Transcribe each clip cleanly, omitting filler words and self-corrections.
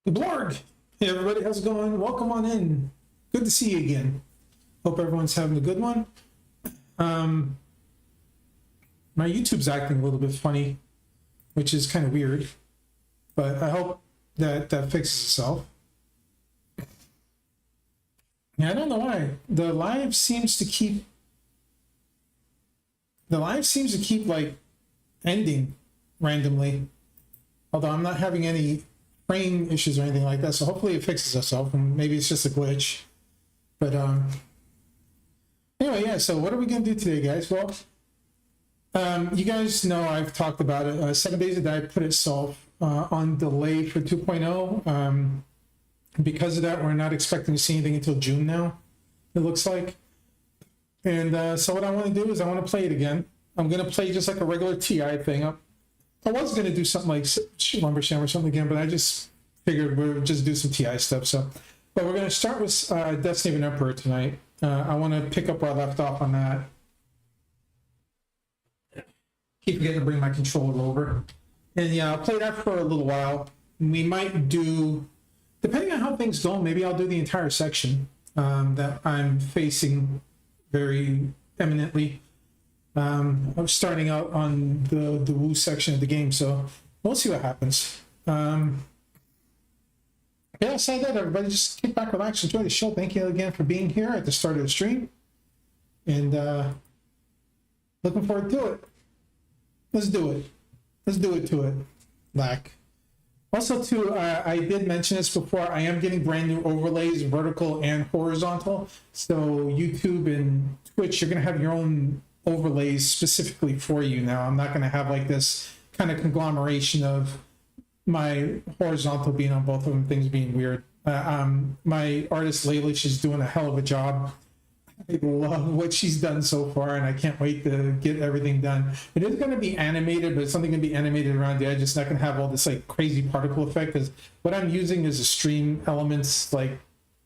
Gblargh! Hey everybody, how's it going? Welcome on in. Good to see you again. Hope everyone's having a good one. My YouTube's acting a little bit funny, which is kind of weird, but I hope that fixes itself. Yeah, I don't know why. The live seems to keep like ending randomly. Although I'm not having any frame issues or anything like that, so hopefully it fixes itself, and maybe it's just a glitch. But anyway, yeah, so what are we gonna do today, guys? Well, you guys know I've talked about it. 7 Days to Die put itself on delay for 2.0. Because of that, we're not expecting to see anything until June now, it looks like. And so what I want to do is I want to play it again. I'm going to play just like a regular TI thing. I was going to do something like Lumbersham or something again, but I just figured we'll just do some TI stuff. But we're going to start with Destiny of an Emperor tonight. I want to pick up where I left off on that. Keep forgetting to bring my controller over. And yeah, I'll play that for a little while. We might do, depending on how things go, maybe I'll do the entire section that I'm facing very eminently. I'm starting out on the Wu section of the game, so we'll see what happens. Yeah, aside that, everybody, just kick back, relax, enjoy the show. Thank you again for being here at the start of the stream, and looking forward to it. Let's do it. Let's do it to it. Lack. Also, too, I did mention this before. I am getting brand new overlays, vertical and horizontal. So YouTube and Twitch, you're going to have your own overlays specifically for you now. I'm not going to have like this kind of conglomeration of my horizontal being on both of them, things being weird. My artist Layla, she's doing a hell of a job. I love what she's done so far, and I can't wait to get everything done. It is going to be animated, but it's something going to be animated around the edge. It's not going to have all this like crazy particle effect, because what I'm using is a Stream Elements, like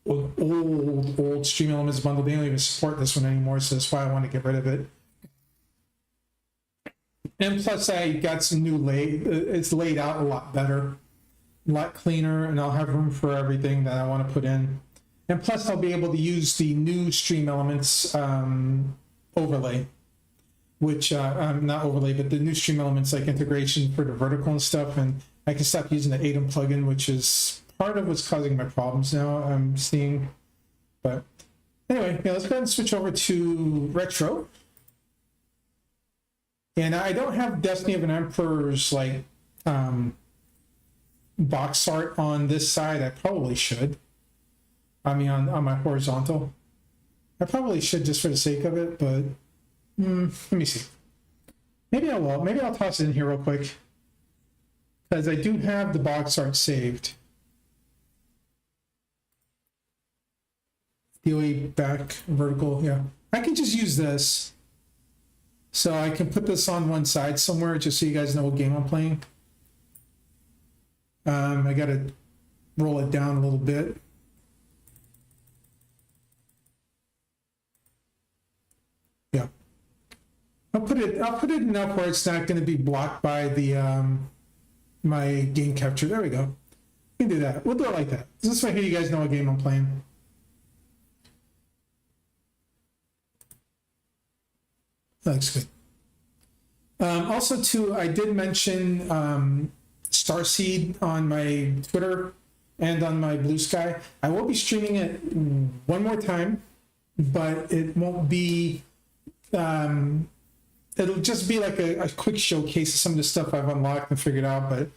old Stream Elements bundle. They don't even support this one anymore, so that's why I want to get rid of it. And plus, I got some new it's laid out a lot better, a lot cleaner, and I'll have room for everything that I want to put in. And plus, I'll be able to use the new Stream Elements overlay, which, not overlay, but the new Stream Elements like integration for the vertical and stuff. And I can stop using the Atom plugin, which is part of what's causing my problems now, I'm seeing. But anyway, yeah, let's go ahead and switch over to Retro. And I don't have Destiny of an Emperor's like box art on this side. I probably should. I mean, on my horizontal. I probably should just for the sake of it, but let me see. Maybe I will. Maybe I'll toss it in here real quick, because I do have the box art saved. DOE back, vertical, yeah. I can just use this. So I can put this on one side somewhere just so you guys know what game I'm playing. I got to roll it down a little bit. Yeah, I'll put it enough where it's not going to be blocked by the my game capture. There we go. We can do that. We'll do it like that. This way here you guys know what game I'm playing. That looks good. Also, too, I did mention Starseed on my Twitter and on my Blue Sky. I will be streaming it one more time, but it won't be. It'll just be like a quick showcase of some of the stuff I've unlocked and figured out. But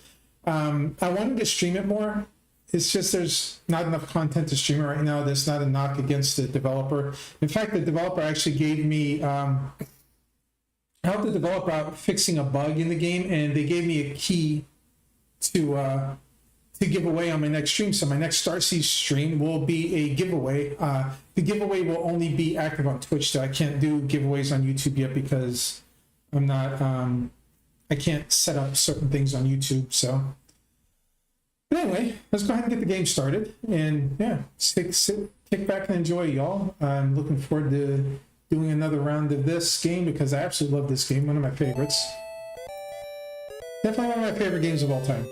I wanted to stream it more. It's just there's not enough content to stream it right now. There's not a knock against the developer. In fact, the developer actually gave me. I helped the developer out fixing a bug in the game, and they gave me a key to give away on my next stream. So my next Starseed stream will be a giveaway. The giveaway will only be active on Twitch, so I can't do giveaways on YouTube yet because I'm not. I can't set up certain things on YouTube. So, but anyway, let's go ahead and get the game started. And yeah, kick back and enjoy, y'all. I'm looking forward to doing another round of this game because I absolutely love this game. One of my favorites. Definitely one of my favorite games of all time.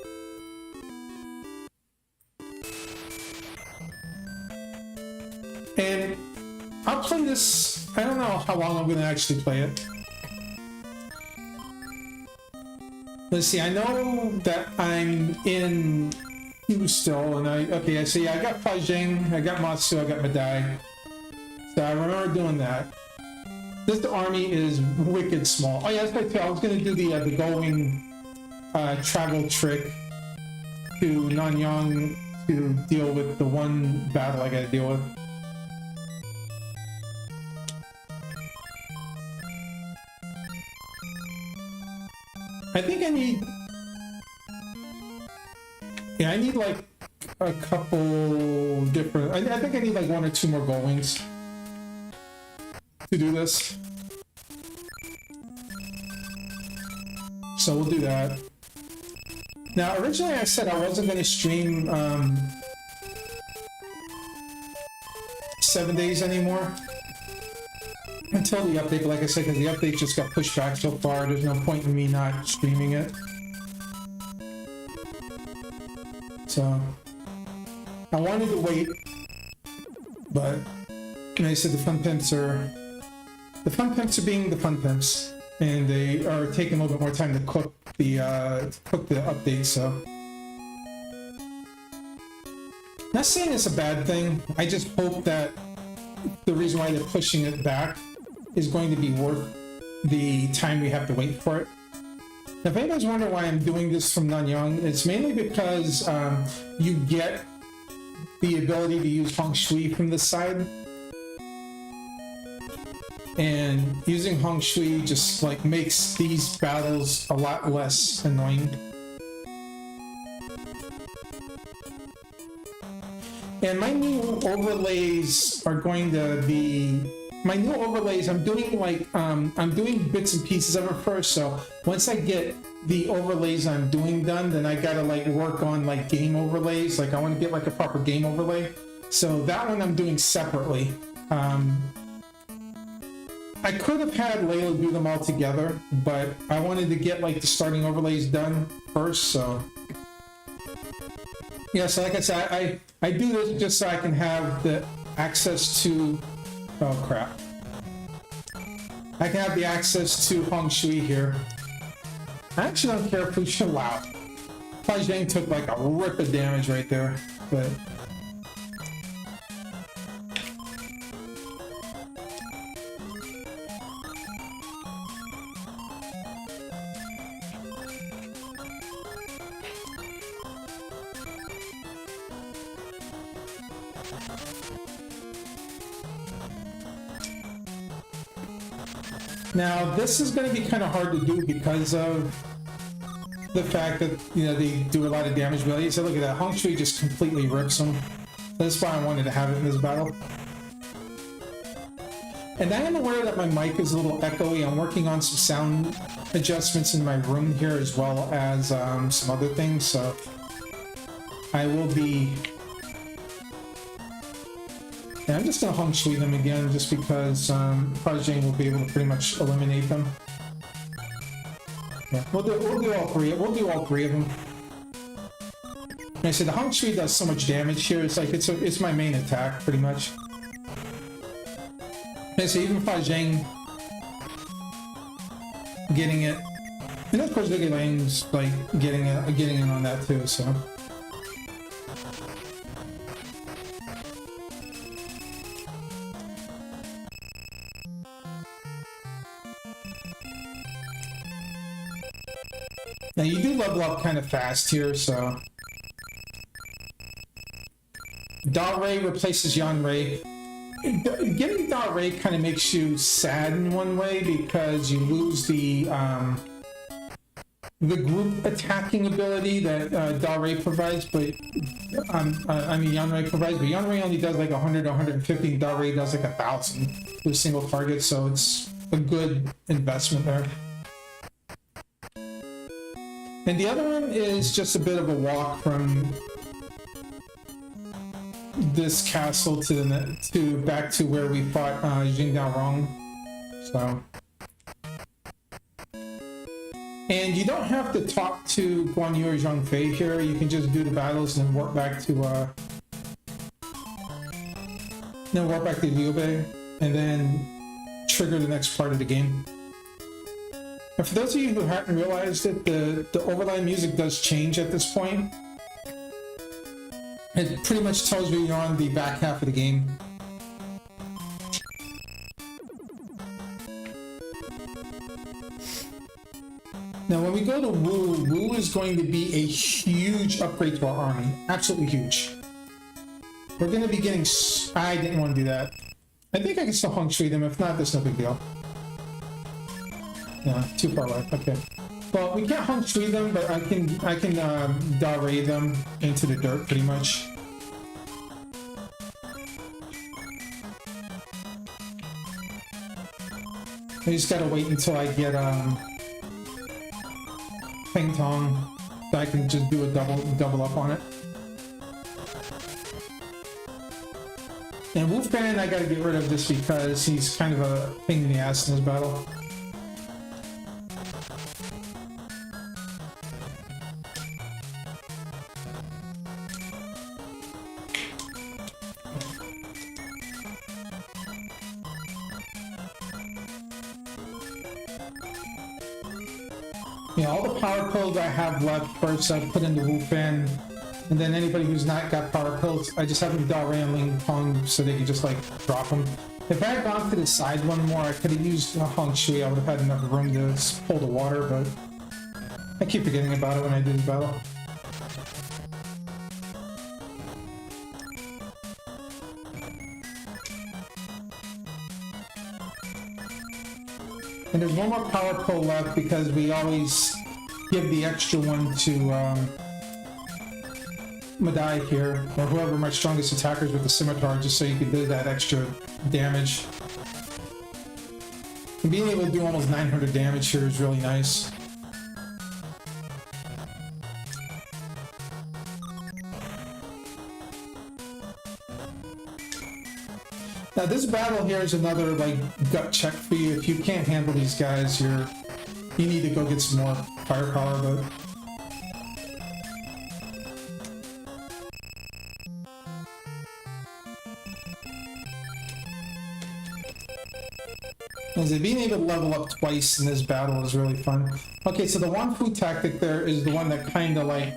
this. I don't know how long I'm gonna actually play it. Let's see. I know that I'm in Q still, and okay. I see. I got Fajing, I got Matsu, I got Madai. So I remember doing that. This army is wicked small. Oh yeah, that's right too. I was gonna do the going travel trick to Nanyang to deal with the one battle I gotta deal with. I think I need... Yeah, I need like a couple different... I think I need like 1 or 2 more gold wings to do this. So we'll do that. Now, originally I said I wasn't going to stream 7 days anymore until the update, but like I said, because the update just got pushed back so far, there's no point in me not streaming it. So I wanted to wait, but like I said, the fun pimps are being the fun pimps, and they are taking a little bit more time to cook the update. So not saying it's a bad thing. I just hope that the reason why they're pushing it back is going to be worth the time we have to wait for it. Now, if anybody's wondering why I'm doing this from Nanyang, it's mainly because you get the ability to use Hong Shui from this side. And using Hong Shui just like makes these battles a lot less annoying. And my new overlays are going to be... My new overlays, I'm doing like, I'm doing bits and pieces of it first, so once I get the overlays I'm doing done, then I gotta like work on like game overlays. Like I want to get like a proper game overlay. So that one I'm doing separately. I could have had Layla do them all together, but I wanted to get like the starting overlays done first, so... Yeah, so like I said, I do this just so I can have the access to... Oh crap. I can have the access to Hong Shui here. I actually don't care if we should... Wow. Fajang took like a rip of damage right there, but... Now, this is going to be kind of hard to do because of the fact that, you know, they do a lot of damage. But so look at that, Hong Shui just completely rips them. That's why I wanted to have it in this battle. And I am aware that my mic is a little echoey. I'm working on some sound adjustments in my room here as well as some other things. So I will be... Yeah, I'm just going to Hong Shui them again just because Fajang will be able to pretty much eliminate them. Yeah, we'll do all three. We'll do all three of them. Like I said, the Hong Shui does so much damage here. It's like it's my main attack pretty much. And so even Fajang getting it, and of course Vicky Lane's like getting in on that too. So. Now you do level up kind of fast here, so... Da Rei replaces Yan Rei. Getting Da Rei kind of makes you sad in one way because you lose the group attacking ability that Da Rei provides, but I mean Yan Rei provides, but Yan Rei only does like 100 to 150, Da Rei does like 1,000 with a single target, so it's a good investment there. And the other one is just a bit of a walk from this castle to back to where we fought Jingdaorong. So, and you don't have to talk to Guan Yu or Zhang Fei here. You can just do the battles and work back to Liu Bei, and then trigger the next part of the game. And for those of you who haven't realized it, the overlay music does change at this point. It pretty much tells you you're on the back half of the game. Now when we go to Wu, Wu is going to be a huge upgrade to our army. Absolutely huge. We're going to be getting... I didn't want to do that. I think I can still hung shui them. If not, that's no big deal. Yeah, too far away. Okay. Well, we can't hung shui them, but I can da-ray them into the dirt pretty much. I just gotta wait until I get Ping Tong, so I can just do a double up on it. And Wolfman I gotta get rid of just because he's kind of a pain in the ass in this battle. Yeah, all the power pills I have left first I put into Wolfman, and then anybody who's not got power pills, I just have them Da-Ray and Ling Tong so they can just like drop them. If I had gone to the side one more, I could have used Hong Shui. I would have had enough room to pull the water, but I keep forgetting about it when I do this battle. And there's one more power pull left because we always give the extra one to Madai here, or whoever my strongest attackers with the scimitar, just so you can do that extra damage. And being able to do almost 900 damage here is really nice. Now this battle here is another like gut check for you. If you can't handle these guys, you need to go get some more firepower. But as being able to level up twice in this battle is really fun. Okay, so the Wanfu tactic there is the one that kind of like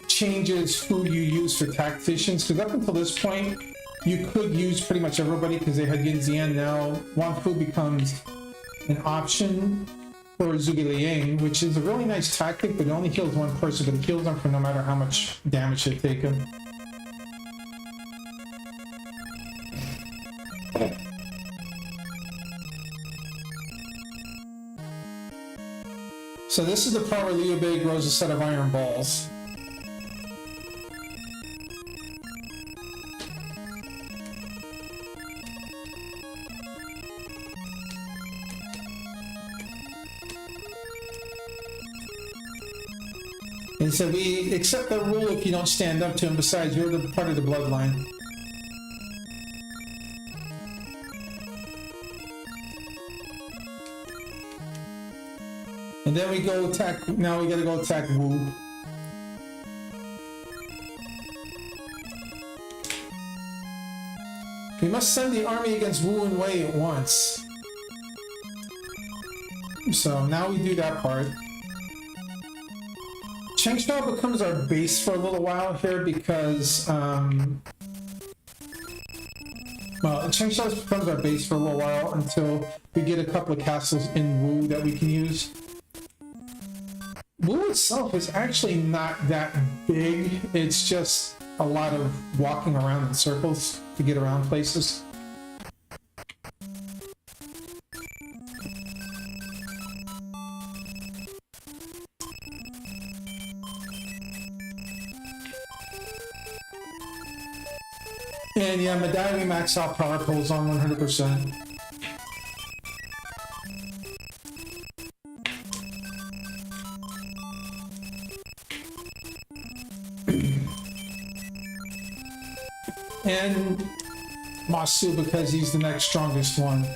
changes who you use for tacticians. Because up until this point, you could use pretty much everybody because they had Yin Zian. Now Wanfu becomes an option for Zhuge Liang, which is a really nice tactic, but it only heals one person, but it heals them for no matter how much damage they take them. So this is the part where Liu Bei grows a set of iron balls. And so we accept the rule if you don't stand up to him. Besides, you're the part of the bloodline. And then we go attack. Now we gotta go attack Wu. We must send the army against Wu and Wei at once. So now we do that part. Changsha becomes our base for a little while here because, well, Changsha becomes our base for a little while until we get a couple of castles in Wu that we can use. Wu itself is actually not that big. It's just a lot of walking around in circles to get around places. And yeah, Madai we max out power pulls on 100%. And Masu because he's the next strongest one.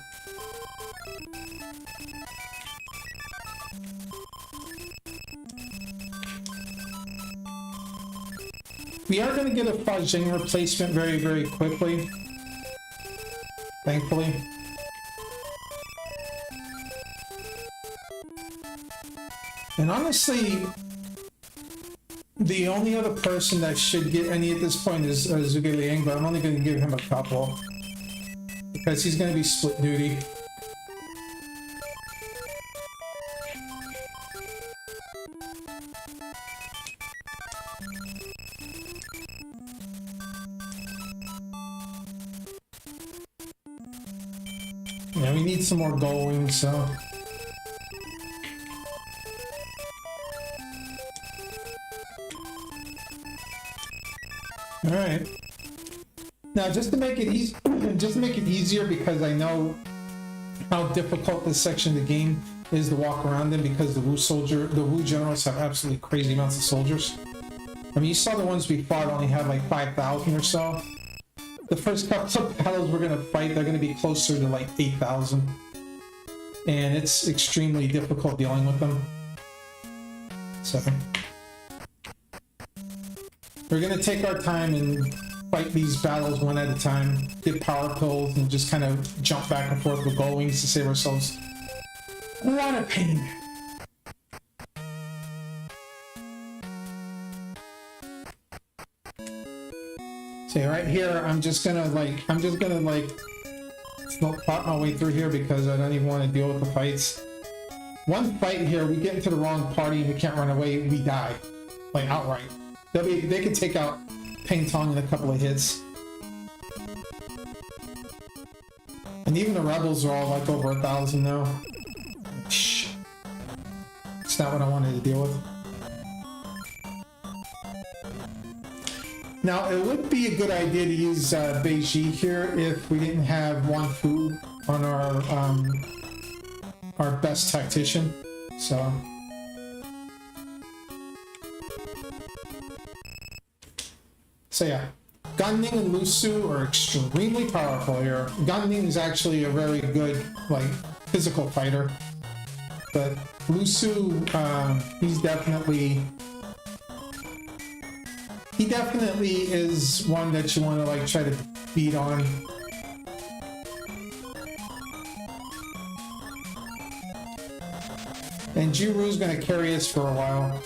We are going to get a Fa Jing replacement very, very quickly. thankfully. And honestly, the only other person that should get any at this point is Gblargh, but I'm only going to give him a couple. Because he's going to be split duty. Yeah, we need some more going, so... Alright. Now, just to make it easy, just to make it easier, because I know how difficult this section of the game is to walk around in, because the Wu generals have absolutely crazy amounts of soldiers. I mean, you saw the ones we fought only had like 5,000 or so. The first couple of battles we're going to fight, they're going to be closer to like 8,000. And it's extremely difficult dealing with them. So... we're going to take our time and fight these battles one at a time, get power pills, and just kind of jump back and forth with gull wings to save ourselves a lot of pain. So right here, I'm just gonna plot my way through here because I don't even want to deal with the fights. One fight here, we get into the wrong party and we can't run away, we die. Like outright. They could take out Peng Tong in a couple of hits. And even the rebels are all like over 1,000 now. Shh. It's not what I wanted to deal with. Now, it would be a good idea to use Beiji here if we didn't have Wan Fu on our best tactician. So... so yeah, Gan Ning and Lu Su are extremely powerful here. Gan Ning is actually a very good, like, physical fighter. But Lu Su, he definitely is one that you want to, like, try to beat on. And Jiru's gonna carry us for a while.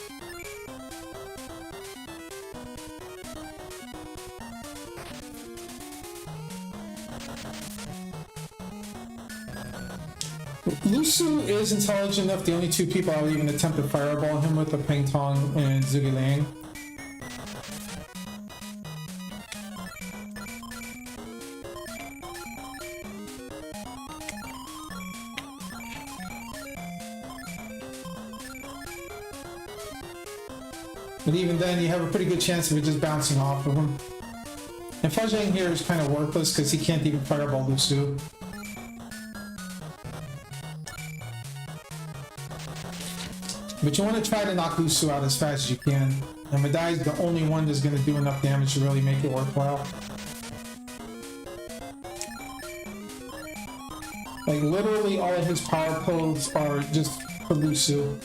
Lu Su is intelligent enough. The only two people I would even attempt to fireball him with are Peng Tong and Gblargh. But even then, you have a pretty good chance of it just bouncing off of him. And Fajang here is kind of worthless because he can't even fireball Lu Su. But you want to try to knock Lu Su out as fast as you can. And Madai is the only one that's going to do enough damage to really make it worthwhile. Like, literally all of his power pulls are just for Lu Su.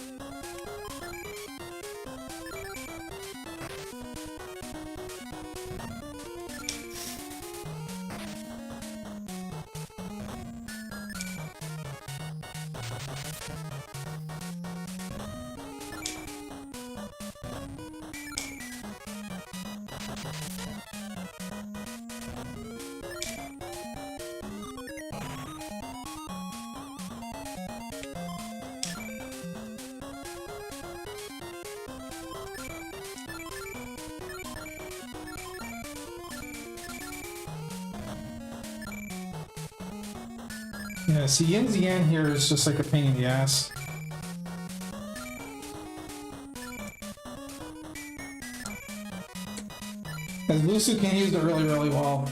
Yeah, see, Yin Zian here is just like a pain in the ass. Because Lu Su can use it really, really well.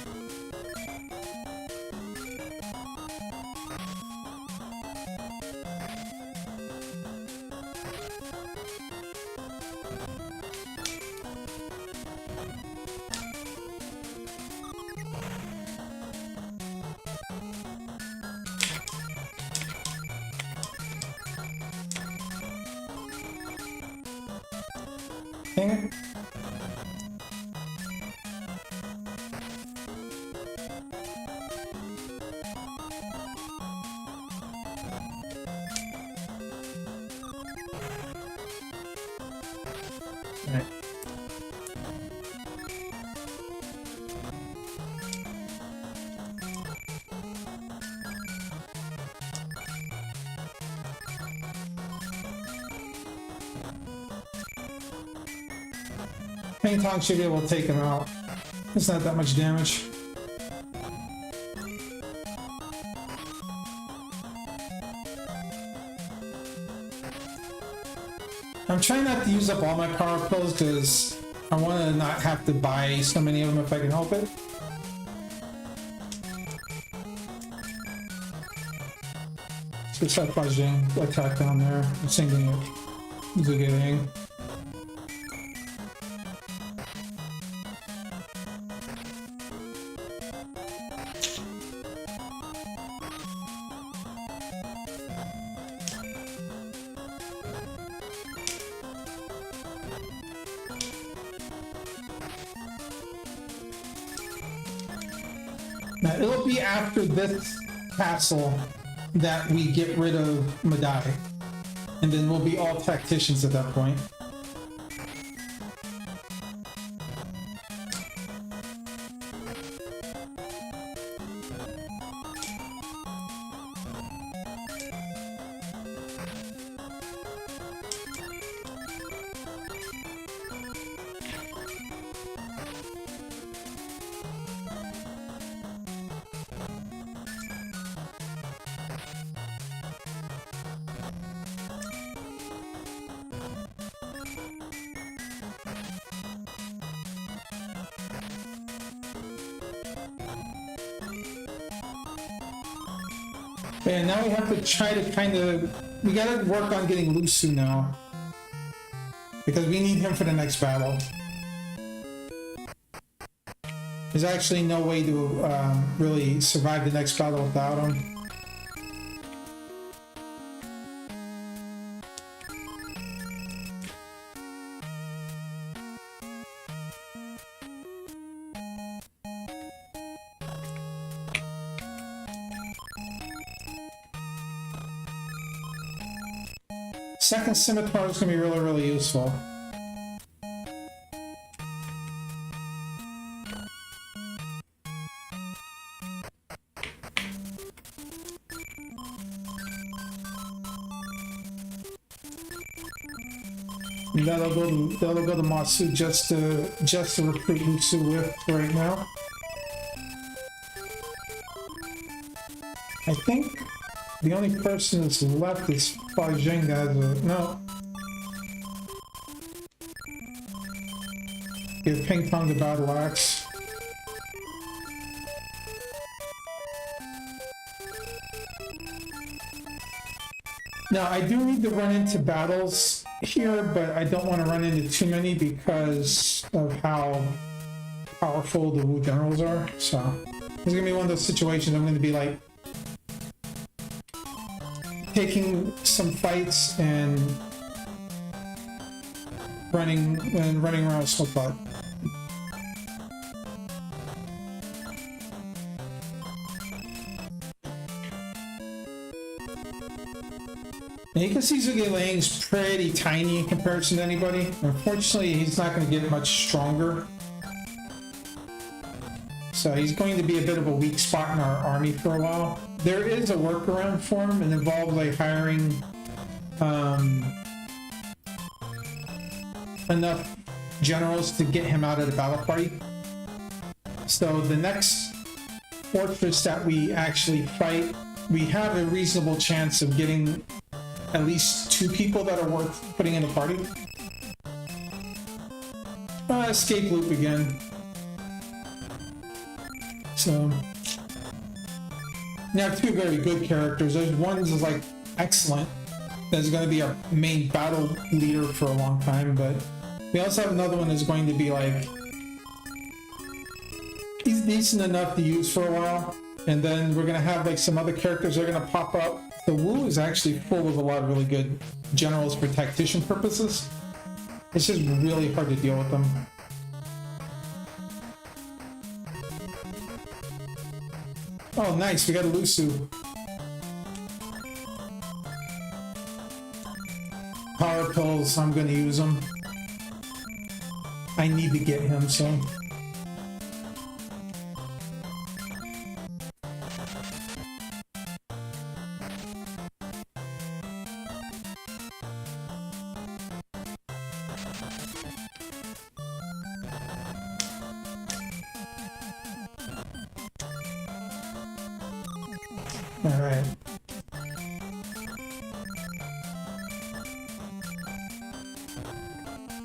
Dang it. Ping Tong should be able to take him out. It's not that much damage. I'm trying not to use up all my power pills because I want to not have to buy so many of them if I can help it. So it's that buzzing attack down there. I'm singing it. Zhuge. Now it'll be after this castle that we get rid of Madai, and then we'll be all tacticians at that point. And now we have to try to we gotta work on getting Lusu now. Because we need him for the next battle. There's actually no way to really survive the next battle without him. Second scimitar is going to be really, really useful. And that'll go to Masu just to recruit Lusu with right now. I think the only person that's left is Fajing that has a... no. Give Ping Tong the battle axe. Now, I do need to run into battles here, but I don't want to run into too many because of how powerful the Wu generals are. So, it's going to be one of those situations I'm going to be like taking some fights and running around with smoke pot. Now you can see Gblargh's pretty tiny in comparison to anybody. Unfortunately, he's not going to get much stronger. So he's going to be a bit of a weak spot in our army for a while. There is a workaround for him, and involves like hiring enough generals to get him out of the battle party. So the next fortress that we actually fight, we have a reasonable chance of getting at least 2 people that are worth putting in the party. Escape loop again. So we have 2 very good characters. There's one is like excellent, that's going to be our main battle leader for a long time, but we also have another one that's going to be like, he's decent enough to use for a while, and then we're going to have like some other characters that are going to pop up. The Wu is actually full of a lot of really good generals for tactician purposes. It's just really hard to deal with them. Oh, nice, we got a Lusu. Power pills, I'm gonna use them. I need to get him, so. All right.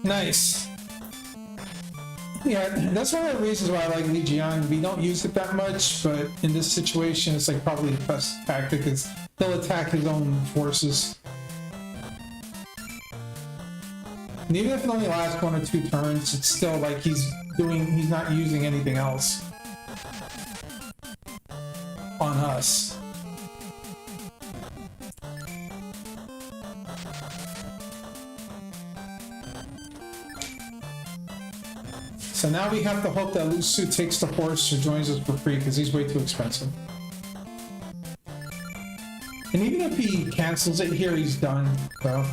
Nice. Yeah, that's one of the reasons why I like Legion. We don't use it that much, but in this situation, it's like probably the best tactic is he'll attack his own forces. And even if it only lasts 1 or 2 turns, it's still like he's not using anything else on us. So now we have to hope that Lusu takes the horse or joins us for free because he's way too expensive. And even if he cancels it here, he's done, bro.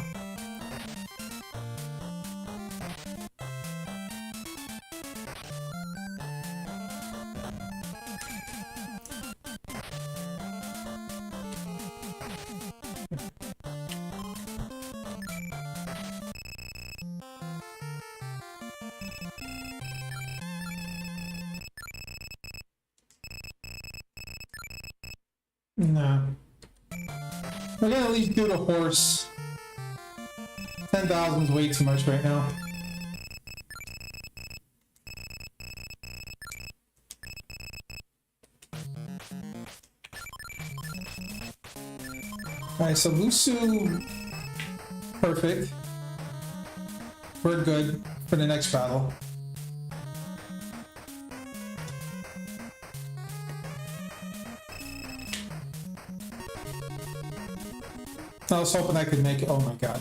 No. We're gonna at least do the horse. 10,000 is way too much right now. Alright, so Lusu, perfect. We're good for the next battle. I was hoping I could make it. Oh my god.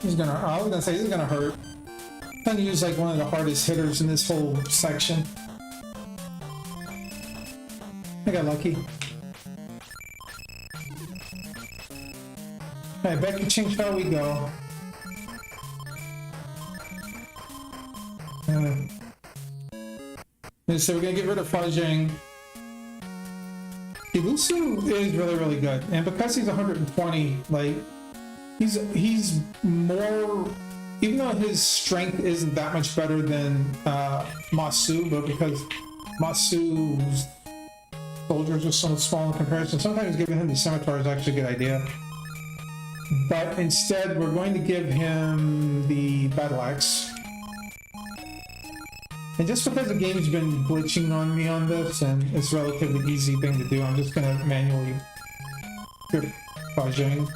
I was gonna say, this is gonna hurt. I'm gonna use like one of the hardest hitters in this whole section. I got lucky. Alright, back to Ching Chao we go. So we're gonna get rid of Fajing. Lusu is really, really good, and because he's 120, like he's more, even though his strength isn't that much better than Masu, but because Masu's soldiers are so small in comparison, sometimes giving him the scimitar is actually a good idea. But instead, we're going to give him the battle axe. And just because the game's been glitching on me on this, and it's a relatively easy thing to do, I'm just going to manually grip Fajing.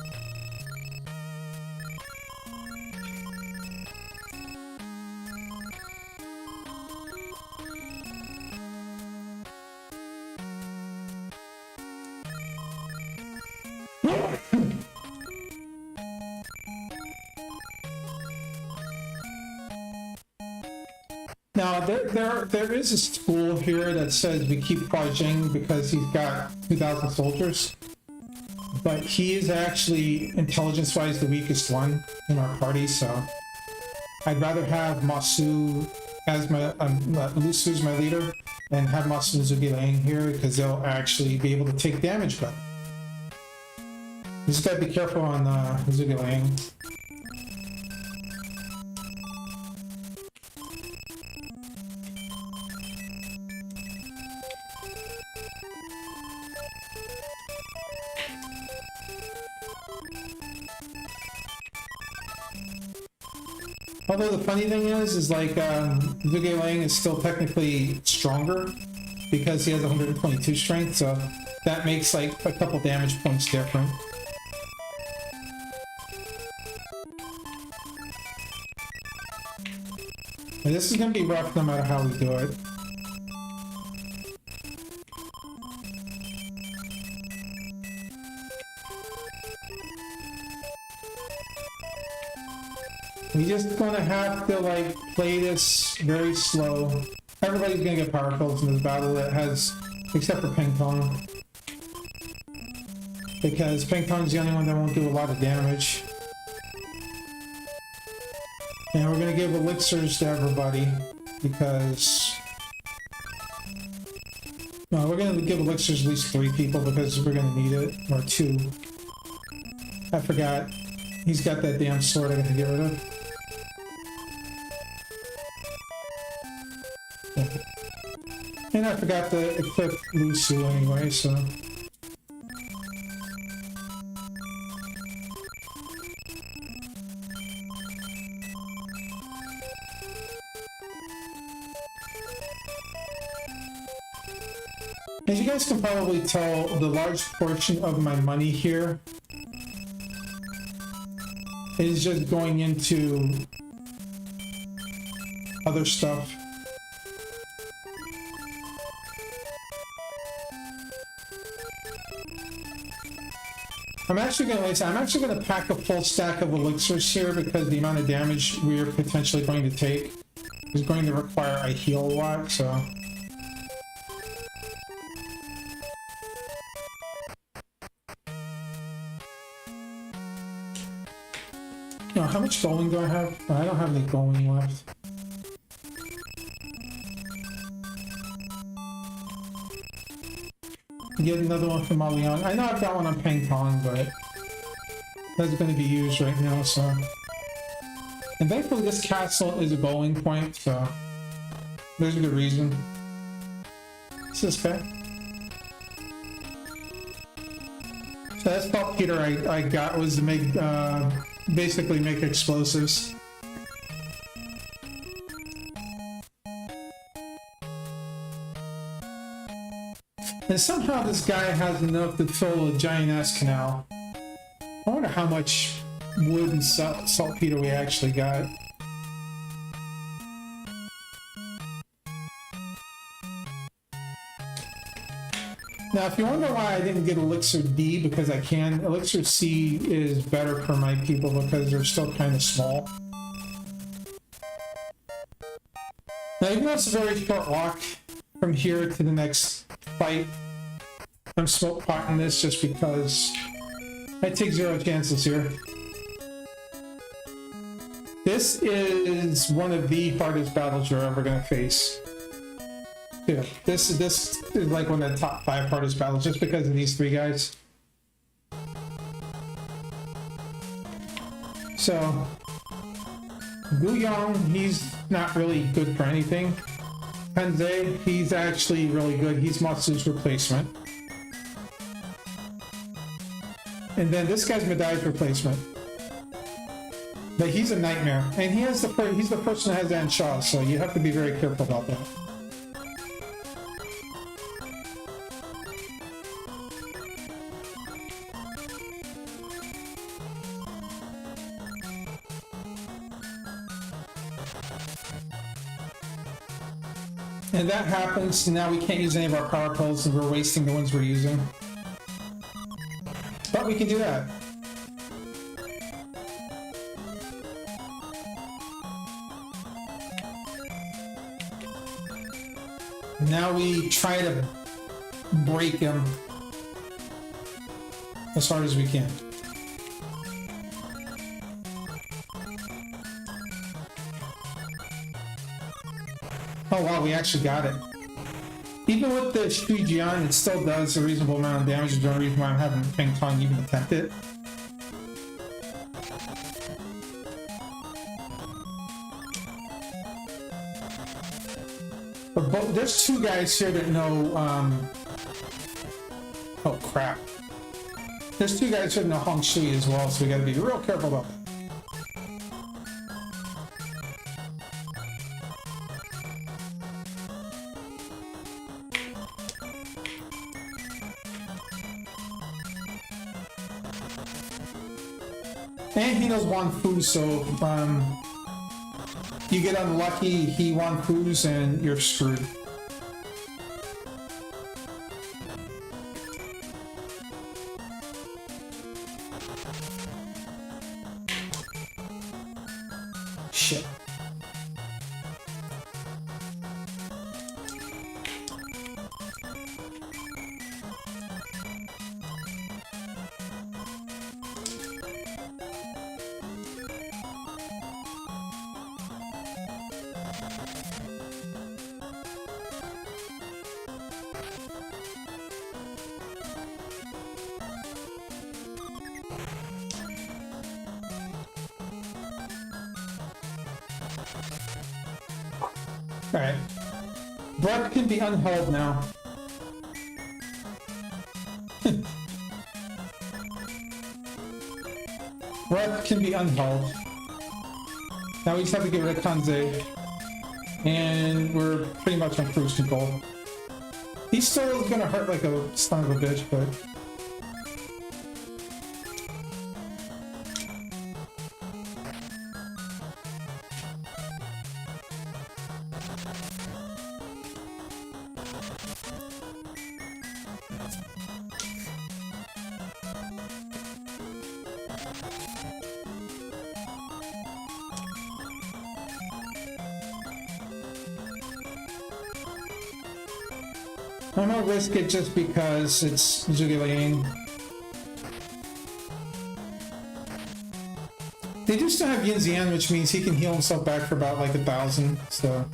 Now, there is a school here that says we keep Fajing because he's got 2,000 soldiers, but he is actually, intelligence-wise, the weakest one in our party, so I'd rather have Masu as my, Lusu's my leader, and have Masu and Gblargh here because they'll actually be able to take damage better. You just gotta be careful on Gblargh. Although the funny thing is like Gblargh is still technically stronger because he has 122 strength, so that makes like a couple damage points different. And this is going to be rough no matter how we do it. We're just gonna have to like play this very slow. Everybody's gonna get power pills in this battle that has, except for Ping Pong. Because Ping Pong's the only one that won't do a lot of damage. And we're gonna give elixirs to everybody because... No, we're gonna give elixirs at least 3 people because we're gonna need it. Or 2. I forgot. He's got that damn sword I gotta get rid of. And I forgot to equip Lusu anyway, so. As you guys can probably tell, the large portion of my money here is just going into other stuff. I'm actually gonna pack a full stack of elixirs here because the amount of damage we're potentially going to take is going to require I heal a lot, so. You know, how much going do I have? I don't have any going left. Get another one from Malian. I know I've got one on Peng Tong, but that's going to be used right now, so. And thankfully this castle is a bowling point, so there's a good reason. What's this guy? So that's saltpeter I got was to make, basically make explosives. And somehow this guy has enough to fill a giant-ass canal. I wonder how much wood and saltpeter we actually got. Now, if you wonder why I didn't get Elixir D, because I can, Elixir C is better for my people because they're still kind of small. Now, even though it's a very short walk from here to the next fight, I'm smoke potting this just because I take zero chances here. This is one of the hardest battles you're ever going to face. Yeah, this is like one of the top 5 hardest battles just because of these 3 guys. So, Guyong, he's not really good for anything. Hanze, he's actually really good. He's Matsu's replacement. And then this guy's Madai's replacement. But he's a nightmare. And he's the person that has Anshaw, so you have to be very careful about that. And that happens, now we can't use any of our power pills and we're wasting the ones we're using. But we can do that. Now we try to break him as hard as we can. Oh wow, we actually got it. Even with the Shujian, it still does a reasonable amount of damage. There's no reason why I'm having Peng Tong even attempt it. But there's 2 guys here that know, oh crap. There's 2 guys here that know Hong Shui as well, so we gotta be real careful about that. And he knows Wan Fu, so you get unlucky, he Wan Fu's and you're screwed. Shit. Alright. Breath can be unheld now. Breath can be unheld. Now we just have to get rid of Kanze. And we're pretty much on cruise control. He's still gonna hurt like a son of a bitch, but... I'm gonna risk it just because it's Gblargh. They do still have Yin Xian, which means he can heal himself back for about like 1,000, so...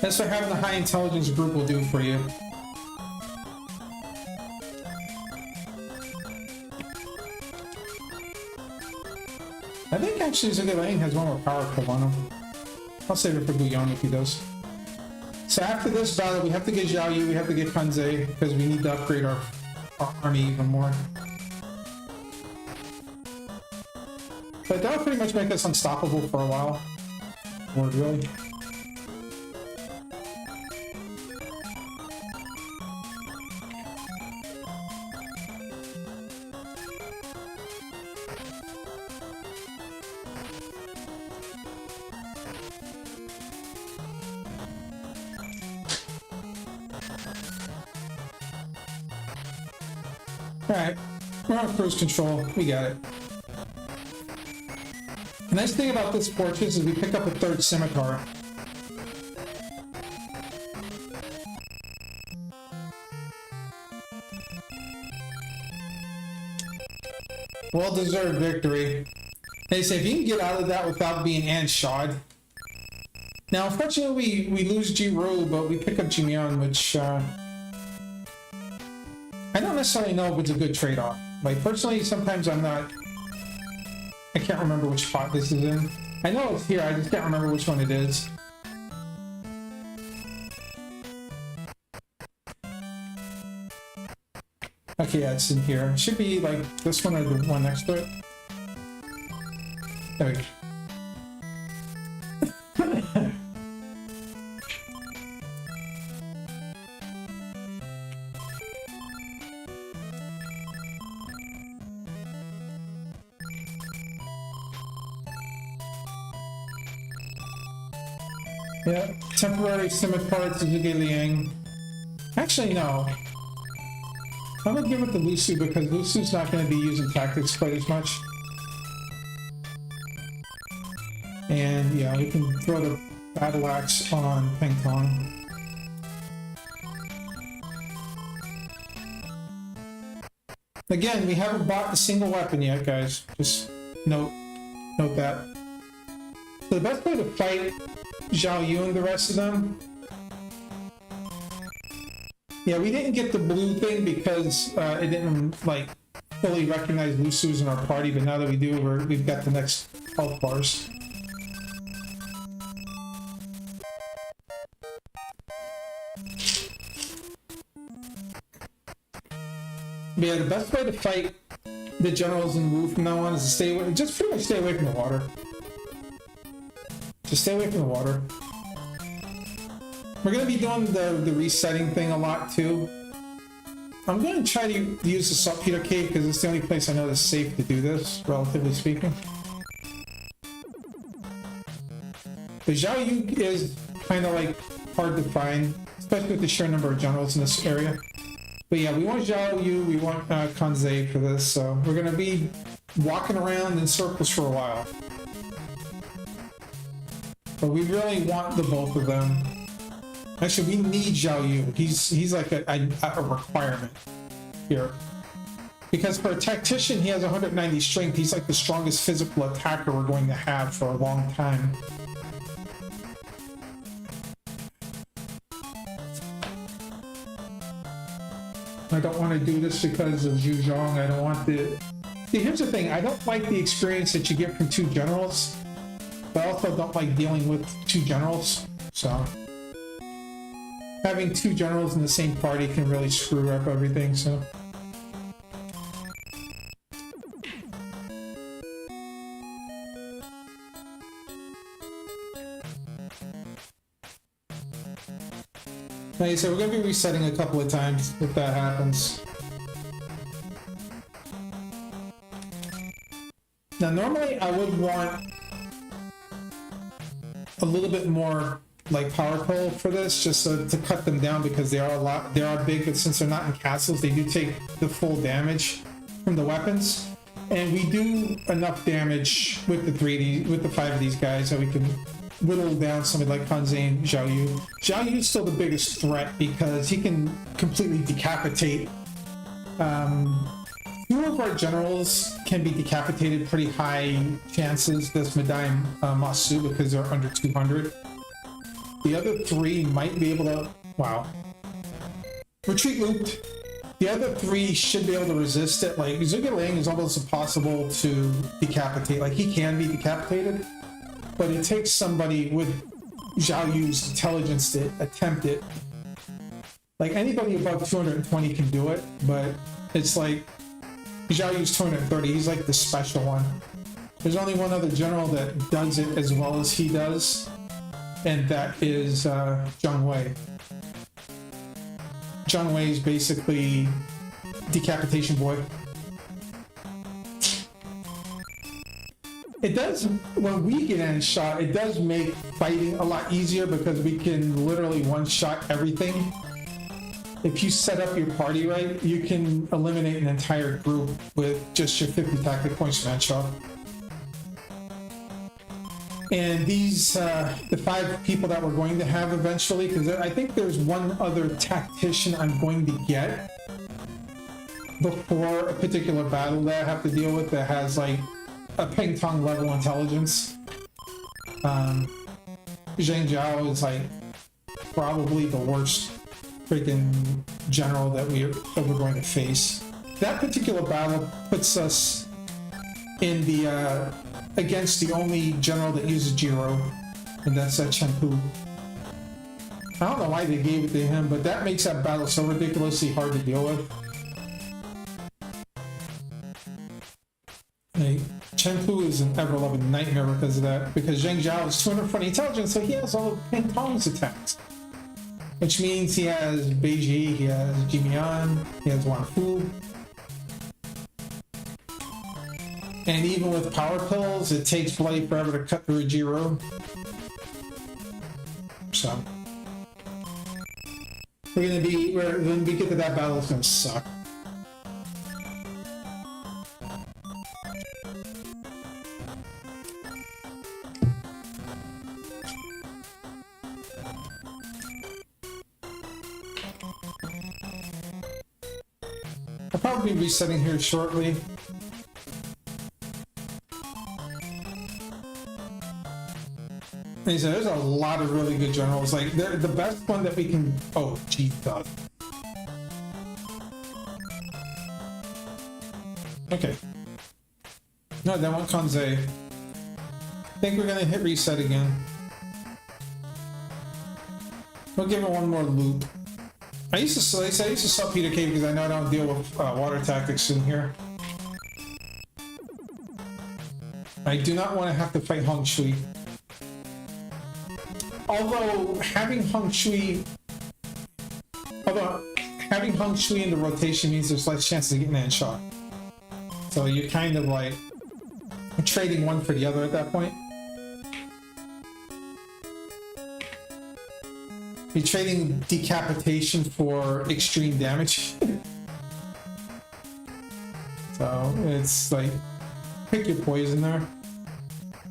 That's what having a high intelligence group will do for you. I think actually Gblargh has one more power clip on him. I'll save it for Guyon if he does. So after this battle, we have to get Zhao Yu, we have to get Kanze, because we need to upgrade our army even more. But that'll pretty much make us unstoppable for a while. Or really. Alright, we're on cruise control. We got it. The nice thing about this fortress is we pick up a third scimitar. Well-deserved victory. They say if you can get out of that without being shod. Now, unfortunately, we lose Ji-Ru, but we pick up Jimyeon, which... I don't necessarily know if it's a good trade-off. Like, personally, sometimes I'm not... I can't remember which spot this is in. I know it's here, I just can't remember which one it is. Okay, yeah, it's in here. It should be, like, this one or the one next to it. There we go. Yeah, temporary scimitar to Gblargh. Actually, no. I'm gonna give it to Lusu because Lusu's not gonna be using tactics quite as much. And yeah, we can throw the battle axe on Peng Tong. Again, we haven't bought a single weapon yet, guys. Just note that. So the best way to fight Zhao Yu and the rest of them. Yeah, we didn't get the blue thing because it didn't like fully recognize Lusu's in our party, but now that we do, we've got the next health bars. But yeah, the best way to fight the generals in Wu from now on is to stay away, just pretty much stay away from the water. Just stay away from the water. We're going to be doing the resetting thing a lot too. I'm going to try to use the saltpeter cave because it's the only place I know that's safe to do this, relatively speaking. The Zhao Yu is kind of like hard to find, especially with the sheer number of generals in this area. But yeah, we want Zhao Yu, we want Kanze for this, so we're going to be walking around in circles for a while. But we really want the both of them. Actually, we need Zhao Yu. He's like a requirement here. Because for a tactician, he has 190 strength. He's like the strongest physical attacker we're going to have for a long time. I don't want to do this because of Zhu Zhong. I don't want the See, here's the thing. I don't like the experience that you get from two generals, but I also don't like dealing with two generals. So having two generals in the same party can really screw up everything. So. Like I said, we're going to be resetting a couple of times if that happens. Now, normally I would want a little bit more like power pull for this, just to cut them down, because they are big, but since they're not in castles, they do take the full damage from the weapons. And we do enough damage with the 5 of these guys that we can whittle down somebody like Hanze and Zhao Yu. Zhao Yu is still the biggest threat because he can completely decapitate. 2 of our generals can be decapitated, pretty high chances. This Madai and Masu, because they're under 200. The other 3 might be able to... Wow. Retreat looped. The other 3 should be able to resist it. Like, Gblargh is almost impossible to decapitate. Like, he can be decapitated, but it takes somebody with Zhao Yu's intelligence to attempt it. Like, anybody above 220 can do it, but it's like Zhao Yu's 230. He's like the special one. There's only one other general that does it as well as he does, and that is Zhang Wei. Zhang Wei is basically decapitation boy. It does, when we get in shot, it does make fighting a lot easier because we can literally one-shot everything. If you set up your party right, you can eliminate an entire group with just your 50 tactic points from headshot. And these, the 5 people that we're going to have eventually, because I think there's one other tactician I'm going to get before a particular battle that I have to deal with that has like a Peng Tong level intelligence. Zhang Zhao is like probably the worst freaking general that we're going to face. That particular battle puts us in the against the only general that uses Jiro, and that's Chen Pu. I don't know why they gave it to him, but that makes that battle so ridiculously hard to deal with. Like, Chen Pu is an ever-loving nightmare because of that, because Zhang Zhao is 240 intelligence, so he has all of Peng Tong's attacks. Which means he has Beiji, he has Jimian, he has Wan Fu. And even with power pills, it takes bloody forever to cut through a Jiro. So when we get to that battle, it's gonna suck. I'll probably be resetting here shortly. Like I said, there's a lot of really good generals. Like, they're the best one that we can... Oh, geez, God. Okay. No, that one Hanze. I think we're gonna hit reset again. We'll give it one more loop. I used to sub Peter K because I know I don't deal with water tactics in here. I do not want to have to fight Hong Shui. Although having Hong Shui in the rotation means there's less chance of getting that shot. So you're kind of like trading one for the other at that point. You're trading decapitation for extreme damage. So it's like, pick your poison there.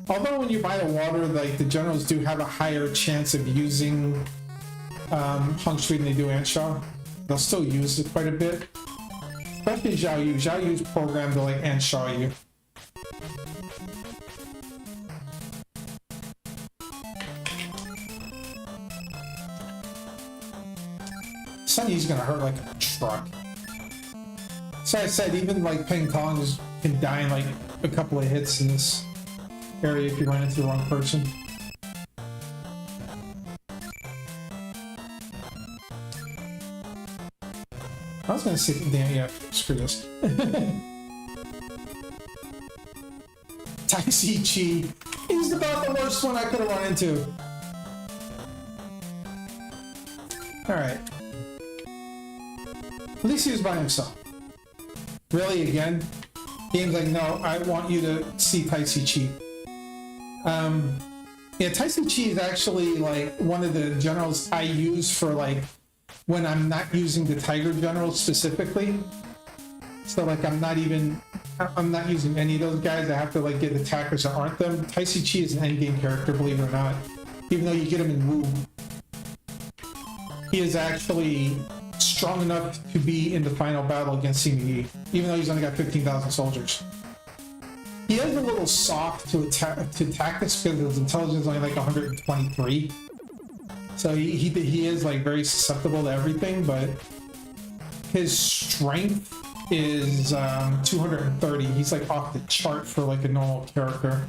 Although when you buy the water, like, the generals do have a higher chance of using Hong Shui than they do Anshaw. They'll still use it quite a bit. Especially Zhao Yu. Zhao Yu's programmed to like Anshaw you. Sun Yi's gonna hurt like a truck. So I said, even like Peng Tong is can die in like a couple of hits in this area if you run into the wrong person. I was gonna say, damn, yeah, screw this. Taisi Chi. He's about the worst one I could have run into. Alright. At least he was by himself. Really, again? Game's like, no, I want you to see Taisi Chi. Yeah, Taisi Chi is actually like one of the generals I use for like when I'm not using the Tiger General specifically. So like I'm not using any of those guys. I have to like get attackers that aren't them. Taisi Chi is an endgame character, believe it or not. Even though you get him in Wu. He is actually strong enough to be in the final battle against CME, even though he's only got 15,000 soldiers. He is a little soft to tactics because his intelligence is only like 123. So he is like very susceptible to everything, but his strength is 230. He's like off the chart for like a normal character.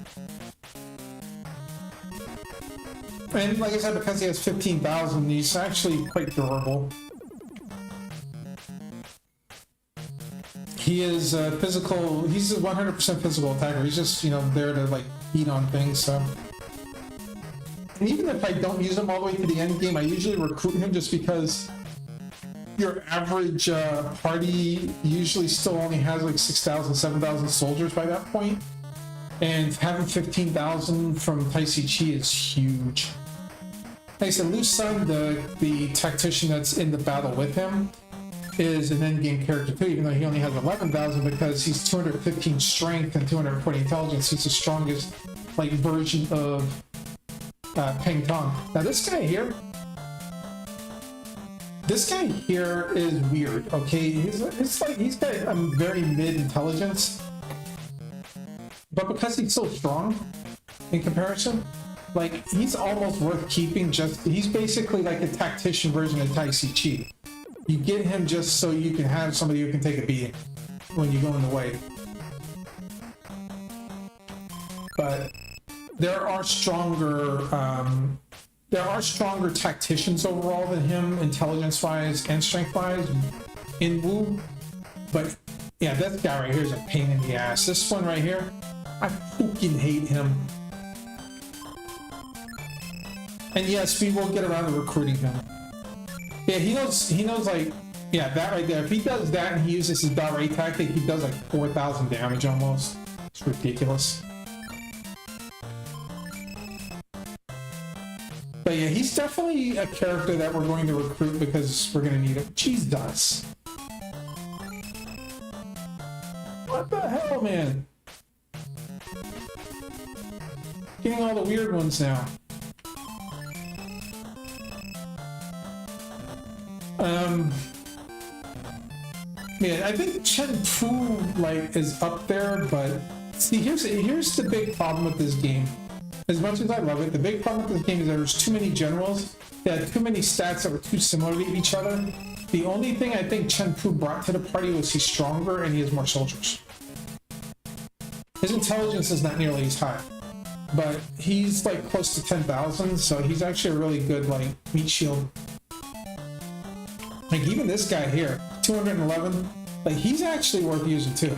And like I said, because he has 15,000, he's actually quite durable. He is physical. He's a 100% physical attacker. He's just, you know, there to like beat on things. So, and even if I don't use him all the way to the end game, I usually recruit him just because your average party usually still only has like 6,000, 7,000 soldiers by that point. And having 15,000 from Taisi Chi is huge. Like I said, Lu Sun, the tactician that's in the battle with him, is an endgame character too, even though he only has 11,000 because he's 215 strength and 220 intelligence. He's the strongest like version of Peng Tong. Now this guy here is weird. Okay, he's got a very mid intelligence, but because he's so strong in comparison, like he's almost worth keeping. He's basically like a tactician version of Taisi Chi. You get him just so you can have somebody who can take a beating when you go in the way. But there are stronger tacticians overall than him, intelligence-wise and strength-wise in Wu. But yeah, that guy right here is a pain in the ass. This one right here, I fucking hate him. And yes, we will get around to recruiting him. Yeah, he knows like, yeah, that right there. If he does that and he uses his Dare tactic, he does like 4,000 damage almost. It's ridiculous. But yeah, he's definitely a character that we're going to recruit because we're going to need him. Jesus. What the hell, man? Getting all the weird ones now. Yeah, I think Chen Fu like is up there, but see, here's the big problem with this game. As much as I love it, the big problem with this game is there's too many generals that had too many stats that were too similar to each other. The only thing I think Chen Fu brought to the party was he's stronger and he has more soldiers. His intelligence is not nearly as high, but he's like close to 10,000, so he's actually a really good like meat shield. Like even this guy here, 211, like he's actually worth using too.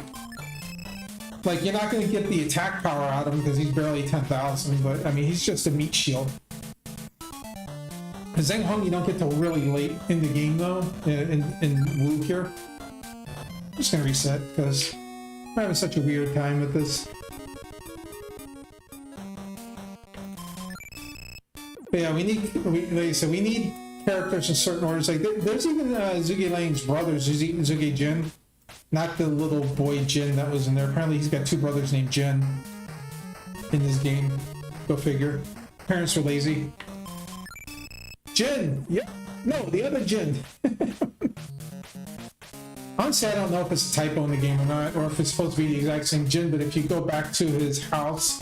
Like you're not going to get the attack power out of him because he's barely 10,000, but I mean he's just a meat shield. Zheng Hong you don't get till really late in the game though, in Wu here. I'm just going to reset because I'm having such a weird time with this. But yeah, like I said, we need characters in certain orders. Like there's even Zhuge Liang's brother, Zhuge Jin, not the little boy Jin that was in there. Apparently he's got two brothers named Jin in this game. Go figure. Parents are lazy. Jin! Yep. No, the other Jin. Honestly, I don't know if it's a typo in the game or not, or if it's supposed to be the exact same Jin, but if you go back to his house,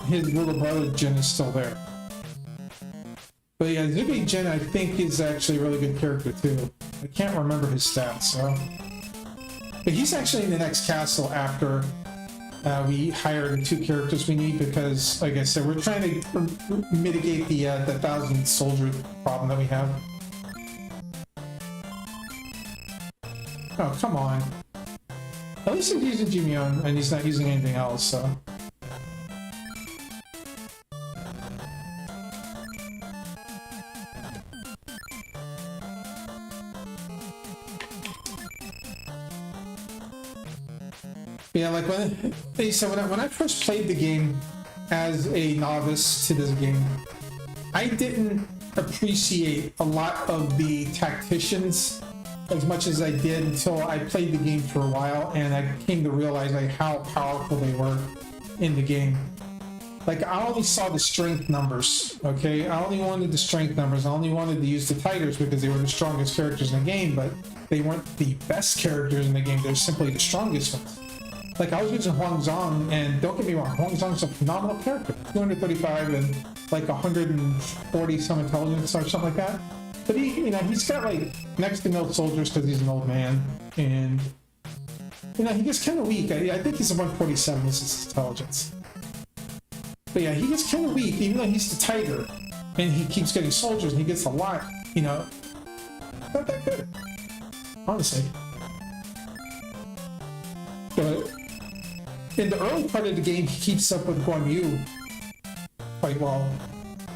his little brother Jin is still there. But yeah, Zhuge Jin I think is actually a really good character too. I can't remember his stats, so But he's actually in the next castle after we hire the 2 characters we need, because, like I said, we're trying to mitigate the 1,000 soldier problem that we have. Oh, come on. At least he's using Jimyeon and he's not using anything else, so... Yeah, like when I first played the game as a novice to this game, I didn't appreciate a lot of the tacticians as much as I did until I played the game for a while and I came to realize like how powerful they were in the game. Like I only saw the strength numbers, okay? I only wanted the strength numbers. I only wanted to use the Tigers because they were the strongest characters in the game, but they weren't the best characters in the game. They're simply the strongest ones. Like, I was using Huang Zhong, and don't get me wrong, Huang Zhong's a phenomenal character. 235 and, like, 140 some intelligence or something like that. But he, you know, he's got, like, next to no soldiers because he's an old man. And, you know, he gets kind of weak. I think he's a 147, this is his intelligence. But yeah, he gets kind of weak, even though he's the Tiger. And he keeps getting soldiers, and he gets a lot, you know. Not that good, honestly. But in the early part of the game, he keeps up with Guan Yu quite well.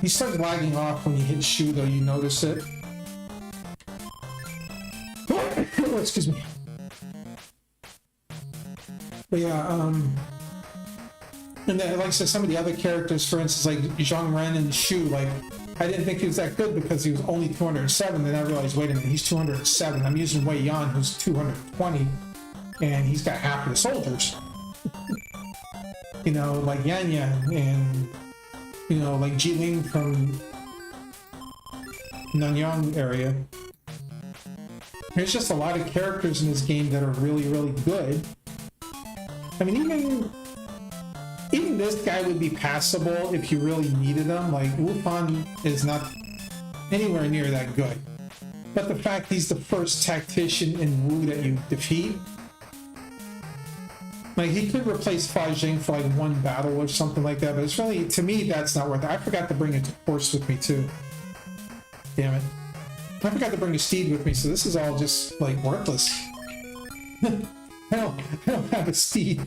He starts lagging off when you hit Shu, though, you notice it. Oh, excuse me. But yeah, and then, like I said, some of the other characters, for instance, like Zhang Ren and Shu, like, I didn't think he was that good because he was only 207, then I realized, wait a minute, he's 207. I'm using Wei Yan, who's 220, and he's got half of the soldiers. You know, like Yan Yan, and, you know, like Jiling from Nanyang area. There's just a lot of characters in this game that are really, really good. I mean, even this guy would be passable if you really needed him. Like, Wufan is not anywhere near that good. But the fact he's the first tactician in Wu that you defeat, like, he could replace Fa Jing for, like, one battle or something like that, but it's really, to me, that's not worth it. I forgot to bring a horse with me, too. Damn it. I forgot to bring a steed with me, so this is all just, like, worthless. I don't have a steed.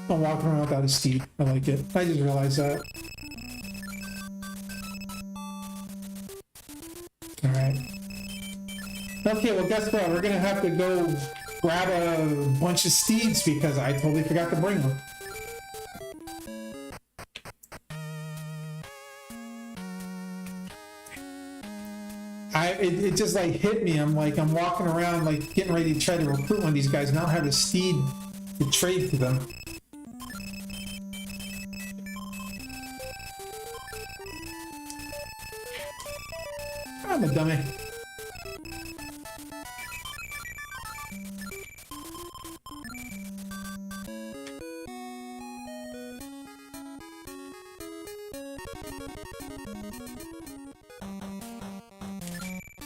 I'm walking around without a steed. I like it. I just realized that. Alright. Okay, well, guess what? We're gonna have to go grab a bunch of steeds because I totally forgot to bring them. It just like hit me. I'm walking around like getting ready to try to recruit one of these guys and I don't have a steed to trade to them. I'm a dummy.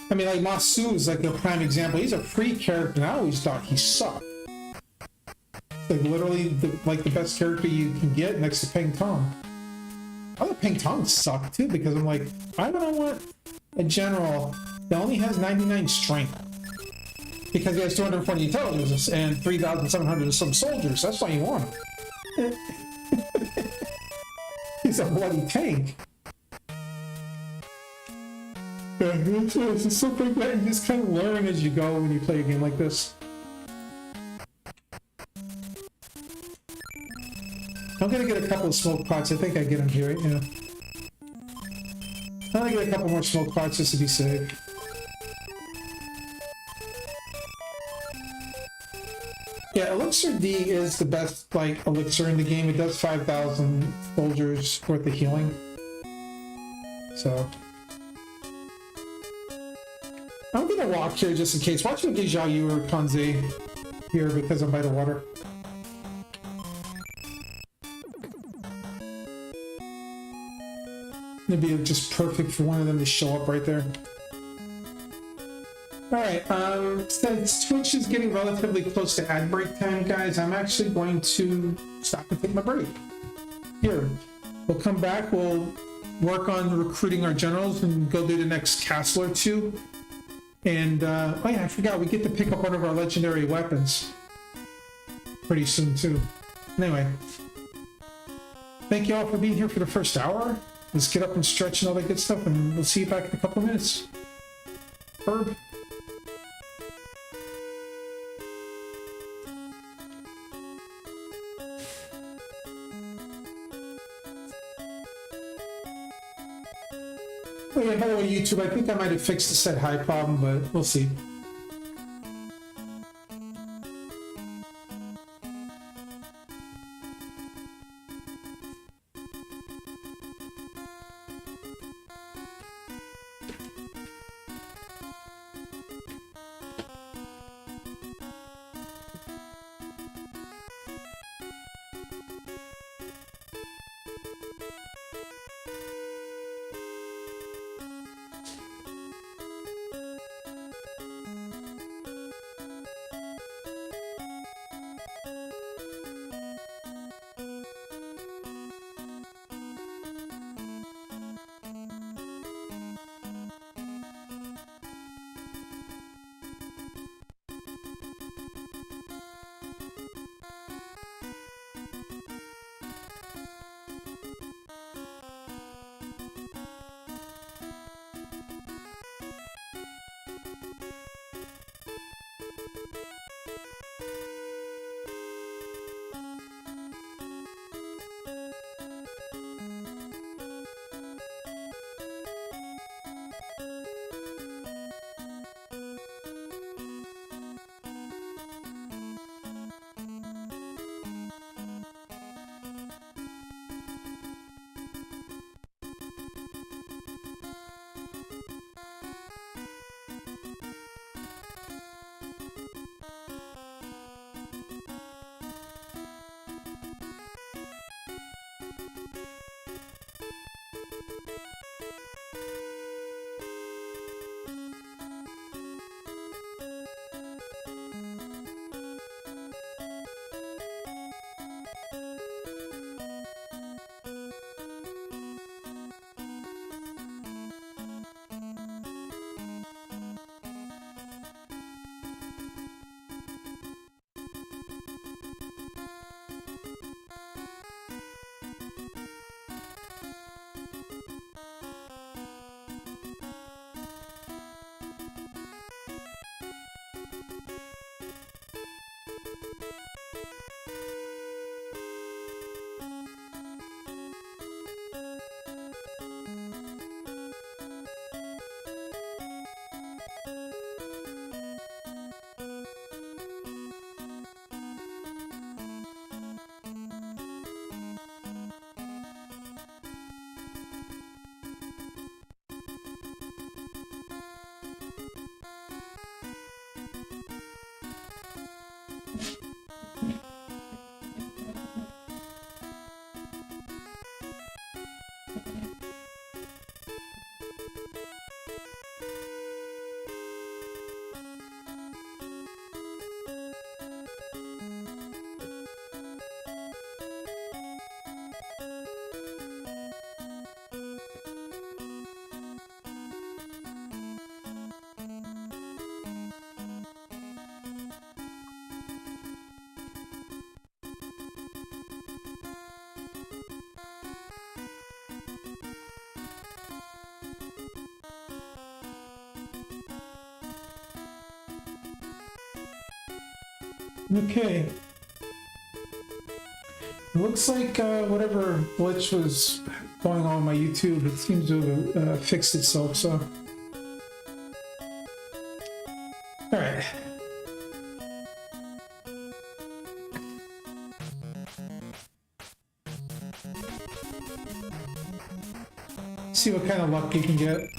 I mean, like, Masu is like a prime example. He's a free character, and I always thought he sucked. Like, literally, the best character you can get next to Peng Tong. I thought Peng Tong sucked, too, because I'm like, why would I want a general that only has 99 strength? Because he has 240 intelligence and 3,700 and some soldiers. That's why you want him. He's a bloody tank. Yeah, it's something that you just kind of learn as you go when you play a game like this. I'm gonna get a couple of smoke pots. I think I get them here, yeah. I'm gonna get a couple more smoke pots just to be safe. Yeah, Elixir D is the best, like, elixir in the game. It does 5,000 soldiers worth of healing. So I'm gonna walk here just in case. Watch me get Zhao Yu or Kanze here because I'm by the water. It'd be just perfect for one of them to show up right there. All right, since Twitch is getting relatively close to ad break time, guys, I'm actually going to stop and take my break. Here, we'll come back, we'll work on recruiting our generals and go do the next castle or two. And, oh yeah, I forgot, we get to pick up one of our legendary weapons pretty soon, too. Anyway, thank you all for being here for the first hour. Let's get up and stretch and all that good stuff, and we'll see you back in a couple of minutes. Herb. Oh yeah, by the way, YouTube, I think I might have fixed the set high problem, but we'll see. Okay. It looks like whatever glitch was going on my YouTube, it seems to have fixed itself, so. Alright. See what kind of luck you can get.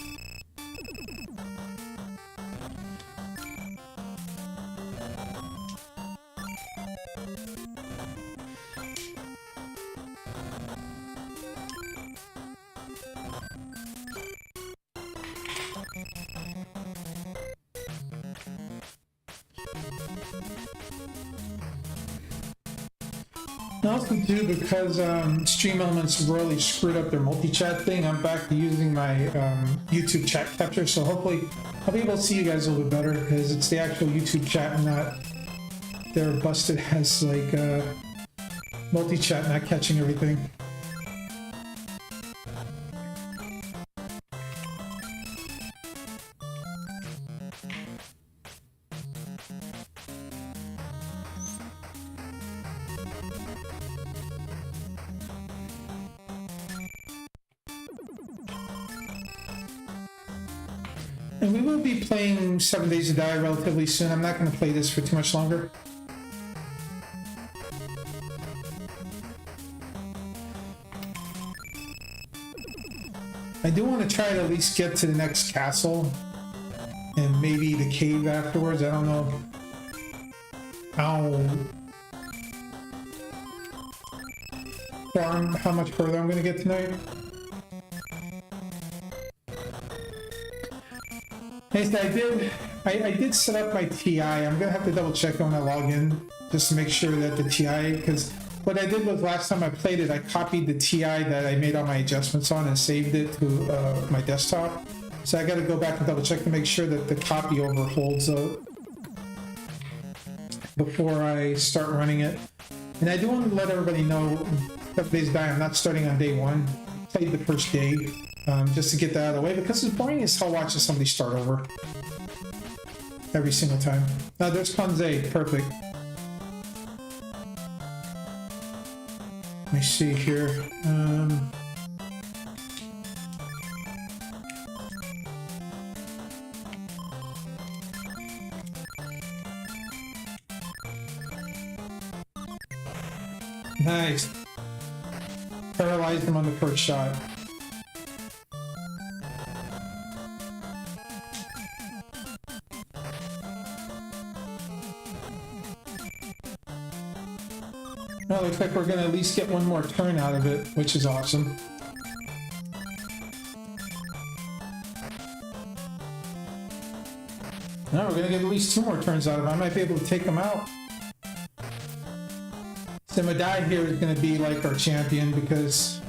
Also too, because Stream Elements really screwed up their multi-chat thing, I'm back to using my YouTube chat capture, so hopefully I'll be able to see you guys a little bit better, because it's the actual YouTube chat and not they're busted as like multi-chat not catching everything. And we will be playing 7 Days to Die relatively soon. I'm not going to play this for too much longer. I do want to try to at least get to the next castle and maybe the cave afterwards. I don't know how much further I'm going to get tonight. I did set up my TI. I'm gonna have to double check when I log in just to make sure that the TI, because what I did was last time I played it, I copied the TI that I made all my adjustments on and saved it to my desktop. So I got to go back and double check to make sure that the copy overholds before I start running it. And I do want to let everybody know, 7 Days to Die, I'm not starting on day one. I played the first day. Just to get that out of the way, because it's boring as hell watching somebody start over every single time. Now there's Kanze, perfect. Let me see here. Nice. Paralyzed him on the first shot. Well, looks like we're going to at least get one more turn out of it, which is awesome. Now we're going to get at least 2 more turns out of it. I might be able to take him out. Simadai here is going to be like our champion because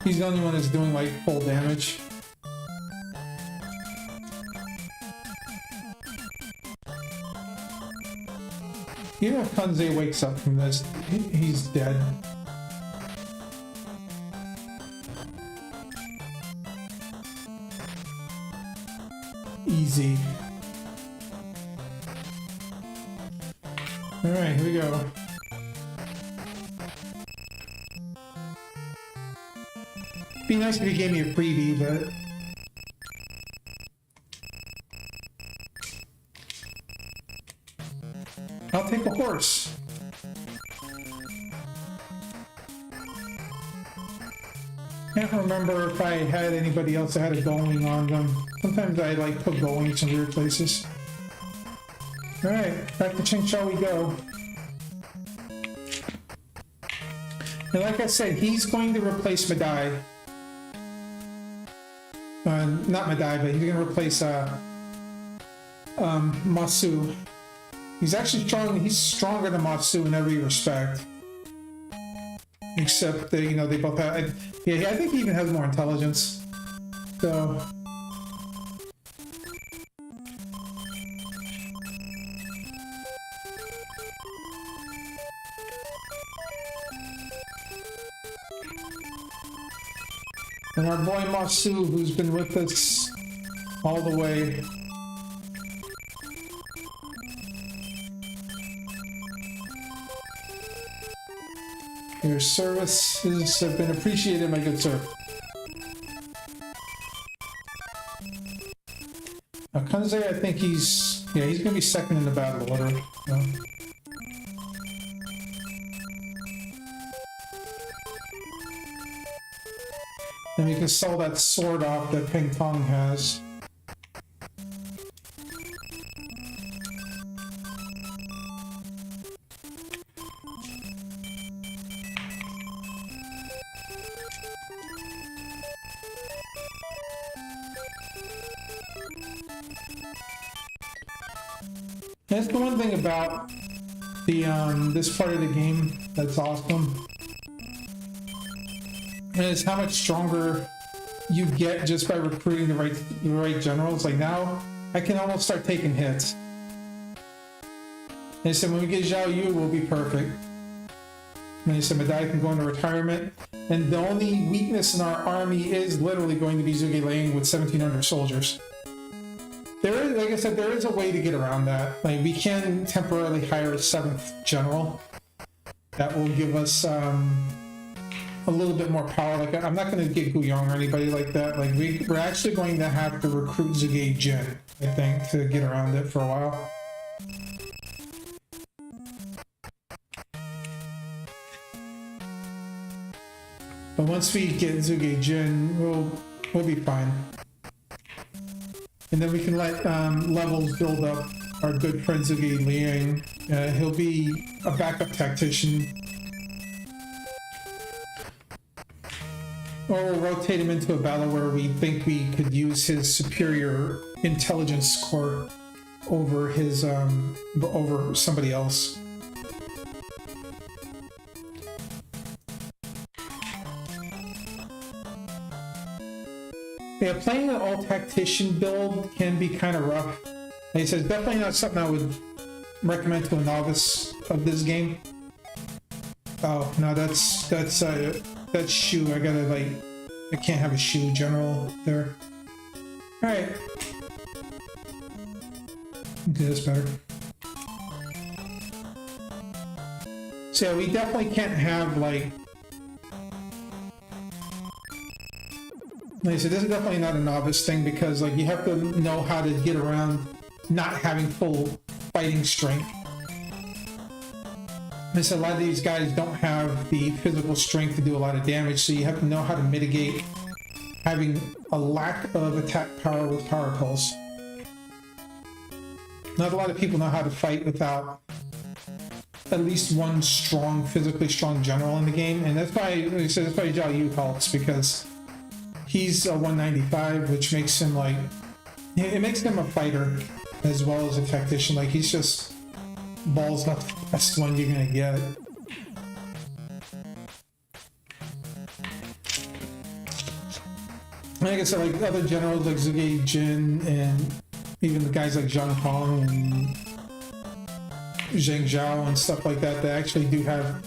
he's the only one that's doing like full damage. Even if Kanze wakes up from this, he's dead. Easy. Alright, here we go. Be nice if you gave me a freebie, but... I'll take a horse. Can't remember if I had anybody else that had a going on them. Sometimes I like put goings in weird places. Alright, back to Changsha we go. And like I said, he's going to replace Madai. Not Madai, but he's going to replace Masu. He's actually strong. He's stronger than Matsu in every respect, except that, you know, they both have. Yeah, I think he even has more intelligence. So. And our boy Masu, who's been with us all the way. Your services have been appreciated, my good sir. Now, Kanze, I think he's going to be second in the battle order. No. And we can sell that sword off that Ping Tong has. That's the one thing about the this part of the game that's awesome is how much stronger you get just by recruiting the right generals. Like now, I can almost start taking hits. They said when we get Zhao Yu, we'll be perfect. And they said Madai can go into retirement, and the only weakness in our army is literally going to be Zhuge Liang with 1,700 soldiers. There is, like I said, there is a way to get around that. Like we can temporarily hire a 7th general. That will give us a little bit more power. Like I'm not going to get Guiyang or anybody like that. Like we're actually going to have to recruit Zhuge Jin, I think, to get around it for a while. But once we get Zhuge Jin, we'll be fine. And then we can let levels build up our good friend Zhuge Liang. He'll be a backup tactician. Or we'll rotate him into a battle where we think we could use his superior intelligence score over his over somebody else. Yeah, playing an all-tactician build can be kind of rough. Like I said, definitely not something I would recommend to a novice of this game. Oh, no, that's Shu. I gotta, like, I can't have a Shu general there. Alright. Do this better. So yeah, we definitely can't have, like I said, this is definitely not a novice thing because, like, you have to know how to get around not having full fighting strength. And so a lot of these guys don't have the physical strength to do a lot of damage, so you have to know how to mitigate having a lack of attack power with power pulse. Not a lot of people know how to fight without at least one strong, physically strong general in the game, and that's why, like I said, that's why Zhao Yu helps, because he's a 195, which makes him like, it makes him a fighter as well as a tactician. Like he's just balls up the best one you're gonna get. Like I said, like other generals like Zhuge Jin and even the guys like Zhang Hong and Zheng Zhao and stuff like that, that actually do have.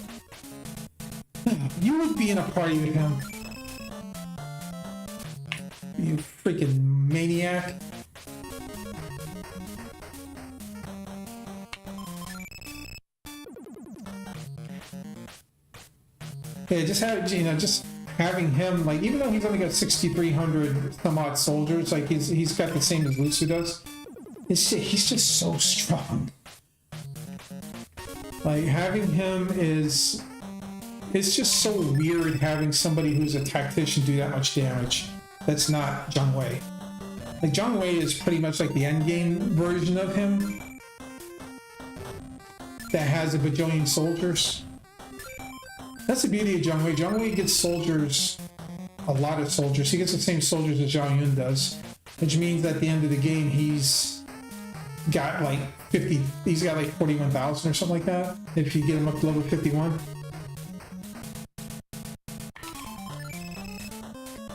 You would be in a party with him. You freaking maniac. Yeah, just have, you know, just having him, like, even though he's only got 6,300 some odd soldiers, like he's got the same as Lusu does. He's just so strong. Like having him is, it's just so weird having somebody who's a tactician do that much damage. That's not Zhang Wei. Like Zhang Wei is pretty much like the endgame version of him that has a bajillion soldiers. That's the beauty of Zhang Wei. Zhang Wei gets soldiers, a lot of soldiers. He gets the same soldiers as Zhao Yun does, which means at the end of the game he's got like 50, he's got like 41,000 or something like that if you get him up to level 51.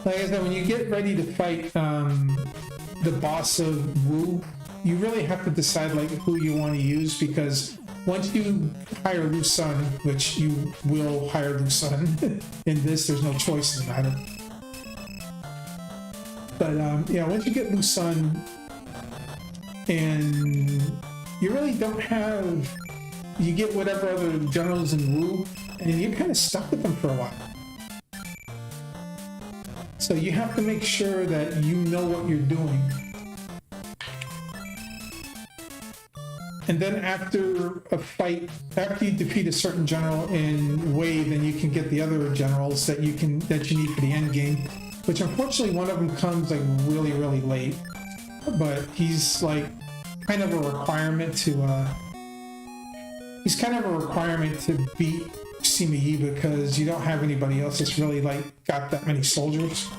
Like I said, when you get ready to fight the boss of Wu, you really have to decide like who you want to use, because once you hire Lu Sun, which you will hire Lu Sun in this, there's no choice in the matter. But yeah, once you get Lu Sun, and you really don't have, you get whatever other generals in Wu, and you're kind of stuck with them for a while. So you have to make sure that you know what you're doing. And then after a fight, after you defeat a certain general in Wei, then you can get the other generals that you need for the end game, which unfortunately one of them comes like really, really late. But he's like kind of a requirement to beat Sima Yi, because you don't have anybody else that's really like got that many soldiers.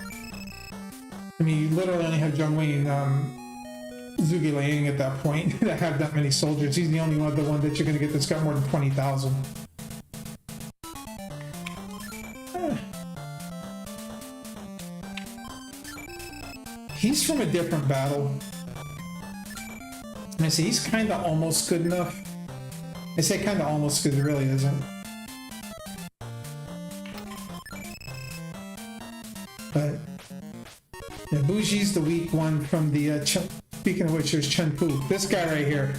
I mean, you literally only have Zhang Wei and Zhuge Liang at that point that have that many soldiers. He's the only one, the one that you're going to get that's got more than 20,000. He's from a different battle. I see, he's kind of almost good enough. I say kind of almost because it really isn't. But yeah, Bougi's the weak one from the, speaking of which, there's Chen Pu. This guy right here.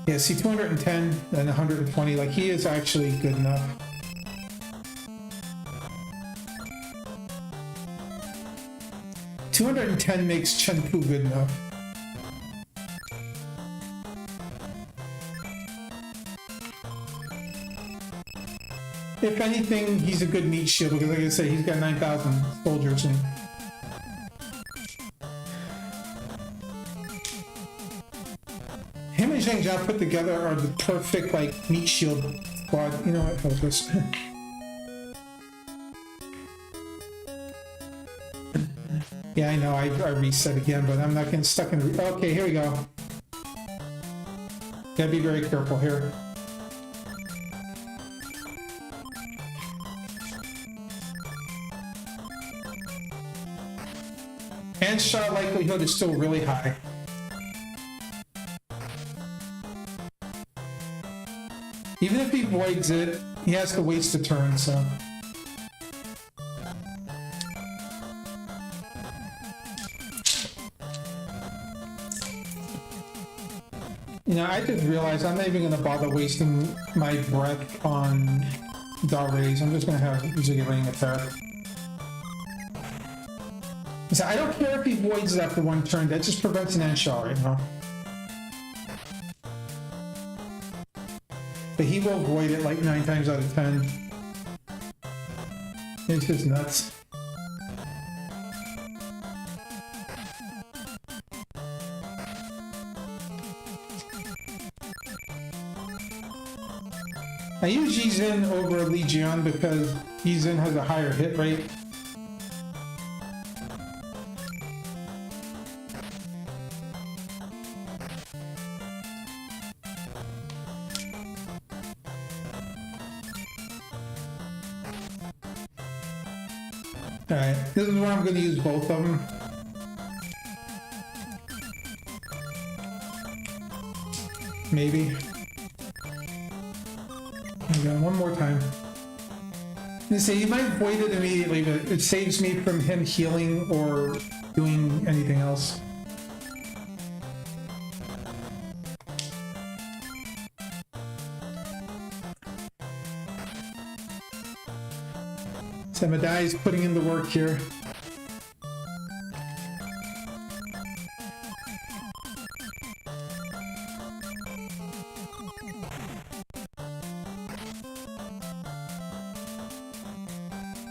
Yeah, see, 210 and 120, like he is actually good enough. $210 makes Chen Pu good enough. If anything, he's a good meat shield because, like I say, he's got 9,000 soldiers and him and Zhang Jia put together are the perfect like meat shield squad. You know what? Focus. Yeah, I know. I reset again, but I'm not getting stuck in. Okay, here we go. Gotta be very careful here. And shot likelihood is still really high. Even if he voids it, he has to waste a turn, so. You know, I just realized I'm not even going to bother wasting my breath on Darrays. I'm just going to have Zhuge Liang attack. So I don't care if he voids it after one turn, that just prevents an Anshar right now. But he will void it like 9 times out of 10. It's just nuts. I use Yi Zin over Li Jian because Yi Zin has a higher hit rate. Alright, this is where I'm going to use both of them. Maybe. There we go, one more time. You see, he might void it immediately, but it saves me from him healing or doing anything else. Samadai is putting in the work here.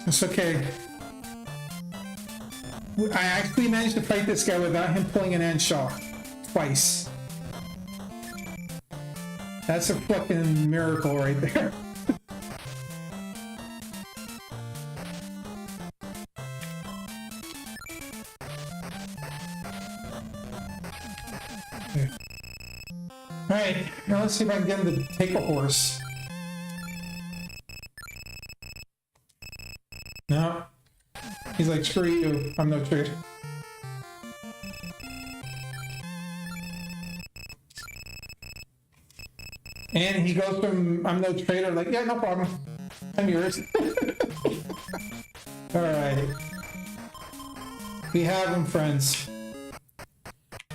It's okay. I actually managed to fight this guy without him pulling an Anshaw twice. That's a fucking miracle right there. Alright, now let's see if I can get him to take a horse. No. He's like, screw you, I'm no traitor. And he goes from, I'm no traitor, like, yeah, no problem. I'm yours. Alright. We have him, friends.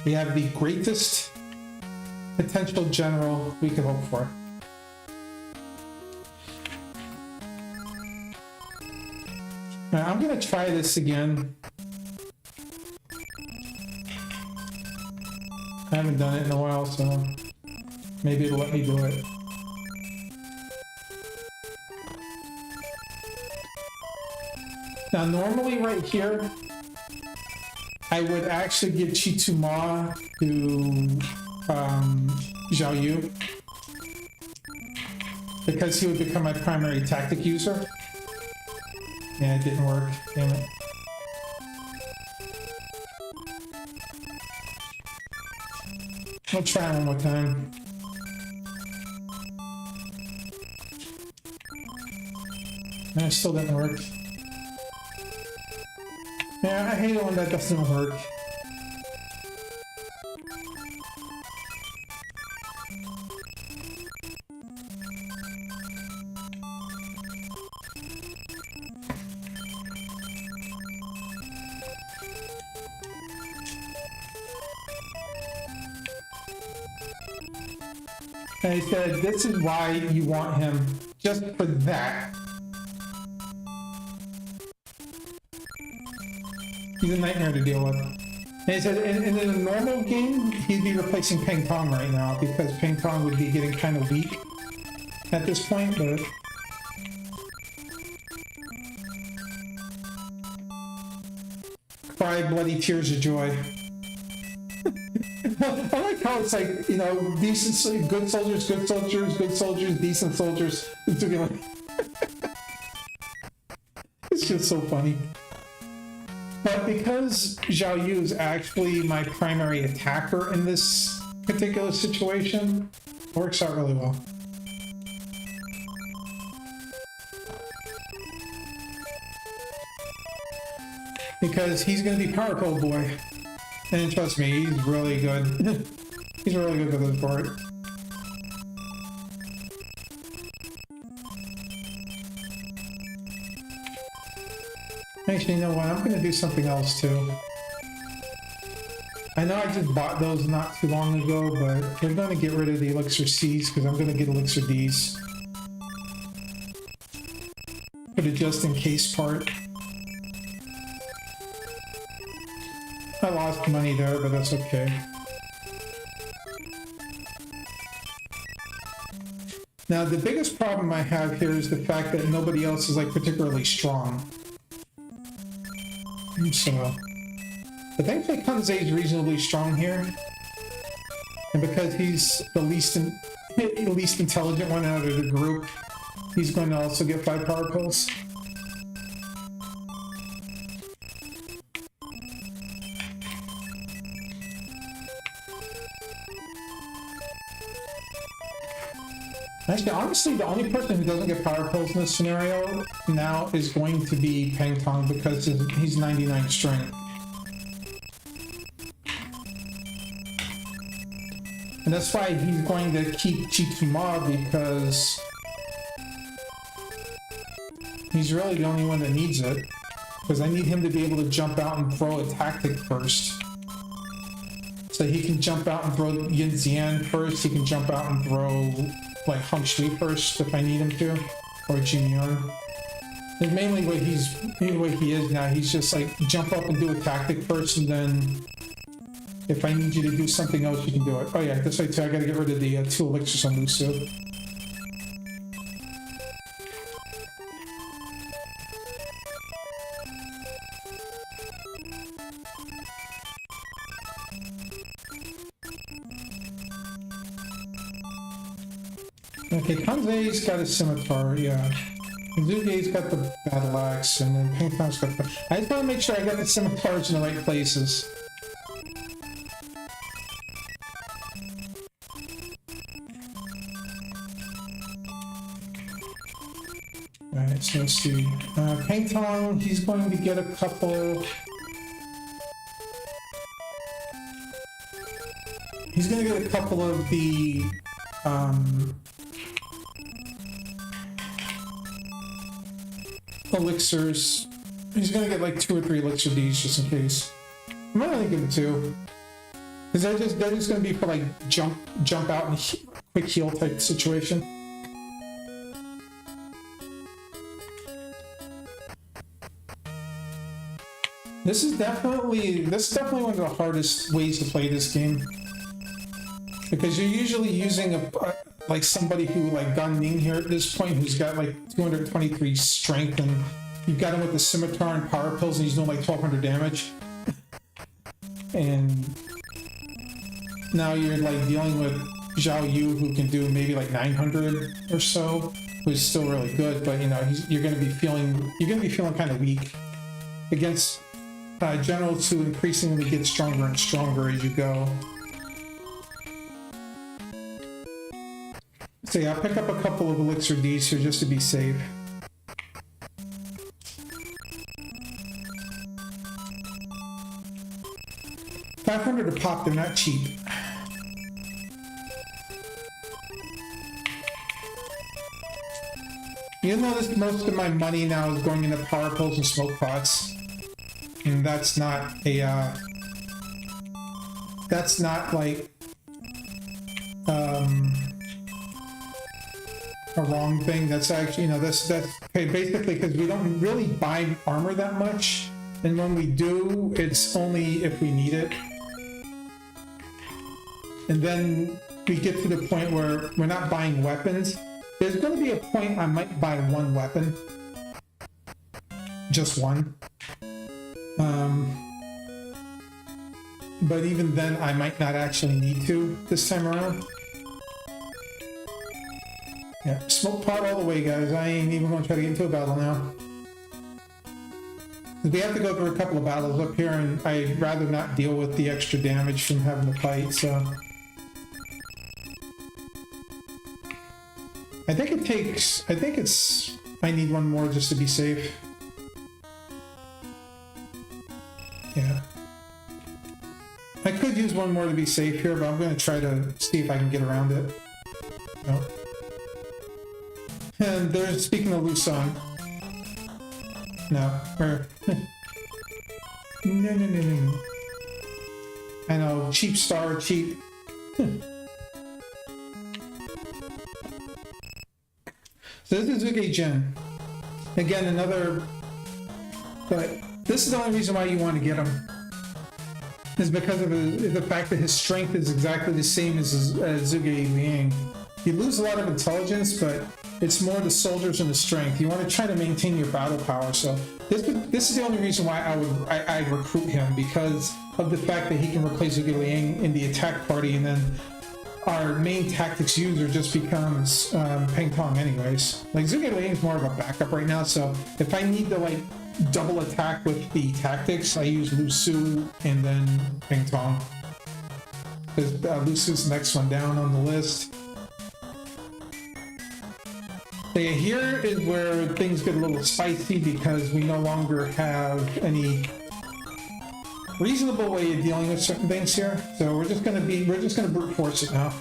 We have the greatest potential general we could hope for. Now, I'm gonna try this again. I haven't done it in a while, so maybe it'll let me do it. Now, normally right here, I would actually give Chitu Ma to Zhao Yu because he would become my primary tactic user. Yeah, it didn't work. Damn it. I'll try one more time. No, it still didn't work. Yeah, I hate it when that doesn't work. And he said, this is why you want him, just for that. He's a nightmare to deal with. And he said, in a normal game, he'd be replacing Peng Tong right now, because Peng Tong would be getting kind of weak at this point, but... Cry bloody tears of joy. I like how it's like, you know, decent, good soldiers, good soldiers, good soldiers, decent soldiers. It's just so funny. But because Zhao Yu is actually my primary attacker in this particular situation, it works out really well. Because he's going to be Power Pole Boy. And trust me, he's really good. He's really good for this part. Actually, you know what? I'm gonna do something else too. I know I just bought those not too long ago, but we're gonna get rid of the Elixir C's because I'm gonna get Elixir D's. For the just in case part. I lost money there, but that's okay. Now, the biggest problem I have here is the fact that nobody else is like particularly strong. So, but thankfully Kanzei is reasonably strong here. And because he's the least intelligent one out of the group, he's going to also get 5 power pills. Actually, honestly, the only person who doesn't get power pills in this scenario now is going to be Peng Tong because he's 99 strength. And that's why he's going to keep Chitsuma because he's really the only one that needs it. Because I need him to be able to jump out and throw a tactic first. So he can jump out and throw Yin Xian first, he can jump out and throw like Hung Shui first if I need him to, or Jin Yun. And mainly what he is now, he's just like jump up and do a tactic first, and then if I need you to do something else, you can do it. Oh yeah, that's right too. I gotta get rid of the 2 elixirs on Lucio. Okay, Kanzei's got a scimitar, yeah. Zugei's got the battle axe, and then Peng Tong's got the... I just want to make sure I got the scimitars in the right places. Alright, so let's see. Peng Tong, he's going to get a couple... He's going to get a couple of the... elixirs. He's gonna get like 2 or 3 elixir D's just in case. I might only give him 2. Because they're just gonna be for like jump out and quick heal type situation. This is definitely one of the hardest ways to play this game. Because you're usually using like somebody who like Gan Ning here at this point, who's got like 223 strength, and you've got him with the scimitar and power pills, and he's doing like 1200 damage. And now you're like dealing with Zhao Yu, who can do maybe like 900 or so, who's still really good, but you know you're gonna be feeling kind of weak against generals who increasingly get stronger and stronger as you go. So yeah, I'll pick up a couple of elixir Ds here just to be safe. $500 a pop, they're not cheap. You'll notice most of my money now is going into power pills and smoke pots. And that's not a, that's not like, a wrong thing. That's actually, you know, that's okay, basically because we don't really buy armor that much. And when we do, it's only if we need it. And then we get to the point where we're not buying weapons. There's going to be a point I might buy one weapon. Just one. But even then, I might not actually need to this time around. Yeah, smoke pot all the way, guys. I ain't even going to try to get into a battle now. We have to go through a couple of battles up here, and I'd rather not deal with the extra damage from having to fight, so... I think I need one more just to be safe. Yeah. I could use one more to be safe here, but I'm going to try to see if I can get around it. No. And there's, speaking of Luson. No. Or, no. I know, cheap star, cheap. So this is Gblargh Jin. Again, another... But this is the only reason why you want to get him. Is because of the fact that his strength is exactly the same as Gblargh Liang. You lose a lot of intelligence, but it's more the soldiers and the strength. You want to try to maintain your battle power. So this is the only reason why I recruit him, because of the fact that he can replace Gblargh Liang in the attack party, and then our main tactics user just becomes Peng Tong anyways. Like, Gblargh Liang is more of a backup right now, so if I need to like double attack with the tactics, I use Lu Su and then Peng Tong. Because Lu Su's the next one down on the list. So yeah, here is where things get a little spicy because we no longer have any reasonable way of dealing with certain things here. So we're just gonna brute force it now.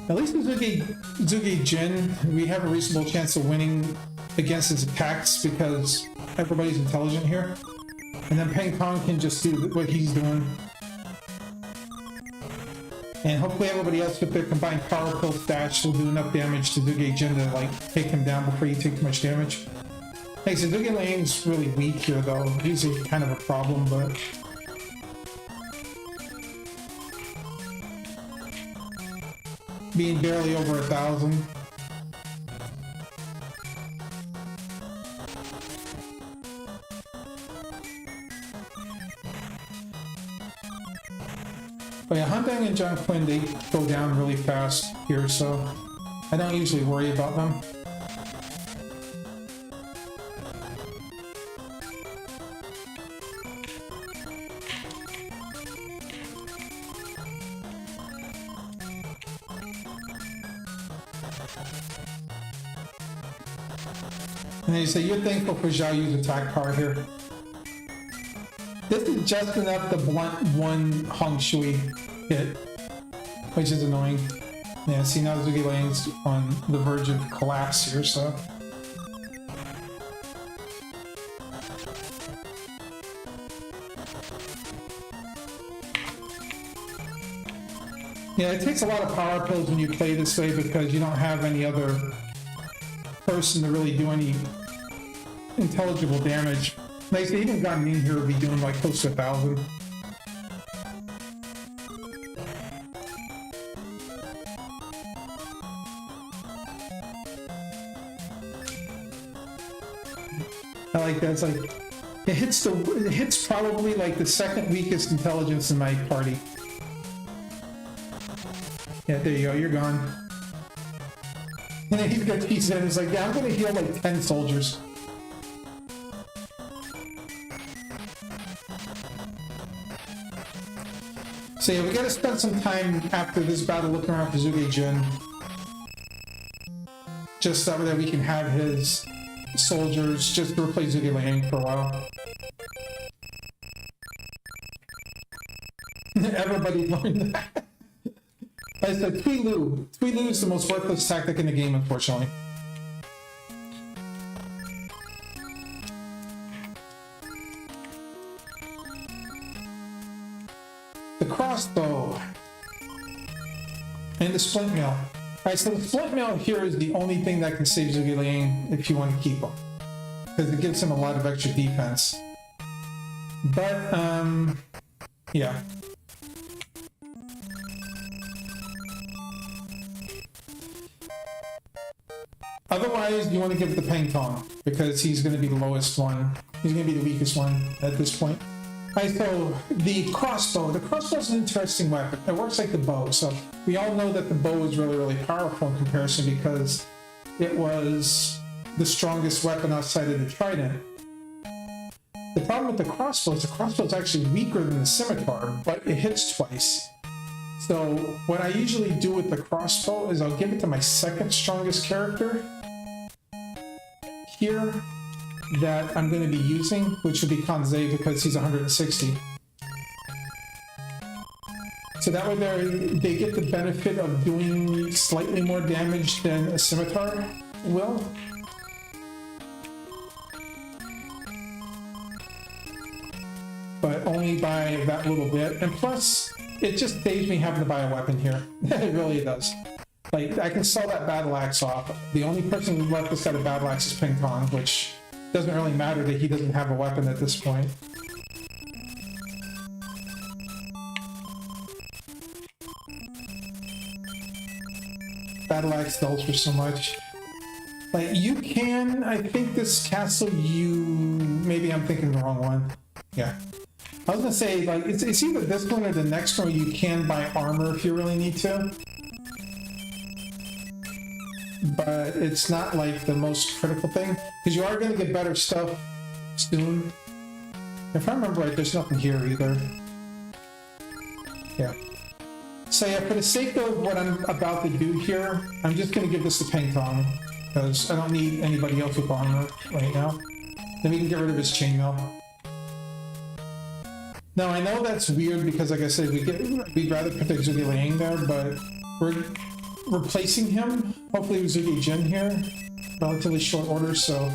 At least with Gblargh Jin, we have a reasonable chance of winning against his attacks because everybody's intelligent here. And then Peng Tong can just do what he's doing. And hopefully everybody else with their combined power pill stash will do enough damage to Gblargh Jin to like take him down before you take too much damage. Hey, so Gblargh Liang's really weak here though. He's kind of a problem, but... being barely over 1,000. But yeah, Hundang and John Quinn, they go down really fast here, so I don't usually worry about them. And they say, you're thankful for Zhao Yu's attack power here. This is just enough to blunt one Hong Shui hit, which is annoying. Yeah, see now Gblargh Liang's on the verge of collapse here, so. Yeah, it takes a lot of power pills when you play this way because you don't have any other person to really do any intelligible damage. Like, even gotten in here would be doing like close to 1,000. I like that. It's like it hits probably like the second weakest intelligence in my party. Yeah, there you go. You're gone. And then he's got pieces in. It's like, yeah, I'm gonna heal like 10 soldiers. So yeah, we gotta spend some time after this battle looking around for Zugei-jin. Just that way we can have his soldiers just to replace Zhuge-Liang for a while. Everybody learned that. I said Tui Lu. Tui Lu is the most worthless tactic in the game, unfortunately. The crossbow. And the splint mill. Alright, so the splint mill here is the only thing that can save Zhuge-Liang if you want to keep him. Because it gives him a lot of extra defense. But, yeah. Otherwise, you want to give it the Peng Tong, because he's going to be the lowest one. He's going to be the weakest one at this point. Alright, so the crossbow. The crossbow is an interesting weapon. It works like the bow. So we all know that the bow is really, really powerful in comparison because it was the strongest weapon outside of the trident. The problem with the crossbow is actually weaker than the scimitar, but it hits twice. So what I usually do with the crossbow is I'll give it to my second strongest character here that I'm going to be using, which would be Kanzei because he's 160. So that way they get the benefit of doing slightly more damage than a scimitar will. But only by that little bit. And plus, it just saves me having to buy a weapon here. It really does. Like, I can sell that battle axe off. The only person who left this out of battle axe is Ping Tong, which doesn't really matter that he doesn't have a weapon at this point. Battle axe dulls for so much. Like, you can, I think this castle, maybe I'm thinking the wrong one. Yeah. I was gonna say, like, it's either this one or the next one where you can buy armor if you really need to. But it's not, like, the most critical thing, because you are gonna get better stuff soon. If I remember right, there's nothing here either. Yeah. So yeah, for the sake of what I'm about to do here, I'm just gonna give this to Peng Tong, because I don't need anybody else with armor right now. Then we can get rid of his chainmail. Now, I know that's weird because, like I said, we'd rather put the Zhuge-Liang there, but we're replacing him, hopefully with Zhuge-Jin here, relatively short order, so,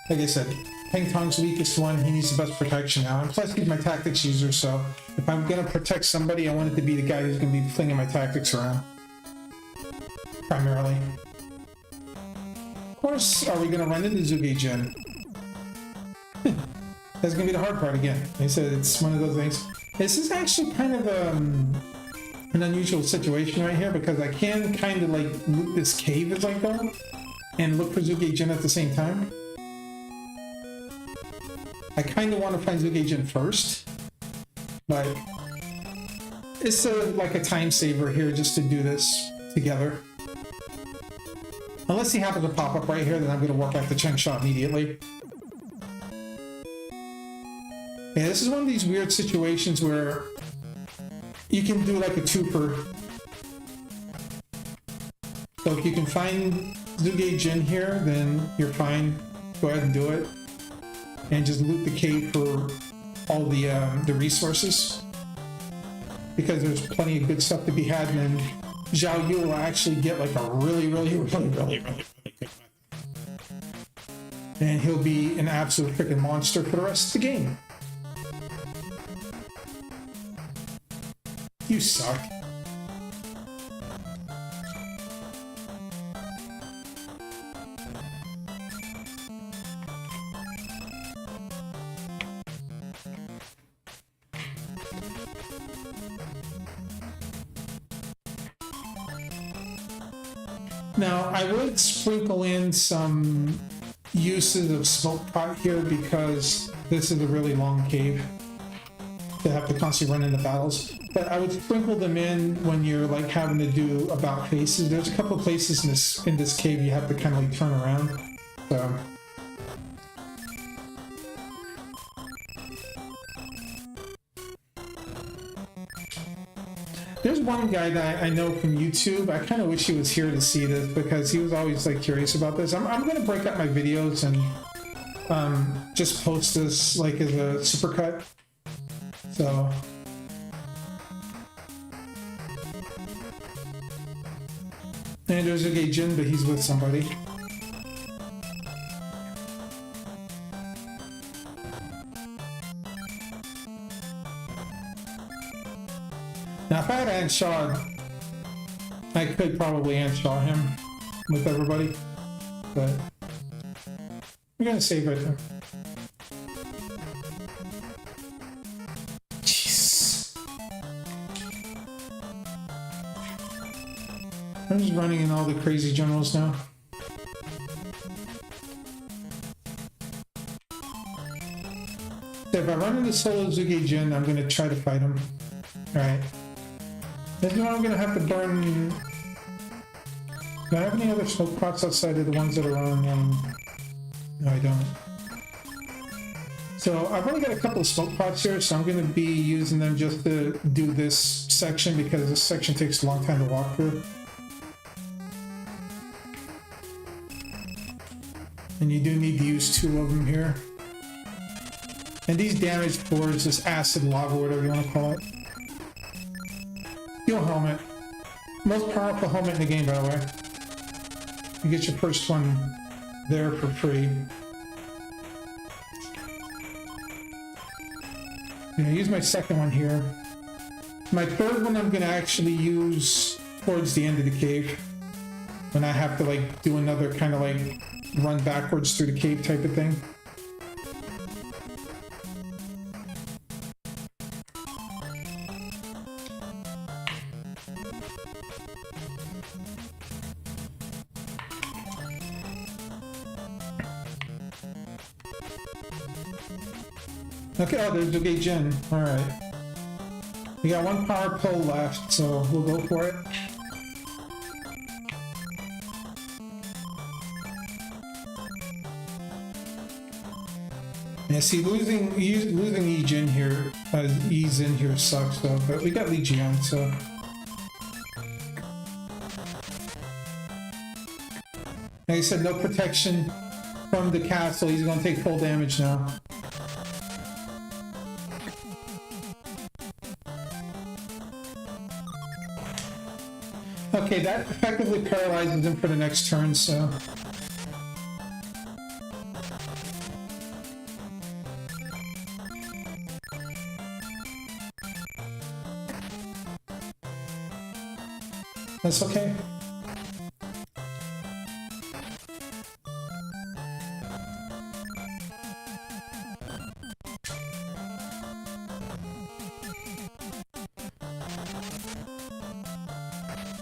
like I said, Peng Tong's weakest one, he needs the best protection now, and plus he's my tactics user, so if I'm gonna protect somebody, I want it to be the guy who's gonna be flinging my tactics around, primarily. Of course, are we gonna run into Zhuge-Jin? That's gonna be the hard part again. Like I said, it's one of those things. This is actually kind of an unusual situation right here because I can kind of like loot this cave as I go and look for Zhuge-Jin at the same time. I kind of want to find Zhuge-Jin first, but it's like a time saver here just to do this together. Unless he happens to pop up right here, then I'm going to walk back to Changsha immediately. Yeah, this is one of these weird situations where you can do like a twofer. So if you can find Zhuge-Jin here, then you're fine. Go ahead and do it. And just loot the cave for all the resources. Because there's plenty of good stuff to be had, and then Zhao Yu will actually get like a really good weapon. And he'll be an absolute freaking monster for the rest of the game. You suck. Now, I would sprinkle in some uses of smoke pot here because this is a really long cave to have to constantly run into battles. But I would sprinkle them in when you're like having to do about faces. There's a couple of places in this cave you have to kind of like turn around. So There's one guy that I know from YouTube. I kind of wish he was here to see this because he was always like curious about this. I'm gonna break up my videos and just post this like as a supercut. So. And there's a gay Jin, but he's with somebody. Now, if I had Anshaw, I could probably Anshaw him with everybody, but we're gonna save right there. Jeez. I'm just running in all the crazy generals now. So if I run into solo Zuge Jin, I'm gonna try to fight him. Alright. Then I'm gonna have to burn. Do I have any other smoke pots outside of the ones that are on? No, I don't. So I've only got a couple of smoke pots here, so I'm gonna be using them just to do this section because this section takes a long time to walk through. And you do need to use 2 of them here. And these damage cores, this acid lava, whatever you want to call it. Steel helmet. Most powerful helmet in the game, by the way. You get your first one there for free. I'm gonna use my second one here. My third one I'm gonna actually use towards the end of the cave. When I have to like do another kind of like run backwards through the cave type of thing. Okay, oh, there's the gate Jin. Alright. We got 1 power pole left, so we'll go for it. Yeah, see, losing Yi Jin here, Yi's in here sucks though, but we got Li Jian, so. Like I said, no protection from the castle. He's gonna take full damage now. Okay, that effectively paralyzes him for the next turn, so. That's okay.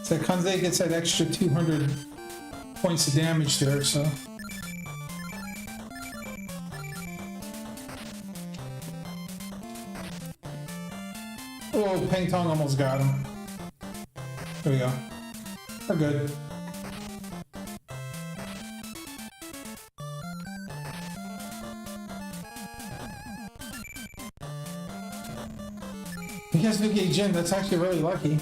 So Kanze gets that extra 200 points of damage there, so. Oh, Peng Tong almost got him. There we go. We're good. He has New Gate Jin, that's actually really lucky.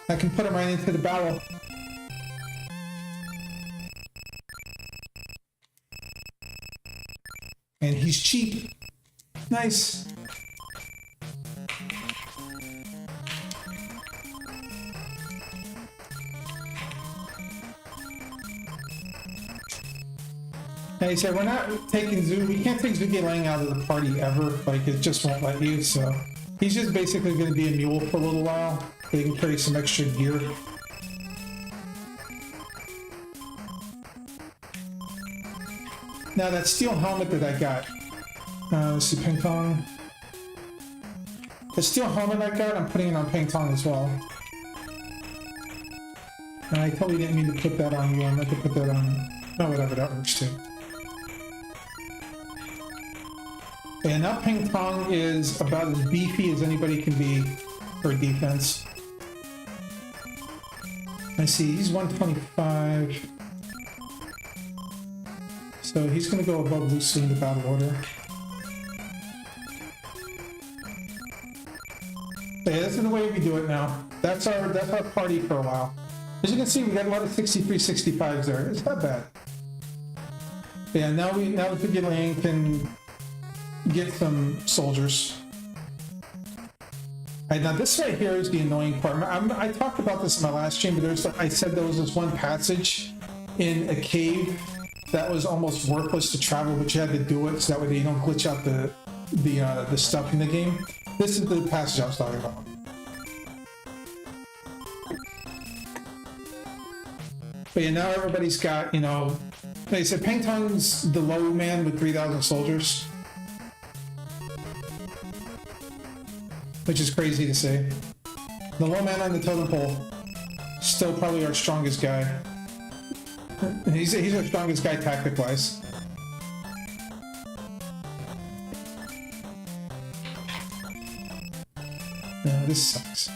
I can put him right into the battle. And he's cheap. Nice. Like I said, we're not taking Zhu. We can't take Zuge Liang out of the party ever. Like, it just won't let you, so. He's just basically going to be a mule for a little while. So he can carry some extra gear. Now, that steel helmet that I got. Let's see, Peng Tong. The steel helmet I got, I'm putting it on Peng Tong as well. And I totally didn't mean to put that on you. I meant to put that on. No, whatever, that works too. And now Peng Tong is about as beefy as anybody can be for defense. I see, he's 125. So he's going to go above Lucy in the battle order. Yeah, this is the way we do it now. That's our party for a while. As you can see, we got a lot of 63, 65s there. It's not bad. Yeah, now the Gblargh can get some soldiers. Right, now this right here is the annoying part. I talked about this in my last stream, but I said there was this one passage in a cave that was almost worthless to travel, but you had to do it so that way you don't glitch out the stuff in the game. This is the passage I was talking about. But yeah, now everybody's got, you know, like I said, Pengtong's the low man with 3,000 soldiers. Which is crazy to say. The low man on the totem pole, still probably our strongest guy. He's our strongest guy tactic-wise. No, this sucks.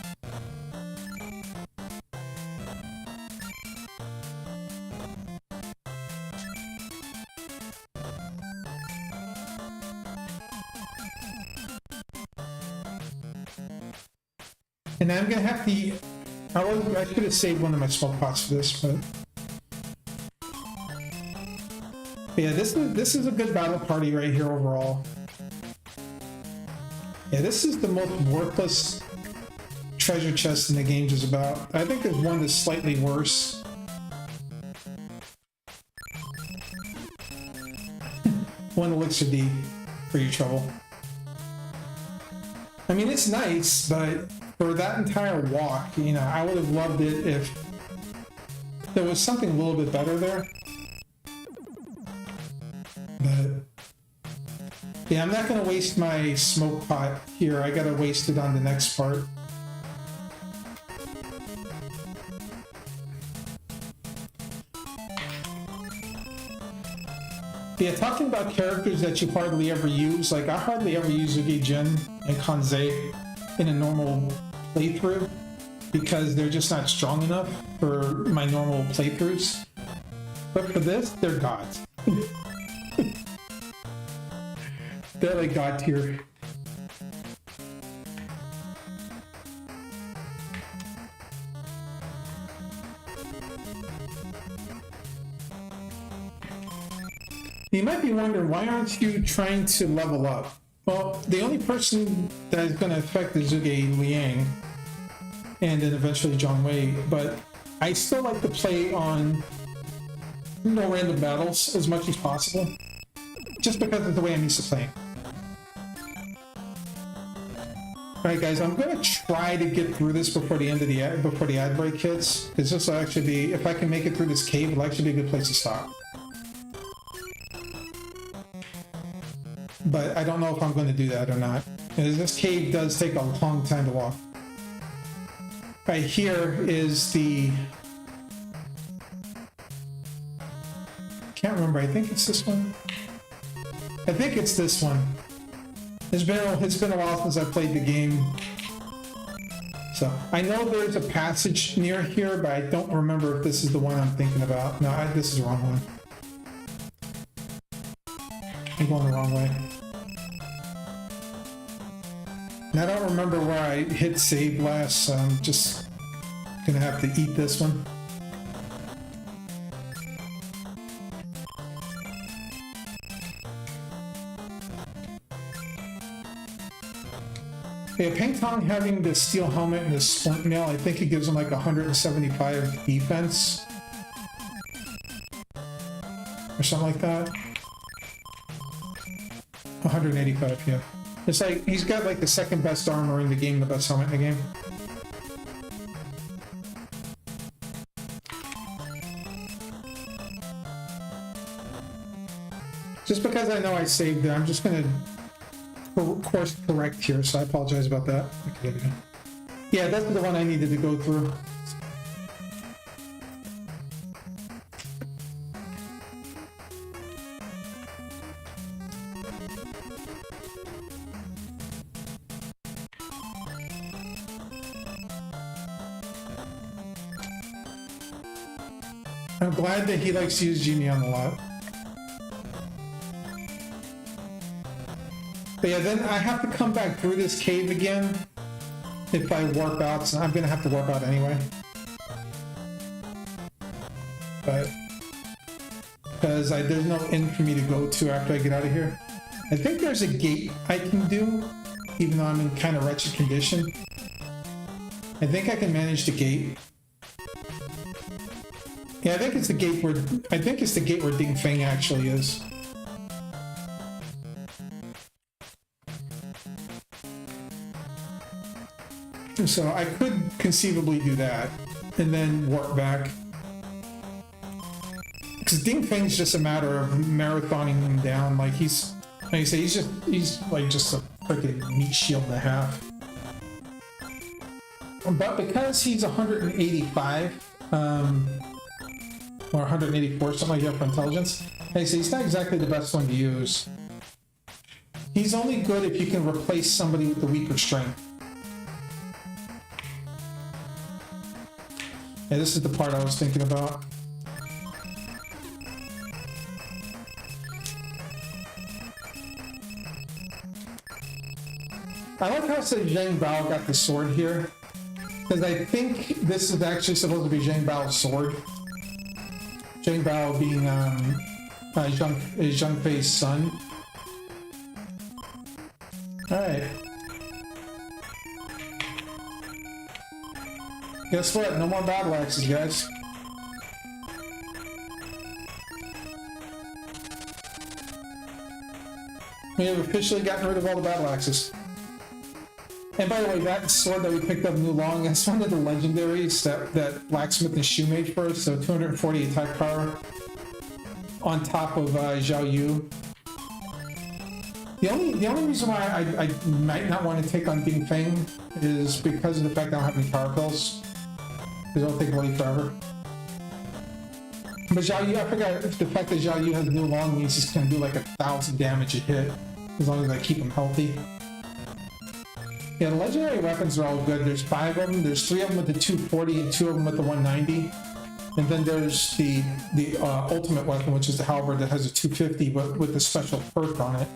And I'm gonna have to. I could have saved one of my smoke pots for this, but yeah, this is a good battle party right here overall. Yeah, this is the most worthless treasure chest in the game just about. I think there's one that's slightly worse. One elixir D for your trouble. I mean, it's nice, but for that entire walk, you know, I would have loved it if there was something a little bit better there. But yeah, I'm not going to waste my smoke pot here. I got to waste it on the next part. Yeah, talking about characters that you hardly ever use, like I hardly ever use Uge Jin and Kanze in a normal playthrough because they're just not strong enough for my normal playthroughs. But for this, they're gods. They're like god tier. You might be wondering, why aren't you trying to level up? Well, the only person that is going to affect is Gblargh and then eventually Zhong Wei, but I still like to play on no random battles as much as possible, just because of the way I'm used to playing. Alright guys, I'm going to try to get through this before the end of the ad break hits, because this will actually be, if I can make it through this cave, it'll actually be a good place to stop. But I don't know if I'm going to do that or not. This cave does take a long time to walk. Right here is the... Can't remember, I think it's this one. I think it's this one. It's been a while since I played the game. So, I know there's a passage near here, but I don't remember if this is the one I'm thinking about. No, this is the wrong one. I'm going the wrong way. And I don't remember where I hit save last, so I'm just gonna have to eat this one. Yeah, Pengtong having the steel helmet and the splint mail, I think it gives him like 175 defense. Or something like that. 185, yeah. It's like, he's got like the second best armor in the game, the best helmet in the game. Just because I know I saved it, I'm just gonna course correct here, so I apologize about that. Okay, yeah, that's the one I needed to go through. I'm glad that he likes to use Genie on a lot. But yeah, then I have to come back through this cave again. if I warp out, so I'm gonna have to warp out anyway. But because there's no inn for me to go to after I get out of here. I think there's a gate I can do, even though I'm in kind of wretched condition. I think I can manage the gate. Yeah, I think it's the gate where Ding Feng actually is. So I could conceivably do that and then warp back. Because Ding Feng's just a matter of marathoning him down. Like he's, like I say, he's like just a freaking meat shield and a half. But because he's 185, or 184, something like that for intelligence, like I say, he's not exactly the best one to use. He's only good if you can replace somebody with the weaker strength. Yeah, this is the part I was thinking about. I like how it says Zhang Bao got the sword here, because I think this is actually supposed to be Zhang Bao's sword. Zhang Bao being Zhang Fei's son. Alright. Guess what? No more battle axes, guys. We have officially gotten rid of all the battle axes. And by the way, that sword that we picked up New Long, that's one of the legendaries that Blacksmith and Shoe made for us, so 240 attack power on top of Zhao Yu. The only reason why I might not want to take on Ding Feng is because of the fact I don't have any power pills. Because it'll take bloody forever. But Zhao Yu, I forgot the fact that Zhao Yu has New Long means he's going to do like 1,000 damage a hit, as long as I keep him healthy. Yeah, the legendary weapons are all good. There's 5 of them. There's 3 of them with the 240 and 2 of them with the 190. And then there's the ultimate weapon, which is the halberd that has a 250, but with the special perk on it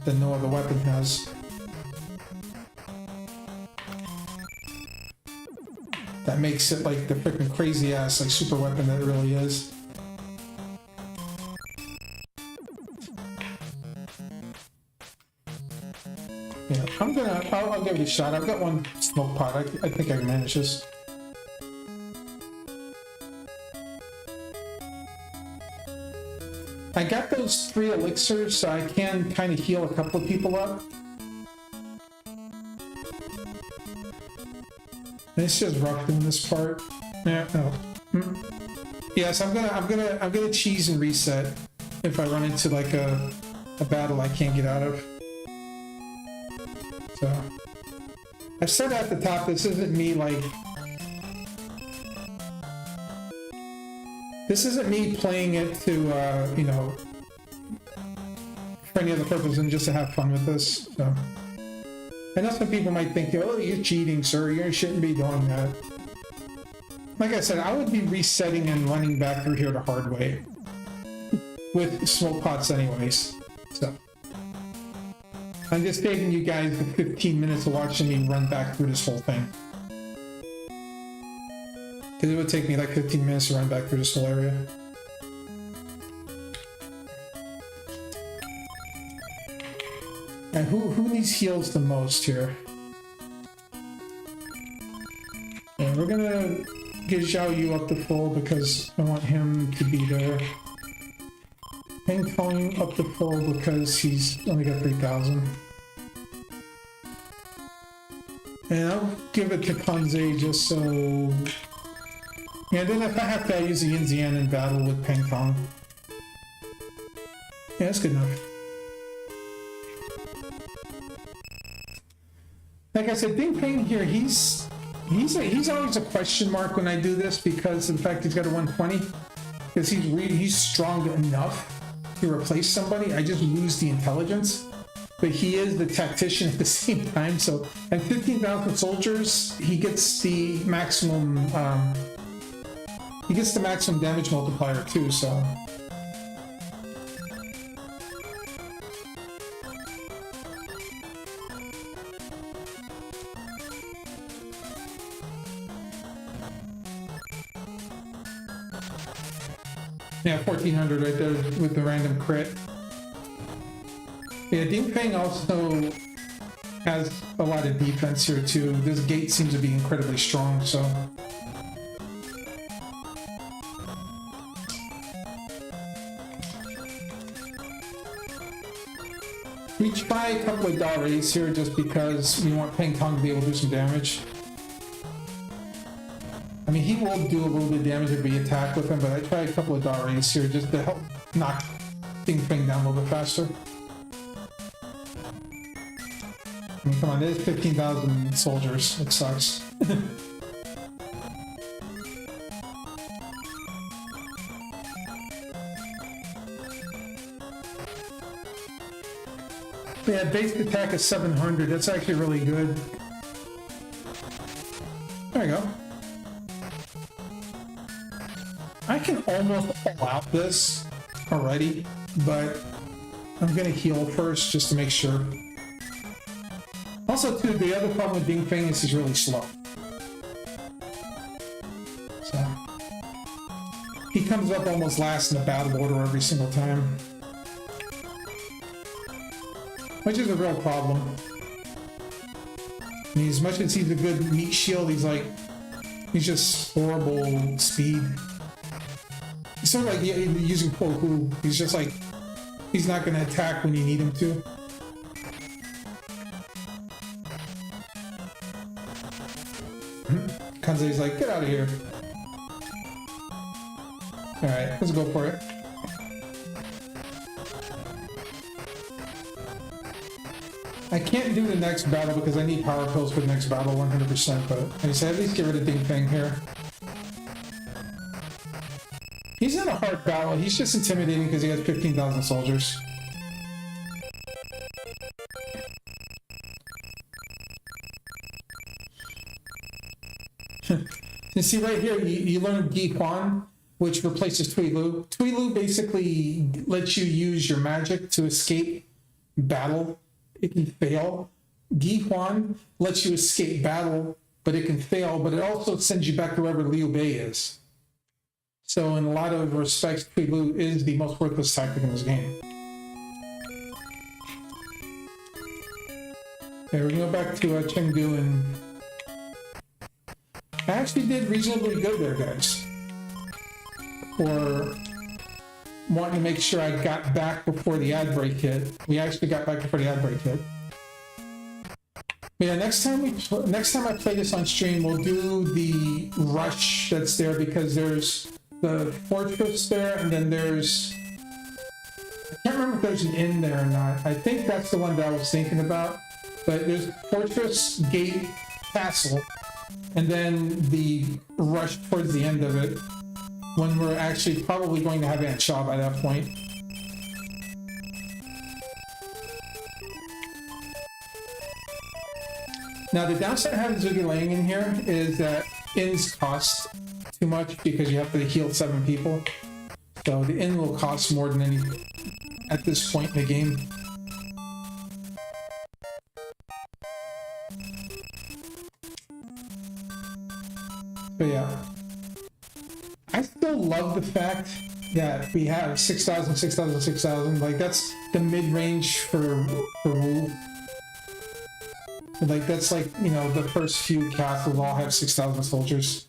that no other weapon has. That makes it like the freaking crazy ass like super weapon that it really is. Yeah, I'll give it a shot. I've got one smoke pot. I think I can manage this. I got those 3 elixirs, so I can kind of heal a couple of people up. It's just rough in this part. Yeah, no. Yes, I'm gonna cheese and reset if I run into like a battle I can't get out of. So I've said at the top, this isn't me like, this isn't me playing it to you know, for any other purpose than just to have fun with this. So. And that's what people might think, oh, you're cheating, sir, you shouldn't be doing that. Like I said, I would be resetting and running back through here the hard way with smoke pots anyways. So I'm just saving you guys the 15 minutes of watching me run back through this whole thing. Because it would take me like 15 minutes to run back through this whole area. And who needs heals the most here? And we're gonna get Zhao Yu up to full because I want him to be there. Peng Tong up to full because he's only got 3,000. And I'll give it to Kanze just so... Yeah, then if I have to, I use the Yin Zian in battle with Peng Tong. Yeah, that's good enough. Like I said, Ding Feng here, he's always a question mark when I do this because of the fact he's got a 120. Because he's strong enough to replace somebody. I just lose the intelligence. But he is the tactician at the same time. So at 15,000 soldiers, he gets the maximum damage multiplier too. So. Yeah, 1400 right there with the random crit. Yeah, Ding Feng also has a lot of defense here too. This gate seems to be incredibly strong, so. We try a couple of Dares here just because we want Peng Tong to be able to do some damage. I mean, he will do a little bit of damage if we attack with him, but I try a couple of Dares here just to help knock Ding Feng down a little bit faster. I mean, come on, there's 15,000 soldiers. It sucks. Yeah, basic attack is 700. That's actually really good. There you go. I can almost pull out this already, but I'm gonna heal first just to make sure. Also, too, the other problem with Ding Feng is he's really slow. So he comes up almost last in the battle order every single time, which is a real problem. I mean, as much as he's a good meat shield, he's just horrible speed. He's sort of like using Poku. He's just like, he's not going to attack when you need him to. Kanzei's like, get out of here. Alright, let's go for it. I can't do the next battle because I need power pills for the next battle 100%, but like I said, at least get rid of Ding Feng here. He's in a hard battle. He's just intimidating because he has 15,000 soldiers. You see right here, you learn Gi Huan, which replaces Tui Lu. Tui Lu basically lets you use your magic to escape battle. It can fail. Gi Huan lets you escape battle, but it can fail, but it also sends you back to wherever Liu Bei is. So in a lot of respects, Tui Lu is the most worthless tactic in this game. Okay, we're gonna go back to Chengdu, and I actually did reasonably good there, guys. For wanting to make sure I got back before the ad break hit. We actually got back before the ad break hit. Yeah, next time I play this on stream, we'll do the rush that's there, because there's the fortress there, and then there's, I can't remember if there's an inn there or not. I think that's the one that I was thinking about. But there's fortress, gate, castle, and then the rush towards the end of it, when we're actually probably going to have Aunt Shaw by that point. Now, the downside of having Zhuge Liang in here is that inns cost too much because you have to heal 7 people. So the inn will cost more than any at this point in the game. But yeah, I still love the fact that we have 6,000, 6,000, 6,000. Like, that's the mid-range for Wu. Like, that's like, you know, the first few castles all have 6,000 soldiers.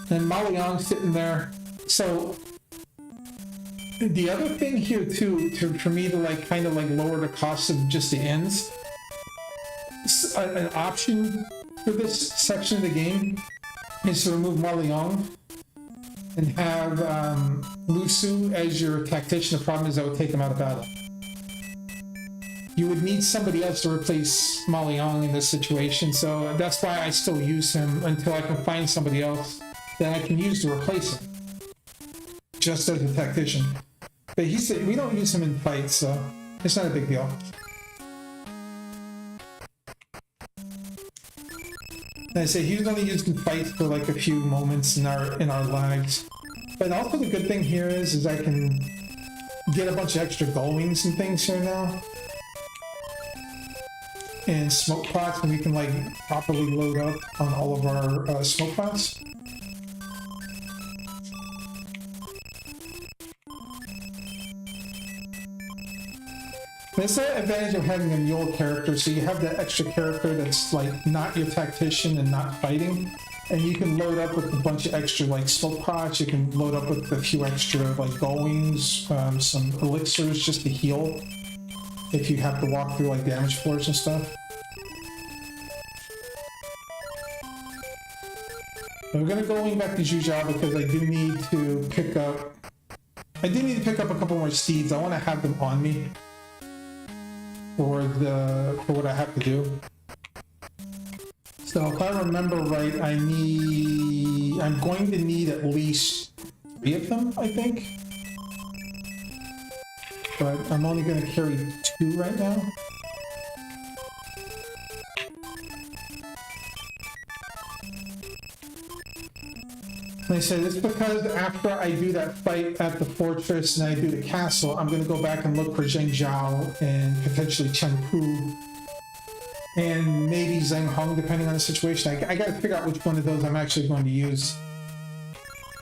And Maoyang's sitting there. So the other thing here too, for me to like kind of like lower the cost of just the inns, an option for this section of the game is to remove Maoyang and have Lu Su as your tactician. The problem is that would take him out of battle. You would need somebody else to replace Maoyang in this situation, so that's why I still use him until I can find somebody else that I can use to replace him, just as a tactician. But we don't use him in fights, so it's not a big deal. And I say he's only used in fights for like a few moments in our lives. But also the good thing here is I can get a bunch of extra gold wings and things here now, and smoke pots, and we can like properly load up on all of our smoke pots. That's the advantage of having a mule character, so you have that extra character that's like not your tactician and not fighting, and you can load up with a bunch of extra like smoke pots, you can load up with a few extra like gull wings, some elixirs just to heal if you have to walk through like damage floors and stuff. But we're gonna go back to Zhuzhou because I do need to pick up a couple more steeds. I want to have them on me for what I have to do. So if I remember right, I'm going to need at least 3 of them, I think. But I'm only going to carry 2 right now. And I said, it's because after I do that fight at the fortress and I do the castle, I'm going to go back and look for Zheng Zhao and potentially Chen Pu and maybe Zheng Hong, depending on the situation. I got to figure out which one of those I'm actually going to use.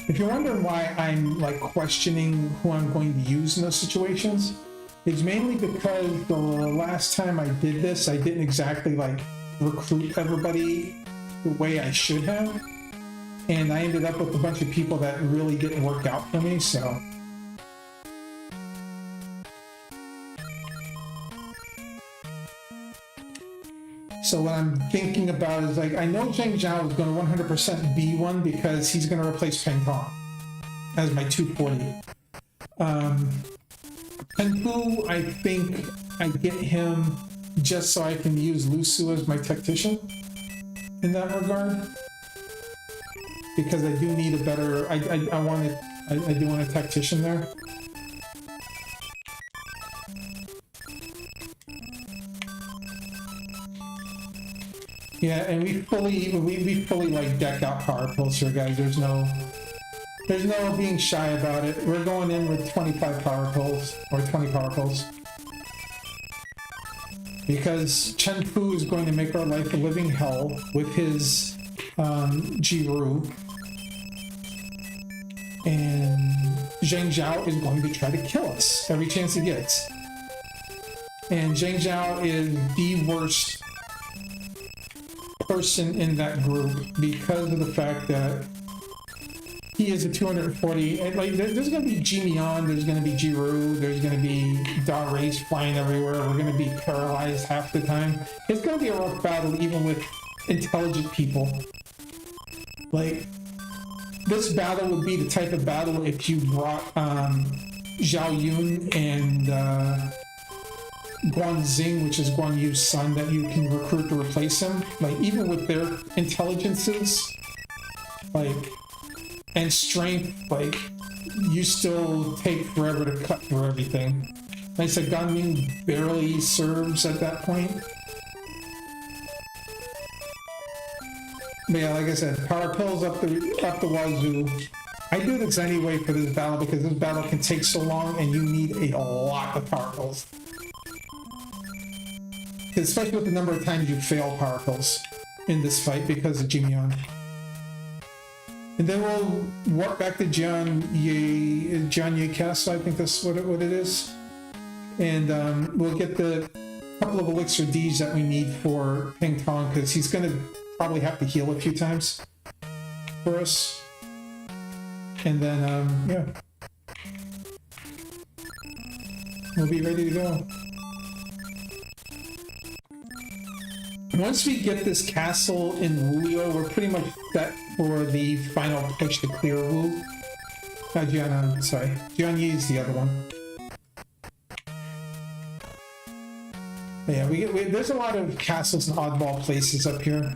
If you're wondering why I'm like questioning who I'm going to use in those situations, it's mainly because the last time I did this, I didn't exactly like recruit everybody the way I should have. And I ended up with a bunch of people that really didn't work out for me, so. So what I'm thinking about is like, I know Zheng Zhao is going to 100% be one because he's going to replace Peng Tong as my 240. Chen Pu, I think I get him just so I can use Lu Su as my tactician in that regard. Because I do need a better, I do want a tactician there. Yeah, and we fully like decked out power pulse here, guys. There's no being shy about it. We're going in with 25 power pulls or 20 power pulls. Because Chen Pu is going to make our life a living hell with his Jiru. And Zheng Zhao is going to try to kill us every chance he gets. And Zheng Zhao is the worst person in that group because of the fact that he is a 240. And like, there's going to be Jimian, there's going to be Jiru, there's going to be Da Race flying everywhere. We're going to be paralyzed half the time. It's going to be a rough battle, even with intelligent people. Like, this battle would be the type of battle if you brought Zhao Yun and Guan Xing, which is Guan Yu's son, that you can recruit to replace him. Like, even with their intelligences, like, and strength, like, you still take forever to cut through everything. Like I said, Gan Ming barely serves at that point. But yeah, like I said, power pills up the wazoo. I do this anyway for this battle because this battle can take so long and you need a lot of power pills. Especially with the number of times you fail power pills in this fight because of Jimian. And then we'll walk back to Jianye Castle, I think that's what it is. And we'll get the couple of elixir Ds that we need for Peng Tong because he's going to probably have to heal a few times for us. And then, yeah. We'll be ready to go. Once we get this castle in Wuyo, we're pretty much set for the final push to clear Wu. Sorry. Jianye is the other one. But yeah, there's a lot of castles and oddball places up here.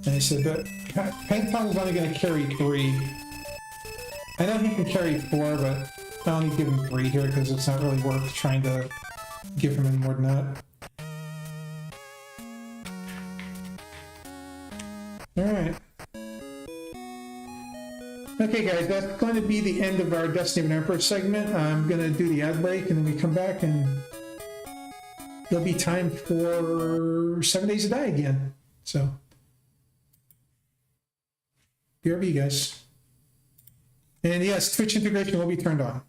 And I said, but Peng Tong is only going to carry 3. I know he can carry 4, but I only give him 3 here because it's not really worth trying to give him any more than that. Alright. Okay guys, that's going to be the end of our Destiny of an Emperor segment. I'm going to do the ad break and then we come back and there'll be time for 7 Days to Die again. So, BRB guys. And yes, Twitch integration will be turned on.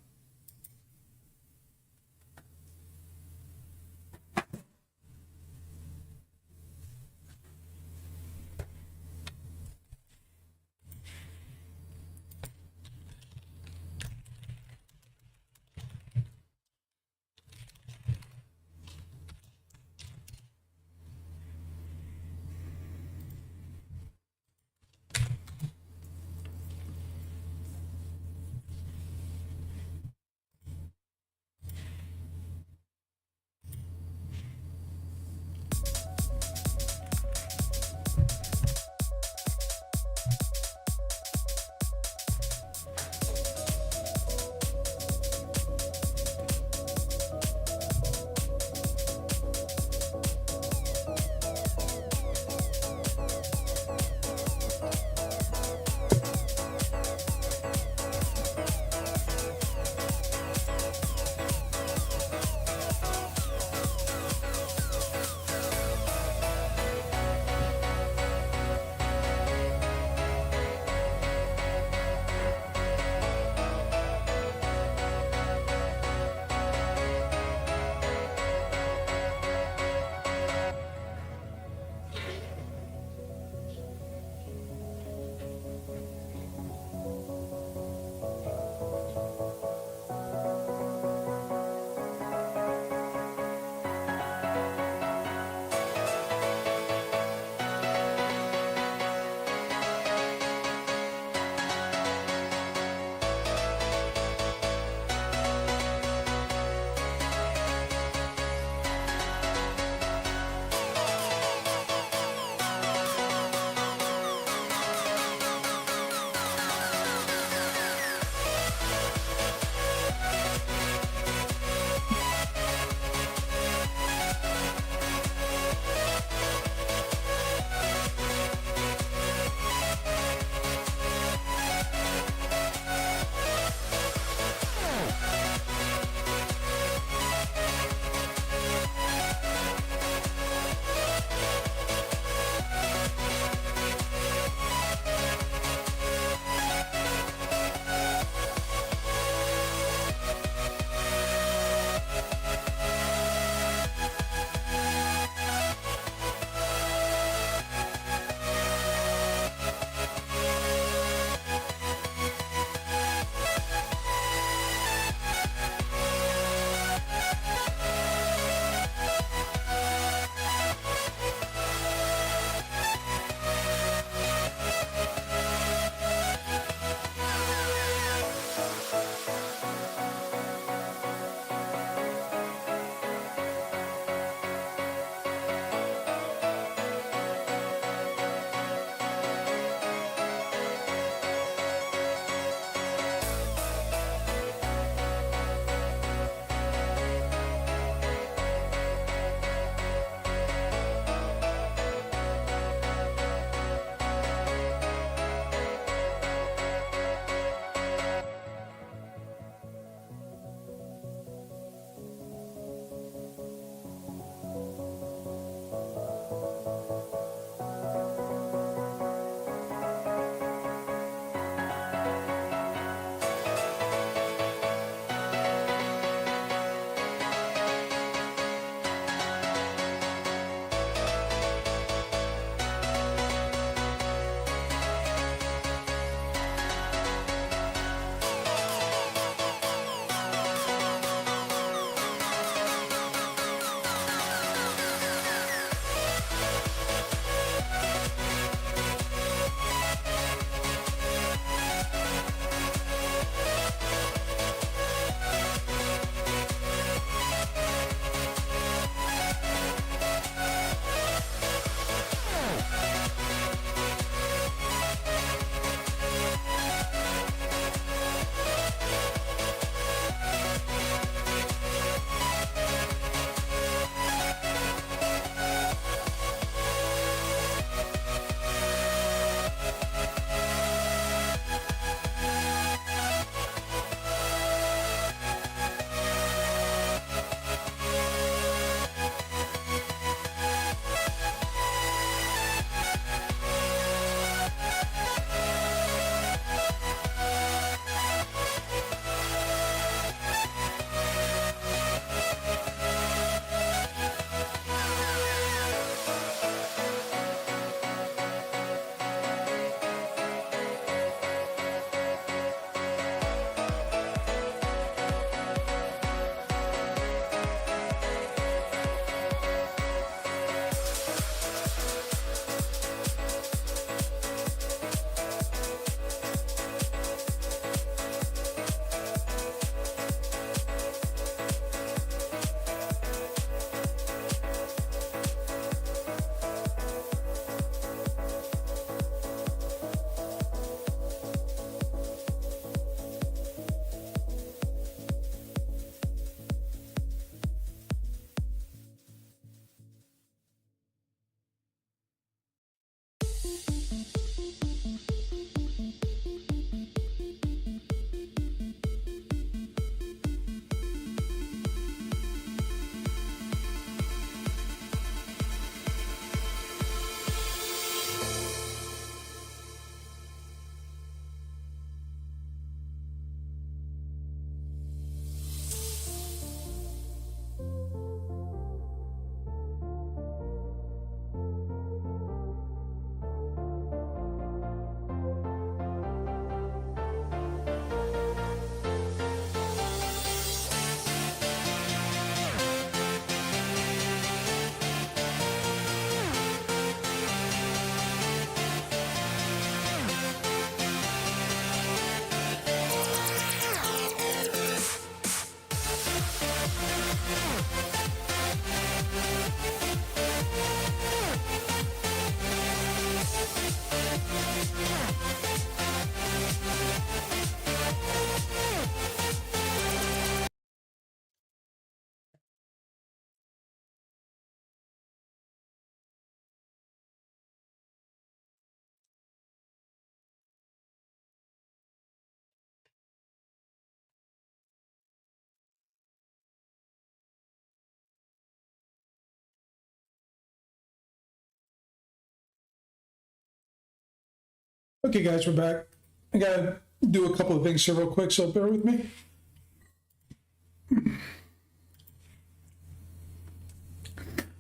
Okay, guys, we're back. I gotta do a couple of things here real quick, so bear with me.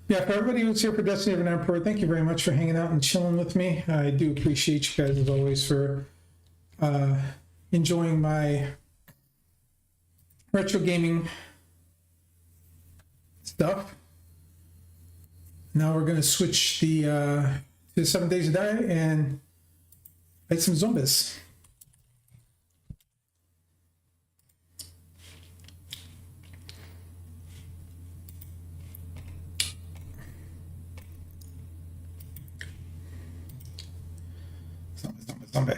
Yeah, for everybody who's here for Destiny of an Emperor, thank you very much for hanging out and chilling with me. I do appreciate you guys, as always, for enjoying my retro gaming stuff. Now we're going to switch to 7 Days to Die and fight some zombies. Zombie.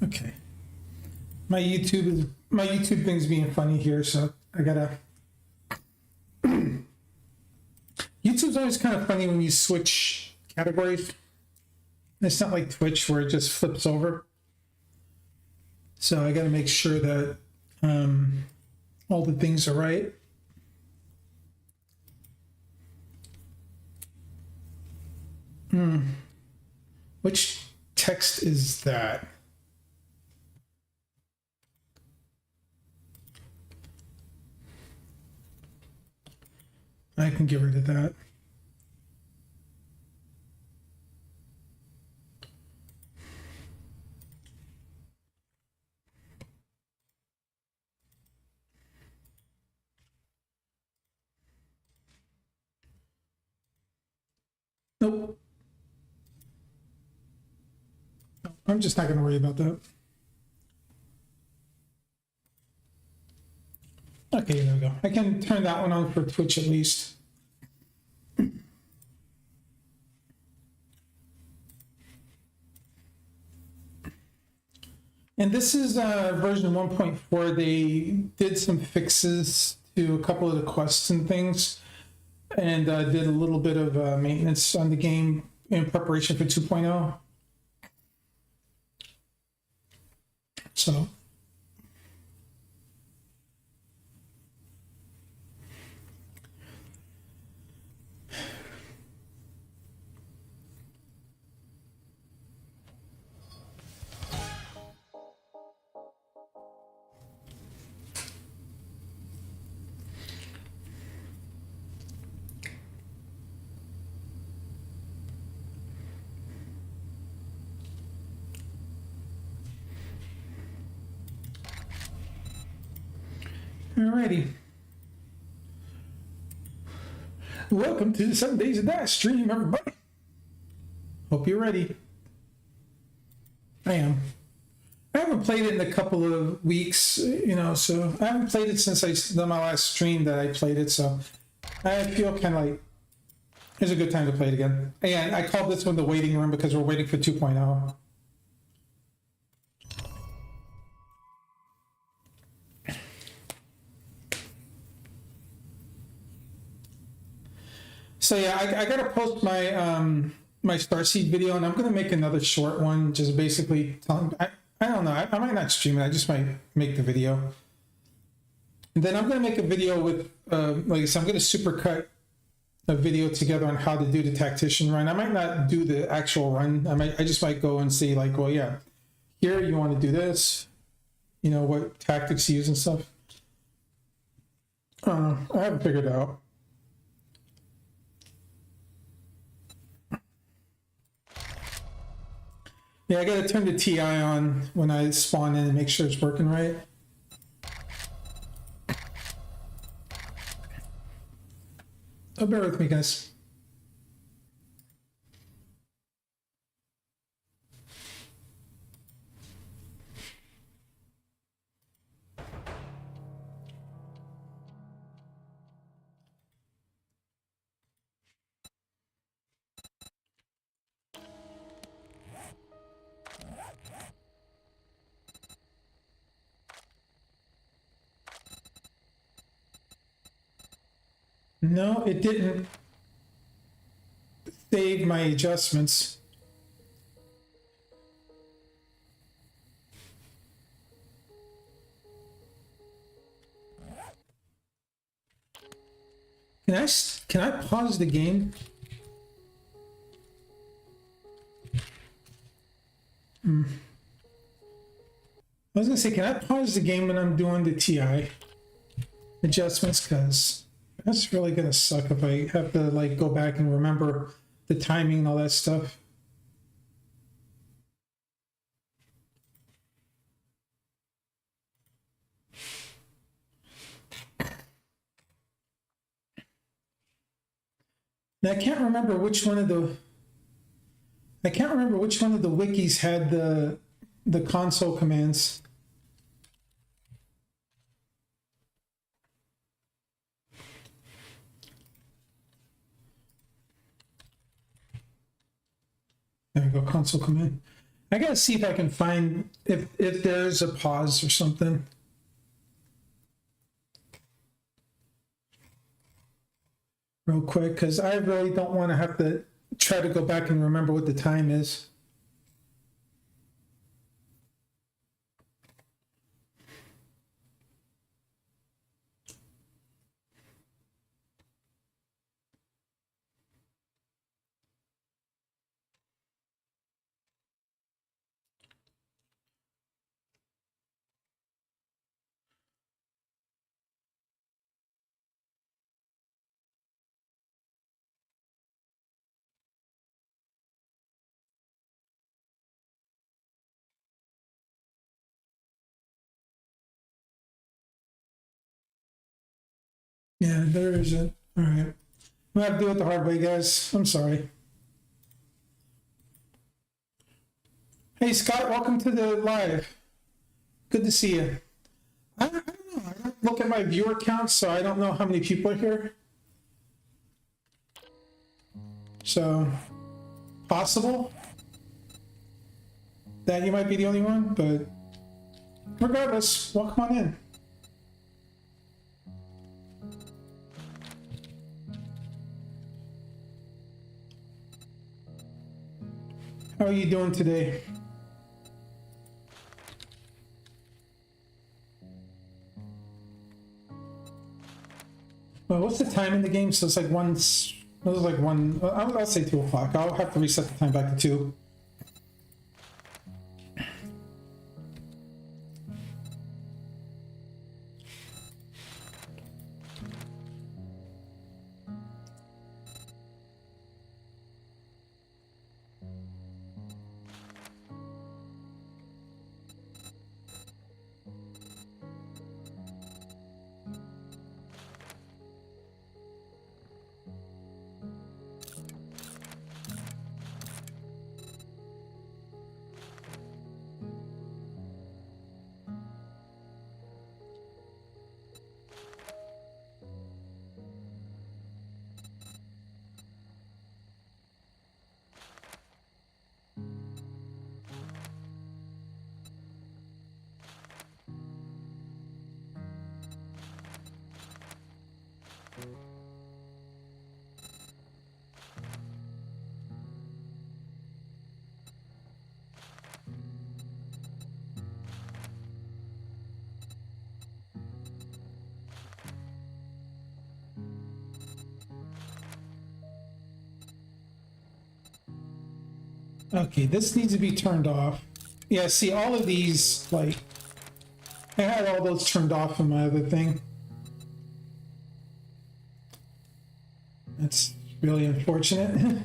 Okay. My YouTube thing's being funny here, so I gotta. YouTube's always kind of funny when you switch categories. It's not like Twitch where it just flips over. So I gotta make sure that all the things are right. Which text is that? I can get rid of that. Nope. I'm just not going to worry about that. Okay, there we go. I can turn that one on for Twitch at least. And this is version 1.4. They did some fixes to a couple of the quests and things, and did a little bit of maintenance on the game in preparation for 2.0. So. Alrighty. Welcome to the 7 Days to Die stream, everybody. Hope you're ready. I am. I haven't played it in a couple of weeks, you know, so I haven't played it since I done my last stream that I played it, so I feel kind of like it's a good time to play it again. And I called this one the waiting room because we're waiting for 2.0. So yeah, I gotta post my my starseed video, and I'm gonna make another short one, just basically telling. I don't know. I might not stream it. I just might make the video, and then I'm gonna make a video with like I said, I'm gonna supercut a video together on how to do the tactician run. I might not do the actual run. I just might go and see like, well, yeah, here you want to do this, you know, what tactics to use and stuff. I haven't figured it out. Yeah, I gotta turn the TI on when I spawn in and make sure it's working right. Oh, bear with me, guys. No, it didn't save my adjustments. Can I pause the game? I was gonna say, can I pause the game when I'm doing the TI adjustments? Because that's really gonna suck if I have to like go back and remember the timing and all that stuff. Now I can't remember which one of the wikis had the console commands. There we go, console command. I gotta see if I can find if there's a pause or something. Real quick, because I really don't want to have to try to go back and remember what the time is. Yeah, there isn't. All right. We have to do it the hard way, guys. I'm sorry. Hey, Scott, welcome to the live. Good to see you. I don't know. I don't look at my viewer count, so I don't know how many people are here. So, possible that you might be the only one, but regardless, welcome on in. How are you doing today? Well, what's the time in the game? So it's like I'll say 2 o'clock. I'll have to reset the time back to 2. Okay, this needs to be turned off. Yeah, see, all of these, like, I had all those turned off in my other thing. That's really unfortunate.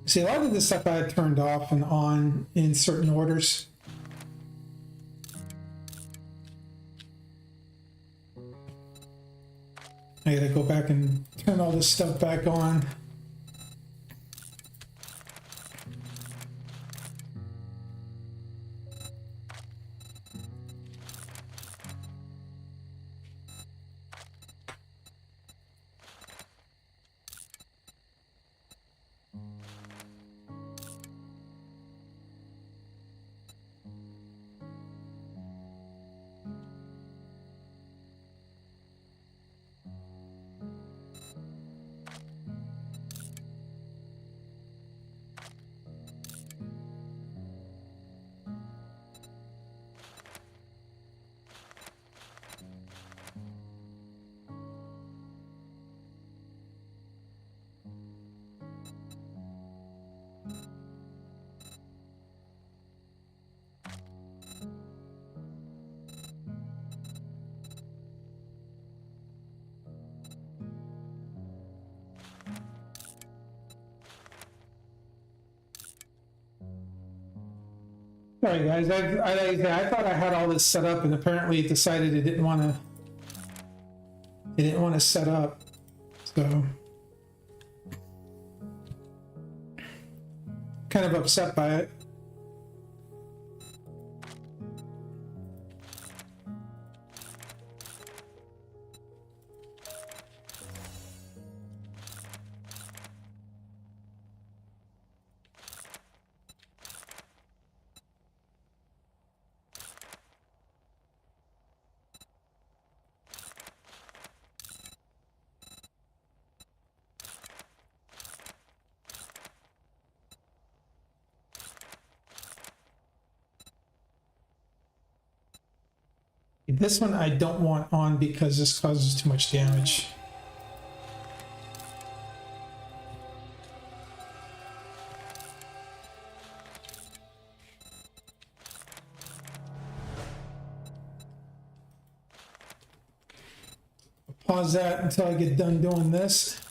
See, a lot of this stuff I had turned off and on in certain orders. I gotta go back and turn all this stuff back on. Sorry guys, I thought I had all this set up, and apparently it decided it didn't want to. It didn't want to set up, so kind of upset by it. This one I don't want on because this causes too much damage. Pause that until I get done doing this.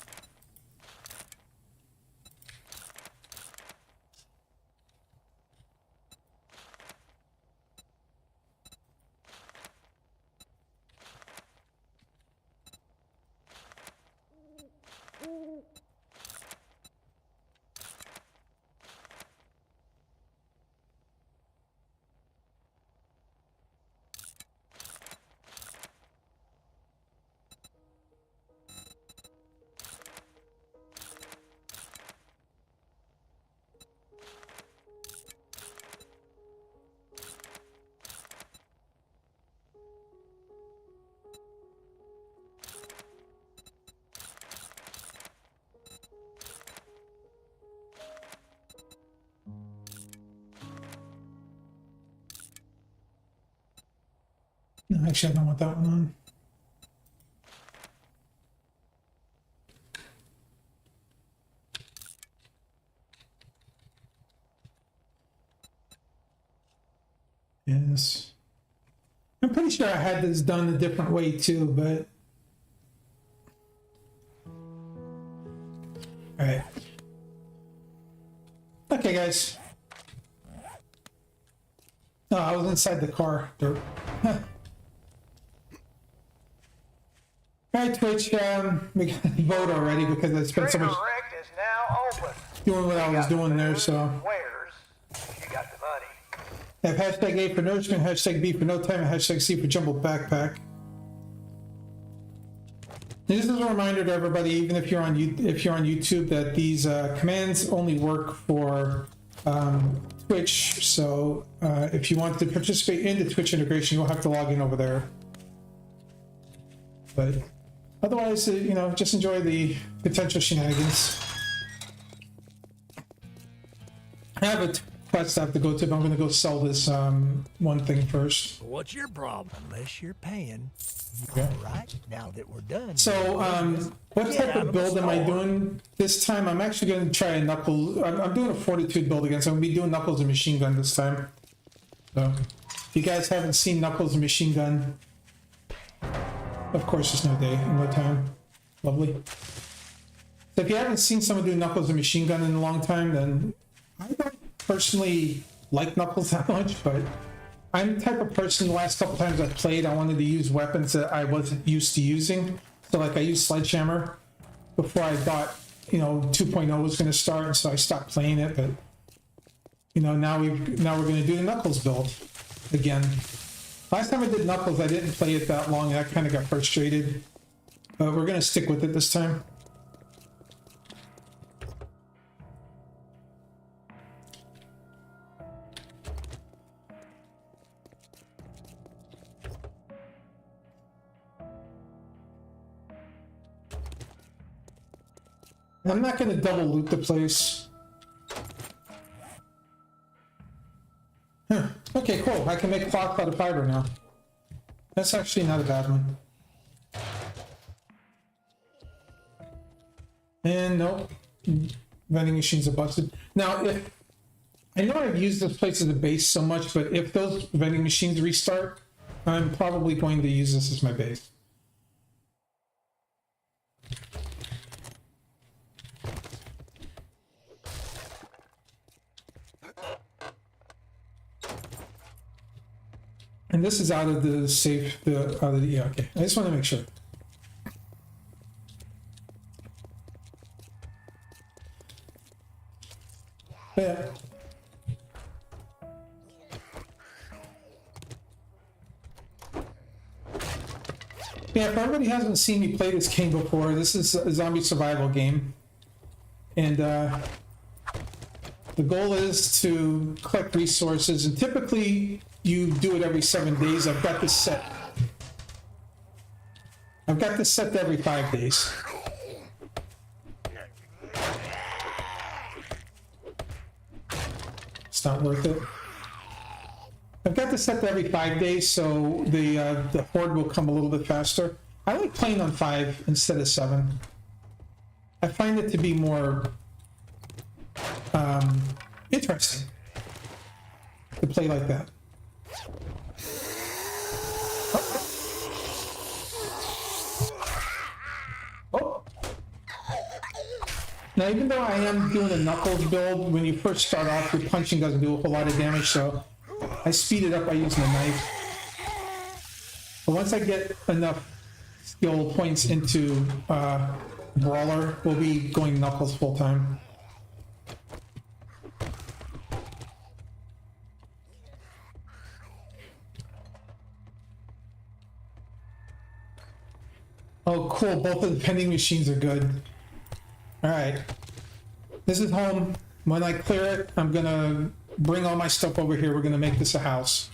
No, actually, I don't want that one on. Yes. I'm pretty sure I had this done a different way too, but... All right. Okay, guys. No, I was inside the car. Dirt. All right, Twitch, we got to vote already because I spent so much is now open. doing what I was doing there, so. Where's you got the money? I have hashtag A for nourishment, hashtag B for no time, and hashtag C for jumbled backpack. And this is a reminder to everybody, even if you're on YouTube, that these commands only work for Twitch. So if you want to participate in the Twitch integration, you'll have to log in over there. But otherwise, you know, just enjoy the potential shenanigans. I have a quest I have to go to, but I'm going to go sell this one thing first. What's your problem? Unless you're paying. Yeah. All right, now that we're done. So, what type of build am I doing this time? I'm actually going to try a Knuckles. I'm doing a Fortitude build again, so I'm going to be doing Knuckles and Machine Gun this time. So, if you guys haven't seen Knuckles and Machine Gun, of course, there's no day, no time. Lovely. So, if you haven't seen someone do Knuckles and Machine Gun in a long time, then I don't personally like Knuckles that much, but I'm the type of person, the last couple times I played, I wanted to use weapons that I wasn't used to using. So like I used Sledgehammer before I thought, you know, 2.0 was going to start, and so I stopped playing it. But, you know, now we're going to do the Knuckles build again. Last time I did Knuckles, I didn't play it that long, and I kind of got frustrated. But we're going to stick with it this time. I'm not going to double loot the place. Huh. Okay, cool. I can make cloth out of fiber now. That's actually not a bad one. And nope. Vending machines are busted. Now, if I know I've used this place as a base so much, but if those vending machines restart, I'm probably going to use this as my base. And this is out of the safe, yeah, okay. I just want to make sure. Yeah. Yeah, if everybody hasn't seen me play this game before, this is a zombie survival game. And the goal is to collect resources, and typically you do it every 7 days. I've got this set to every 5 days. It's not worth it. I've got this set to every 5 days, so the horde will come a little bit faster. I like playing on 5 instead of 7. I find it to be more interesting to play like that. Oh. Now, even though I am doing a knuckles build, when you first start off, your punching doesn't do a whole lot of damage, so I speed it up by using a knife. But once I get enough skill points into Brawler, we'll be going knuckles full time. Oh, cool. Both of the vending machines are good. All right. This is home. When I clear it, I'm going to bring all my stuff over here. We're going to make this a house.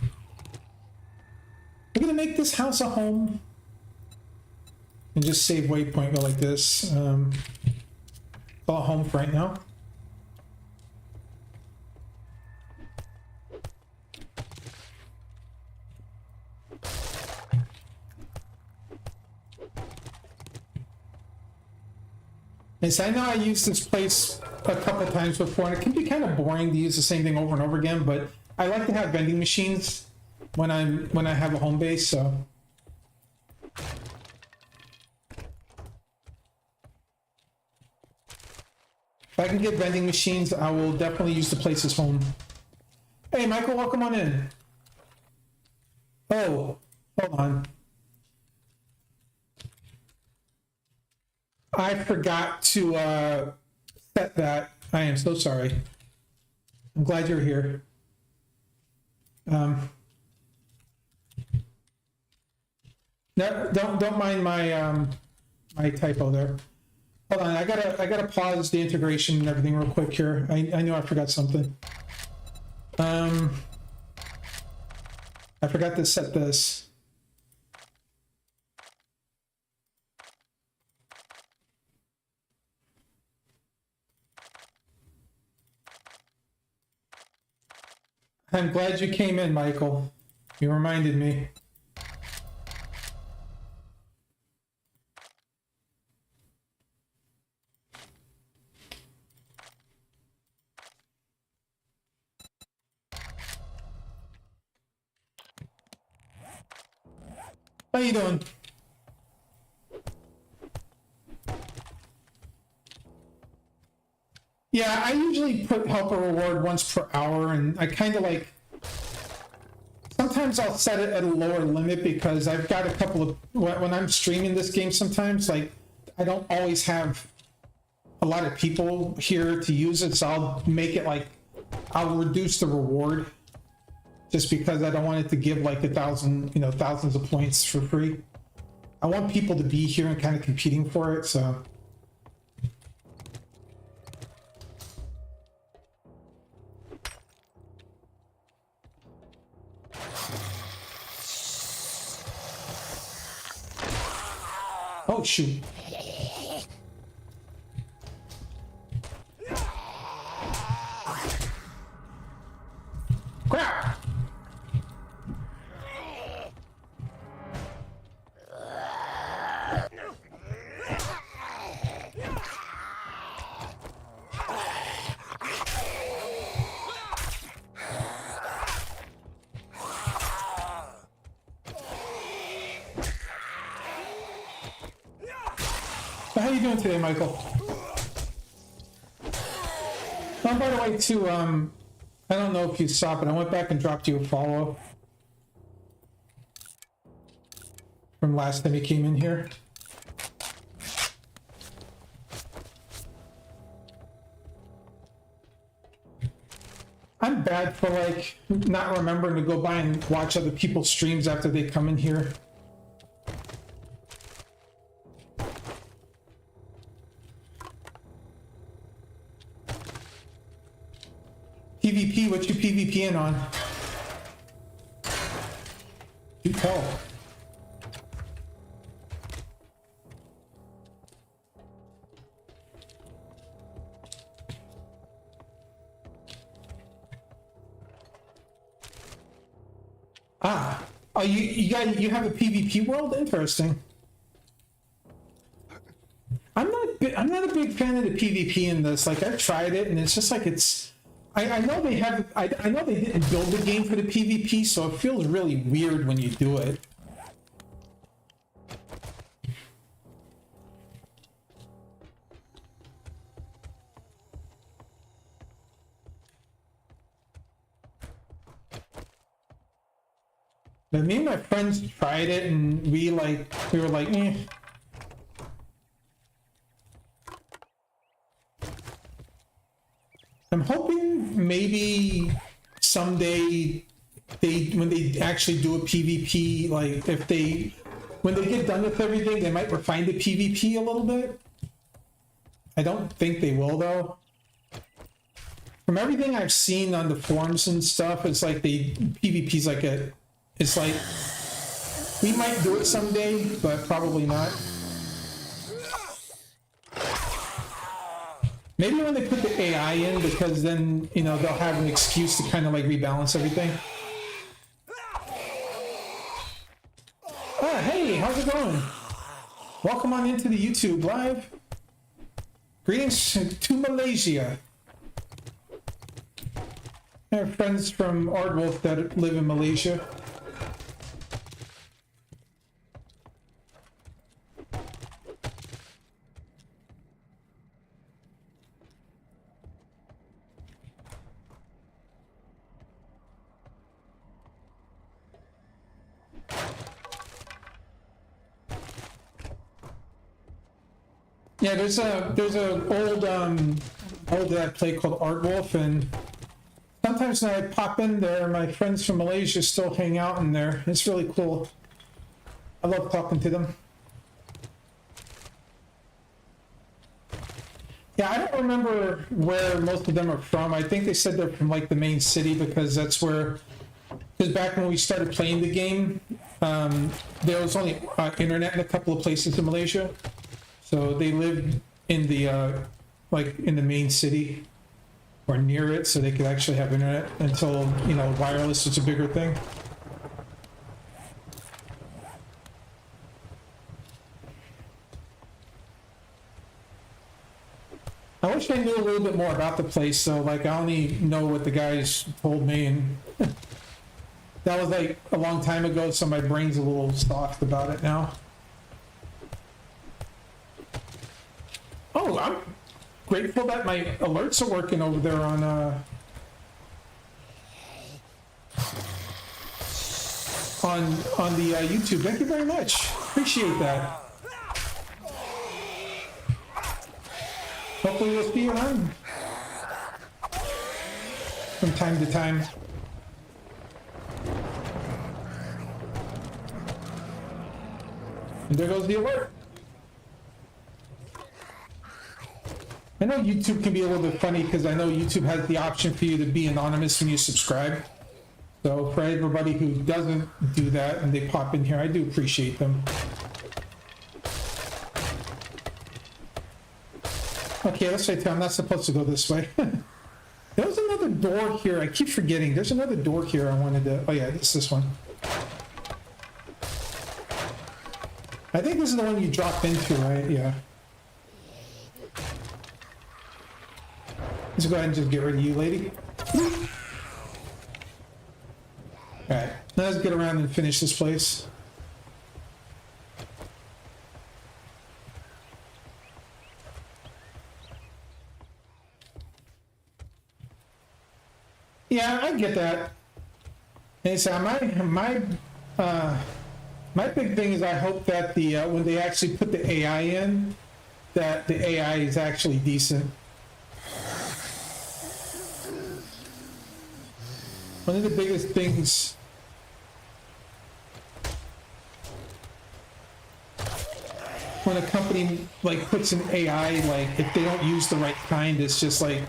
We're going to make this house a home. And just save waypoint, go like this. Call it home for right now. Yes, I know I used this place a couple times before, and it can be kind of boring to use the same thing over and over again, but I like to have vending machines when I have a home base, so. If I can get vending machines, I will definitely use the place as home. Hey, Michael, welcome on in. Oh, hold on. I forgot to set that. I am so sorry. I'm glad you're here. No, don't mind my my typo there. Hold on, I gotta pause the integration and everything real quick here. I know I forgot something. I forgot to set this. I'm glad you came in, Michael. You reminded me. How you doing? Yeah, I usually put helper reward once per hour, and I kind of like, sometimes I'll set it at a lower limit because I've got a couple of, when I'm streaming this game sometimes, like, I don't always have a lot of people here to use it, so I'll make it like, I'll reduce the reward just because I don't want it to give like 1,000, thousands of points for free. I want people to be here and kind of competing for it, so. Oh, shoot. Crap! How you doing today, Michael? Oh, by the way, too, I don't know if you saw, but I went back and dropped you a follow. from last time he came in here. I'm bad for like not remembering to go by and watch other people's streams after they come in here. PvP, what you PvPing on? You tell. Ah, oh, you have a PvP world? Interesting. I'm not a big fan of the PvP in this. Like I've tried it, and it's just like I know they have. I know they didn't build the game for the PvP, so it feels really weird when you do it. But me and my friends tried it, and we were like, eh. I'm hoping maybe someday when they actually do a PvP, like when they get done with everything, they might refine the PvP a little bit. I don't think they will though. From everything I've seen on the forums and stuff, it's like PvP's like it's like we might do it someday, but probably not. Maybe when they put the AI in, because then, you know, they'll have an excuse to kind of like rebalance everything. Ah, hey, how's it going? Welcome on into the YouTube live. Greetings to Malaysia. I have friends from Aardwolf that live in Malaysia. Yeah, there's a old that I play called Aardwolf, and sometimes when I pop in there, my friends from Malaysia still hang out in there. It's really cool. I love talking to them. Yeah, I don't remember where most of them are from. I think they said they're from like the main city, because that's where. Because back when we started playing the game, there was only internet in a couple of places in Malaysia. So they lived in the like in the main city or near it, so they could actually have internet until, you know, wireless was a bigger thing. I wish I knew a little bit more about the place, so like I only know what the guys told me, and that was like a long time ago, so my brain's a little soft about it now. Oh, I'm grateful that my alerts are working over there on the YouTube. Thank you very much. Appreciate that. Hopefully we'll see you around from time to time. And there goes the alert. I know YouTube can be a little bit funny, because I know YouTube has the option for you to be anonymous when you subscribe. So for everybody who doesn't do that and they pop in here, I do appreciate them. Okay, let's say I'm not supposed to go this way. There was another door here. I keep forgetting. There's another door here I wanted to... Oh yeah, it's this one. I think this is the one you dropped into, right? Yeah. Let's go ahead and just get rid of you, lady. Alright, now let's get around and finish this place. Yeah, I get that. And so My big thing is I hope that the when they actually put the AI in, that the AI is actually decent. One of the biggest things when a company like puts an AI, like if they don't use the right kind, it's just like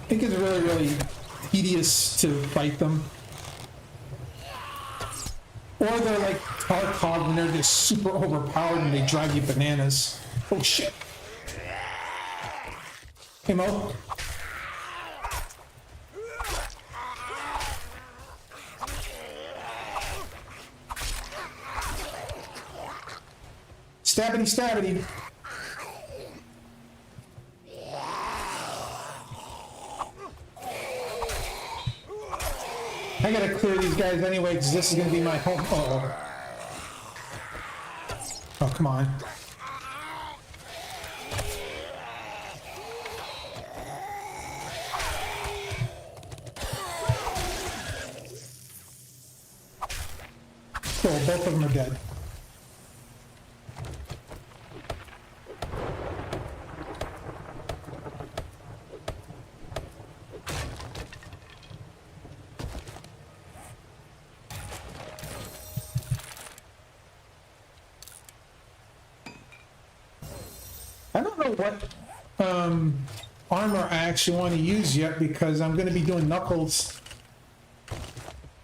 it gets really, really tedious to fight them. Or they're like Tarkov when they're just super overpowered and they drive you bananas. Oh shit. Hey Mo. Stabbity stabbity. I gotta clear these guys anyway because this is gonna be my home. Oh. Oh, come on. Cool, both of them are dead. I don't know what armor I actually want to use yet because I'm going to be doing Knuckles.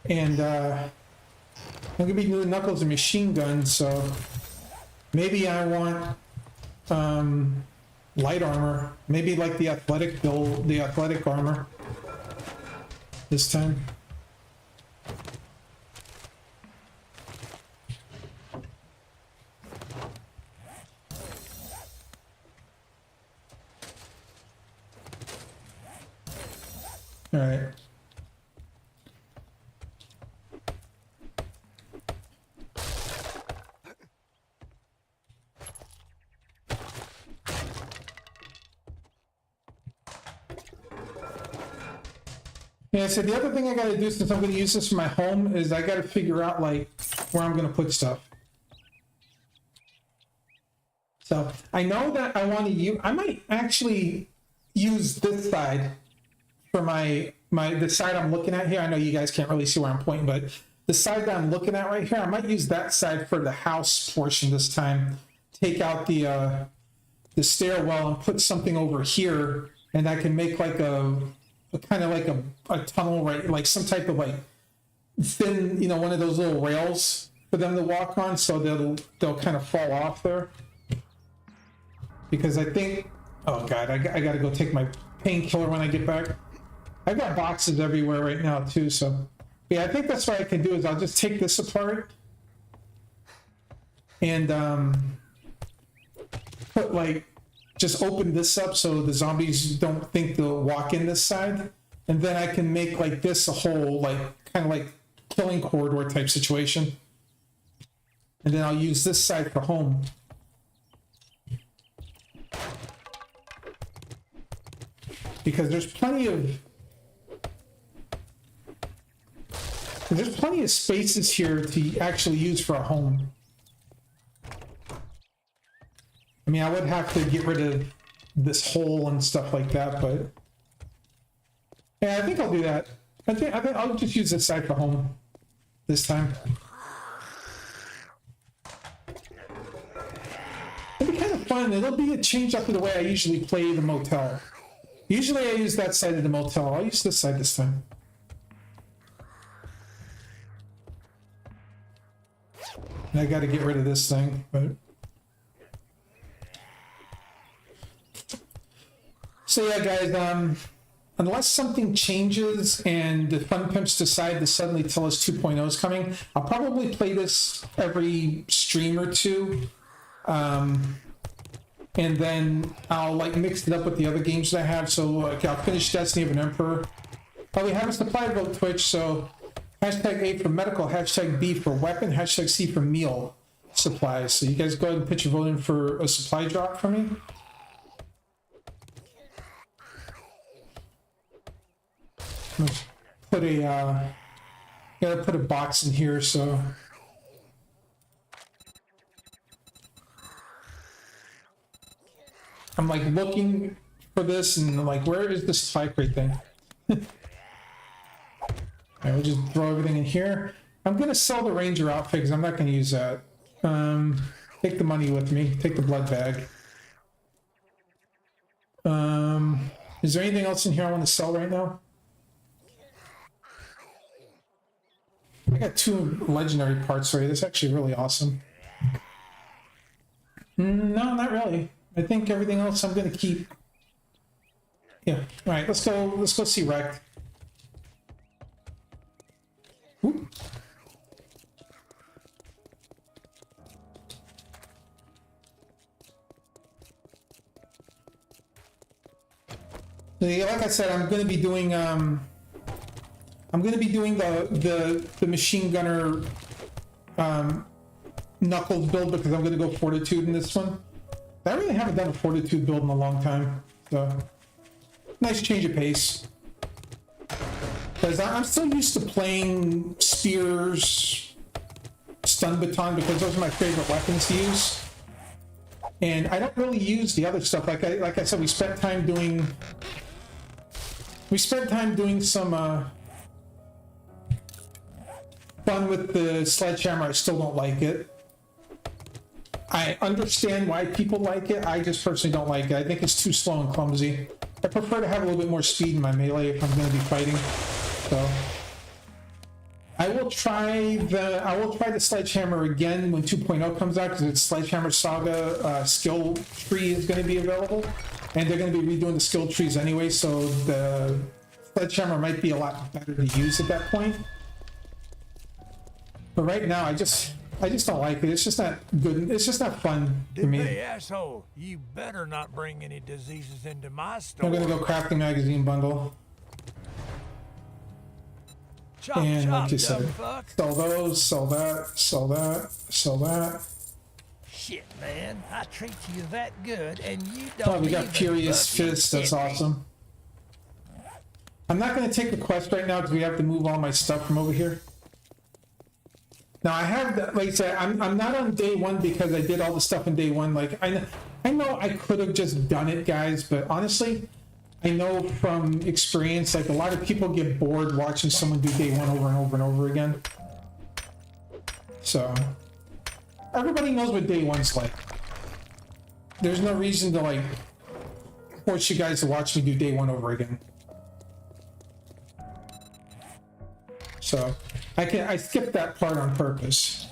And I'm going to be doing Knuckles and machine guns, so maybe I want light armor. Maybe like the athletic build, the athletic armor this time. All right. Yeah, so the other thing I gotta do since I'm gonna use this for my home is I gotta figure out like where I'm gonna put stuff. So I know that I want to use, I might actually use this side for the side I'm looking at here. I know you guys can't really see where I'm pointing, but the side that I'm looking at right here, I might use that side for the house portion this time. Take out the stairwell and put something over here, and I can make like a kind of like a tunnel, right? Like some type of like thin, you know, one of those little rails for them to walk on, so they'll kind of fall off there. Because I think, oh god, I gotta go take my painkiller when I get back. I've got boxes everywhere right now too, so yeah, I think that's what I can do is I'll just take this apart and put like, just open this up so the zombies don't think they'll walk in this side, and then I can make like this a whole like kind of like killing corridor type situation, and then I'll use this side for home. Because there's plenty of spaces here to actually use for a home. I mean, I would have to get rid of this hole and stuff like that, but yeah, I think I'll do that. I think I'll just use this side for home this time. It'll be kind of fun. It'll be a change up to the way I usually play the motel. Usually I use that side of the motel. I'll use this side this time. And I got to get rid of this thing, but so yeah, guys. Unless something changes and the Fun Pimps decide to suddenly tell us 2.0 is coming, I'll probably play this every stream or two. And then I'll like mix it up with the other games that I have. So like, I'll finish Destiny of an Emperor. But we have a supply vote Twitch, so hashtag A for medical, hashtag B for weapon, hashtag C for meal supplies. So you guys go ahead and put your vote in for a supply drop for me. Let's put a Gotta put a box in here, so. I'm like looking for this and I'm like, where is this supply crate thing? Alright, we'll just throw everything in here. I'm gonna sell the Ranger outfit because I'm not gonna use that. Take the money with me, take the blood bag. Is there anything else in here I want to sell right now? I got 2 legendary parts already. That's actually really awesome. No, not really. I think everything else I'm gonna keep. Yeah. All right. Let's go. Let's go see Wreck. Oop. Yeah, like I said, I'm gonna be doing the machine gunner knuckles build because I'm gonna go fortitude in this one. I really haven't done a fortitude build in a long time, so nice change of pace. Because I'm still used to playing spears, stun baton, because those are my favorite weapons to use. And I don't really use the other stuff. Like I said, we spent time doing some fun with the sledgehammer. I still don't like it. I understand why people like it. I just personally don't like it. I think it's too slow and clumsy. I prefer to have a little bit more speed in my melee if I'm going to be fighting. So I will try the sledgehammer again when 2.0 comes out because its Sledgehammer Saga skill tree is going to be available, and they're going to be redoing the skill trees anyway. So the sledgehammer might be a lot better to use at that point. But right now, I just don't like it. It's just not good. It's just not fun for me. Hey, asshole, you better not bring any diseases into my store. I'm gonna go crafting magazine bundle. Chop, And chop, like you said, fuck. sell those, sell that, sell that, sell that. Shit, man, I treat you that good, and you Oh, don't we got even Furious fucking Fist. That's get me. awesome. I'm not gonna take a quest right now because we have to move all my stuff from over here. Now I have, like I said, I'm not on day one because I did all the stuff in day one. Like I know I could have just done it, guys, but honestly, I know from experience, like a lot of people get bored watching someone do day one over and over and over again. So everybody knows what day one's like. There's no reason to like force you guys to watch me do day one over again. So I skipped that part on purpose.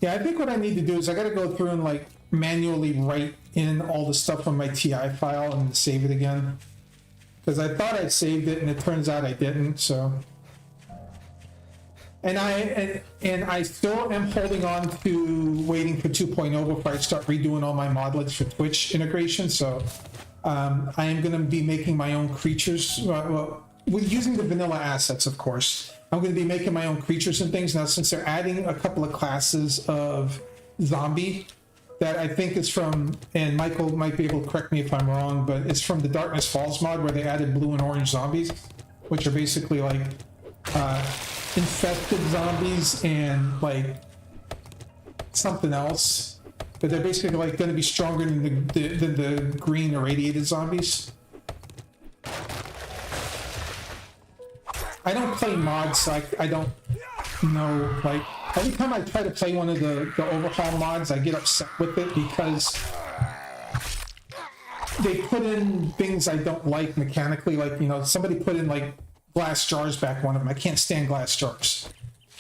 Yeah, I think what I need to do is I got to go through and like manually write in all the stuff on my TI file and save it again. Because I thought I saved it and it turns out I didn't, so. And I still am holding on to waiting for 2.0 before I start redoing all my modlets for Twitch integration. So I am going to be making my own creatures, with using the vanilla assets, of course. I'm going to be making my own creatures and things now since they're adding a couple of classes of zombie that I think is from, and Michael might be able to correct me if I'm wrong, but it's from the Darkness Falls mod where they added blue and orange zombies, which are basically like infested zombies and like something else, but they're basically like going to be stronger than the green irradiated zombies. I don't play mods, so I don't know. Like every time I try to play one of the overhaul mods, I get upset with it because they put in things I don't like mechanically. Like, you know, somebody put in like glass jars back one of them. I can't stand glass jars.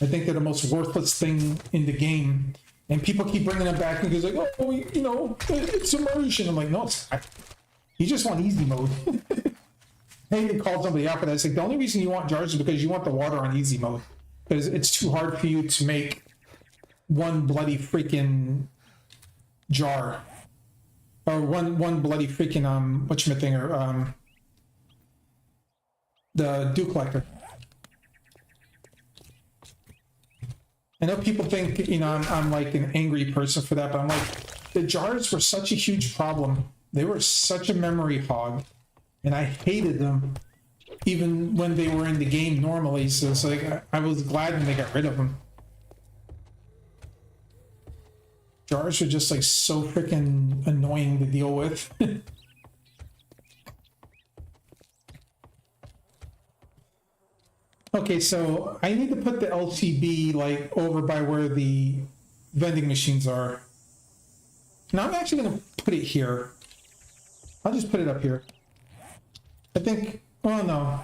I think they're the most worthless thing in the game. And people keep bringing them back and goes like, oh, you know, it's immersion. I'm like, no, it's not. You just want easy mode. I even called somebody out for that. It's like, the only reason you want jars is because you want the water on easy mode. Because it's too hard for you to make one bloody freaking jar. Or one bloody freaking, whatchamacallit, the dew collector. I know people think, you know, I'm like an angry person for that, but I'm like, the jars were such a huge problem They were such a memory hog, and I hated them even when they were in the game normally. So it's like I was glad when they got rid of them. Jars are just like so freaking annoying to deal with. Okay, so I need to put the LCB like over by where the vending machines are. Now I'm actually going to put it here. I'll just put it up here. I think, oh no.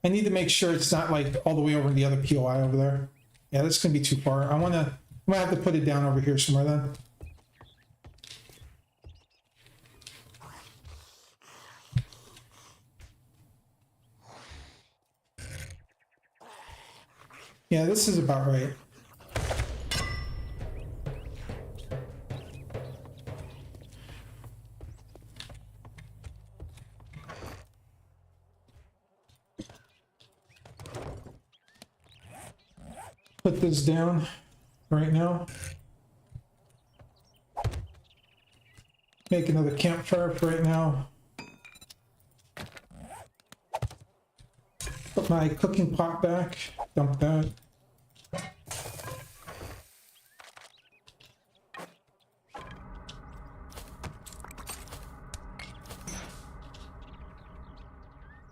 I need to make sure it's not like all the way over the other POI over there. Yeah, that's going to be too far. I'm going to have to put it down over here somewhere then. Yeah, this is about right. Put this down right now. Make another campfire for right now. Put my cooking pot back. Dump that.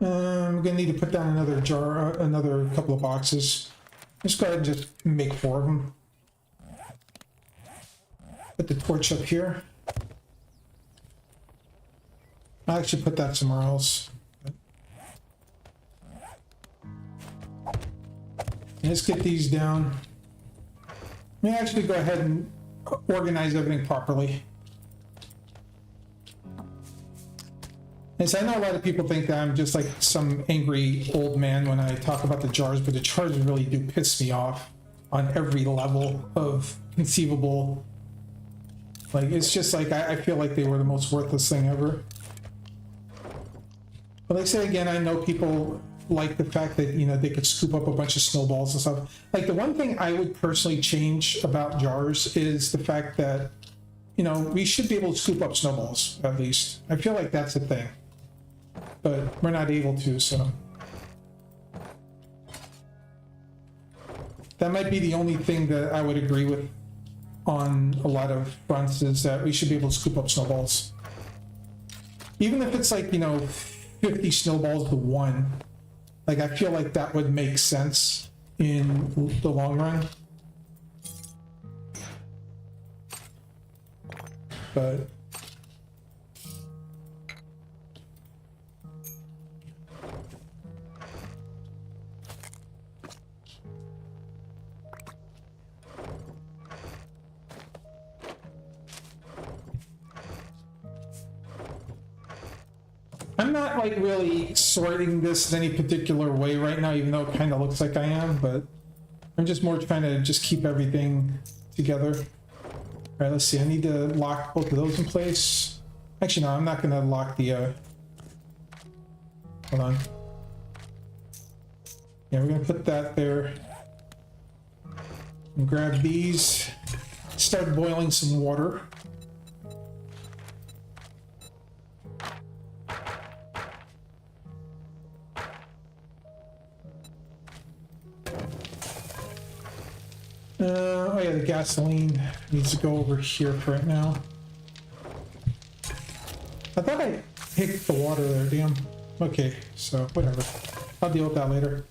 I'm gonna need to put down another jar, another couple of boxes. Let's go ahead and just make 4 of them. Put the torch up here. I'll actually put that somewhere else. Let's get these down. Let me actually go ahead and organize everything properly. And so I know a lot of people think that I'm just like some angry old man when I talk about the jars, but the jars really do piss me off on every level of conceivable. Like, it's just like, I feel like they were the most worthless thing ever. But like I say again, I know people like the fact that, you know, they could scoop up a bunch of snowballs and stuff. Like, the one thing I would personally change about jars is the fact that, you know, we should be able to scoop up snowballs, at least. I feel like that's a thing. But we're not able to, so. That might be the only thing that I would agree with on a lot of fronts, is that we should be able to scoop up snowballs. Even if it's like, you know, 50 snowballs to 1. Like, I feel like that would make sense in the long run. But I'm not like really sorting this in any particular way right now, even though it kind of looks like I am, but I'm just more trying to just keep everything together. All right, let's see. I need to lock both of those in place. Actually, no, I'm not going to lock the, hold on. Yeah, we're going to put that there. And grab these. Start boiling some water. Oh yeah, the gasoline needs to go over here for right now. I thought I picked the water there, damn. Okay, so whatever. I'll deal with that later.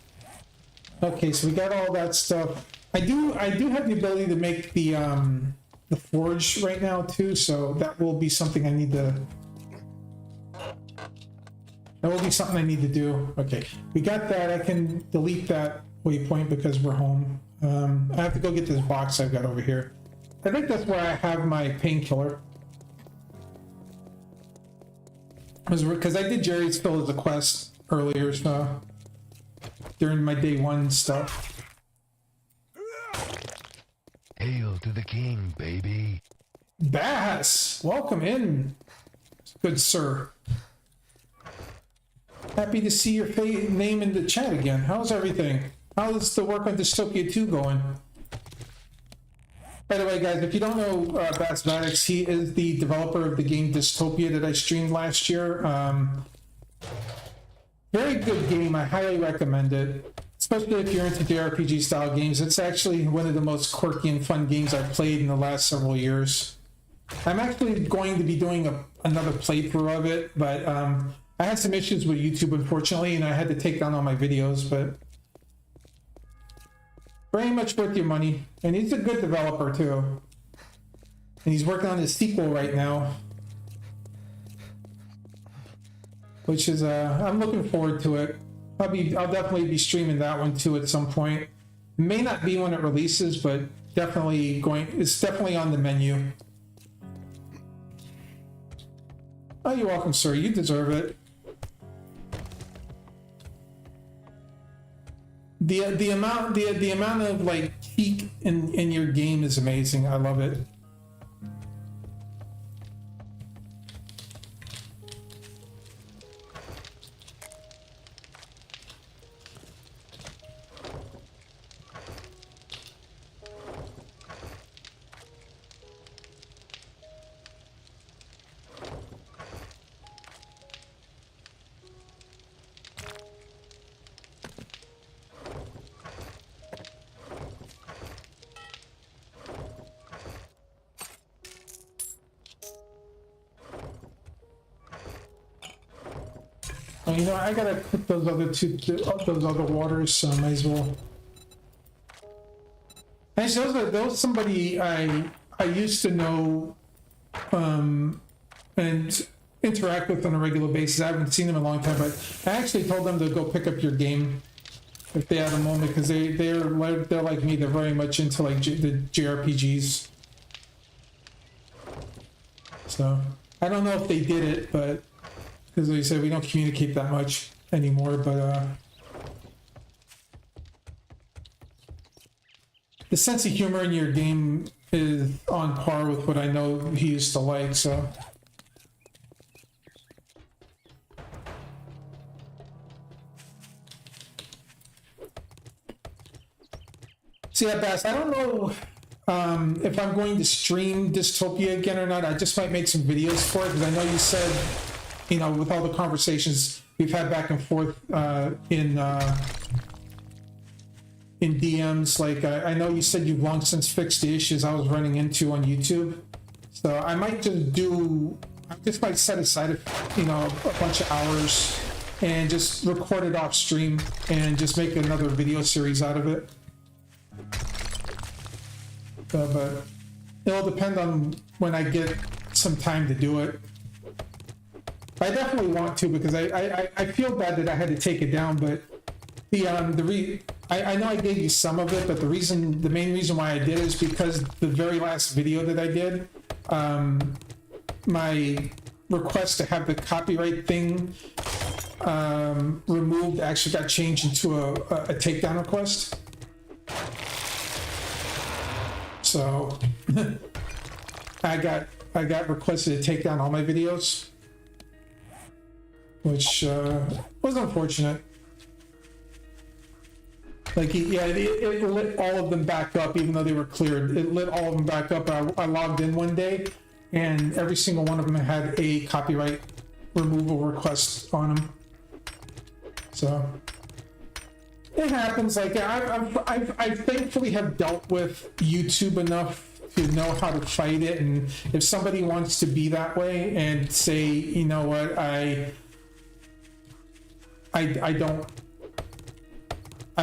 Okay, so we got all that stuff. I do have the ability to make the forge right now too, so that will be something I need to. That will be something I need to do. Okay, we got that. I can delete that waypoint because we're home. I have to go get this box I've got over here. I think that's where I have my painkiller. Because I did Jerry's Fill as a quest earlier, so during my day 1 stuff. Hail to the king, baby. Bass! Welcome in, good sir. Happy to see your name in the chat again. How's everything? How's the work on Dystopia 2 going? By the way, guys, if you don't know Bass Maddox, he is the developer of the game Dystopia that I streamed last year. Very good game. I highly recommend it, especially if you're into JRPG style games. It's actually one of the most quirky and fun games I've played in the last several years. I'm actually going to be doing another playthrough of it, but I had some issues with YouTube, unfortunately, and I had to take down all my videos, but very much worth your money. And he's a good developer, too. And he's working on his sequel right now, which is, I'm looking forward to it. I'll definitely be streaming that one, too, at some point. It may not be when it releases, but it's definitely on the menu. Oh, you're welcome, sir. You deserve it. The amount of like peak in your game is amazing. I love it. Oh, you know, I gotta cook those other waters, so I might as well. Actually, those somebody I used to know and interact with on a regular basis. I haven't seen them in a long time, but I actually told them to go pick up your game if they had a moment, because they're like me. They're very much into like the JRPGs. So I don't know if they did it, but. Because like I said, we don't communicate that much anymore, but the sense of humor in your game is on par with what I know he used to like, so. See that, Bass? I don't know if I'm going to stream Dystopia again or not. I just might make some videos for it, because I know you said, you know, with all the conversations we've had back and forth in DMs, like I know you said you've long since fixed the issues I was running into on YouTube. So I might just might set aside, you know, a bunch of hours and just record it off stream and just make another video series out of it. But it'll depend on when I get some time to do it. I definitely want to, because I feel bad that I had to take it down, but I know I gave you some of it, but the main reason why I did it is because the very last video that I did, my request to have the copyright thing removed actually got changed into a takedown request. So I got requested to take down all my videos, which was unfortunate. Like, yeah, it lit all of them back up, even though they were cleared. It lit all of them back up. I logged in one day, and every single one of them had a copyright removal request on them. So it happens. Like, I thankfully have dealt with YouTube enough to know how to fight it, and if somebody wants to be that way and say, you know what, I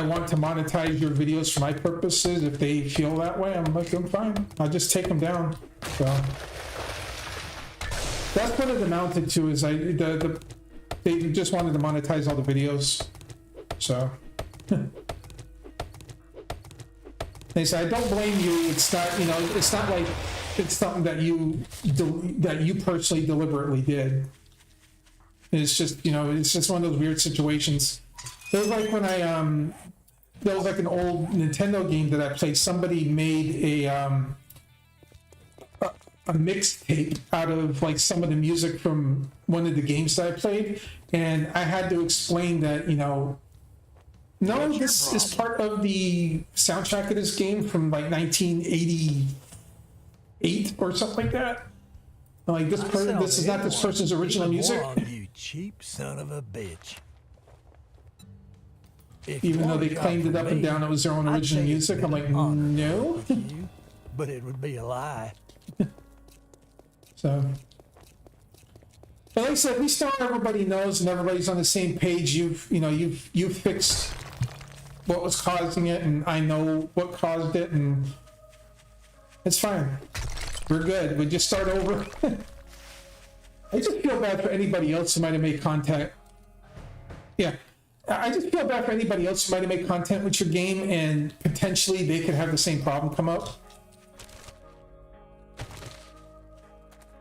want to monetize your videos for my purposes. If they feel that way, I'm like, I'm fine. I'll just take them down. So that's what it amounted to. Is they just wanted to monetize all the videos. So they said, I don't blame you. It's not, you know, it's not like it's something that you personally deliberately did. It's just, you know, it's just one of those weird situations. It was like when there was like an old Nintendo game that I played. Somebody made a mixtape out of like some of the music from one of the games that I played, and I had to explain that, you know, no, this is part of the soundtrack of this game from like 1980 8 or something like that. I'm like, this is not this person's original music. You cheap son of a bitch. Even though they claimed it up and down, it was their own original music. I'm like, no. But it would be a lie. So, but like I said, at least now everybody knows and everybody's on the same page. You've fixed what was causing it, and I know what caused it, and it's fine. We're good. We just start over. I just feel bad for anybody else who might have made contact. Yeah. I just feel bad for anybody else who might have made content with your game and potentially they could have the same problem come up.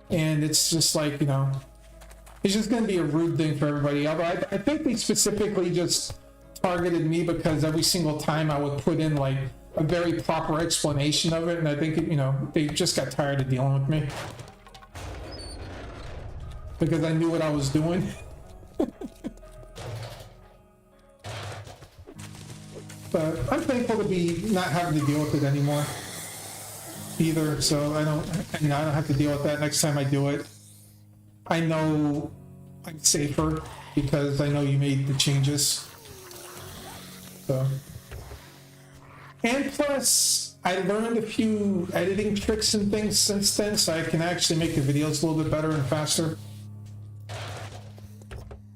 And it's just like, it's just going to be a rude thing for everybody. Although I think they specifically just targeted me because every single time I would put in like a very proper explanation of it. And I think, they just got tired of dealing with me. Because I knew what I was doing. But I'm thankful to be not having to deal with it anymore either. So I don't have to deal with that next time I do it. I know I'm safer because I know you made the changes. So, and plus I learned a few editing tricks and things since then, so I can actually make the videos a little bit better and faster.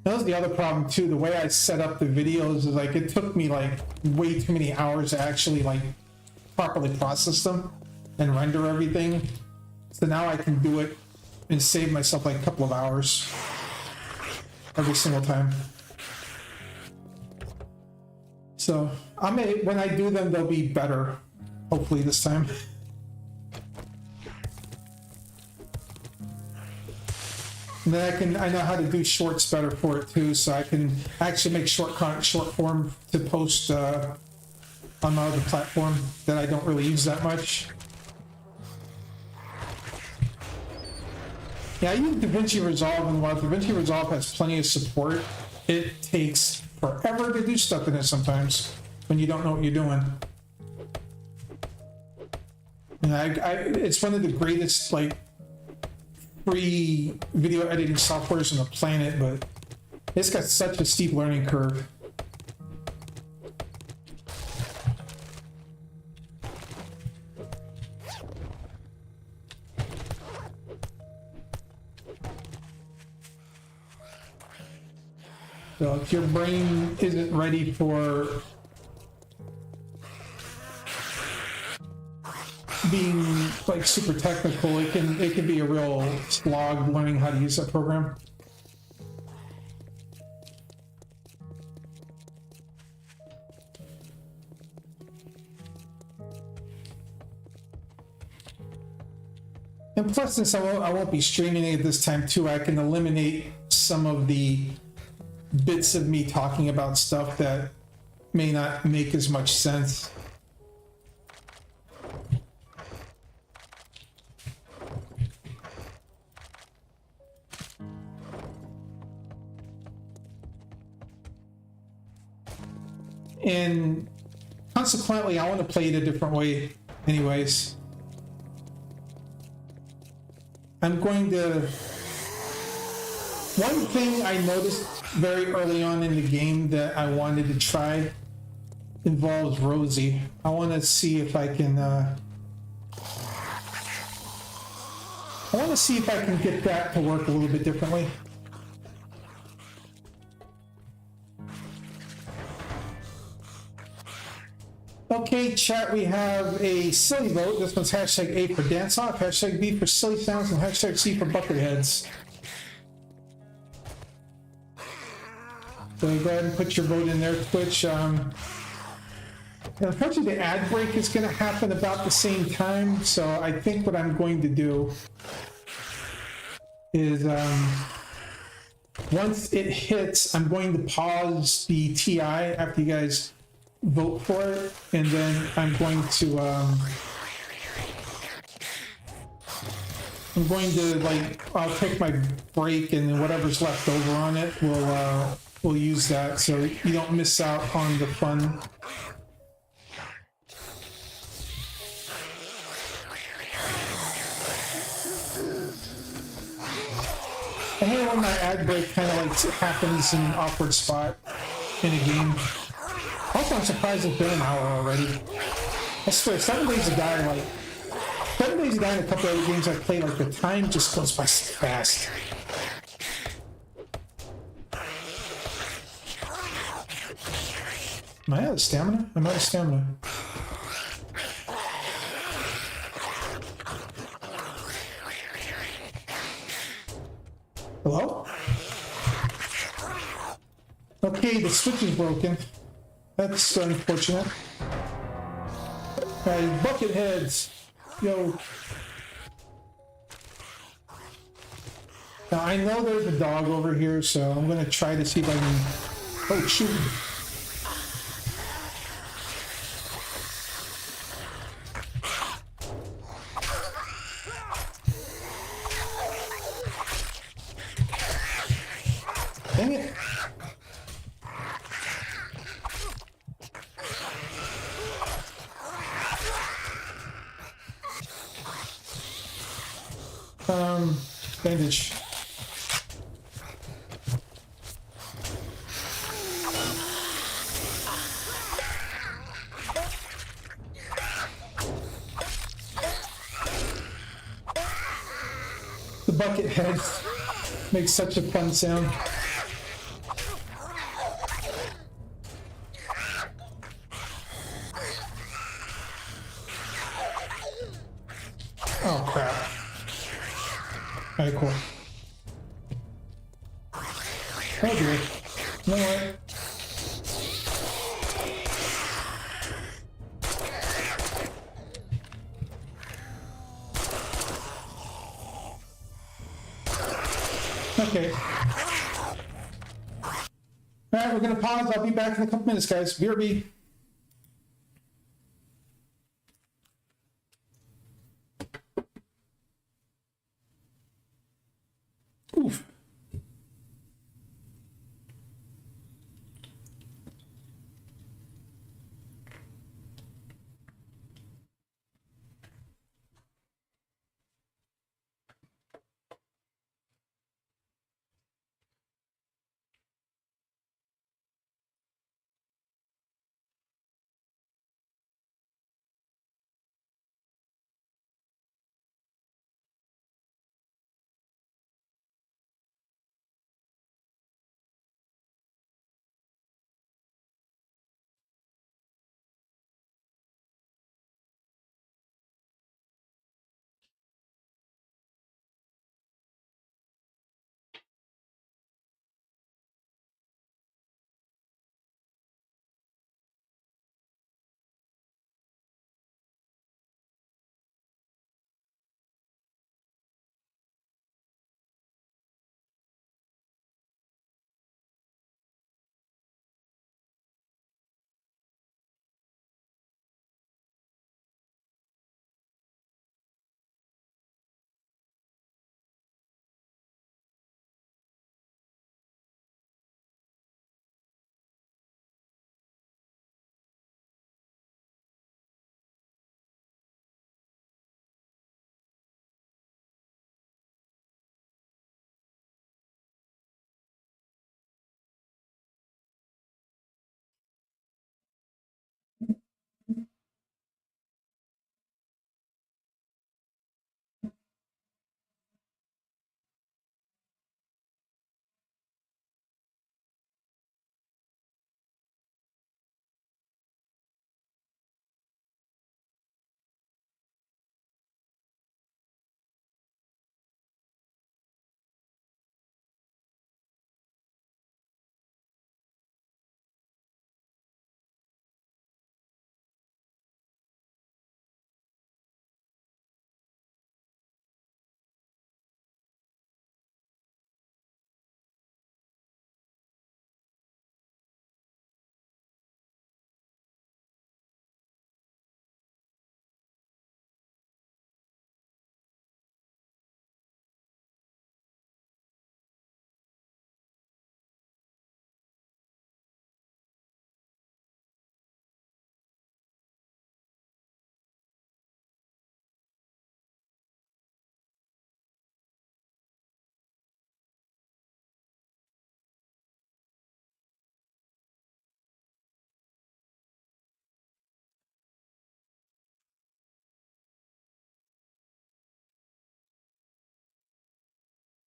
That was the other problem too. The way I set up the videos is like it took me like way too many hours to actually like properly process them and render everything. So now I can do it and save myself like a couple of hours every single time. So when I do them, they'll be better. Hopefully this time. And then I know how to do shorts better for it too, so I can actually make short form to post on my other platform that I don't really use that much. Yeah, I use DaVinci Resolve, and while DaVinci Resolve has plenty of support, it takes forever to do stuff in it sometimes when you don't know what you're doing. And it's one of the greatest like free video editing softwares on the planet, but it's got such a steep learning curve. So if your brain isn't ready for being like super technical, it can be a real slog learning how to use that program. And plus, since I won't be streaming it this time too, I can eliminate some of the bits of me talking about stuff that may not make as much sense. And consequently, I want to play it a different way anyways. I'm going to... One thing I noticed very early on in the game that I wanted to try involves Rosie. I want to see if I can... I want to see if I can get that to work a little bit differently. Okay, chat, we have a silly vote. This one's hashtag A for dance off, hashtag B for silly sounds, and hashtag C for bucket heads. So go ahead and put your vote in there, Twitch. Unfortunately, the ad break is going to happen about the same time, so I think what I'm going to do is once it hits, I'm going to pause the TI after you guys vote for it, and then I'm going to I'll take my break, and then whatever's left over on it we'll use that, so you don't miss out on the fun. I hate when my ad break kind of like happens in an awkward spot in a game. Also, I'm surprised it's been an hour already. I swear, 7 Days to Die, like 7 Days to Die and a couple other games I played, like the time just goes by so fast. Am I out of stamina? I'm out of stamina. Hello? Okay, the switch is broken. That's unfortunate. Alright, bucket heads. Yo. Now I know there's a dog over here, so I'm gonna try to see if I can. Oh shoot. Dang it. Bandage. The bucket head makes such a fun sound. Oh crap. Alright, cool. Oh dear. You know what? Okay. Alright, we're gonna pause. I'll be back in a couple minutes, guys. BRB. Oof.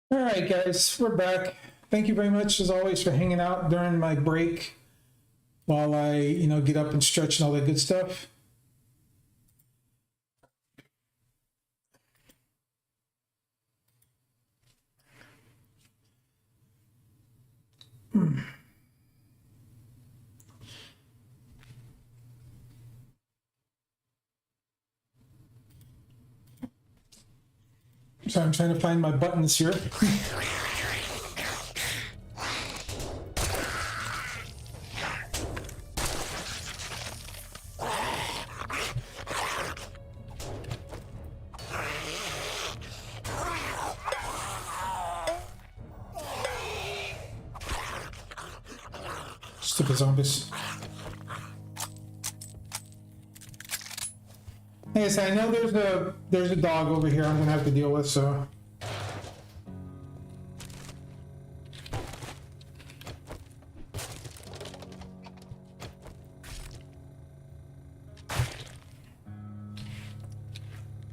All right, guys, we're back. Thank you very much, as always, for hanging out during my break while I, get up and stretch and all that good stuff. So I'm trying to find my buttons here. Stupid zombies. Like I said, I know there's a dog over here I'm gonna have to deal with, so.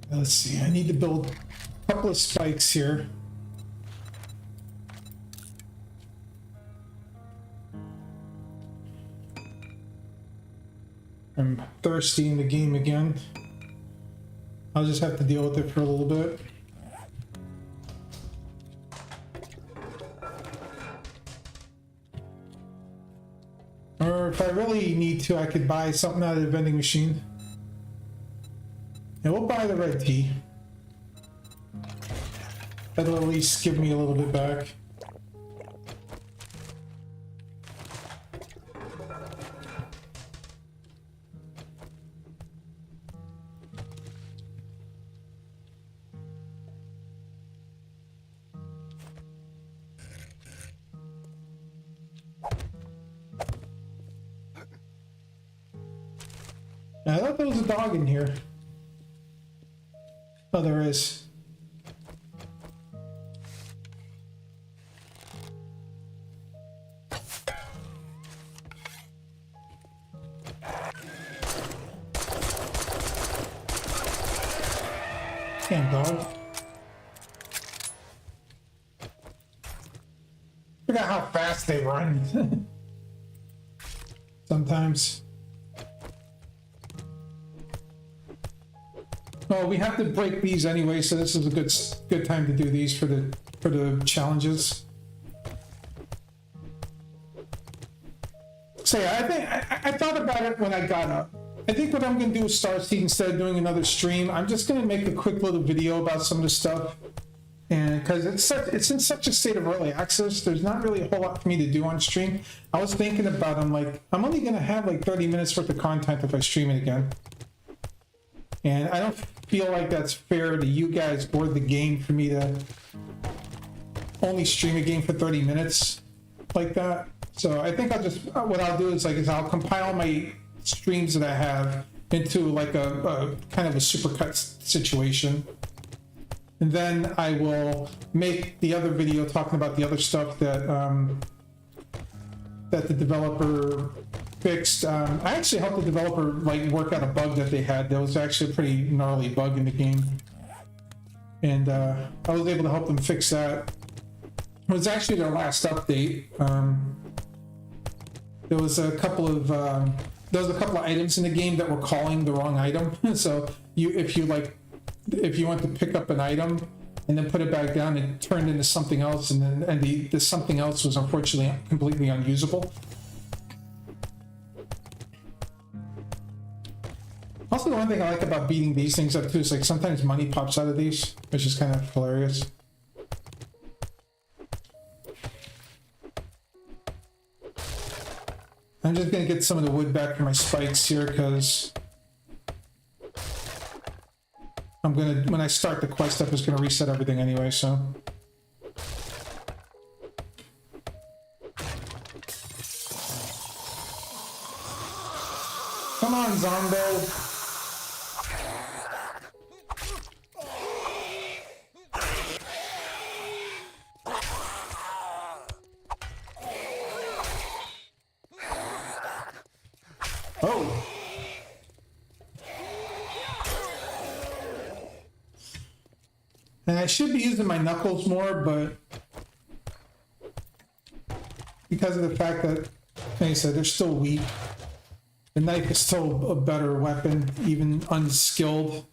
Let's see, I need to build a couple of spikes here. I'm thirsty in the game again. I'll just have to deal with it for a little bit. Or if I really need to, I could buy something out of the vending machine. And we'll buy the red tea. That'll at least give me a little bit back. I thought there was a dog in here. Oh, there is. Damn dog. Forgot how fast they run. Sometimes. Oh, we have to break these anyway, so this is a good time to do these for the challenges. So yeah, I thought about it when I got up. I think what I'm gonna do with Starseed, instead of doing another stream, I'm just gonna make a quick little video about some of the stuff. And because it's in such a state of early access, there's not really a whole lot for me to do on stream. I was thinking about, I'm only gonna have like 30 minutes worth of content if I stream it again. And I don't feel like that's fair to you guys or the game for me to only stream a game for 30 minutes like that. So I think what I'll do is I'll compile my streams that I have into like a kind of a supercut situation. And then I will make the other video talking about the other stuff that that the developer fixed. I actually helped the developer work out a bug that they had. That was actually a pretty gnarly bug in the game, and I was able to help them fix that. It was actually their last update. There was a couple of items in the game that were calling the wrong item. So if you went to pick up an item and then put it back down, it turned into something else, and the something else was unfortunately completely unusable. Also, the one thing I like about beating these things up too is sometimes money pops out of these, which is kind of hilarious. I'm just gonna get some of the wood back for my spikes here because when I start the quest up, it's gonna reset everything anyway, so. Come on, Zombo. Oh. And I should be using my knuckles more, but because of the fact that, like I said, they're still weak. The knife is still a better weapon, even unskilled.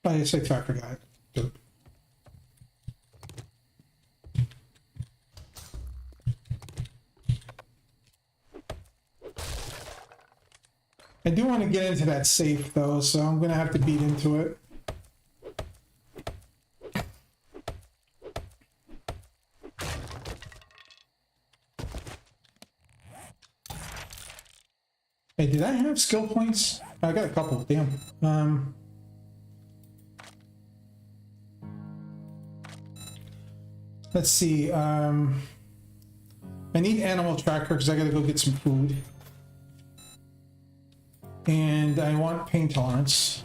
I guess I forgot. I do want to get into that safe though, so I'm gonna have to beat into it. Hey, did I have skill points? I got a couple, damn. Let's see, I need animal tracker because I gotta go get some food. And I want pain tolerance.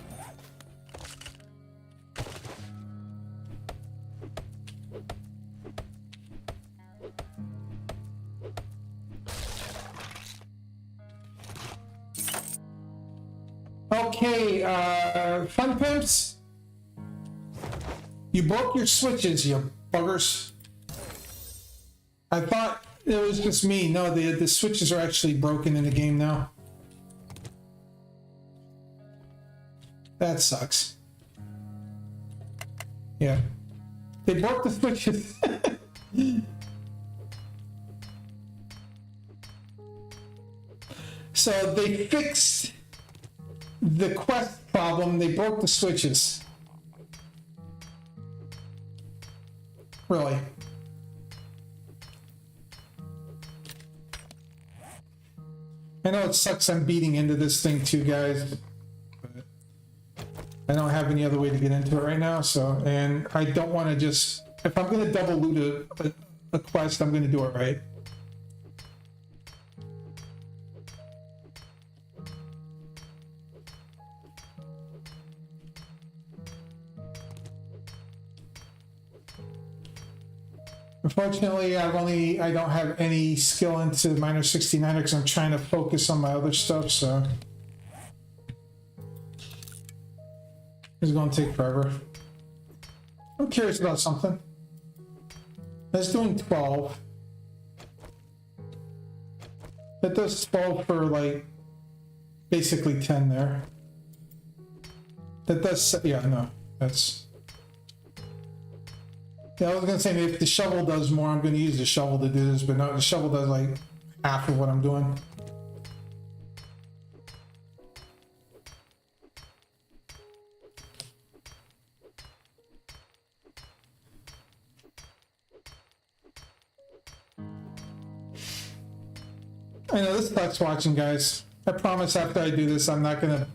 Okay, fun pimps. You broke your switches, you buggers. I thought it was just me. No, the switches are actually broken in the game now. That sucks. Yeah. They broke the switches. So they fixed the quest problem. They broke the switches. Really? I know it sucks I'm beating into this thing too, guys. But I don't have any other way to get into it right now, so, and I don't want to just, if I'm going to double loot a quest, I'm going to do it right. Unfortunately, I don't have any skill into minor 69 because I'm trying to focus on my other stuff, so it's going to take forever. I'm curious about something. That's doing 12. That does 12 for like basically 10 there. That does, yeah, no, that's. Yeah, I was gonna say if the shovel does more, I'm gonna use the shovel to do this, but no, the shovel does like half of what I'm doing. I know this sucks watching, guys. I promise after I do this, I'm not gonna.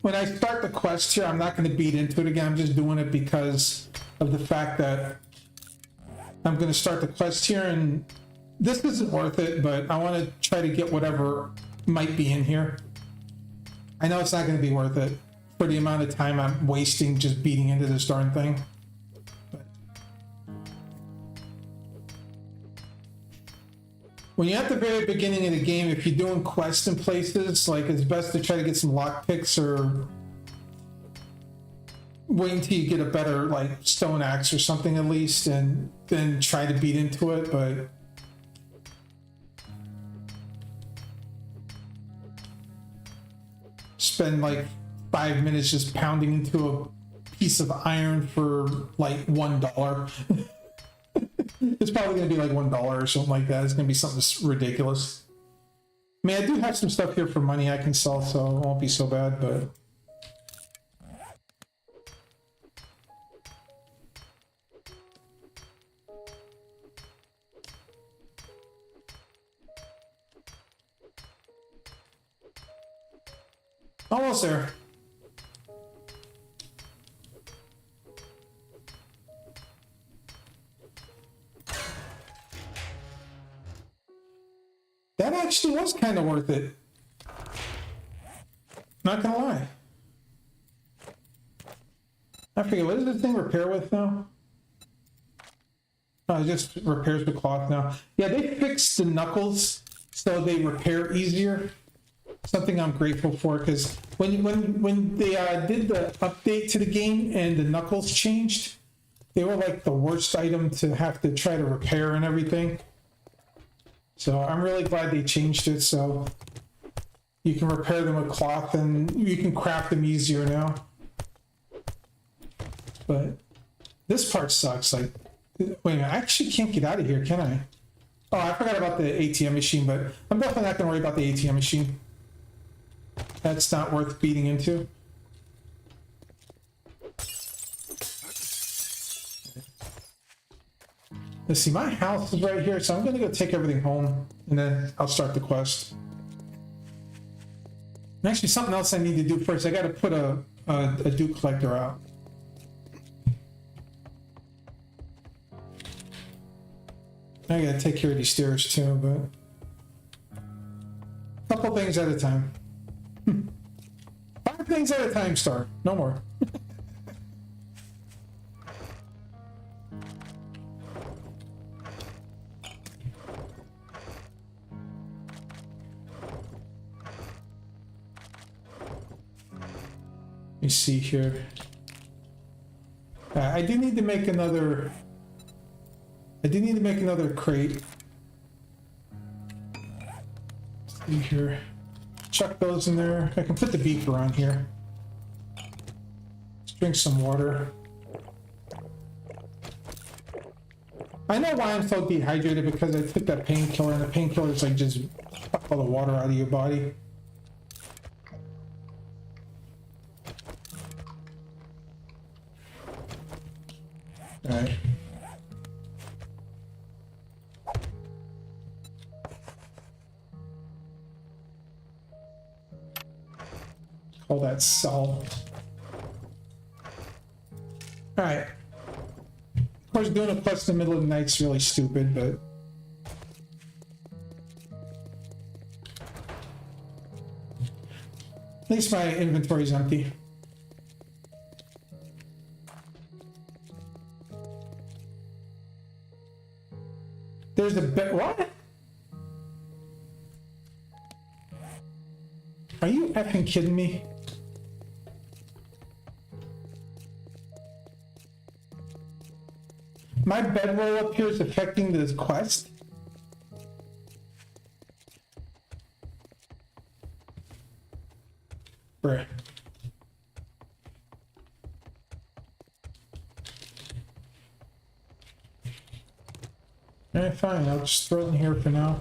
When I start the quest here, I'm not going to beat into it again. I'm just doing it because of the fact that I'm going to start the quest here, and this isn't worth it, but I want to try to get whatever might be in here. I know it's not going to be worth it for the amount of time I'm wasting just beating into this darn thing. But when you're at the very beginning of the game, if you're doing quests in places, like it's best to try to get some lockpicks or wait until you get a better like stone axe or something at least, and then try to beat into it. But spend like 5 minutes just pounding into a piece of iron for like $1. It's probably going to be like $1 or something like that. It's going to be something ridiculous. I mean, I do have some stuff here for money I can sell, so it won't be so bad, but... Almost there. That actually was kind of worth it. Not gonna lie. I forget, what does this thing repair with now? Oh, it just repairs the cloth now. Yeah, they fixed the knuckles so they repair easier. something I'm grateful for, because when they did the update to the game and the knuckles changed, they were like the worst item to have to try to repair and everything. So I'm really glad they changed it so you can repair them with cloth and you can craft them easier now. But this part sucks. Like, wait a minute, I actually can't get out of here, can I? Oh, I forgot about the ATM machine, but I'm definitely not going to worry about the ATM machine. That's not worth beating into. Let's see, my house is right here, so I'm going to go take everything home, and then I'll start the quest. And actually, something else I need to do first. I got to put a dew collector out. I gotta take care of these stairs too, but a couple things at a time. 5 things at a time, Star. No more. Let me see here. I do need to make another. I do need to make another crate. Let's see here. Chuck those in there. I can put the beaker on here. Let's drink some water. I know why I'm so dehydrated, because I took that painkiller, and the painkiller is like just suck all the water out of your body. All right. All that salt. All right. Of course, doing a quest in the middle of the night is really stupid, but at least my inventory's empty. There's a bit. What? Are you effing kidding me? My bedroll up here is affecting this quest? Bruh. Alright, fine. I'll just throw it in here for now.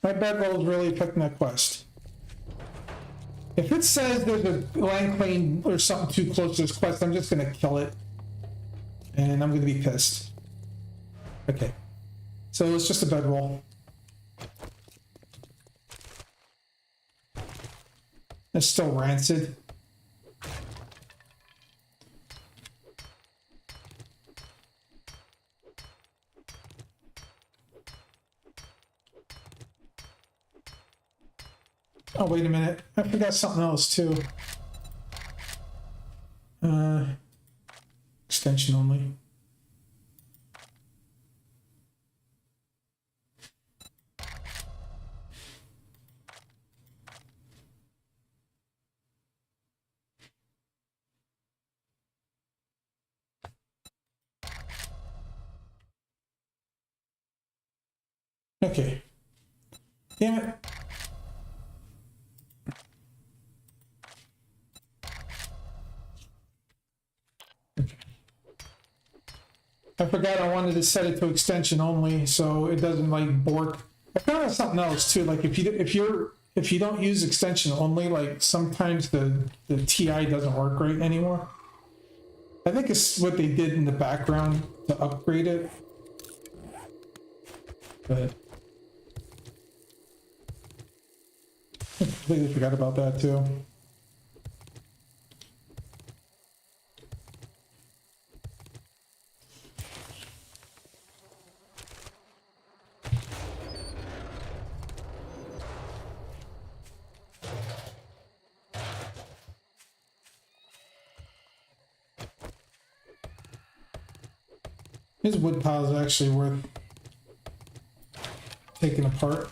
My bedroll is really affecting that quest. If it says there's a land claim or something too close to this quest, I'm just gonna kill it. And I'm gonna be pissed. Okay. So it's just a bedroll. It's still rancid. Oh, wait a minute. I forgot something else too. Extension only. Okay. Damn it. I forgot I wanted to set it to extension only, so it doesn't like bork. I found out something else too. Like if you don't use extension only, like sometimes the TI doesn't work right anymore. I think it's what they did in the background to upgrade it. But I completely forgot about that too. His wood pile is actually worth taken apart.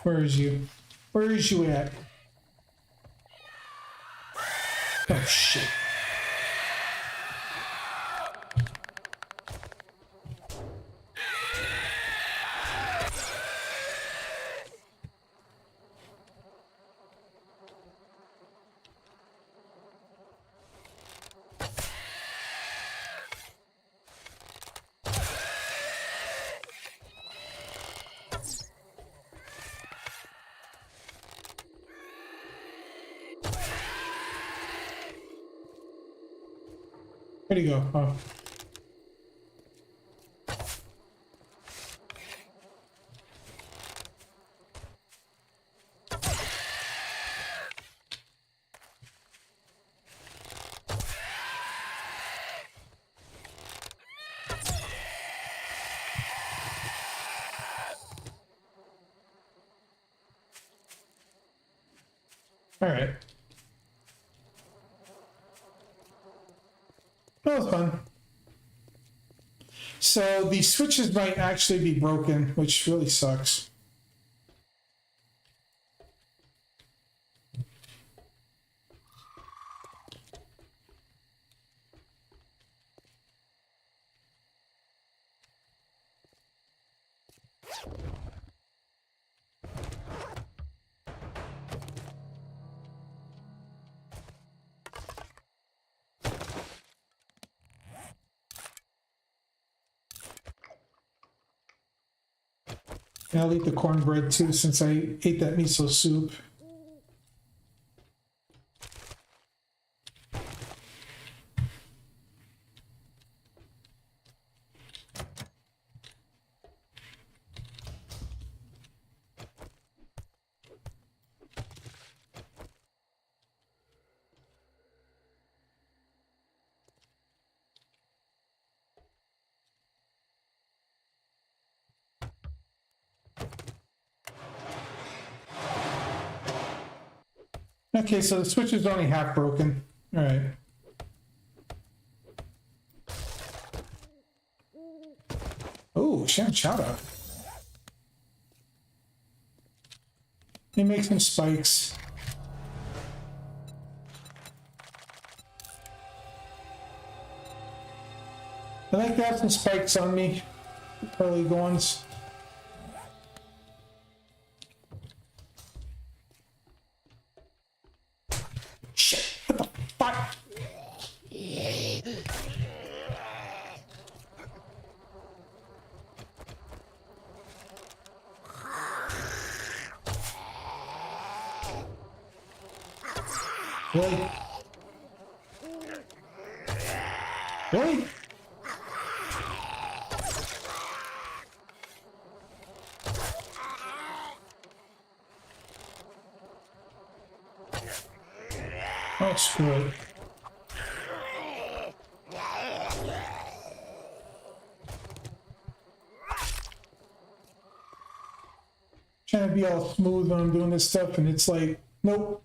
Where is you? Where is you at? Oh shit. Where'd he go? Oh. All right. That was fun. So the switches might actually be broken, which really sucks. And I'll eat the cornbread too, since I ate that miso soup. Okay, so the switch is only half broken. All right. Oh, chowder. Let me make some spikes. I like to have some spikes on me. Early ones. Shit, what the fuck? Really? Really? Oh, screw it. Trying to be all smooth when I'm doing this stuff, and it's like, nope.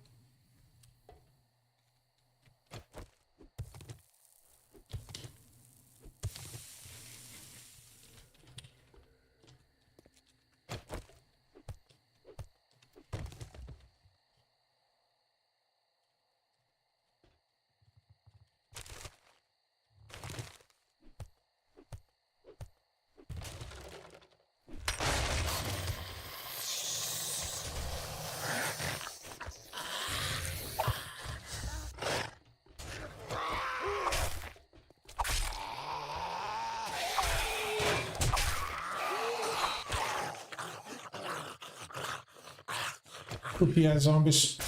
Poopy ass zombies.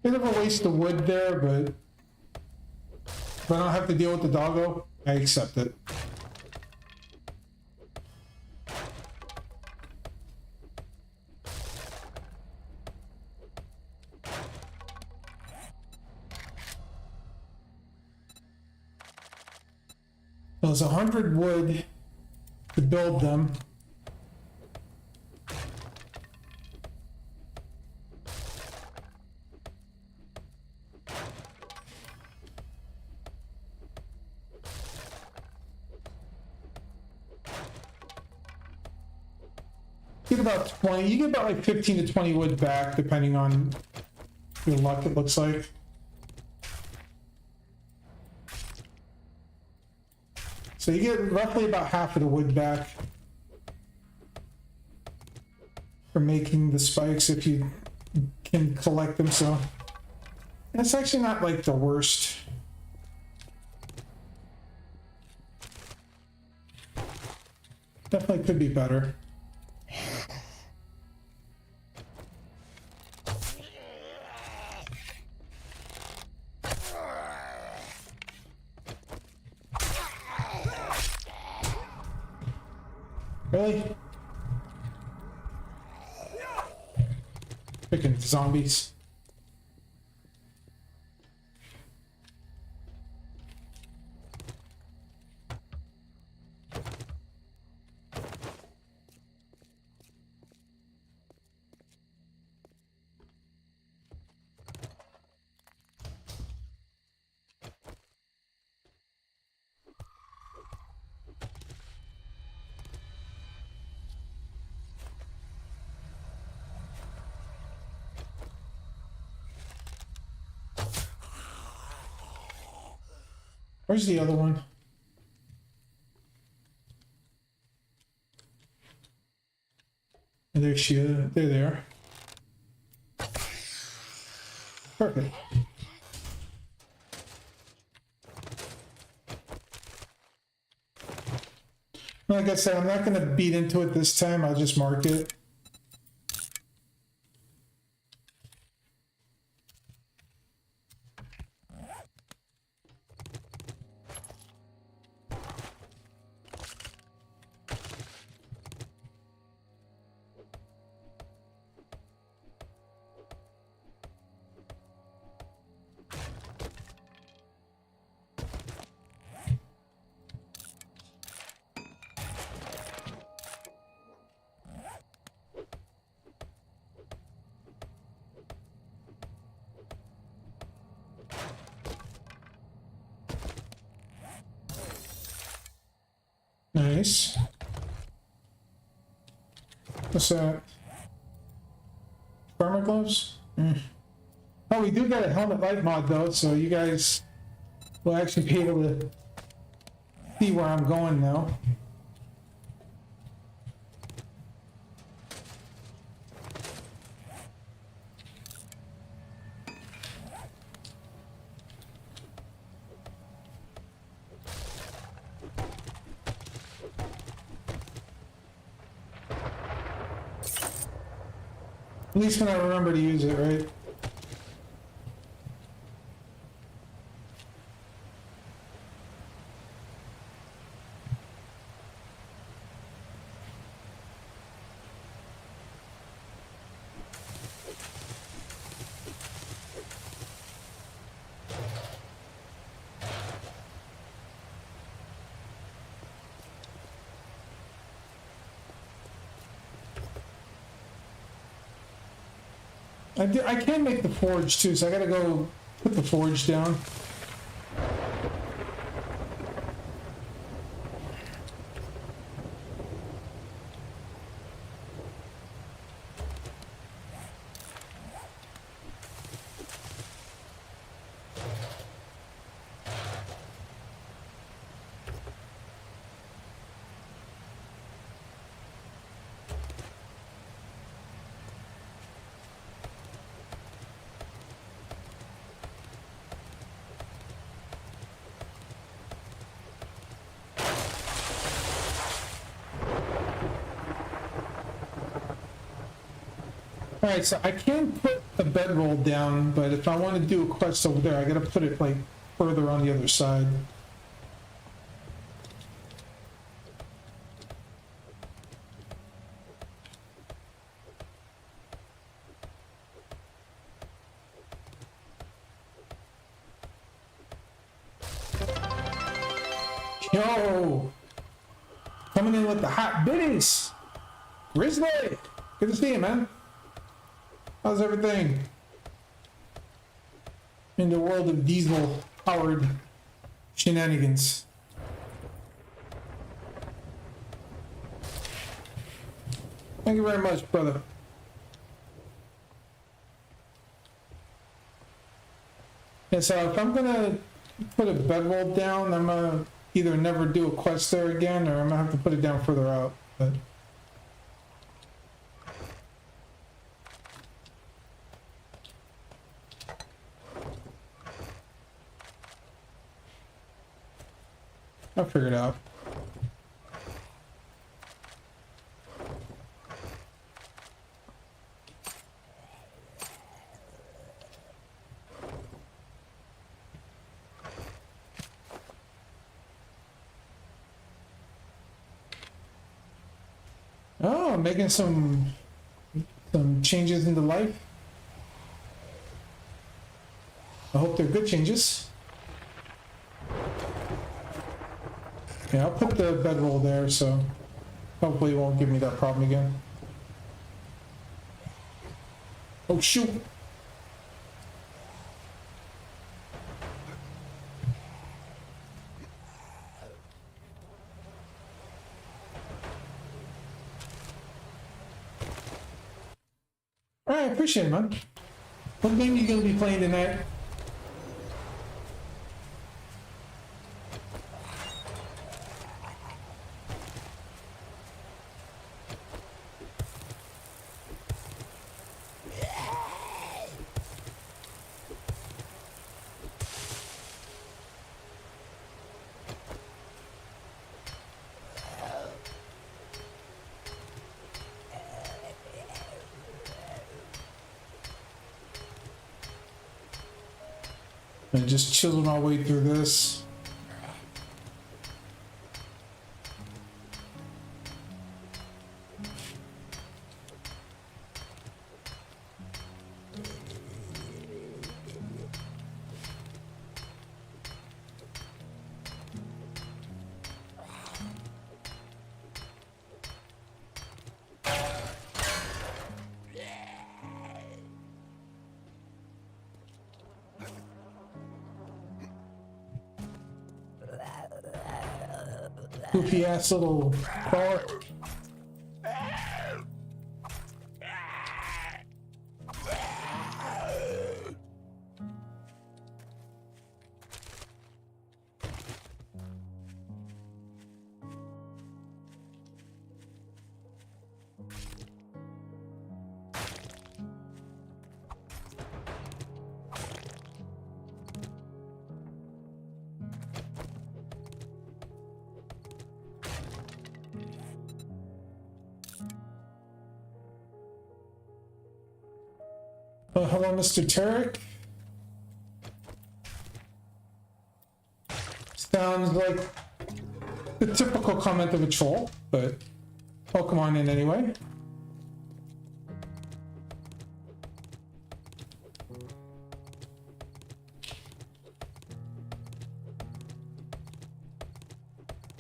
Bit of a waste of wood there, but if I don't have to deal with the doggo, I accept it. There's 100 wood to build them. Get about 20, you get about like 15 to 20 wood back, depending on your luck, it looks like. So you get roughly about half of the wood back for making the spikes if you can collect them, so that's actually not like the worst. Definitely could be better. Really? Freaking zombies. Where's the other one? And there she is. They're there. Perfect. Like I said, I'm not going to beat into it this time. I'll just mark it. Nice. What's that? Farmer gloves? Oh, we do got a helmet light mod though, so you guys will actually be able to see where I'm going now. At least when I remember to use it, right? I can make the forge too, so I gotta go put the forge down. Alright, so I can put a bedroll down, but if I want to do a quest over there, I gotta put it like further on the other side. Yo! Coming in with the hot biddies! Grizzly! Good to see you, man. How's everything? In the world of diesel-powered shenanigans. Thank you very much, brother. Yeah, so if I'm gonna put a bedroll down, I'm gonna either never do a quest there again, or I'm gonna have to put it down further out. But I'll figure it out. Oh, making some changes into life. I hope they're good changes. Yeah, I'll put the bedroll there, so hopefully it won't give me that problem again. Oh shoot! Alright, appreciate it, man. What game are you gonna be playing tonight? And just chiseling our way through this. Goofy ass little crawler. Hello, Mr. Turek. Sounds like the typical comment of a troll, but Pokemon in anyway.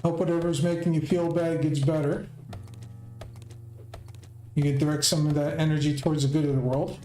Hope whatever's making you feel bad gets better. You can direct some of that energy towards the good of the world.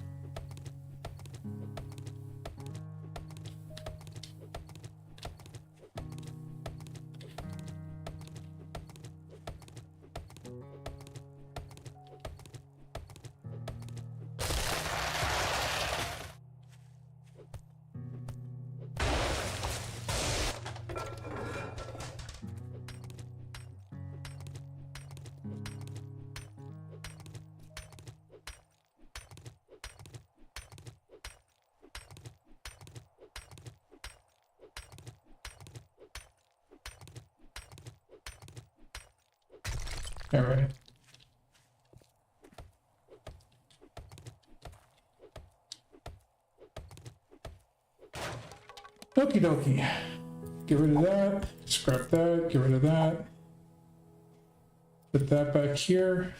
All right. Okie dokie. Get rid of that. Scrap that. Get rid of that. Put that back here.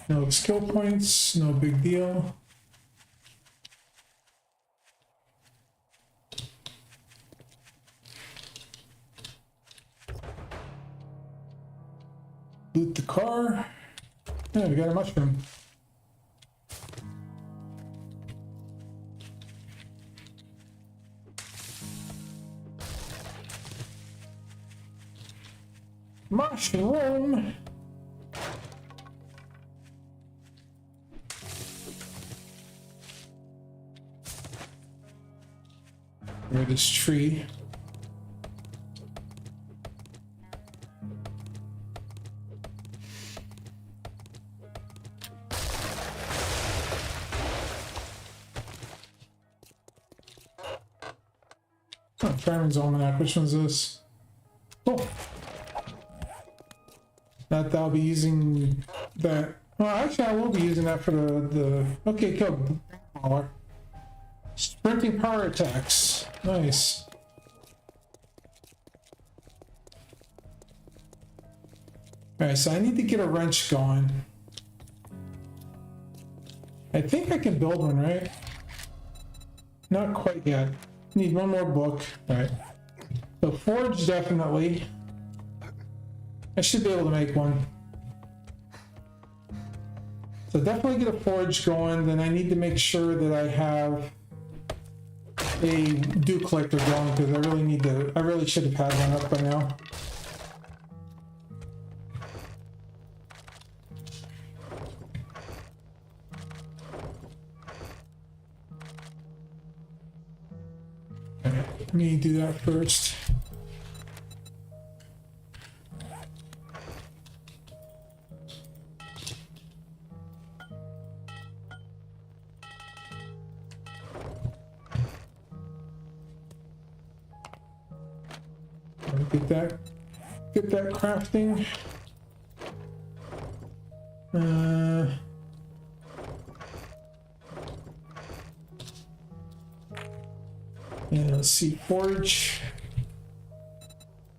No skill points. No big deal. Loot the car. Yeah, we got a mushroom. Mushroom. Where this tree. Oh, Fireman's Almanac. Which one's this? Oh. That I'll be using that. Well, actually, I will be using that for the okay, kill Gblargh. Sprinting power attacks. Nice. Alright, so I need to get a wrench going. I think I can build one, right? Not quite yet. Need one more book. Alright. So forge, definitely. I should be able to make one. So definitely get a forge going. Then I need to make sure that I have a dew collector going because I really need to. I really should have had one up by now. Okay, let me do that first. Get that crafting. Yeah, let's see, forge.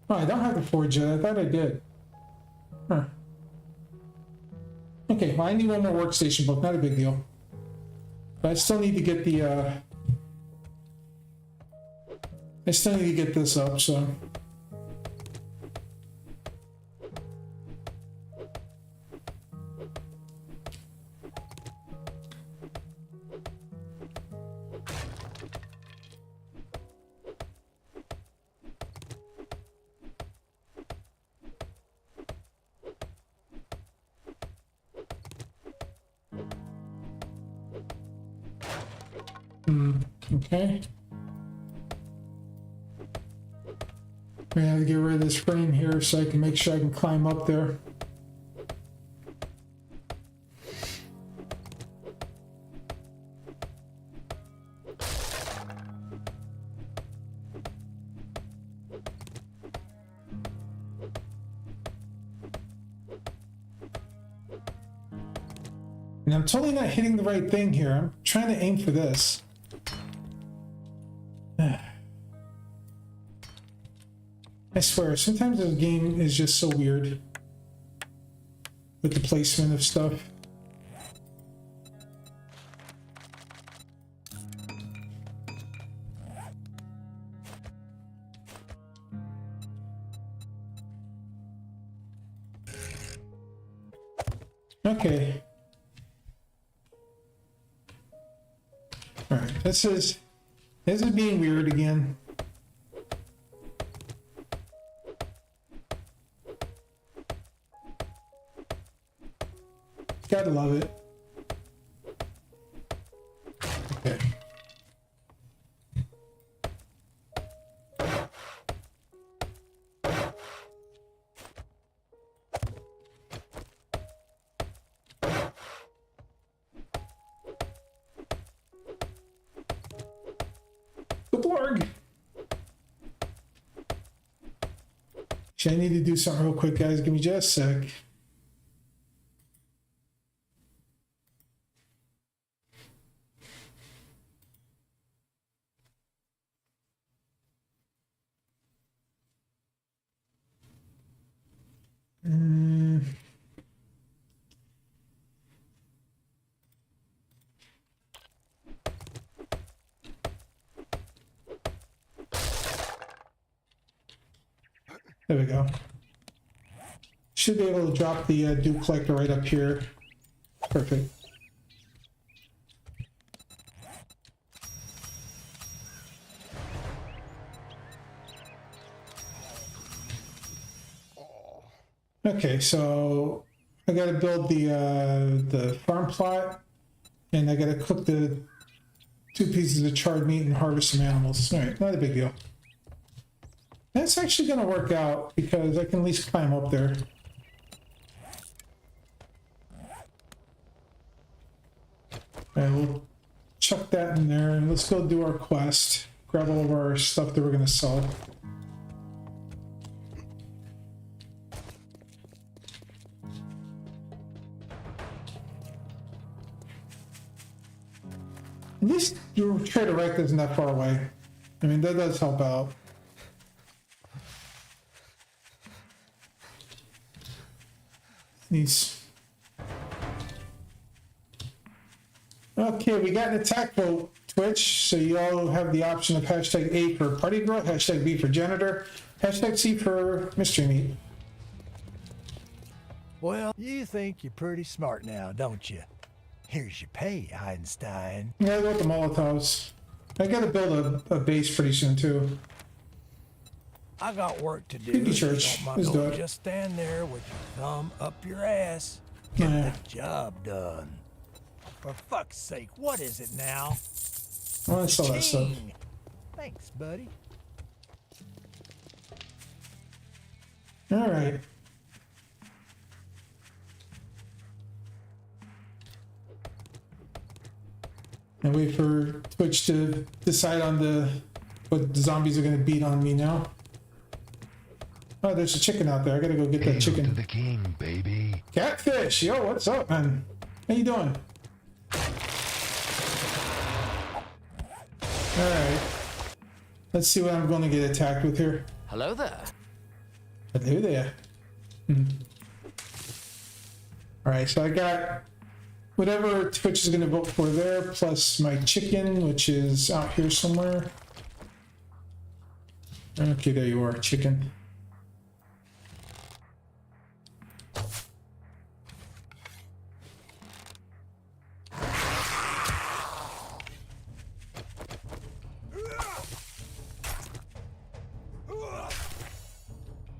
Oh, I don't have the forge yet. I thought I did. Huh. Okay, well, I need one more workstation book. Not a big deal. But I still need to get the. I still need to get this up. So. Okay. I have to get rid of this frame here so I can make sure I can climb up there. And I'm totally not hitting the right thing here. I'm trying to aim for this. I swear, sometimes this game is just so weird with the placement of stuff. Okay. All right, this is being weird again. Gotta love it. Okay. Gblargh. Actually, I need to do something real quick, guys. Give me just a sec. There we go. Should be able to drop the dew collector right up here. Perfect. Okay, so I gotta build the farm plot, and I gotta cook the 2 pieces of charred meat and harvest some animals. All right, not a big deal. That's actually gonna work out because I can at least climb up there. All right, we'll chuck that in there, and let's go do our quest. Grab all of our stuff that we're gonna sell. At least your Trader Rec isn't that far away. I mean, that does help out. These. Okay, we got an attack vote, Twitch. So you all have the option of hashtag A for party girl, hashtag B for janitor, hashtag C for mystery meat. Well, you think you're pretty smart now, don't you? Here's your pay, Einstein. Yeah, I got the Molotovs. I gotta build a base pretty soon too. I got work to do. Thank you, if you Church. don't mind Let's do going, it. just stand there with your thumb up your ass. Get Yeah. the job done. For fuck's sake, what is it now? I want to sell that stuff. Ching. Thanks, buddy. All right. And wait for Twitch to decide on what the zombies are gonna beat on me now. Oh, there's a chicken out there. I gotta go get that Hail to chicken. the king, baby. Catfish, yo, what's up, man? How you doing? All right. Let's see what I'm going to get attacked with here. Hello there. Hello there. All right, so I got whatever Twitch is going to vote for there, plus my chicken, which is out here somewhere. Okay, there you are, chicken.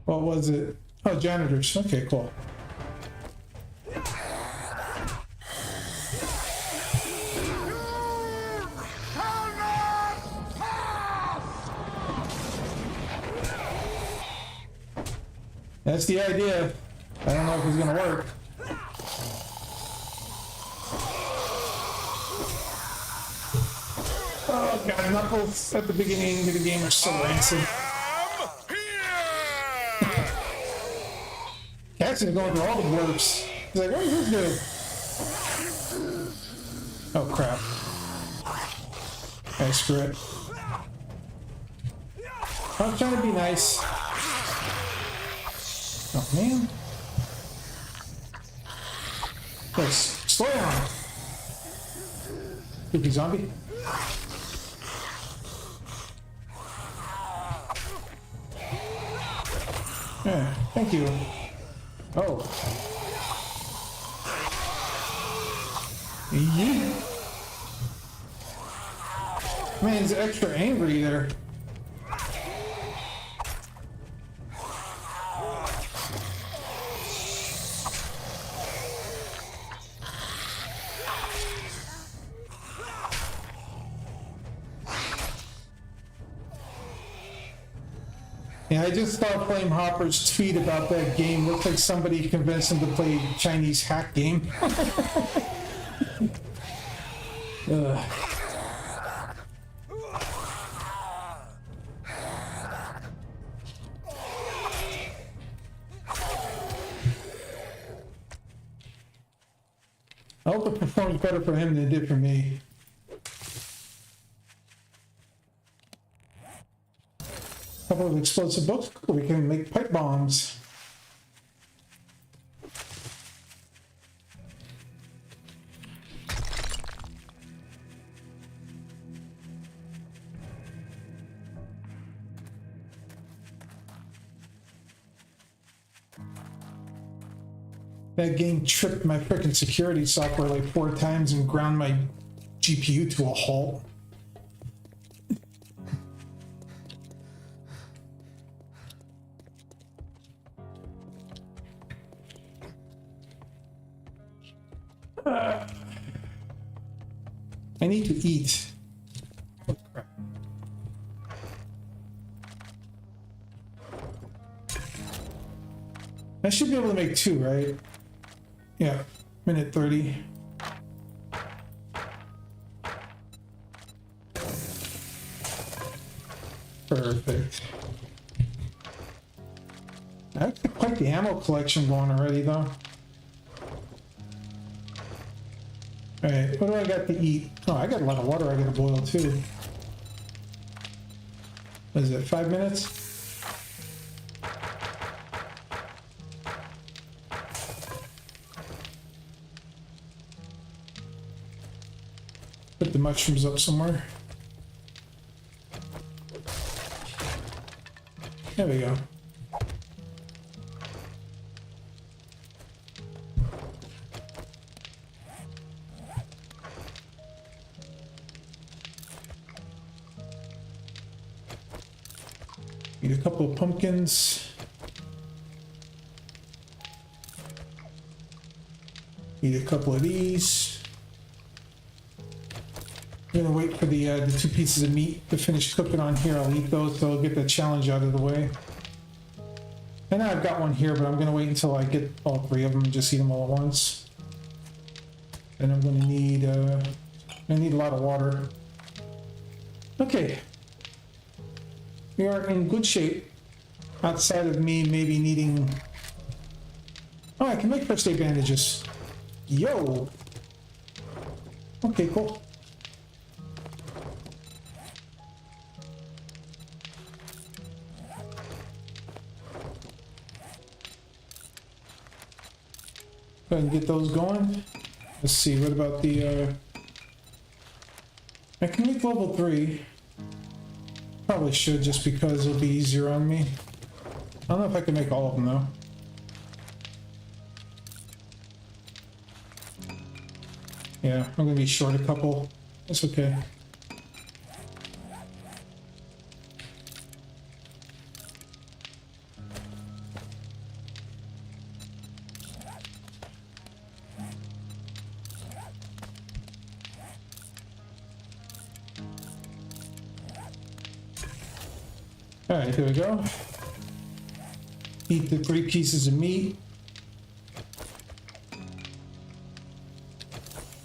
What was it? Oh, janitors. Okay, cool. That's the idea. I don't know if it's gonna work. Oh god, Knuckles at the beginning of the game are so rancid. Cat's going through all the blurps. He's like, what does this do? Oh crap. Okay, screw it. I'm trying to be nice. Oh man. Yes, slow down. Spooky zombie. Yeah, thank you. Oh. Yeah. Man, he's extra angry there. Yeah, I just saw Flame Hopper's tweet about that game. Looks like somebody convinced him to play Chinese hack game. Ugh. I hope it performs better for him than it did for me. Couple of explosive books. Cool, we can make pipe bombs. That game tripped my freaking security software like 4 times and ground my GPU to a halt. I need to eat. Oh, crap. I should be able to make 2, right? Yeah, minute 30. Perfect. I have quite the ammo collection going already, though. Alright, what do I got to eat? Oh, I got a lot of water I gotta boil, too. What is it, 5 minutes? Put the mushrooms up somewhere. There we go. Need a couple of pumpkins. Need a couple of these. I'm gonna wait for the 2 pieces of meat to finish cooking on here. I'll eat those, so I'll get the challenge out of the way. I know I've got one here, but I'm gonna wait until I get all 3 of them and just eat them all at once. And I'm gonna need, I need a lot of water. Okay. We are in good shape. Outside of me maybe needing... Oh, I can make first aid bandages. Yo! Okay, cool. Go ahead and get those going. Let's see, what about the... I can make level 3. Probably should, just because it'll be easier on me. I don't know if I can make all of them, though. Yeah, I'm gonna be short a couple. That's okay. Alright, here we go. Eat the 3 pieces of meat.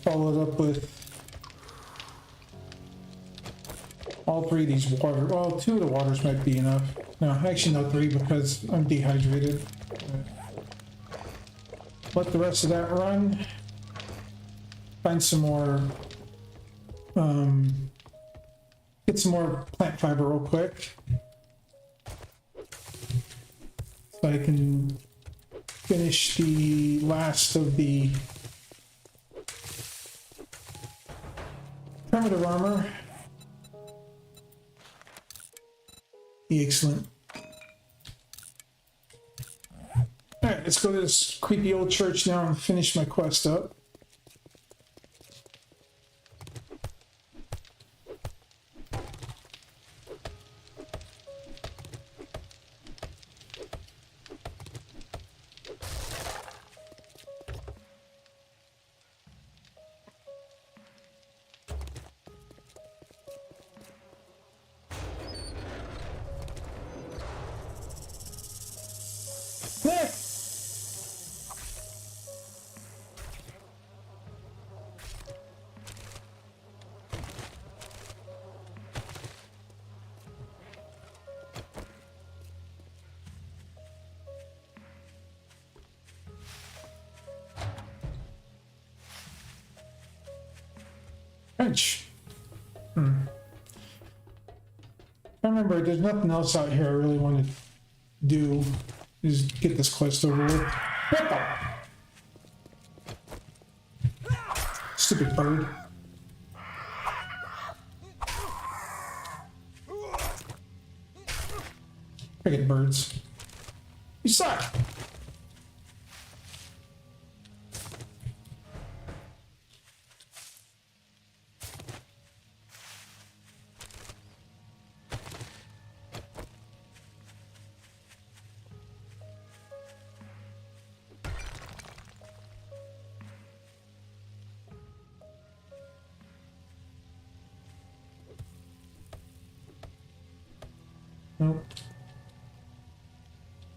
Follow it up with all 3 of these water. Well, 2 of the waters might be enough. No, actually no 3 because I'm dehydrated. Let the rest of that run. Find some more, get some more plant fiber real quick. So I can finish the last of the primitive armor. Excellent. Alright, let's go to this creepy old church now and finish my quest up. French. I remember there's nothing else out here I really want to do. Is get this quest over with. What the? Stupid bird. Friggin' birds. You suck. Nope.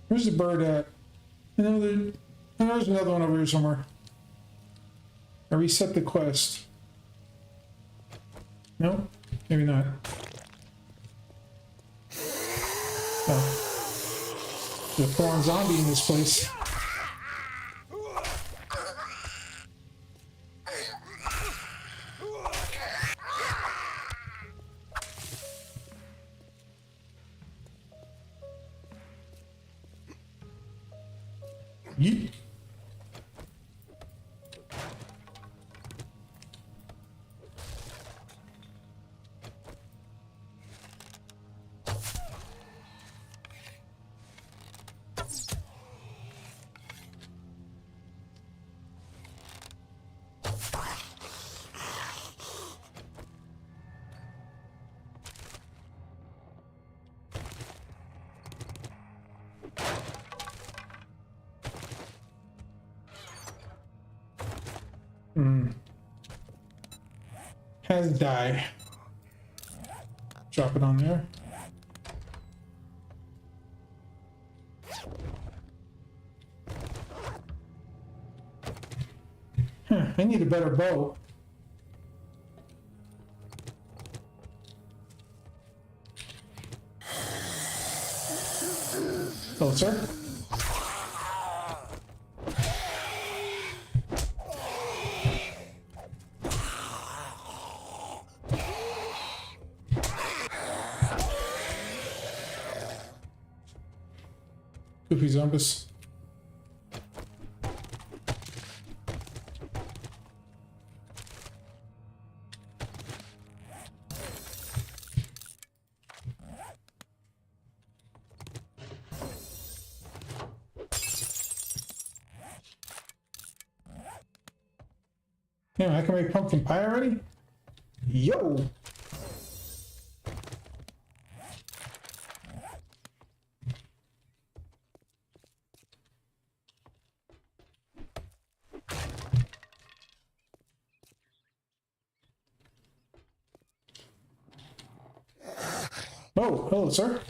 Where's the bird at? I know there's another one over here somewhere. I reset the quest. No? Maybe not. Oh. There's a foreign zombie in this place. Yeet. Has die. Drop it on there. Huh, I need a better bow. Oh, sir. Goofy zombies. Yeah, I can make pumpkin pie already? Yo! Oh, hello, sir.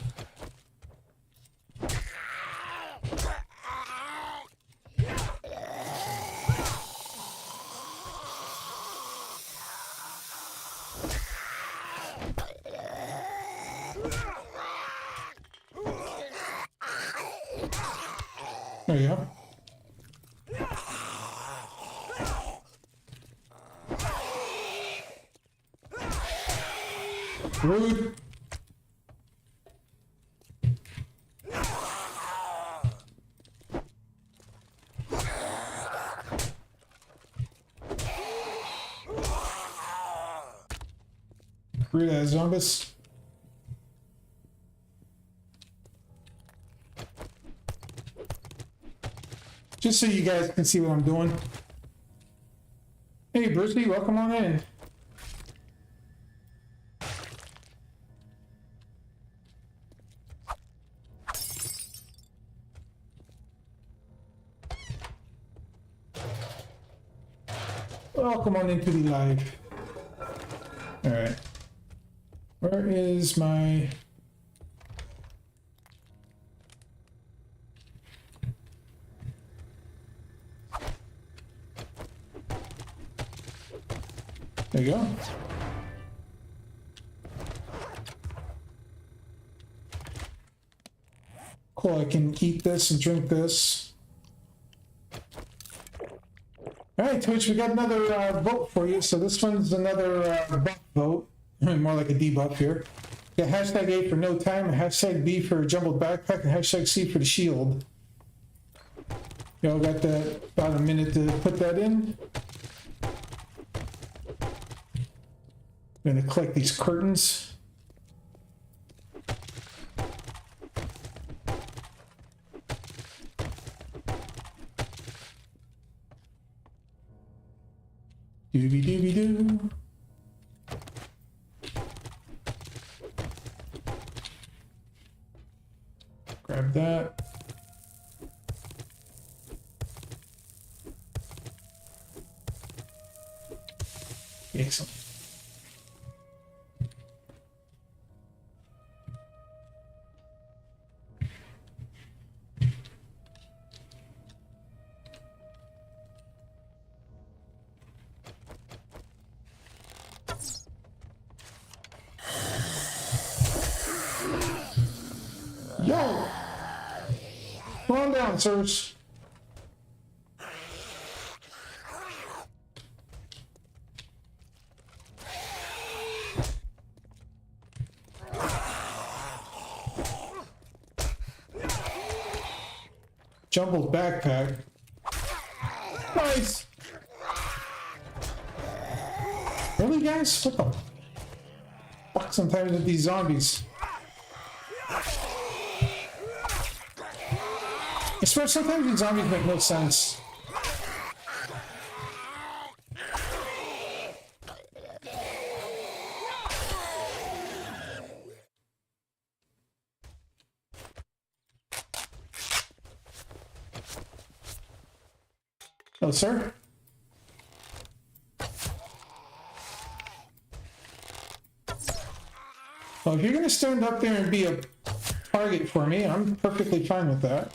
There you go. Rude. Rude ass zombies. Just so you guys can see what I'm doing. Hey, Brucey, welcome on in. Welcome on into the live. All right. Where is my... There you go. Cool, I can eat this and drink this. All right, Twitch, we got another vote for you. So this one's another buff vote, more like a debuff here. Yeah, hashtag A for no time, hashtag B for jumbled backpack, and hashtag C for the shield. Y'all got that about a minute to put that in. I'm gonna collect these curtains. Doobie doobie doo. Grab that. Excellent. No! Come on down, sirs. Jumbled backpack. Nice! Really, guys? What the fuck sometimes with these zombies? I swear sometimes these zombies make no sense. Oh, sir? Well, if you're gonna stand up there and be a target for me, I'm perfectly fine with that.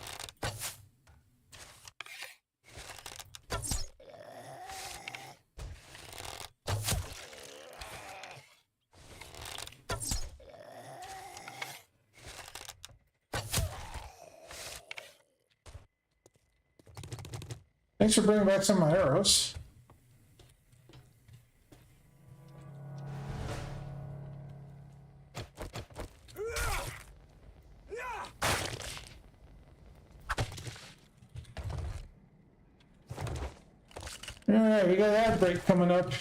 Thanks for bringing back some of my arrows. Alright, we got that break coming up.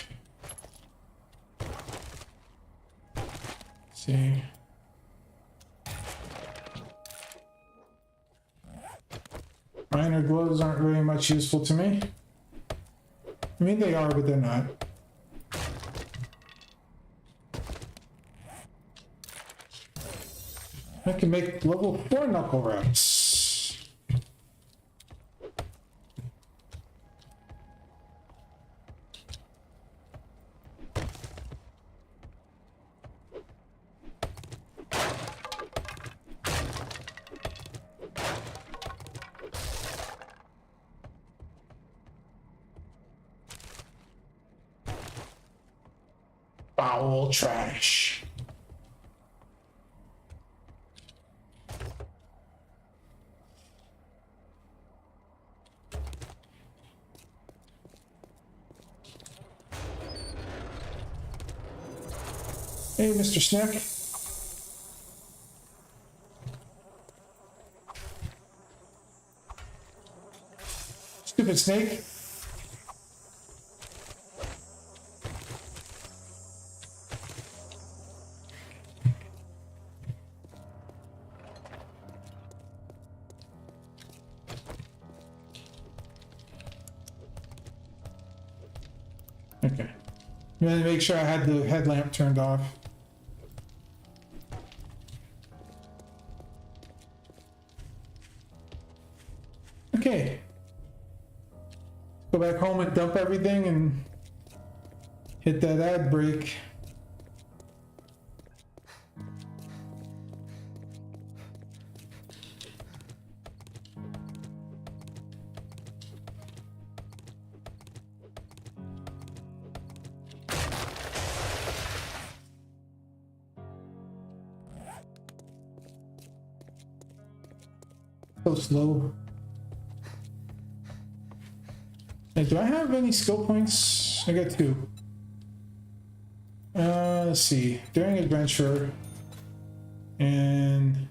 Let's see. Minor gloves aren't very much useful to me. I mean, they are, but they're not. I can make level 4 knuckle wraps. Foul trash. Hey, Mr. Snack. Stupid snake. Okay. I'm gonna make sure I had the headlamp turned off. Okay. Go back home and dump everything and hit that ad break. So slow. Hey, do I have any skill points? I got 2. Let's see. During adventure and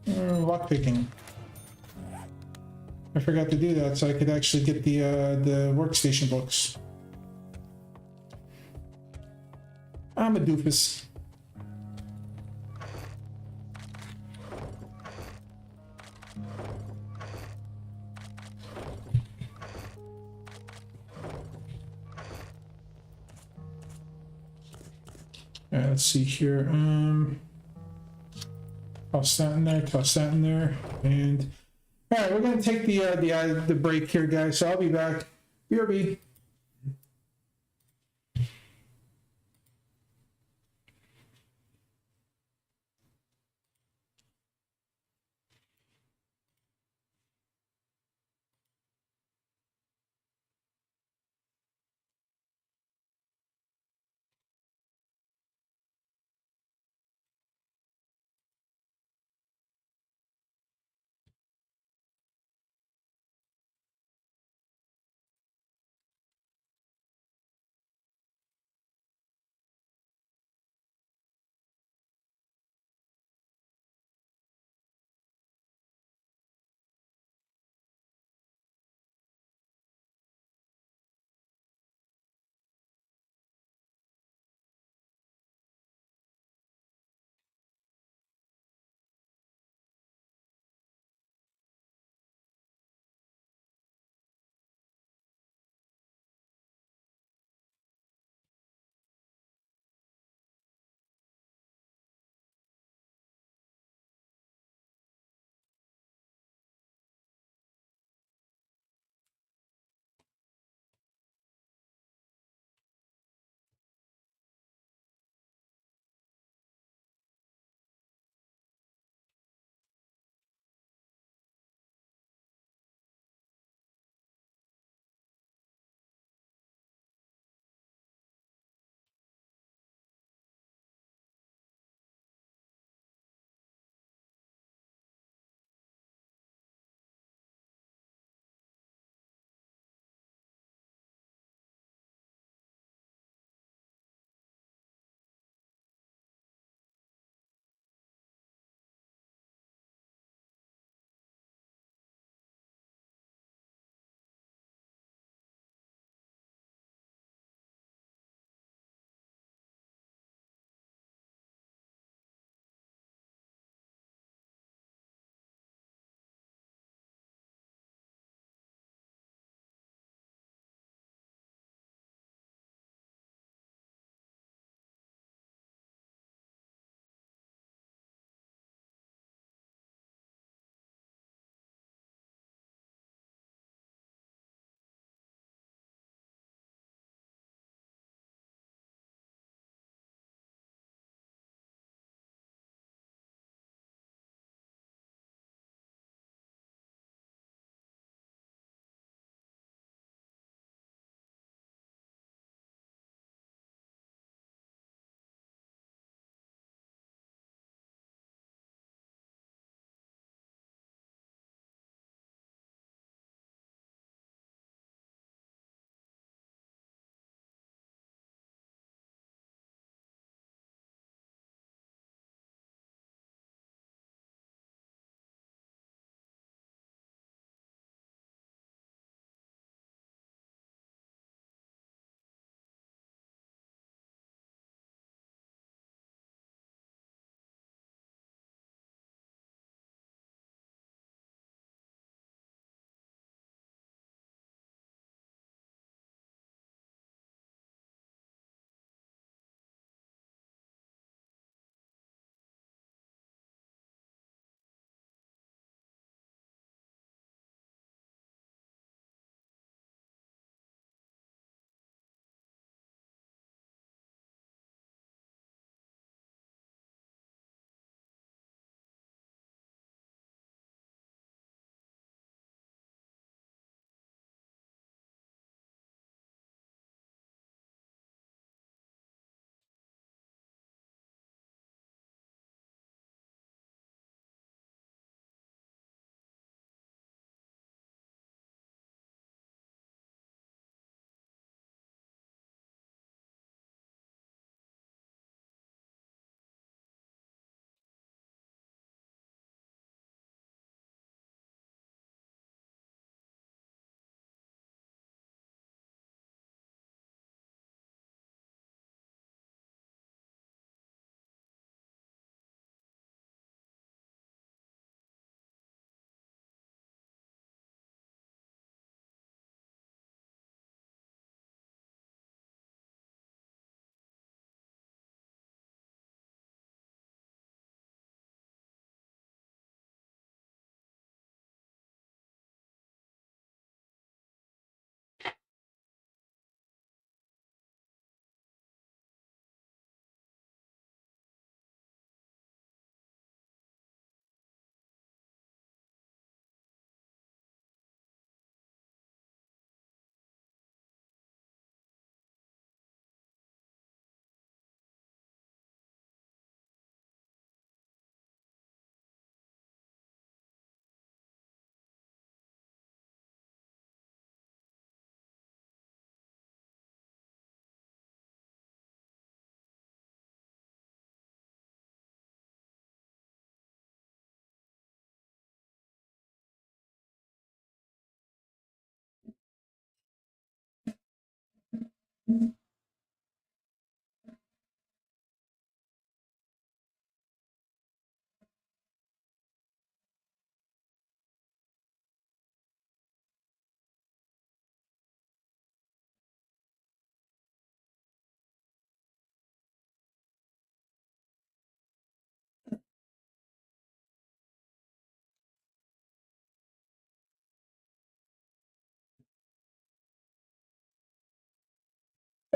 lockpicking. I forgot to do that, so I could actually get the workstation books. I'm a doofus. Let's see here. Toss that in there. Toss that in there. And all right, we're gonna take the break here, guys. So I'll be back. BRB.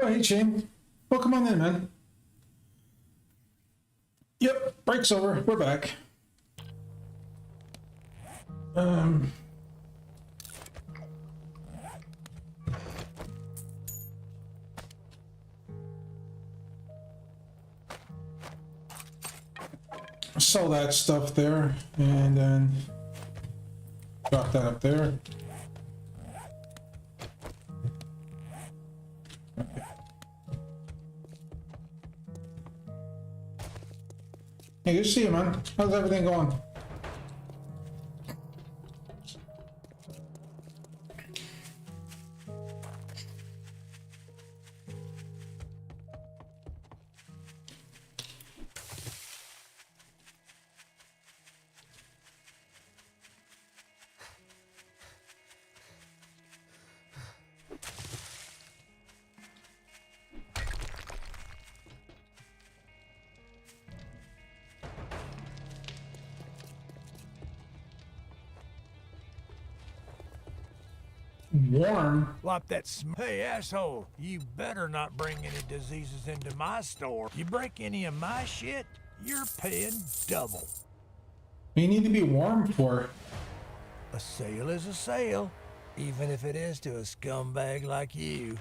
Oh, hey, Shane. Well, come on in, man. Yep, break's over. We're back. Sell that stuff there, and then drop that up there. Okay. Hey, good to see you, man. How's everything going? Warm? Flop that Hey, asshole, you better not bring any diseases into my store. You break any of my shit, you're paying double. You need to be warm for. A sale is a sale, even if it is to a scumbag like you.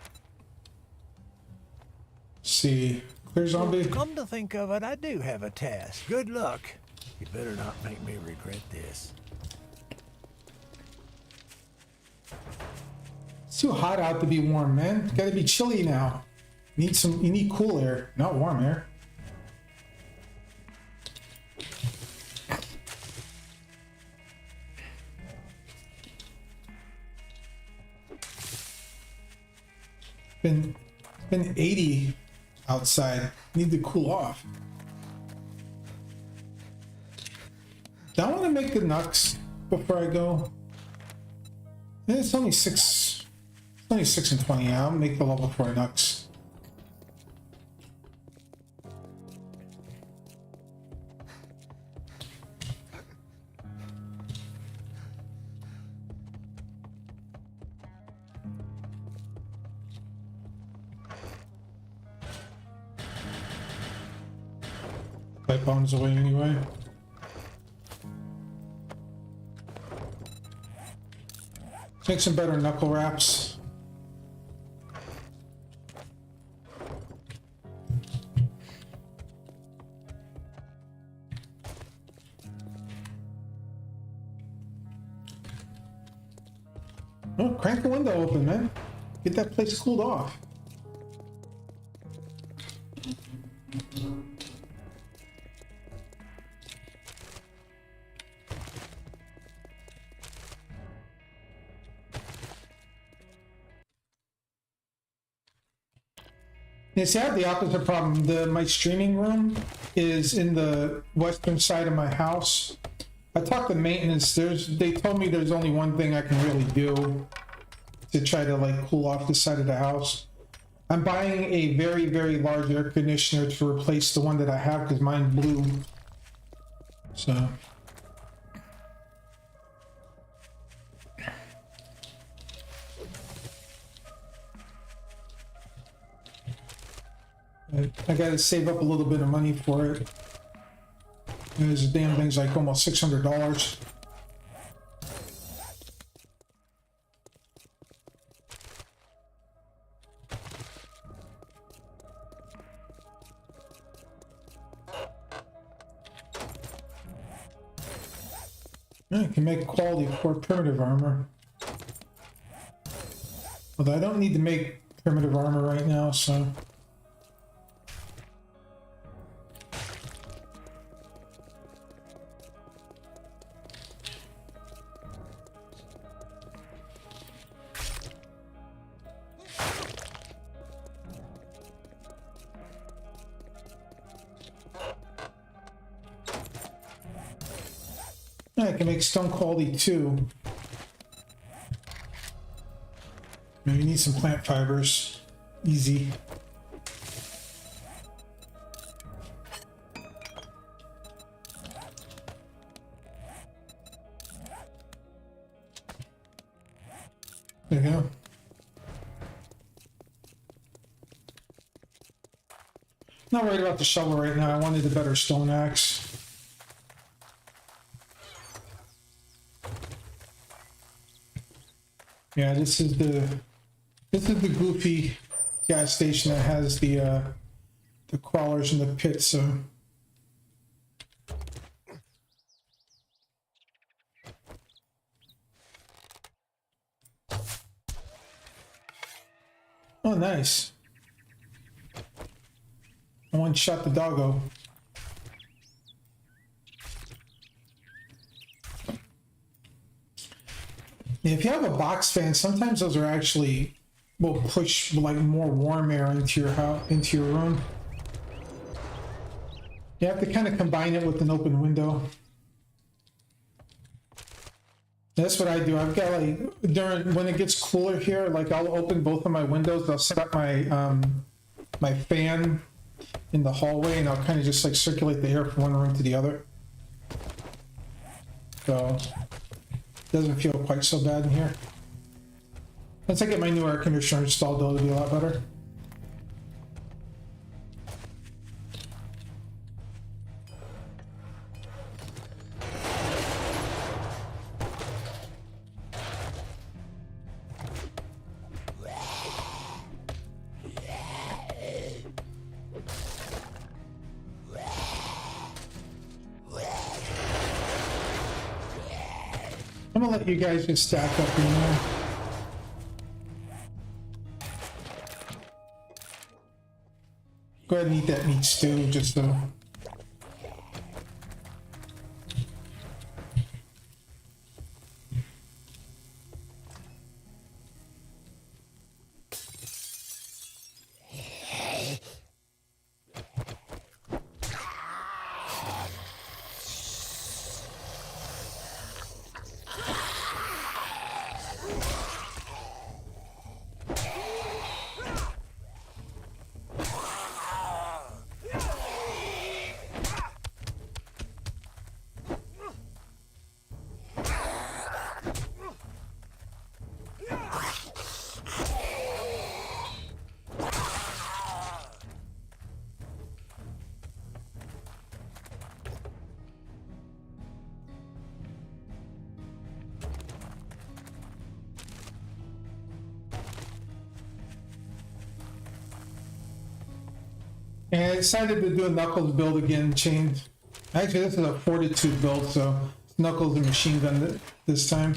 See, clear zombie. Come to think of it, I do have a task. Good luck. You better not make me regret this. It's too hot out to be warm, man. It's gotta be chilly now. You need cool air, not warm air. Been 80 outside. Need to cool off. Do I want to make the Nux before I go? It's only 6. It's only 6 and 20. I'll make the level 4 Nux. Pipe bombs away anyway. Make some better knuckle wraps. Oh, crank the window open, man. Get that place cooled off. Yes, I have the opposite problem. My streaming room is in the western side of my house. I talked to maintenance. They told me there's only one thing I can really do to try to like cool off this side of the house. I'm buying a very, very large air conditioner to replace the one that I have because mine blew. So. I gotta save up a little bit of money for it. This damn thing's like almost $600. I can make quality for primitive armor. Although I don't need to make primitive armor right now, so. I can make stone quality too. Maybe need some plant fibers. Easy. There you go. Not worried about the shovel right now. I wanted a better stone axe. Yeah, this is the goofy gas station that has the crawlers in the pit. So oh, nice. I one shot the doggo. Yeah, if you have a box fan, sometimes those are actually will push like more warm air into your house, into your room. You have to kind of combine it with an open window. That's what I do. I've got like during when it gets cooler here, like I'll open both of my windows. I'll set up my my fan in the hallway, and I'll kind of just like circulate the air from one room to the other. So it doesn't feel quite so bad in here. Once I get my new air conditioner installed, though, it'll be a lot better. I'm gonna let you guys just stack up in there. Go ahead and eat that meat stew, just so. And I decided to do a Knuckles build again, chained. Actually, this is a Fortitude build, so it's Knuckles and machine gun this time.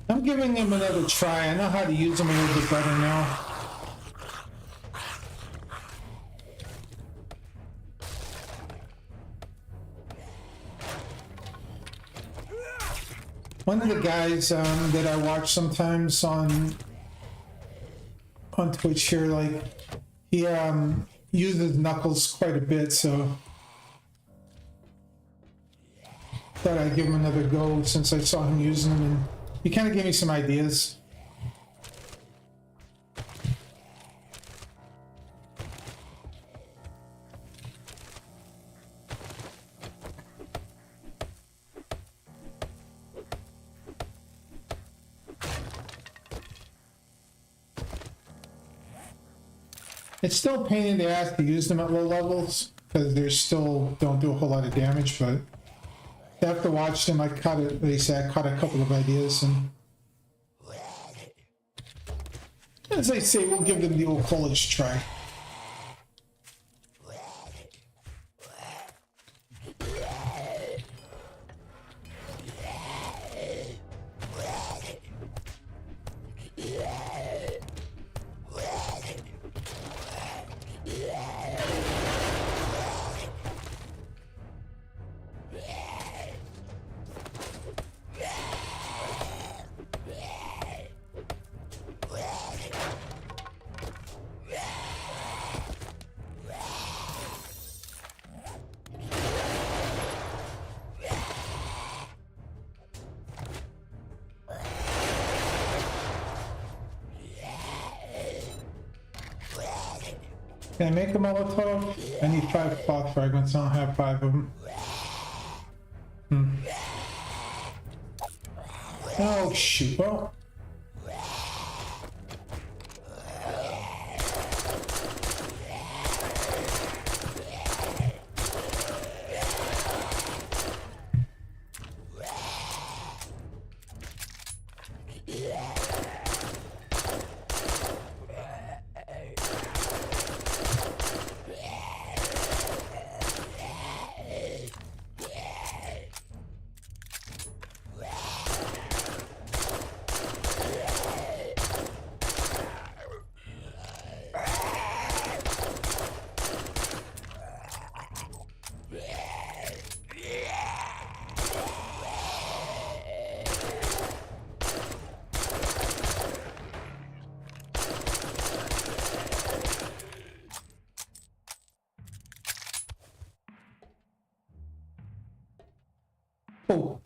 I'm giving him another try. I know how to use them a little bit better now. One of the guys that I watch sometimes on Twitch here, like he uses Knuckles quite a bit, so thought I'd give him another go since I saw him using them, and he kind of gave me some ideas. It's still a pain in the ass to use them at low levels because they still don't do a whole lot of damage, but after watching them, I caught a couple of ideas, and as I say, we'll give them the old college try. Can I make a Molotov? I need 5 cloth fragments. I don't have 5 of them. Oh shoot! Well. Oh.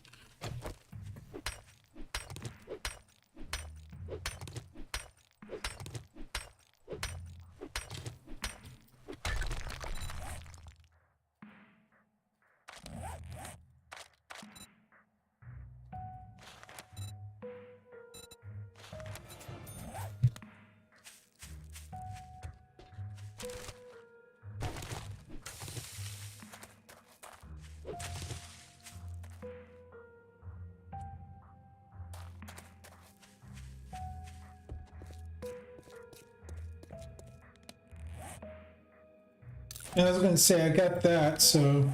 And I was gonna say I got that, so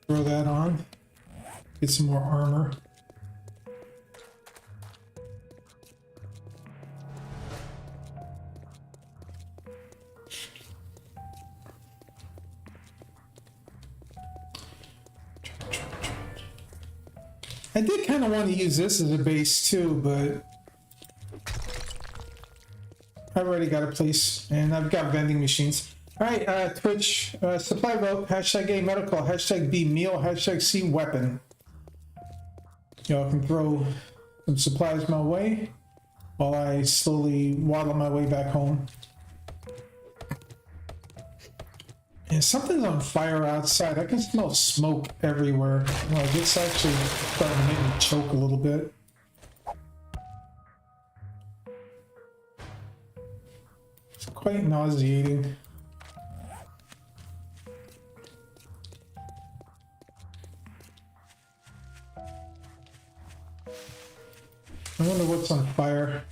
throw that on. Get some more armor. I did kind of want to use this as a base too, but I've already got a place and I've got vending machines. All right, Twitch, supply vote, hashtag A medical, hashtag B meal, hashtag C weapon. Y'all can throw some supplies my way while I slowly waddle my way back home. And something's on fire outside. I can smell smoke everywhere. Like it's actually starting to make me choke a little bit. It's quite nauseating. I wonder what's on fire.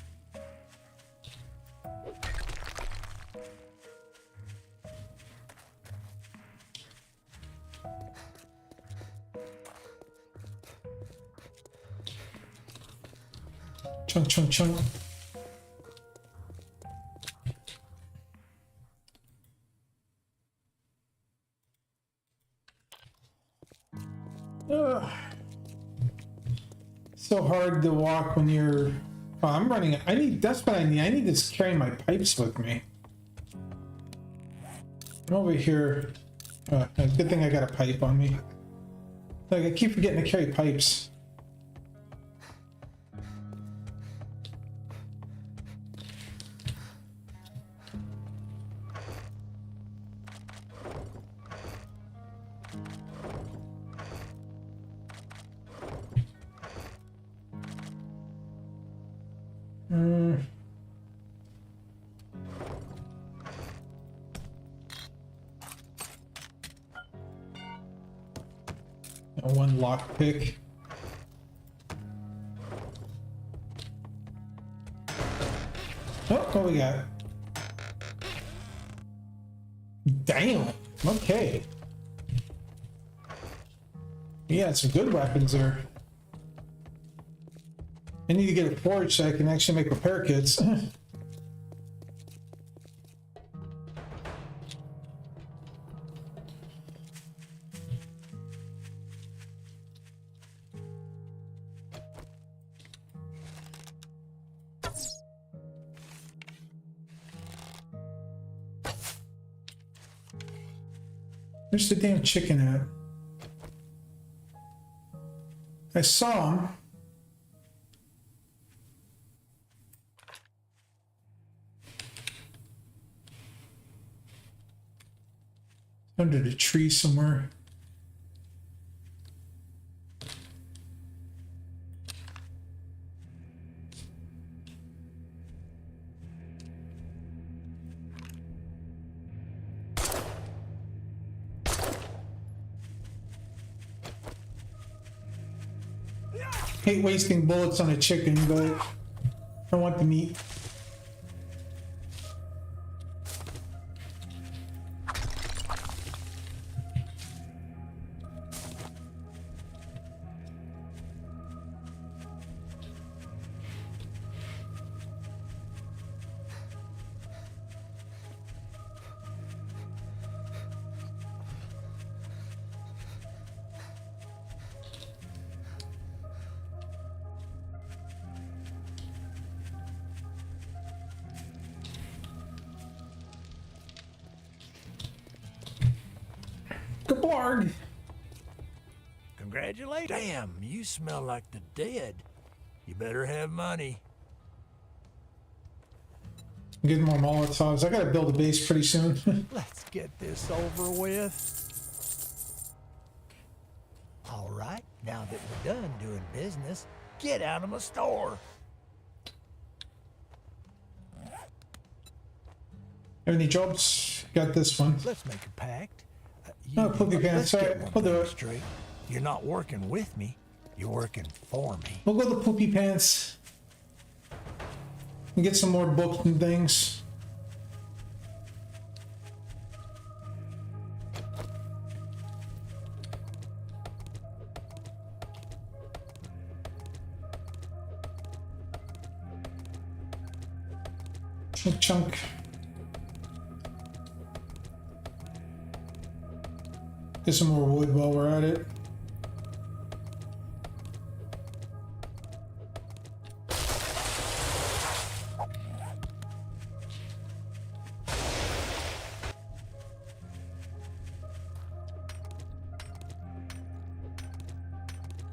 Chunk, chunk, chunk. Ugh. So hard to walk when you're. Oh, I'm running. I need. That's what I need. I need to carry my pipes with me. I'm over here. Good thing I got a pipe on me. Like I keep forgetting to carry pipes. One lockpick. Oh, what we got? Damn. Okay. Yeah, some good weapons there. I need to get a forge so I can actually make repair kits. Where's the damn chicken at? I saw him. Under the tree somewhere. Hate wasting bullets on a chicken, but I want the meat. Gblargh. Congratulations. Damn, you smell like the dead. You better have money. Get more Molotovs. I gotta build a base pretty soon. Let's get this over with. All right, now that we're done doing business, get out of my store. Have any jobs? Got this one. Let's make a pact. Oh, poopy pants. Let's get Alright, one we'll do thing it. straight. You're not working with me. You're working for me. We'll go to poopy pants. And get some more books and things. Chunk chunk. Get some more wood while we're at it.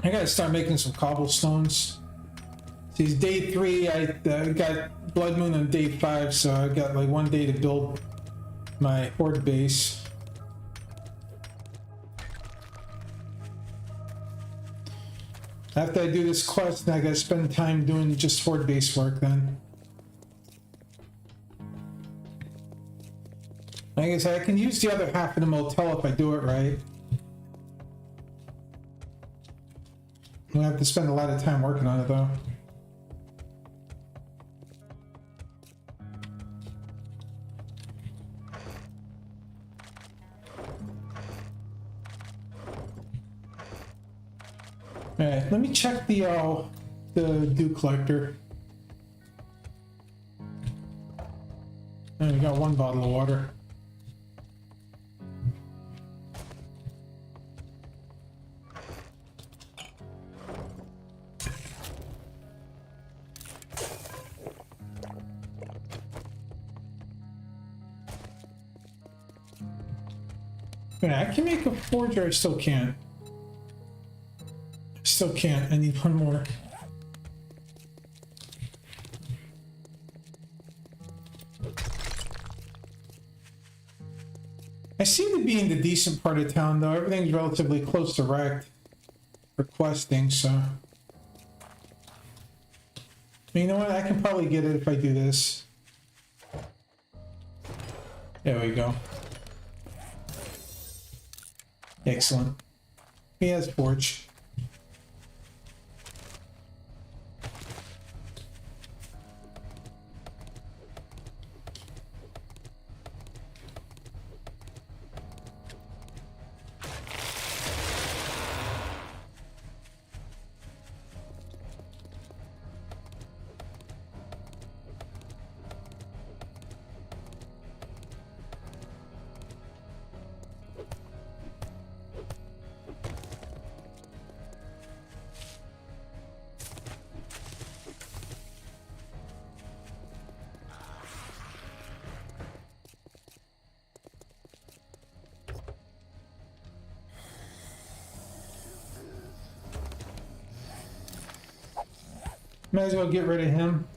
I gotta start making some cobblestones. See, it's day 3. I got Blood Moon on day 5, so I got like 1 day to build my horde base. After I do this quest, I gotta spend time doing just horde base work then. Like I said, I can use the other half of the motel if I do it right. I'm gonna have to spend a lot of time working on it though. Alright, let me check the dew collector. And we got 1 bottle of water. Yeah, I can make a forge, or I still can't. Still can't. I need 1 more. I seem to be in the decent part of town, though. Everything's relatively close to wrecked for questing, so. You know what? I can probably get it if I do this. There we go. Excellent. He has forge. Might as well get rid of him.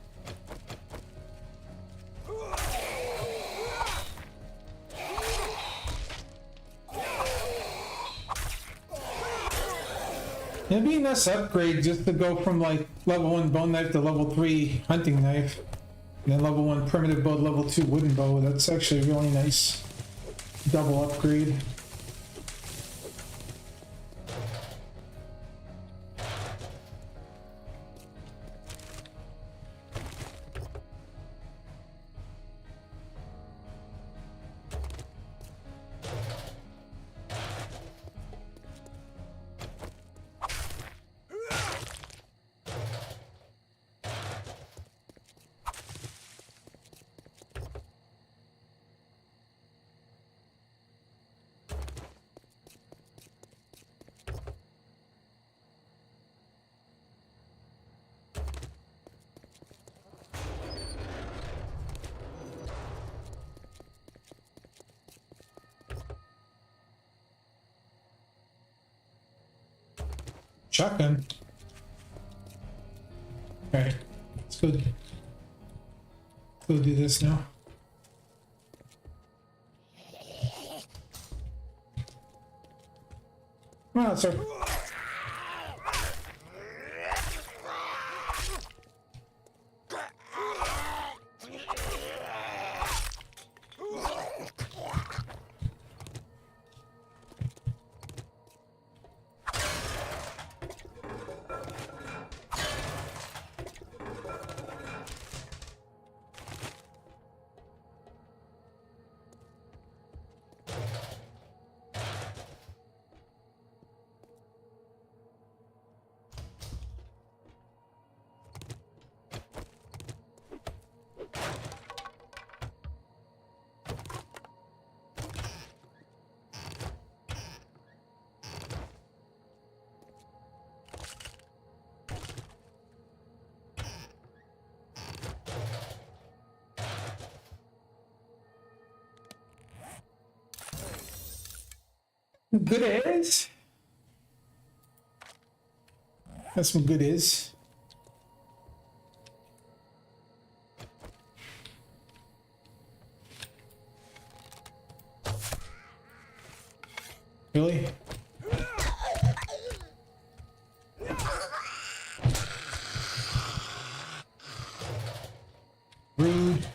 It'd be a nice upgrade just to go from like level 1 bone knife to level 3 hunting knife. And then level 1 primitive bow, level 2 wooden bow. That's actually a really nice double upgrade. Shotgun. Alright, let's go do this now. Come on, sir. Good is. That's what good is. Really? Rude.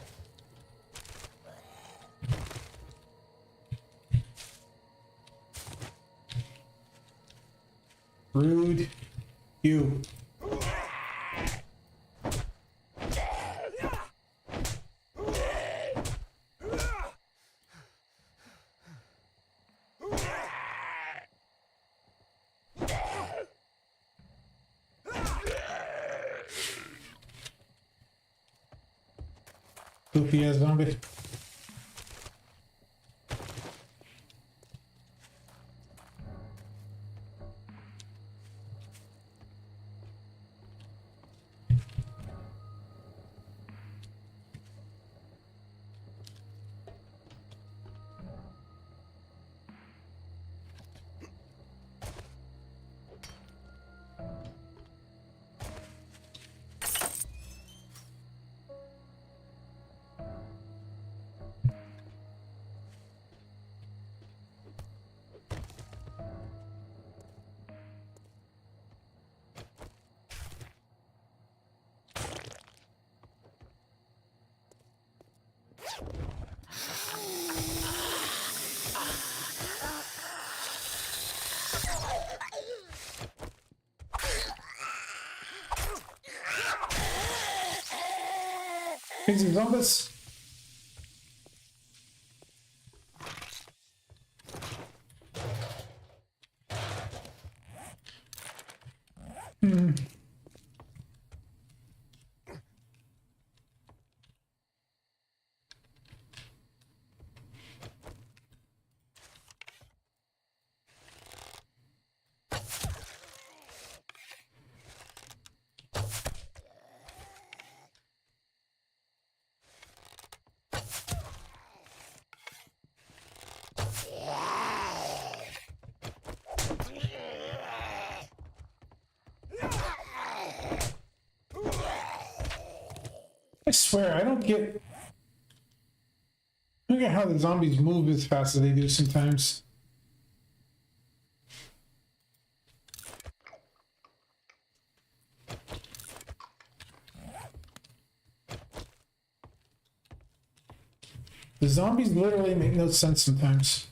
Rude. You. Goofy ass zombie. Crazy zombies. I swear, I don't get how the zombies move as fast as they do sometimes. The zombies literally make no sense sometimes.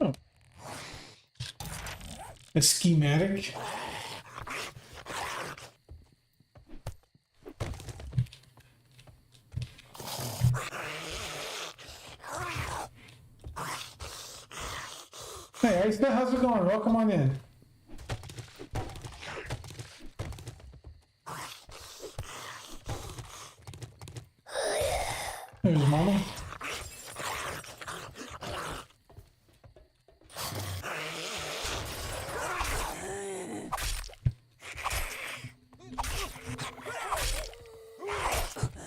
Oh. A schematic. Hey, Arista, how's it going? Welcome on in. There's Mama.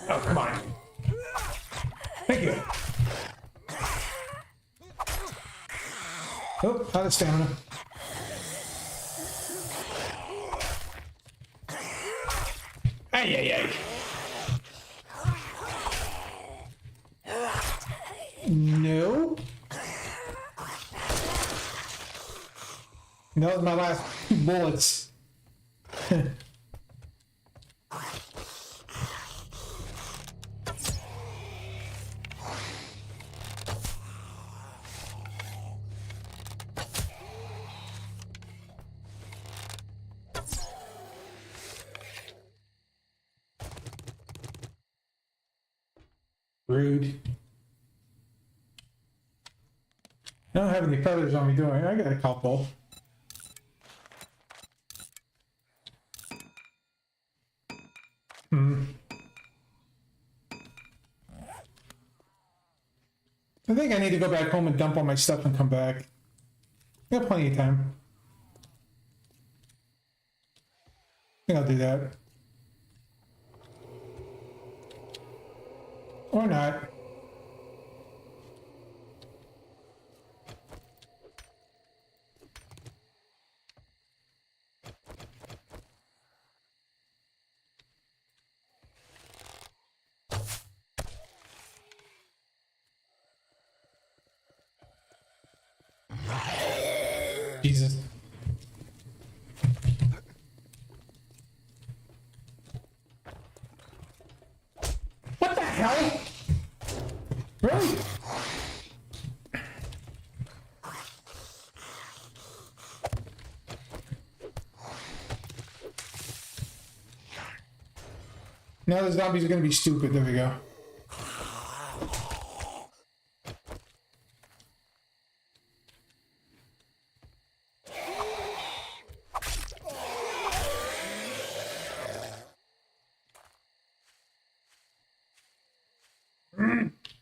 Oh, come on. Thank you. Oh, out of stamina. Ay, ay, ay. No. That was my last two bullets. Rude. I don't have any feathers on me, do I? I got a couple. I think I need to go back home and dump all my stuff and come back. I got plenty of time. I think I'll do that. Or not. Jesus. What the hell? Really? Now the zombies are gonna be stupid. There we go.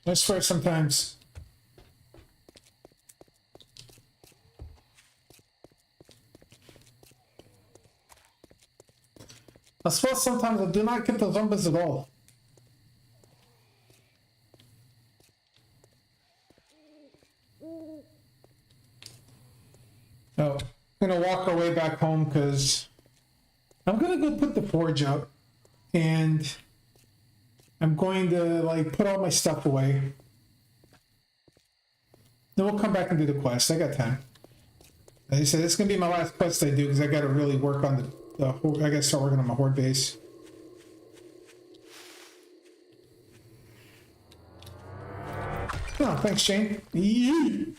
I swear sometimes. I swear sometimes I do not get the zombies at all. Oh, I'm gonna walk our way back home because I'm gonna go put the forge up and I'm going to like put all my stuff away. Then we'll come back and do the quest. I got time. Like I said, it's gonna be my last quest I do because I gotta really work on the I gotta start working on my horde base. Oh, thanks, Shane. Yee.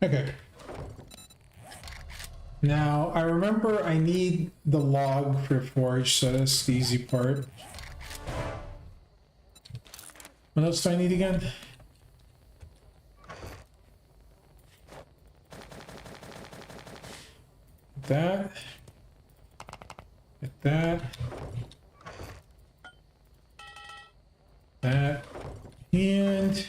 Okay. Now, I remember I need the log for forge, so that's the easy part. What else do I need again? That. Get that. That. And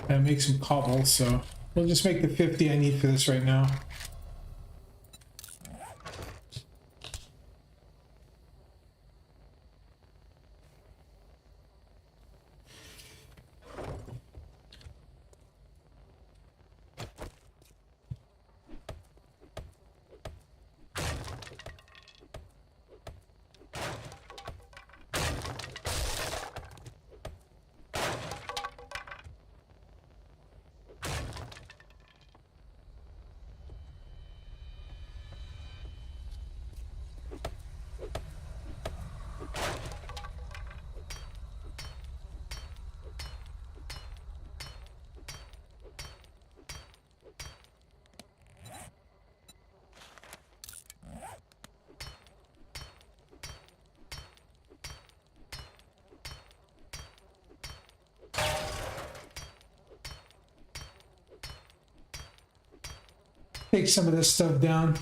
that makes some cobble, so we'll just make the 50 I need for this right now. Take some of this stuff down.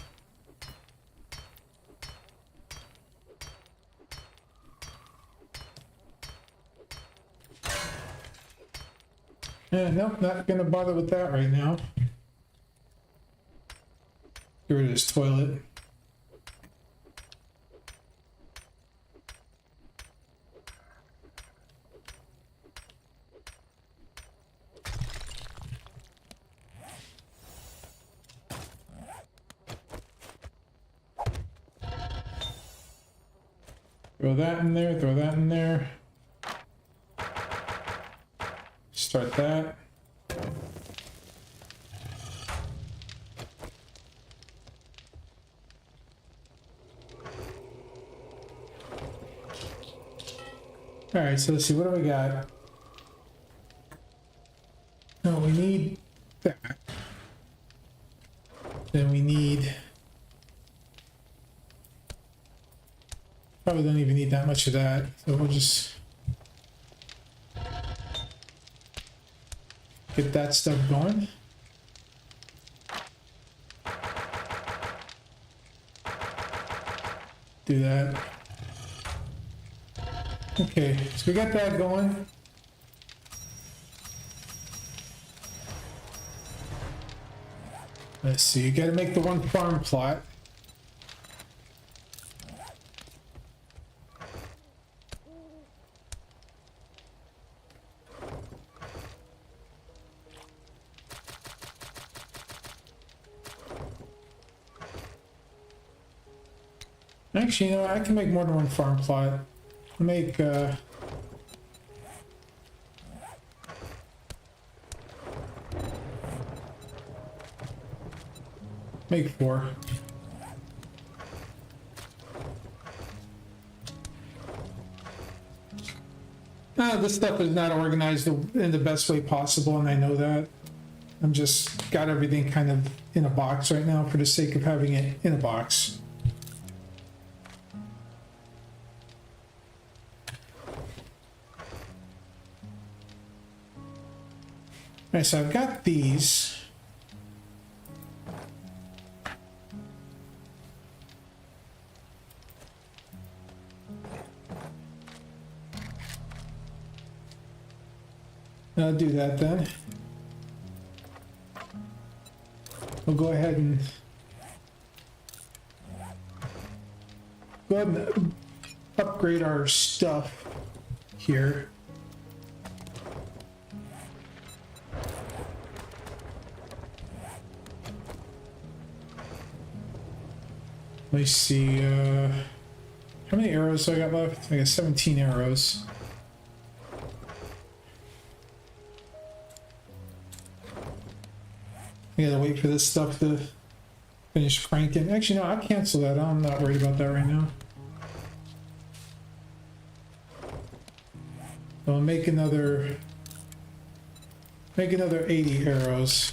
Nope, not gonna bother with that right now. Get rid of this toilet. Throw that in there, throw that in there. Start that. All right, so let's see, what do we got? No, we need that. Then we need... Probably don't even need that much of that, so we'll just get that stuff going. Do that. Okay, so we got that going. Let's see, you gotta make the one farm plot. Actually, you know, I can make more than one farm plot. Make, make 4. This stuff is not organized in the best way possible, and I know that. I'm just got everything kind of in a box right now for the sake of having it in a box. Alright, so I've got these. I'll do that then. We'll go ahead and upgrade our stuff here. Let me see, how many arrows do I got left? I got 17 arrows. I gotta wait for this stuff to finish cranking. Actually, no, I'll cancel that. I'm not worried about that right now. So I'll make another Make another 80 arrows.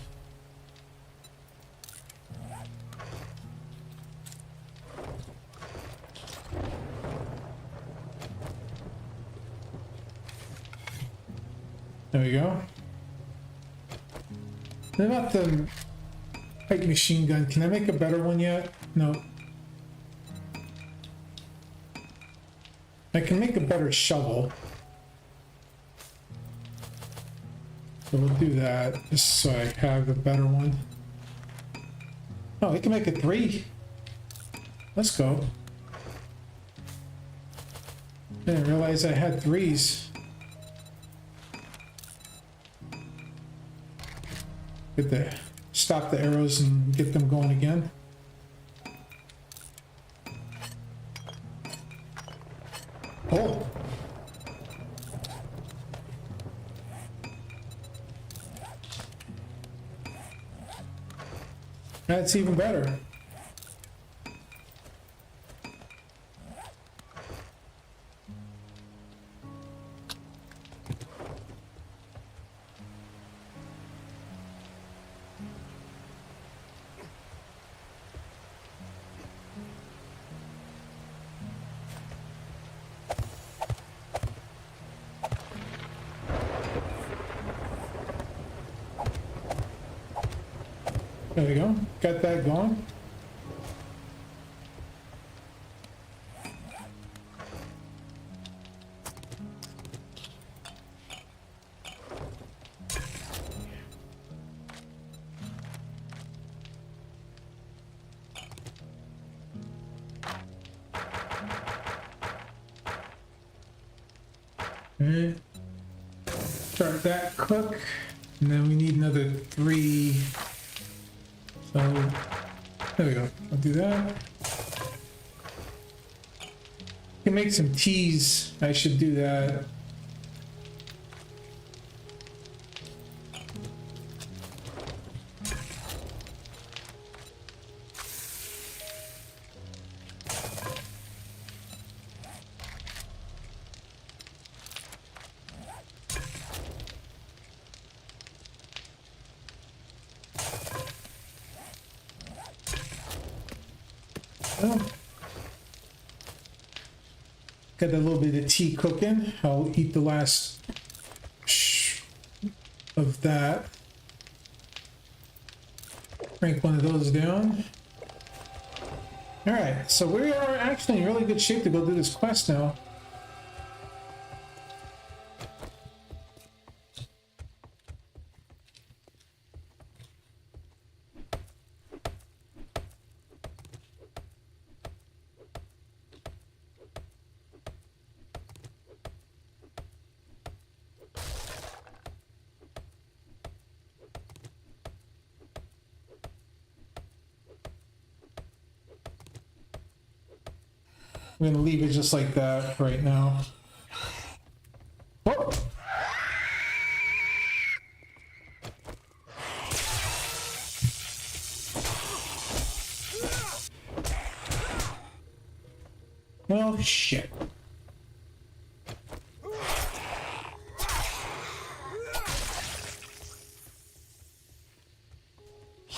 There we go. What about the light machine gun? Can I make a better one yet? No. I can make a better shovel. So we'll do that just so I have a better one. Oh, we can make a 3. Let's go. Didn't realize I had 3s. Get the stop the arrows and get them going again. Oh. That's even better. There we go. Got that going. And start that cook, and then we need another 3. So there we go. I'll do that. Can make some teas. I should do that. Well, got a little bit of tea cooking. I'll eat the last of that. Crank one of those down. All right, so we are actually in really good shape to go do this quest now. I'm gonna leave it just like that right now. Oh. Oh shit.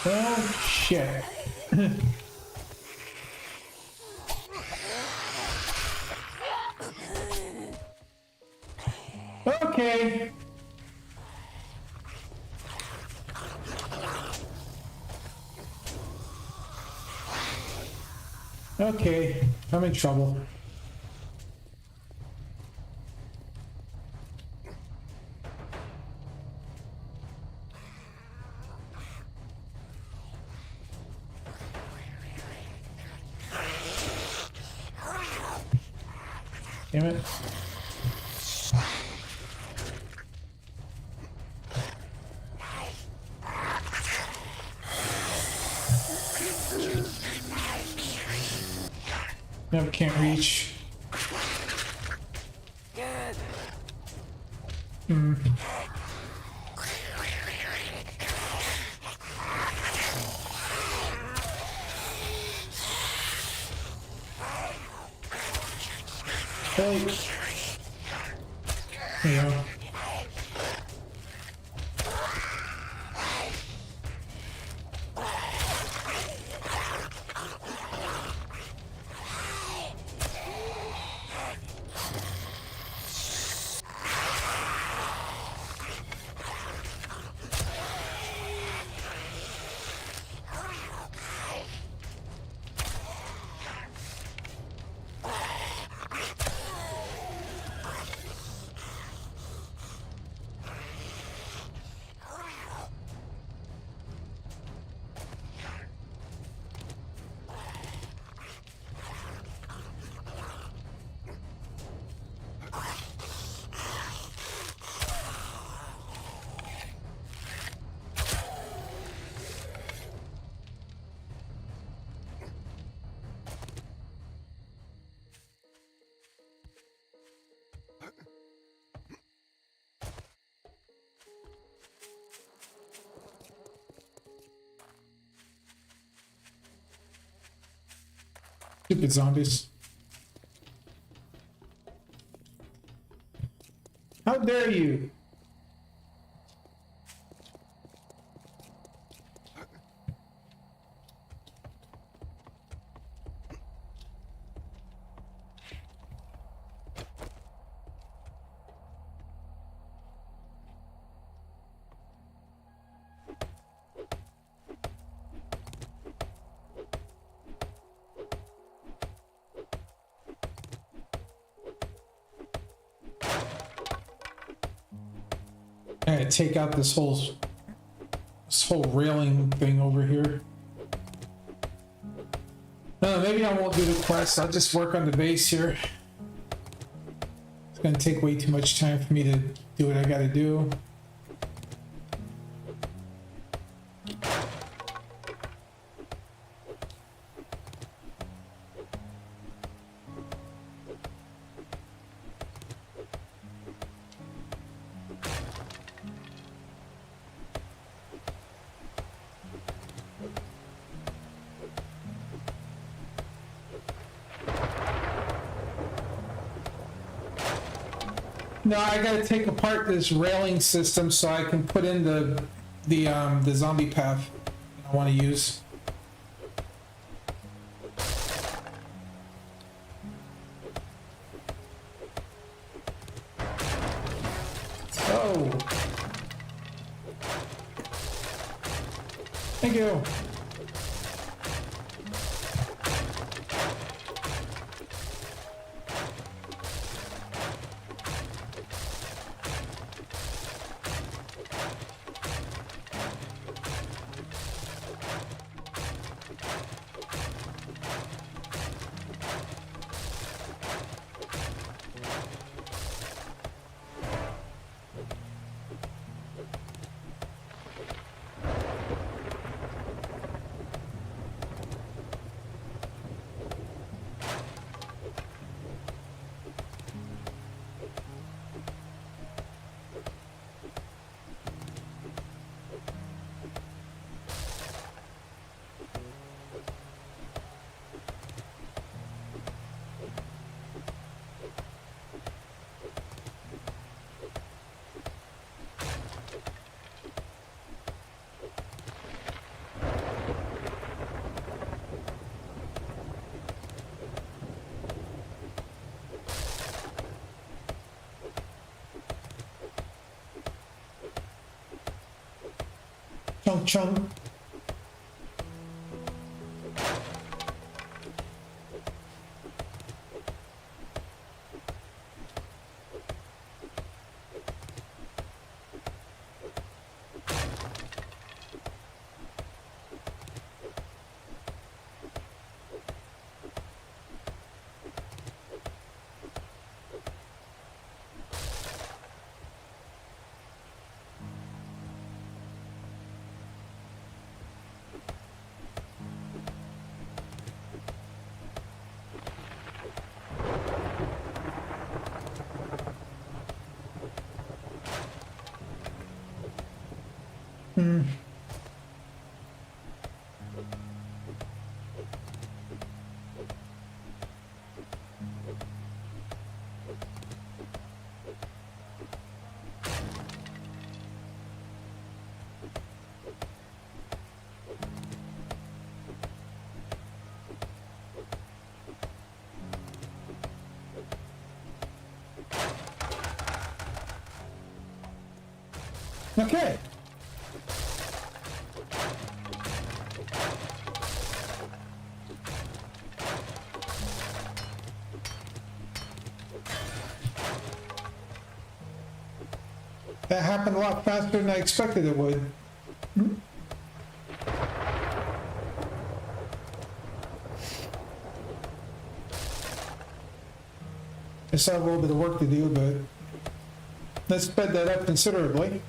Oh shit. Okay. Okay, I'm in trouble. Damn it. No, can't reach. Hey. There you go. Stupid zombies. How dare you? I gotta take out this whole railing thing over here. Maybe I won't do the quest. I'll just work on the base here. It's gonna take way too much time for me to do what I gotta do. No, I gotta take apart this railing system so I can put in the zombie path I want to use. Oh, thank you. Chunk chunk. Okay. That happened a lot faster than I expected it would. I still have a little bit of work to do, but let's sped that up considerably.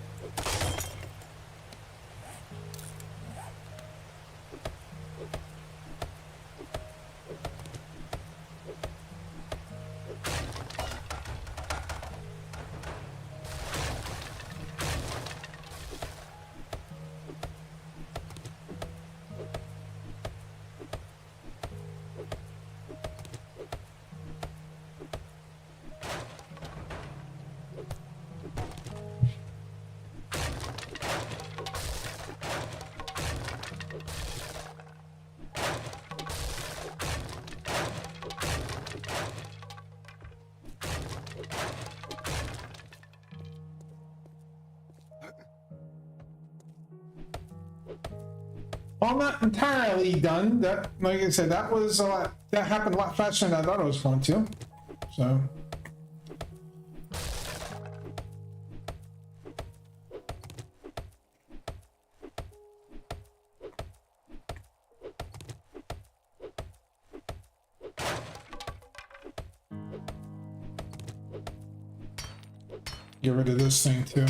Well, not entirely done. That, like I said, that was a lot. That happened a lot faster than I thought it was going to. So. Get rid of this thing too.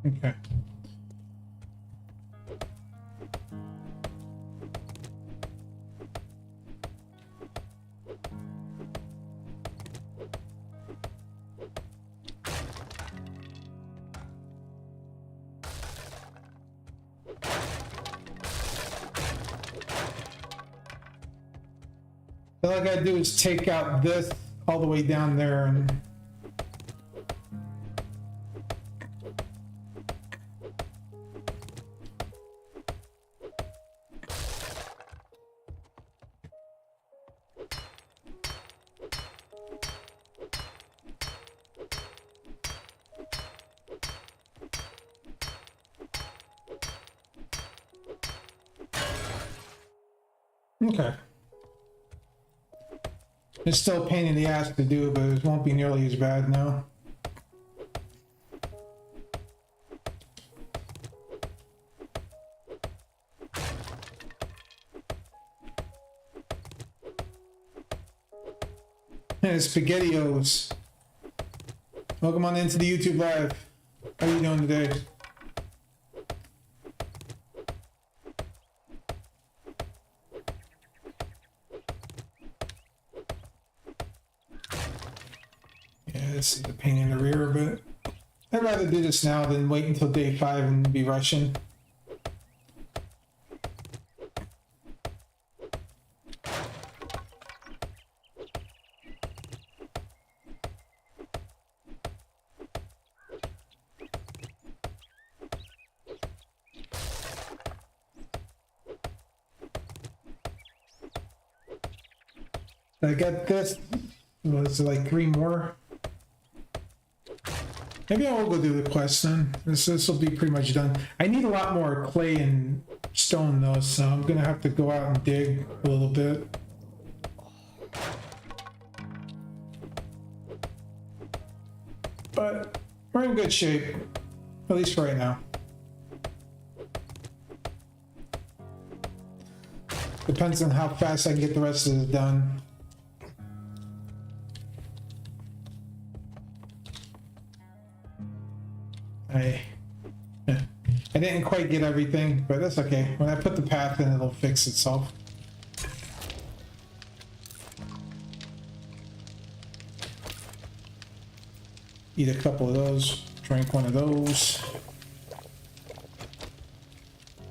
Okay. All I gotta do is take out this all the way down there and okay. It's still a pain in the ass to do, but it won't be nearly as bad now. Hey, SpaghettiOs. Welcome on into the YouTube live. How are you doing today? This is a pain in the rear, but I'd rather do this now than wait until day 5 and be rushing. I got this. Was it like 3 more? Maybe I will go do the quest then. This will be pretty much done. I need a lot more clay and stone though, so I'm gonna have to go out and dig a little bit. But we're in good shape, at least for right now. Depends on how fast I can get the rest of it done. I didn't quite get everything, but that's okay. When I put the path in, it'll fix itself. Eat a couple of those, drink one of those.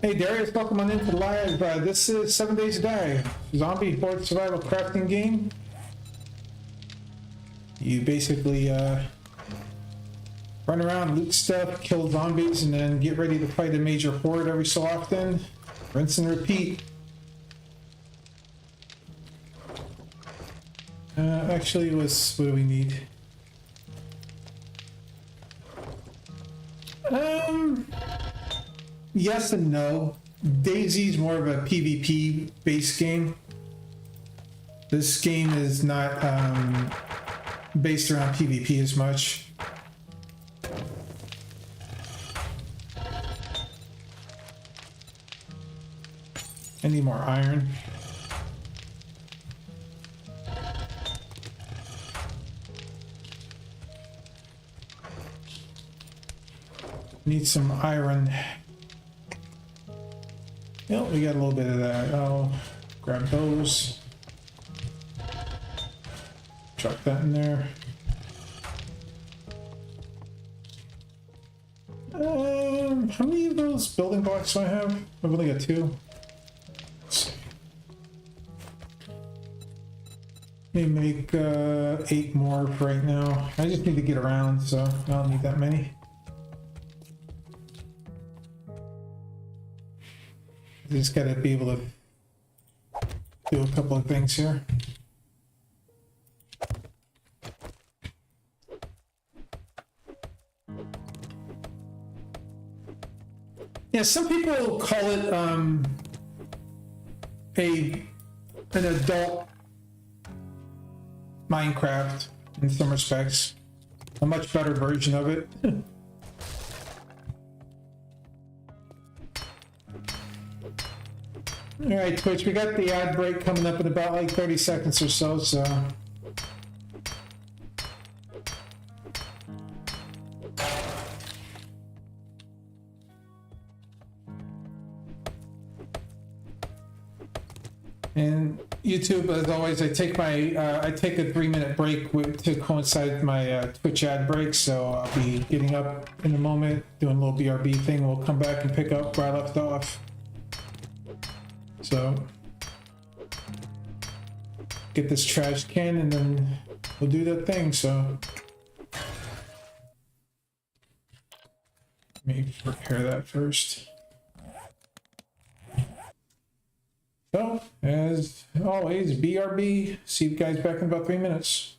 Hey Darius, welcome on into the live. This is 7 Days to Die, zombie horde survival crafting game. You basically run around, loot stuff, kill zombies, and then get ready to fight a major horde every so often. Rinse and repeat. Actually, what do we need? Yes and no. DayZ's more of a PvP based game. This game is not based around PvP as much. I need more iron. Need some iron. Yep, we got a little bit of that. I'll grab those. Chuck that in there. How many of those building blocks do I have? I've only got 2. Let me make 8 more for right now. I just need to get around, so I don't need that many. Just gotta be able to do a couple of things here. Yeah, some people call it an adult Minecraft in some respects. A much better version of it. All right, Twitch, we got the ad break coming up in about like 30 seconds or so, so. And YouTube, as always, I take a 3-minute break to coincide with my Twitch ad break, so I'll be getting up in a moment, doing a little BRB thing. We'll come back and pick up where I left off. So, get this trash can and then we'll do that thing, so. Let me prepare that first. So, as always, BRB. See you guys back in about 3 minutes.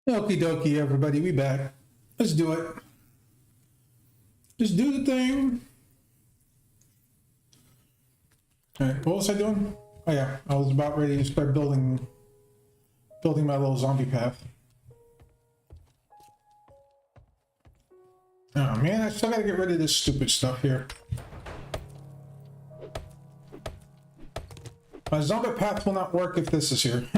Okie dokie, everybody, we back. Let's do it. Just do the thing. All right, what was I doing? Oh yeah, I was about ready to start building my little zombie path. Oh man, I still gotta get rid of this stupid stuff here. My zombie path will not work if this is here.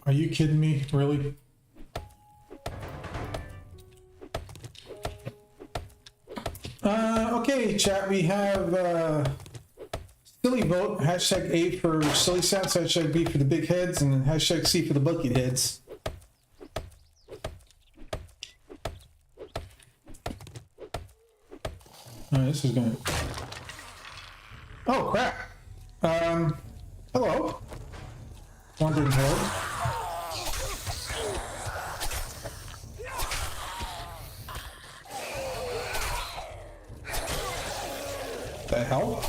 Are you kidding me? Really? Okay, chat, we have silly vote, hashtag A for silly sounds, hashtag B for the big heads, and hashtag C for the bucket heads. This is gonna... Oh, crap. Hello. Wandering horde. The hell?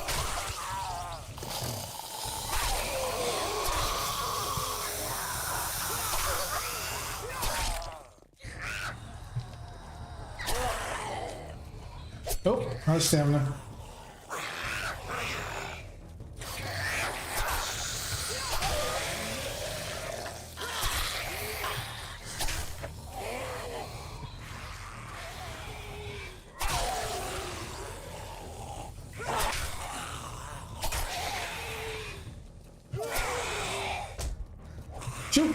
Oh, out of stamina. Shoot!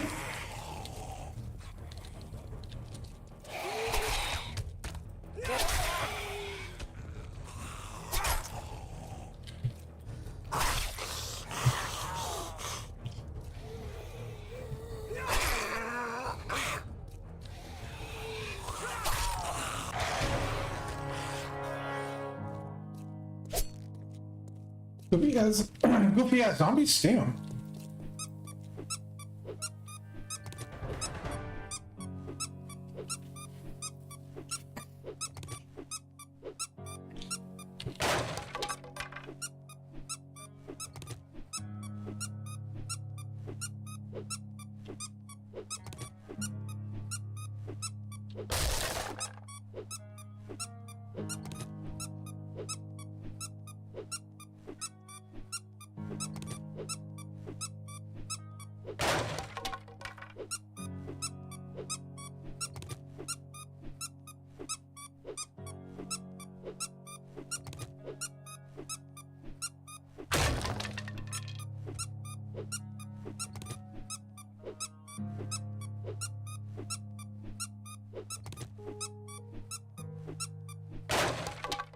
Goofy ass zombies, stay on.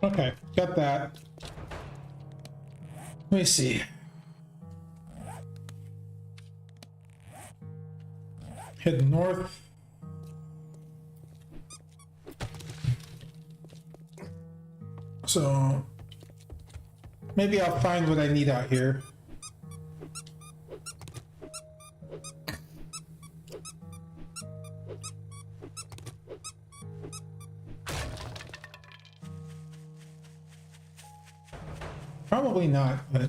Okay, got that. Let me see. Head north. So maybe I'll find what I need out here. Probably not, but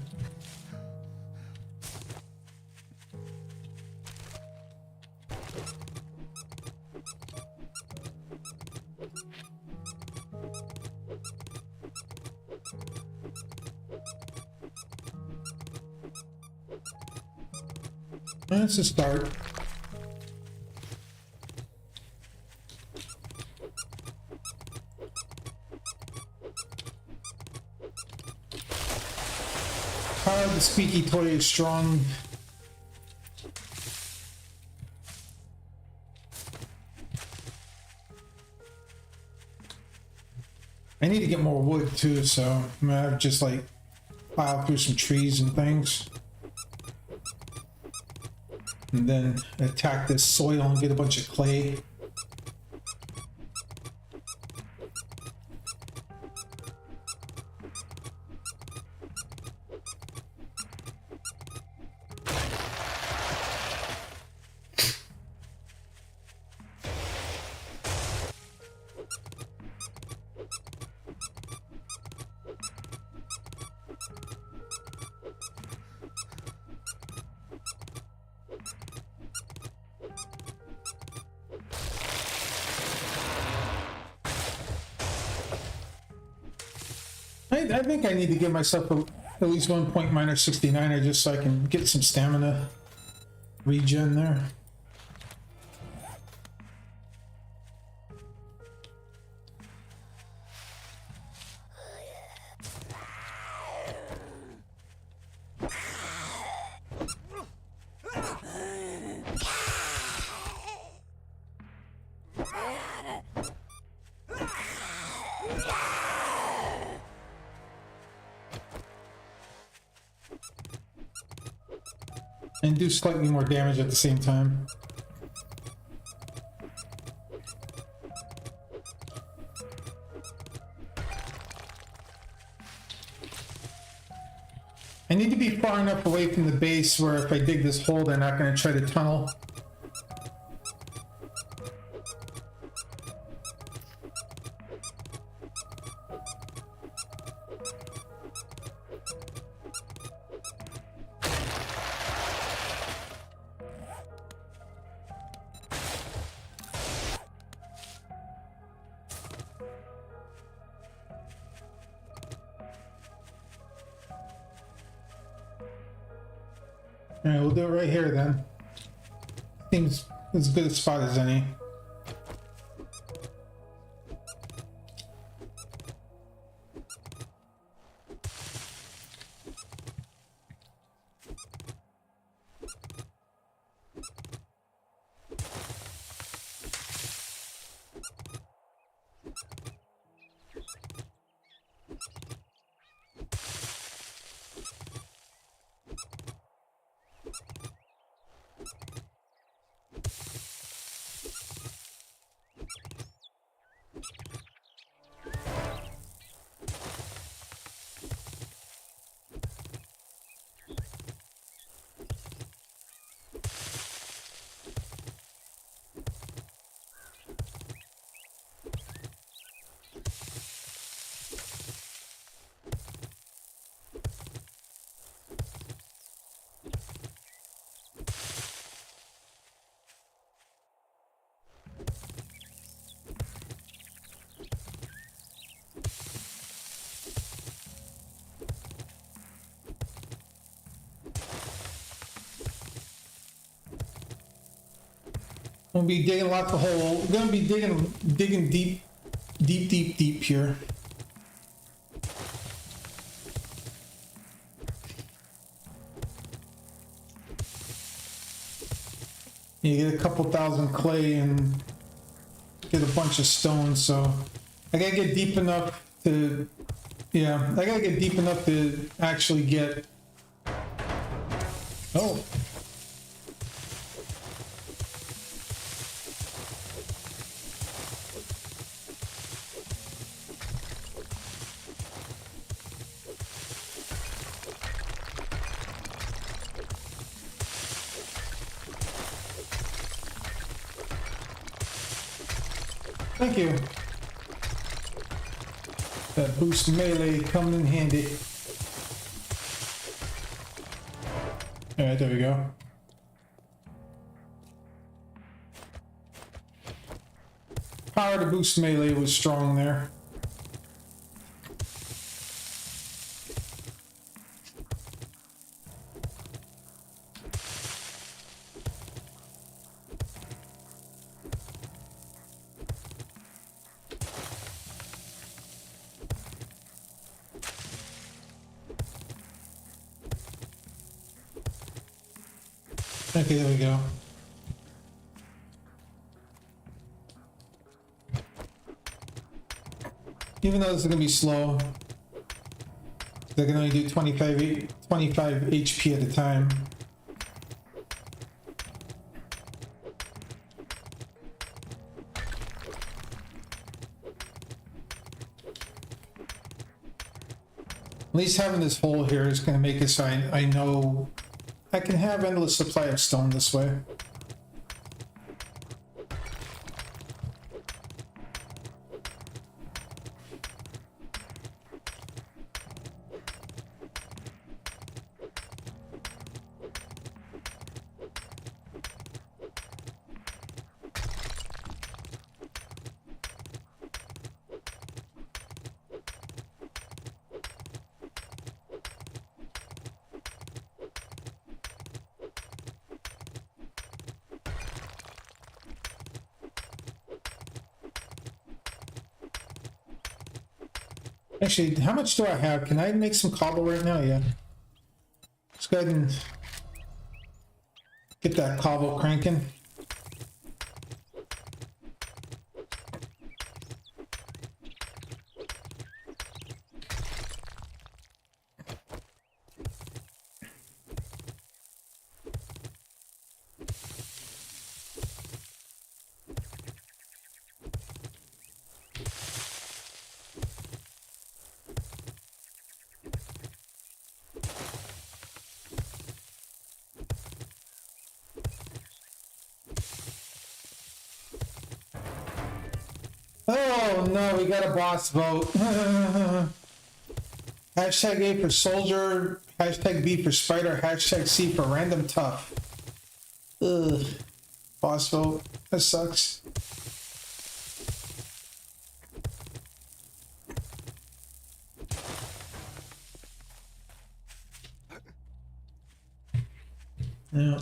that's a start. The squeaky toy is strong. I need to get more wood too, so I'm gonna have to just like plow through some trees and things. And then attack this soil and get a bunch of clay. I think I need to give myself at least 1 point minus 69er just so I can get some stamina regen there. And do slightly more damage at the same time. I need to be far enough away from the base where if I dig this hole, they're not going to try to tunnel. Alright, we'll do it right here then. Seems as good a spot as any. We'll be digging lots of holes. We're gonna be digging deep here. You get a couple thousand clay and get a bunch of stone, so I gotta get deep enough to, yeah, I gotta get deep enough to actually get, oh. Thank you. That boost melee coming in handy. Alright, there we go. Power to boost melee was strong there. Okay, there we go. Even though this is gonna be slow, they can only do 25 HP at a time. At least having this hole here is gonna make it so I know I can have endless supply of stone this way. Actually, how much do I have? Can I make some cobble right now? Yeah. Let's go ahead and get that cobble cranking. Oh no, we got a boss vote. Hashtag A for soldier, hashtag B for spider, hashtag C for random tough. Ugh. Boss vote. That sucks. Yeah.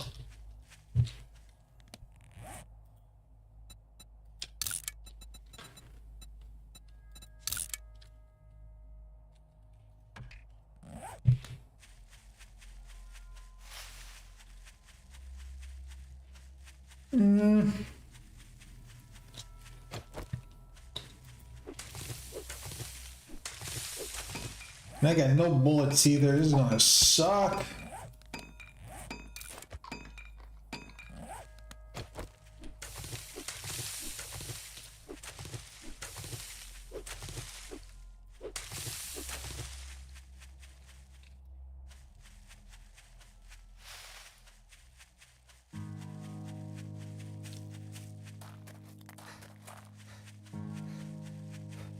I got no bullets either. This is gonna suck.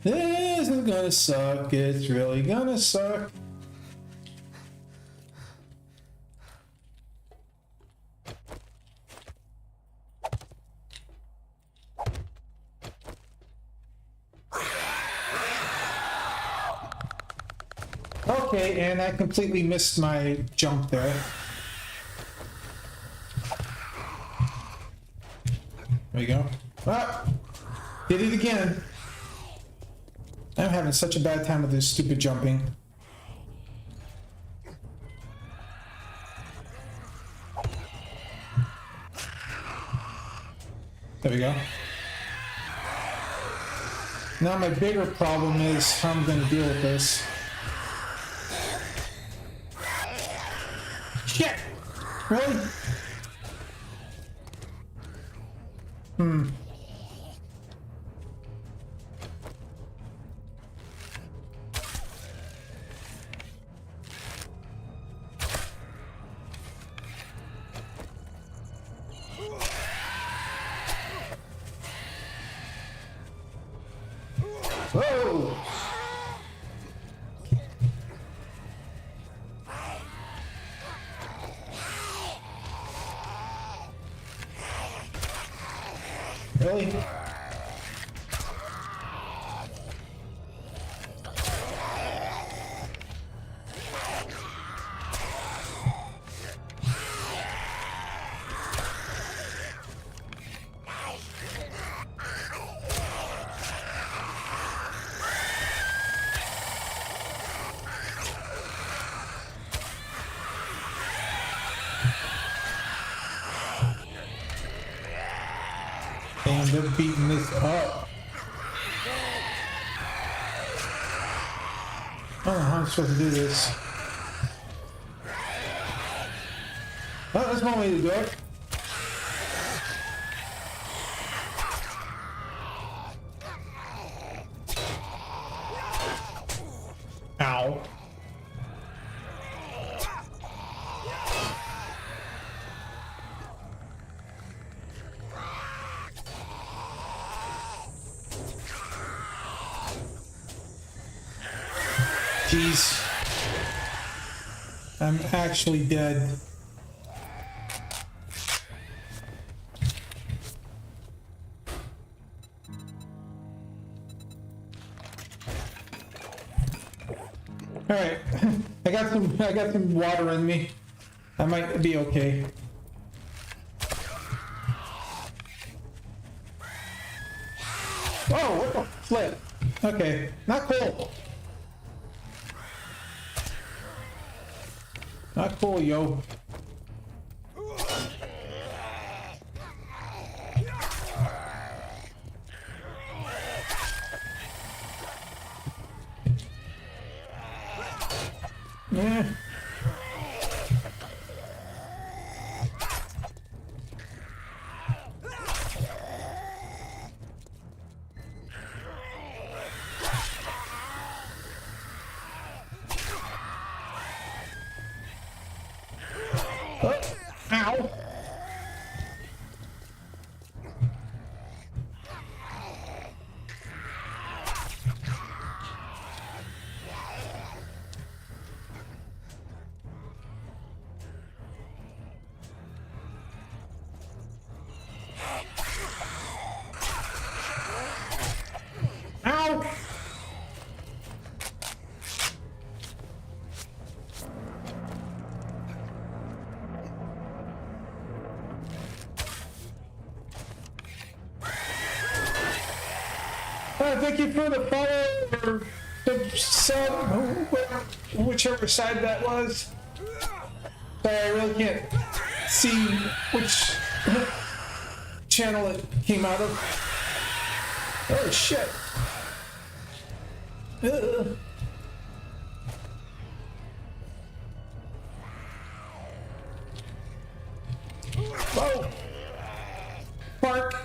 This is gonna suck. It's really gonna suck. Okay, and I completely missed my jump there. There you go. Ah! Did it again. I'm having such a bad time with this stupid jumping. There we go. Now my bigger problem is how I'm going to deal with this. Shit! Really? Whoa! Really? And they're beating this up. I don't know how I'm supposed to do this. Oh, that's one way to do it. Ow. Jeez. I'm actually dead. All right. I got some water in me. I might be okay. Oh, what the flip? Okay, not cool. Not cool, yo. Yeah. Oh, ow. Ow! Thank you for the follow or the sub, whichever side that was. Sorry, I really can't see which channel it came out of. Oh shit. Ugh. Whoa. Park.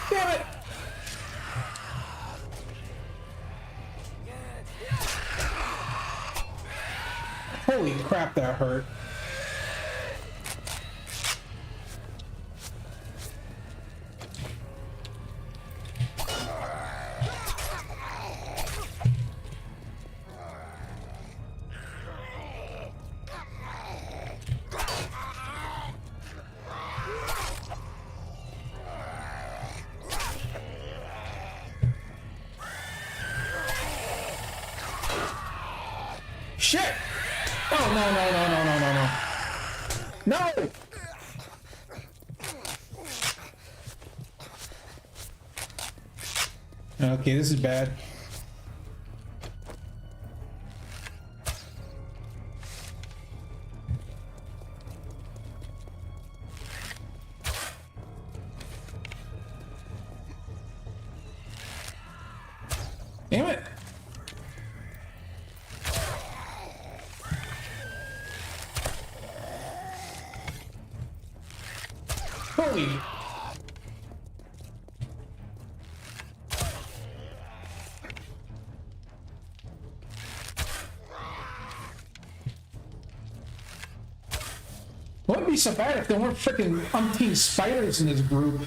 Damn it. Holy crap, that hurt. Shit! Oh, no, no, no, no, no, no, no. No! Okay, this is bad. Damn it! Holy! Wouldn't be so bad if there weren't freaking umpteen spiders in this group.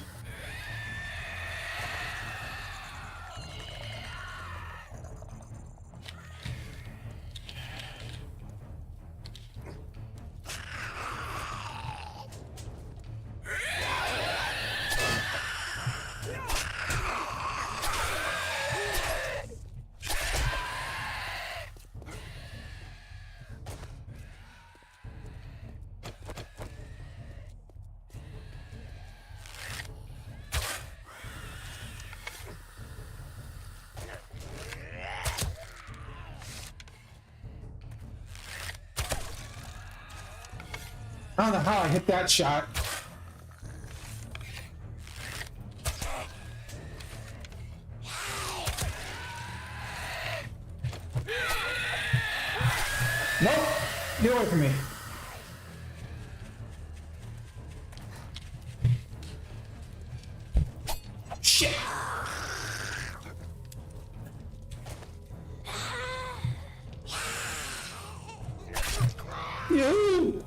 I don't know how I hit that shot. Nope. Get away from me. Shit. You.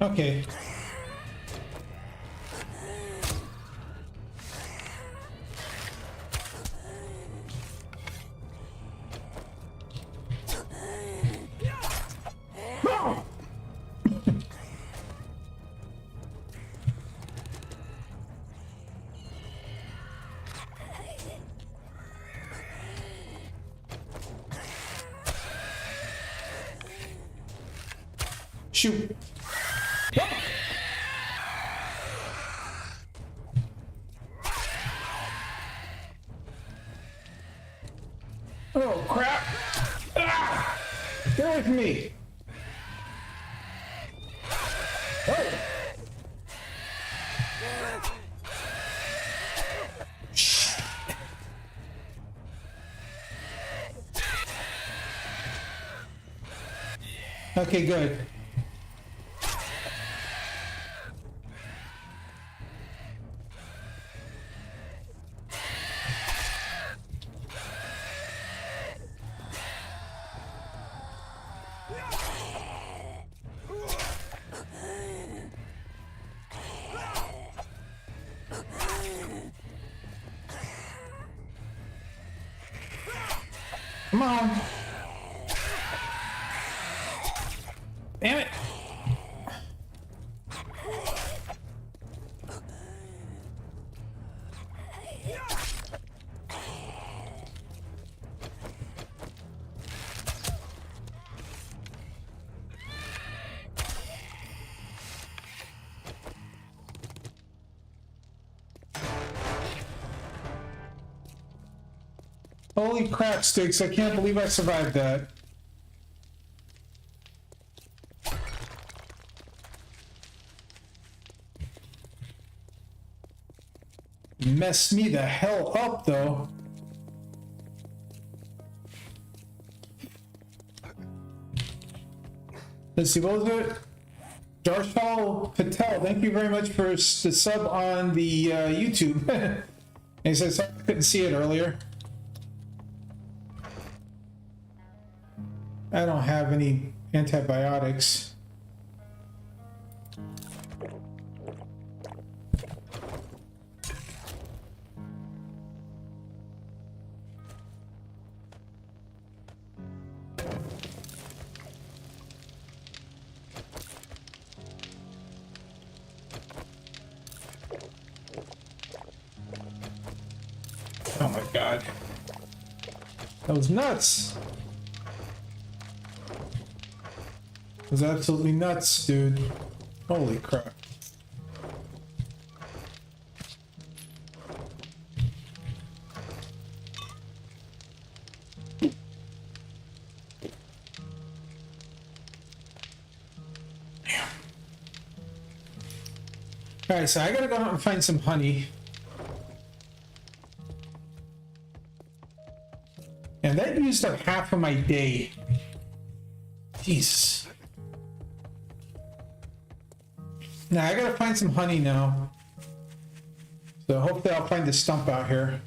Okay. No! Shoot. Oh crap! Ah! Get away from me! Oh. Shh. Okay, good. Come on. Damn it. Holy crap, Sticks. I can't believe I survived that. Messed me the hell up, though. Let's see, what was it? Darshal Patel, thank you very much for the sub on the YouTube. And he says I couldn't see it earlier. I don't have any antibiotics. Oh my god. That was nuts. It was absolutely nuts, dude. Holy crap. Alright, so I gotta go out and find some honey. And that used up half of my day. Jesus. Now I gotta find some honey now. So hopefully I'll find the stump out here.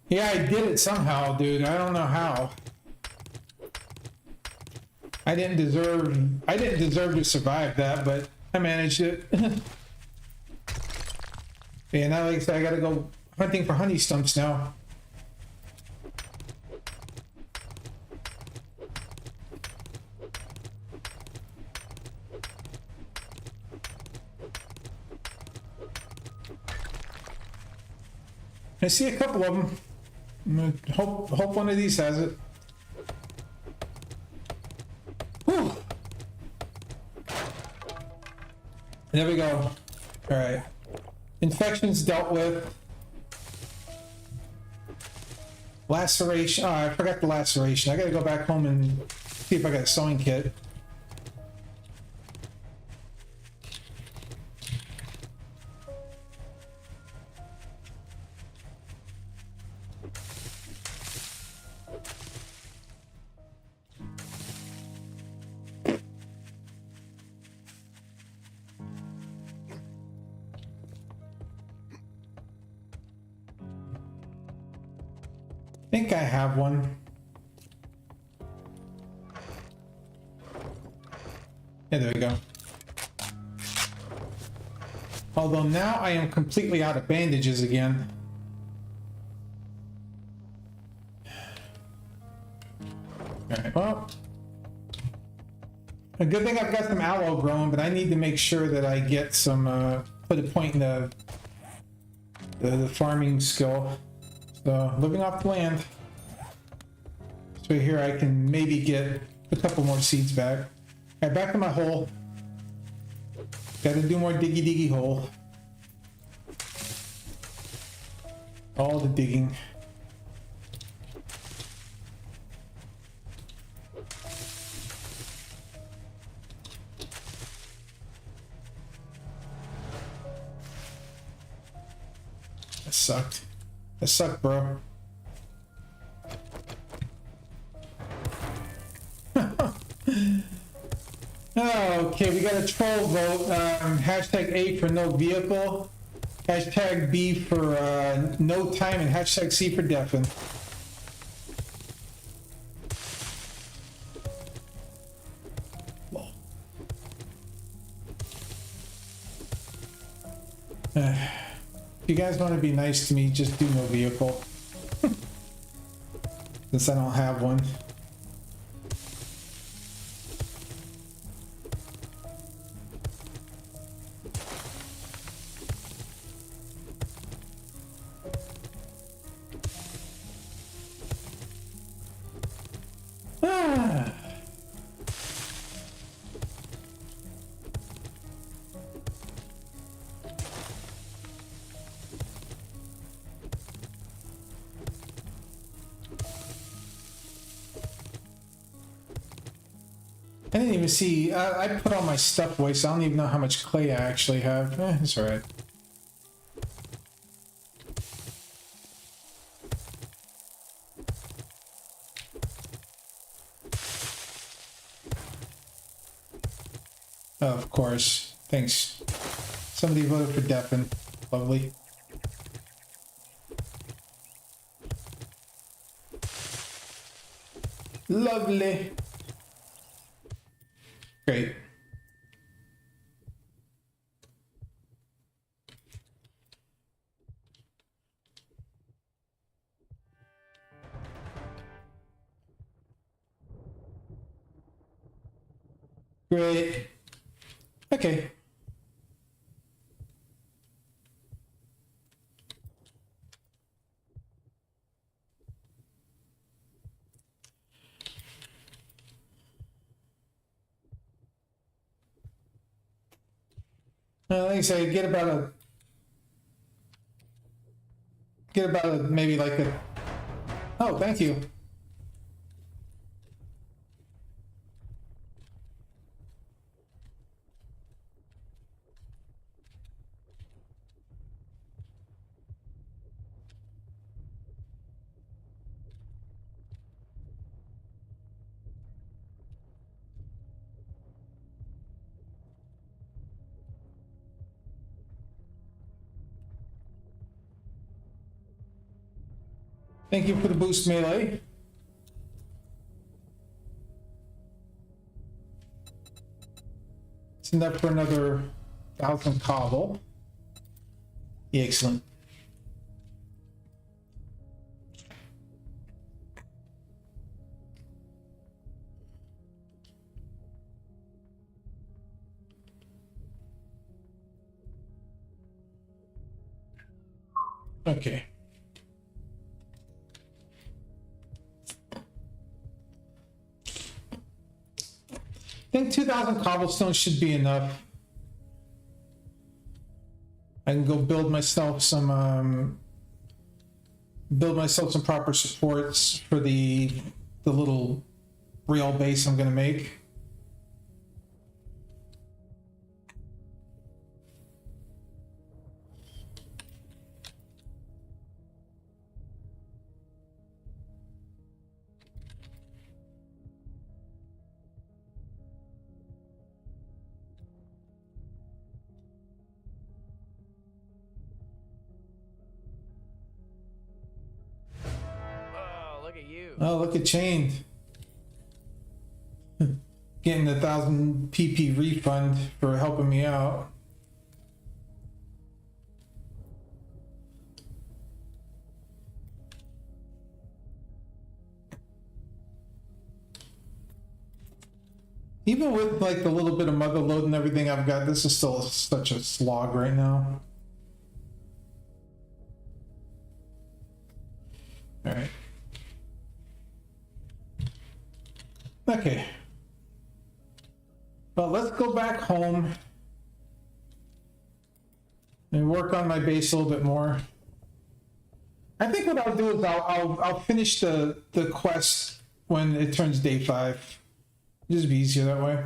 Yeah, I did it somehow, dude. I don't know how. I didn't deserve to survive that, but I managed it. Yeah, now like I said, I gotta go hunting for honey stumps now. I see a couple of them. I'm gonna hope one of these has it. Whew. There we go. All right. Infections dealt with. Laceration. Oh, I forgot the laceration. I gotta go back home and see if I got a sewing kit. I think I have one. Yeah, there we go. Although now I am completely out of bandages again. Alright, well. A good thing I've got some aloe growing, but I need to make sure that I get some, put a point in the farming skill. So, living off the land. So here I can maybe get a couple more seeds back. Alright, back to my hole. Gotta do more diggy hole. All the digging. That sucked. That sucked, bro. Okay, we got a troll vote. Hashtag A for no vehicle. Hashtag B for no time, and hashtag C for deafen. If you guys want to be nice to me, just do no vehicle. Since I don't have one. I didn't even see, I put all my stuff away, so I don't even know how much clay I actually have. It's alright. Oh, of course. Thanks. Somebody voted for deafen. Lovely. Lovely. Great. Great. Okay. Like I say, get about a maybe like a. Oh, thank you. Thank you for the boost, melee. It's enough for another 1,000 cobble. Yeah, excellent. Okay. I think 2,000 cobblestone should be enough. I can go build myself some proper supports for the little rail base I'm gonna make. Oh, look at you. Oh, look at Chained. getting 1,000 PP refund for helping me out. Even with like the little bit of mother load and everything I've got, this is still such a slog right now. All right. Okay. Well, let's go back home and work on my base a little bit more. I think what I'll do is I'll finish the quest when it turns day 5. Just be easier that way.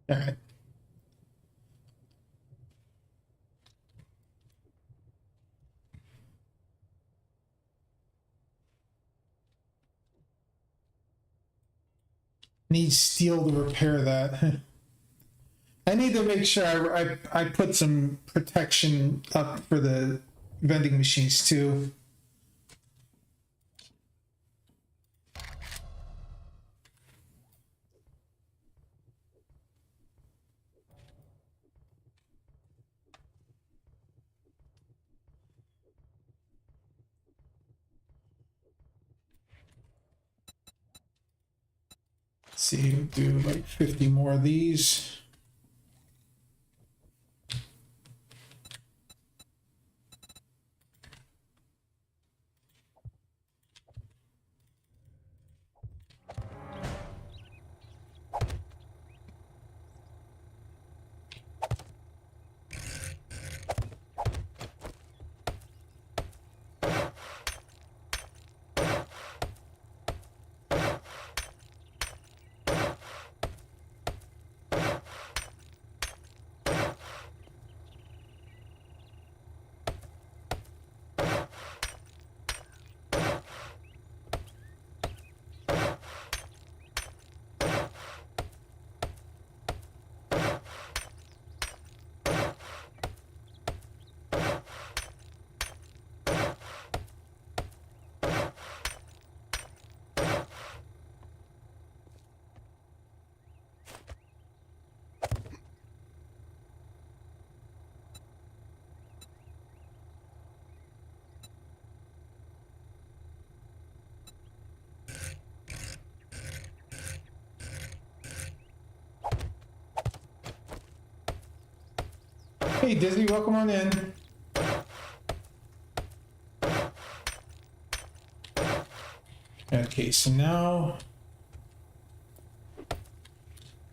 All right. Need steel to repair that. I need to make sure I put some protection up for the vending machines too. See, we'll do like 50 more of these. Hey Disney, welcome on in. Okay, so now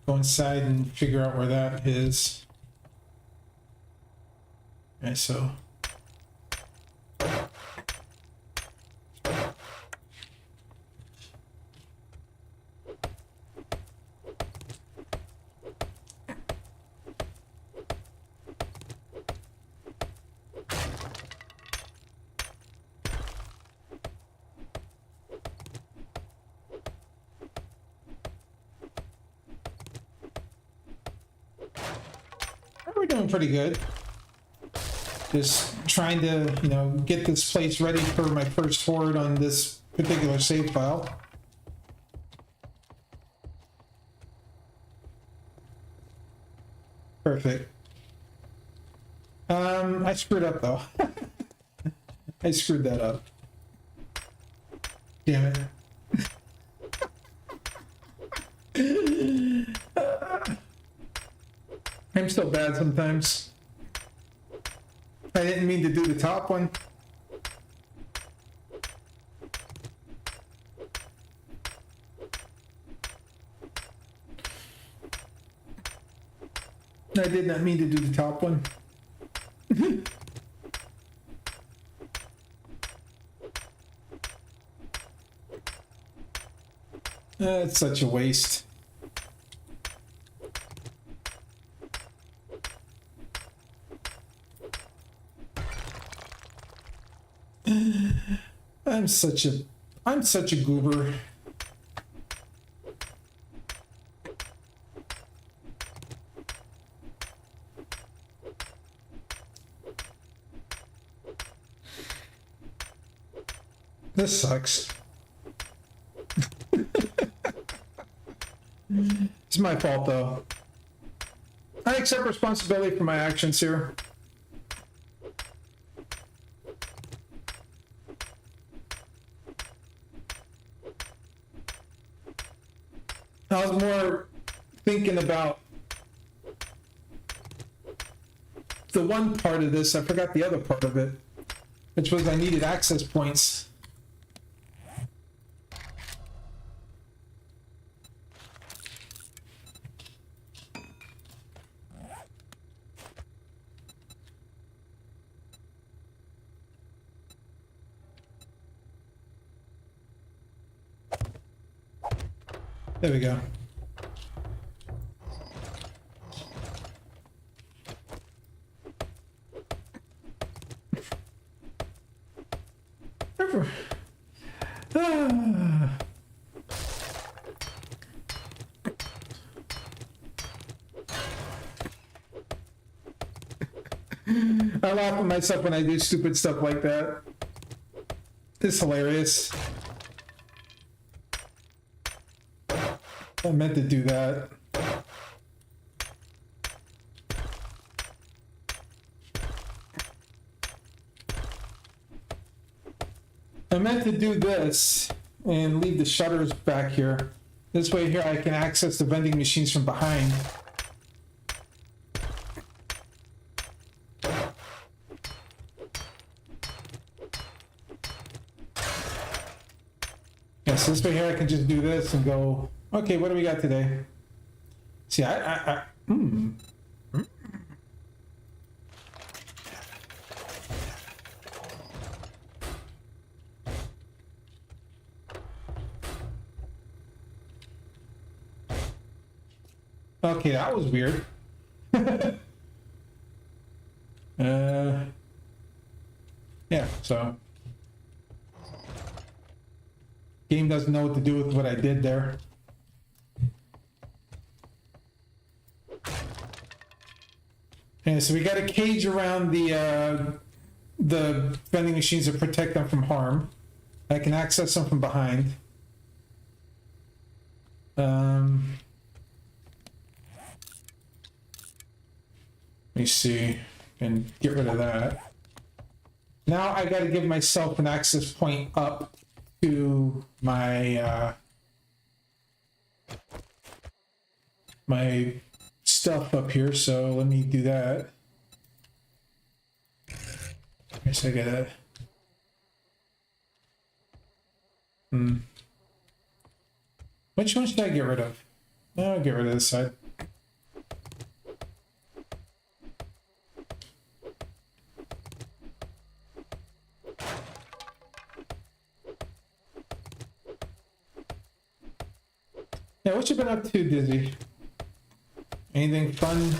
go inside and figure out where that is. Okay, so we're doing pretty good. Just trying to, get this place ready for my first horde on this particular save file. Perfect. I screwed up though. I screwed that up. Damn it. I'm still bad sometimes. I didn't mean to do the top one. I did not mean to do the top one. It's such a waste. I'm such a goober. This sucks. It's my fault though. I accept responsibility for my actions here. I was more thinking about the one part of this. I forgot the other part of it, which was I needed access points. There we go. Ah. I laugh at myself when I do stupid stuff like that. It's hilarious. I meant to do that. I meant to do this and leave the shutters back here. This way here I can access the vending machines from behind. Yes, this way here I can just do this and go, okay, what do we got today? See, okay, that was weird. Yeah, so. Game doesn't know what to do with what I did there. And so we got a cage around the vending machines to protect them from harm. I can access them from behind. Let me see, and get rid of that. Now I got to give myself an access point up to my my stuff up here, so let me do that. I guess I gotta which one should I get rid of? I'll get rid of this side. Yeah, what you been up to, Dizzy? Anything fun?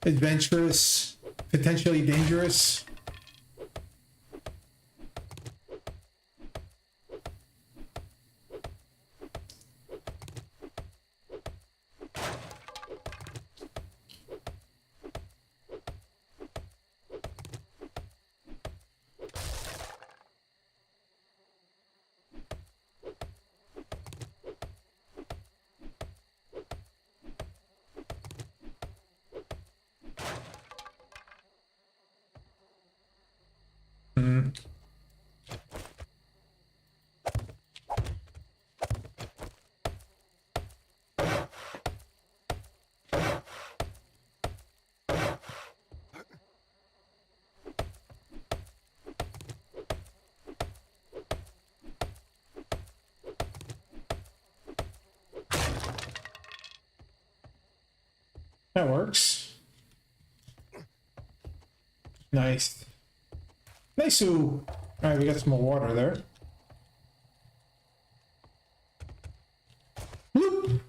Adventurous? Potentially dangerous? That works. Nice. Nice. All right, we got some more water there. Whoop.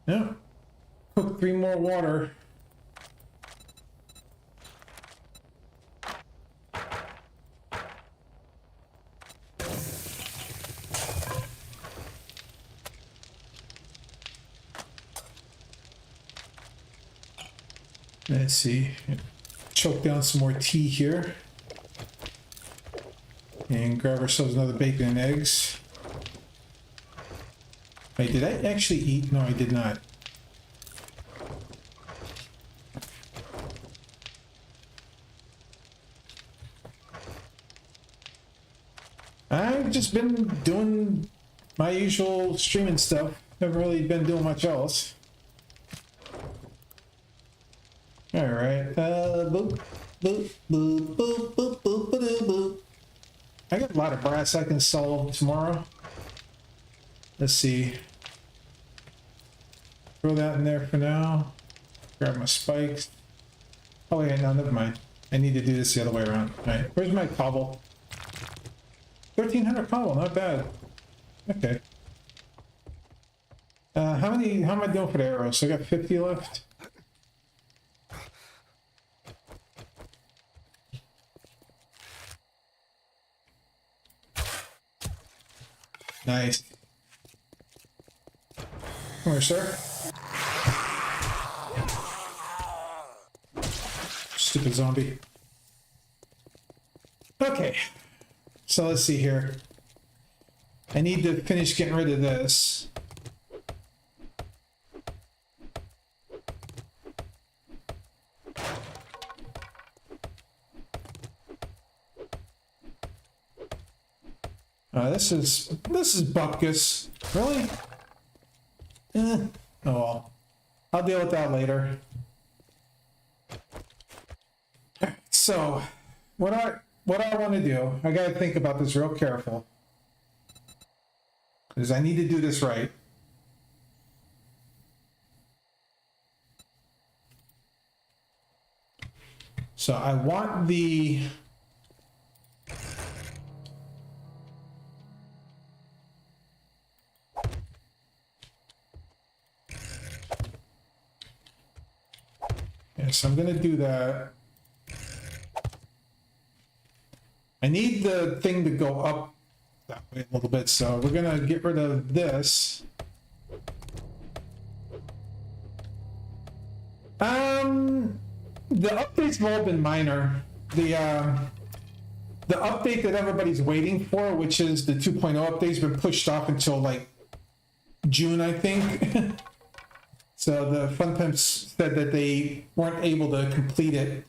Yeah. Cook 3 more water. Let's see. Choke down some more tea here. And grab ourselves another bacon and eggs. Wait, did I actually eat? No, I did not. I've just been doing my usual streaming stuff. Haven't really been doing much else. Alright, boop, boop, boop, boop, boop, boop, boop, boop. I got a lot of brass I can sell tomorrow. Let's see. Throw that in there for now. Grab my spikes. Oh wait, no, never mind. I need to do this the other way around. Alright, where's my cobble? 1300 cobble, not bad. Okay. How am I doing for the arrows? So I got 50 left. Nice. Come here, sir. Stupid zombie. Okay. So let's see here. I need to finish getting rid of this. This is Bupkis. Really? Oh well. I'll deal with that later. So, what I want to do, I gotta think about this real careful. Because I need to do this right. So I want the... Yes, I'm gonna do that. I need the thing to go up that way a little bit, so we're gonna get rid of this. The updates have all been minor. The update that everybody's waiting for, which is the 2.0 update, has been pushed off until like June, I think. So the Fun Pimps said that they weren't able to complete it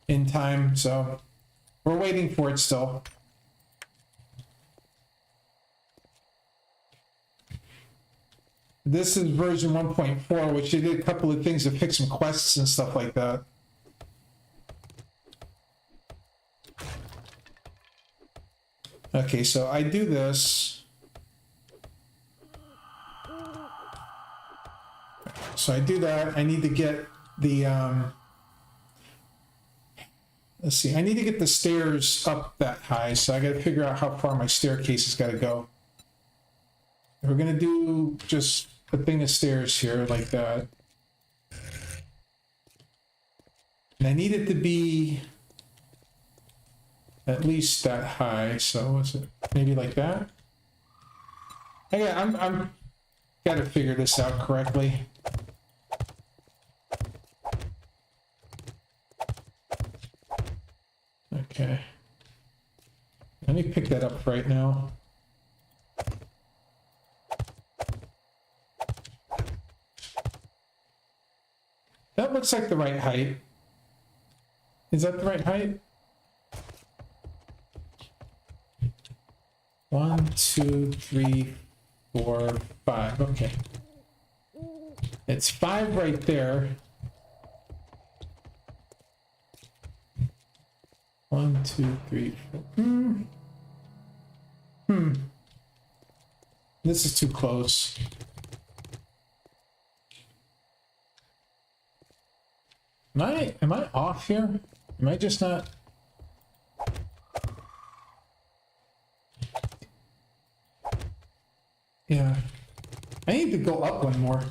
in time, so we're waiting for it still. This is version 1.4, which they did a couple of things to fix some quests and stuff like that. Okay, so I do this. So I do that. I need to get the, let's see, I need to get the stairs up that high, so I got to figure out how far my staircase has got to go. We're going to do just a thing of stairs here, like that. And I need it to be at least that high, so what's it? Maybe like that? Okay, I'm got to figure this out correctly. Okay. Let me pick that up right now. That looks like the right height. Is that the right height? 1, 2, 3, 4, 5. Okay. It's 5 right there. 1, 2, 3, 4. This is too close. Am I off here? Am I just not? Yeah. I need to go up one more.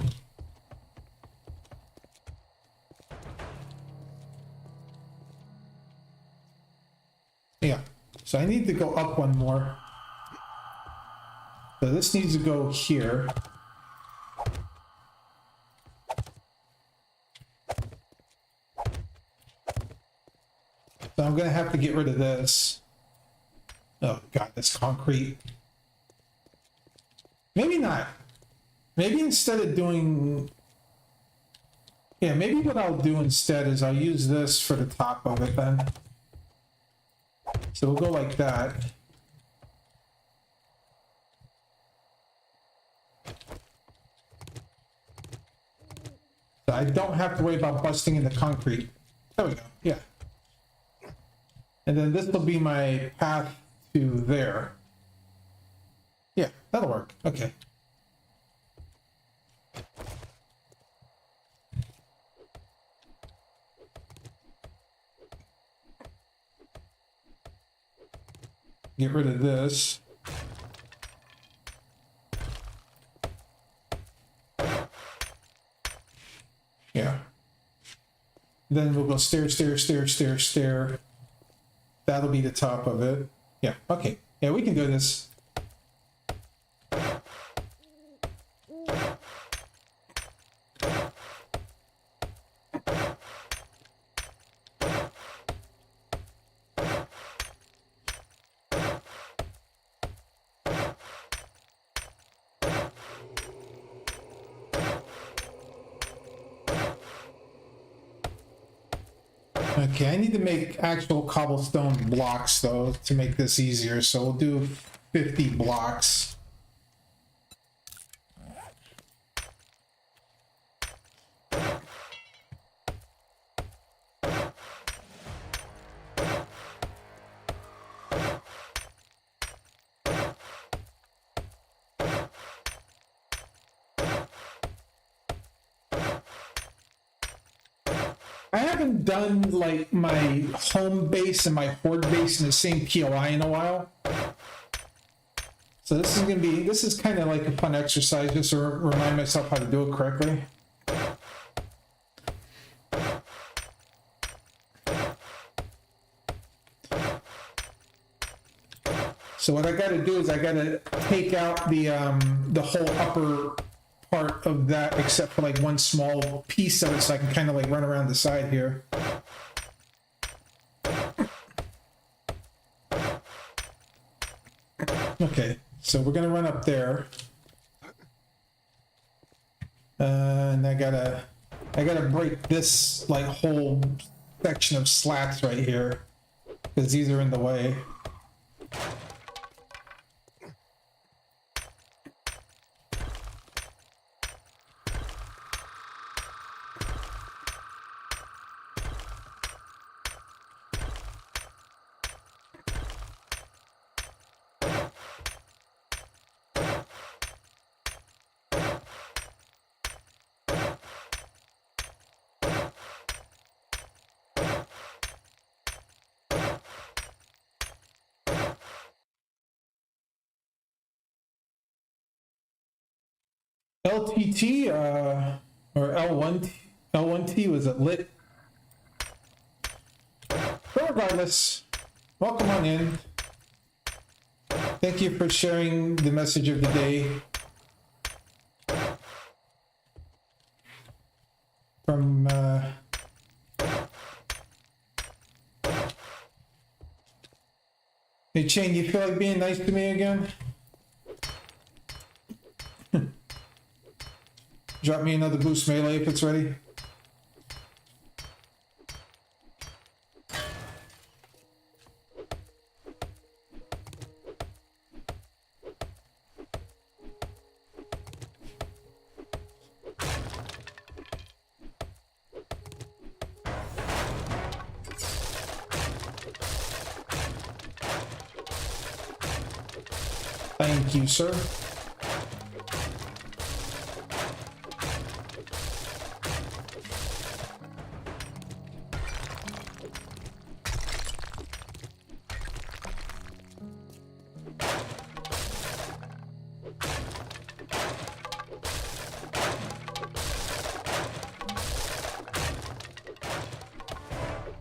Yeah. So I need to go up one more. So this needs to go here. So I'm gonna have to get rid of this. Oh god, this concrete. Maybe not. Maybe instead of doing... Yeah, maybe what I'll do instead is I'll use this for the top of it then. So we'll go like that. So I don't have to worry about busting in the concrete. There we go, yeah. And then this will be my path to there. Yeah, that'll work, okay. Get rid of this. Yeah. Then we'll go stair, stair, stair, stair, stair. That'll be the top of it. Yeah, okay. Yeah, we can do this. Okay, I need to make actual cobblestone blocks though to make this easier, so we'll do 50 blocks. I haven't done like my home base and my horde base in the same POI in a while. So this is kind of like a fun exercise just to remind myself how to do it correctly. So what I got to do is I got to take out the whole upper part of that except for like one small piece of it so I can kind of like run around the side here. Okay, so we're gonna run up there. And I gotta break this like whole section of slats right here because these are in the way. LTT, or L1T, was it lit? But regardless, welcome on in. Thank you for sharing the message of the day. From, Hey Chain, you feel like being nice to me again? Drop me another boost melee if it's ready. Thank you, sir.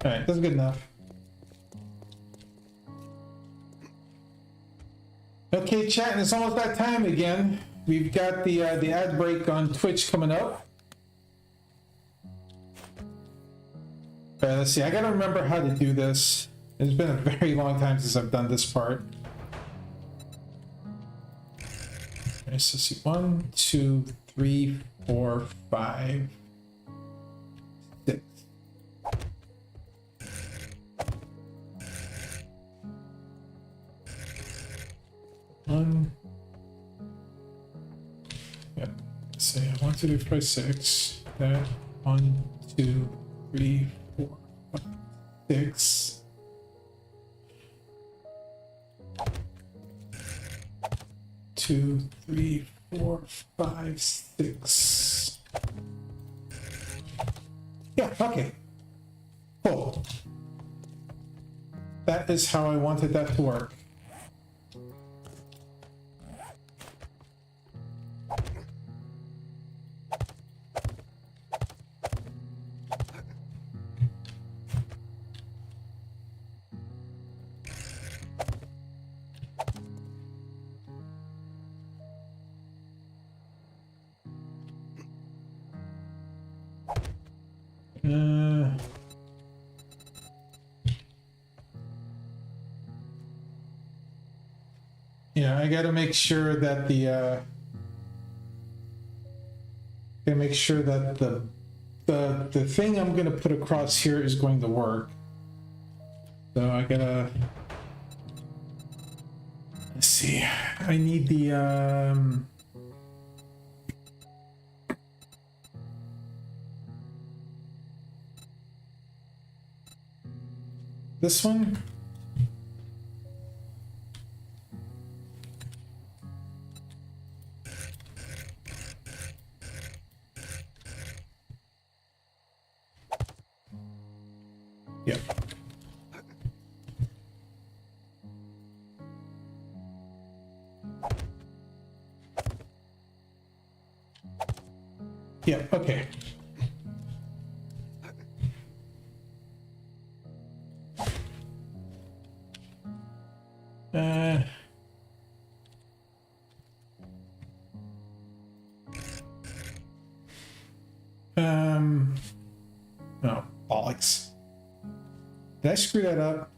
Alright, that's good enough. Okay, chat, and it's almost that time again. We've got the ad break on Twitch coming up. Alright, let's see. I gotta remember how to do this. It's been a very long time since I've done this part. Okay, so see, 1, 2, 3, 4, 5, 6. Yep. Say 1, 2, 3, 4, 5, 6. That 1, 2, 3, 4, 5, 6. Two, 3, 4, 5, 6. Yeah, okay. Cool. That is how I wanted that to work. Yeah, I gotta make sure that the the thing I'm gonna put across here is going to work. So I gotta, let's see. I need the this one. Yep. Yep, okay. No, bollocks. Did I screw that up?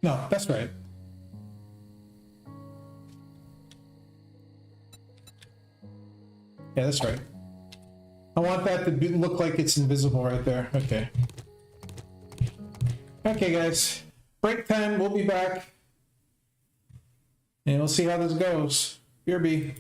No, that's right. Yeah, that's right. I want that to look like it's invisible right there. Okay. Okay, guys. Break time. We'll be back. And we'll see how this goes. BRB.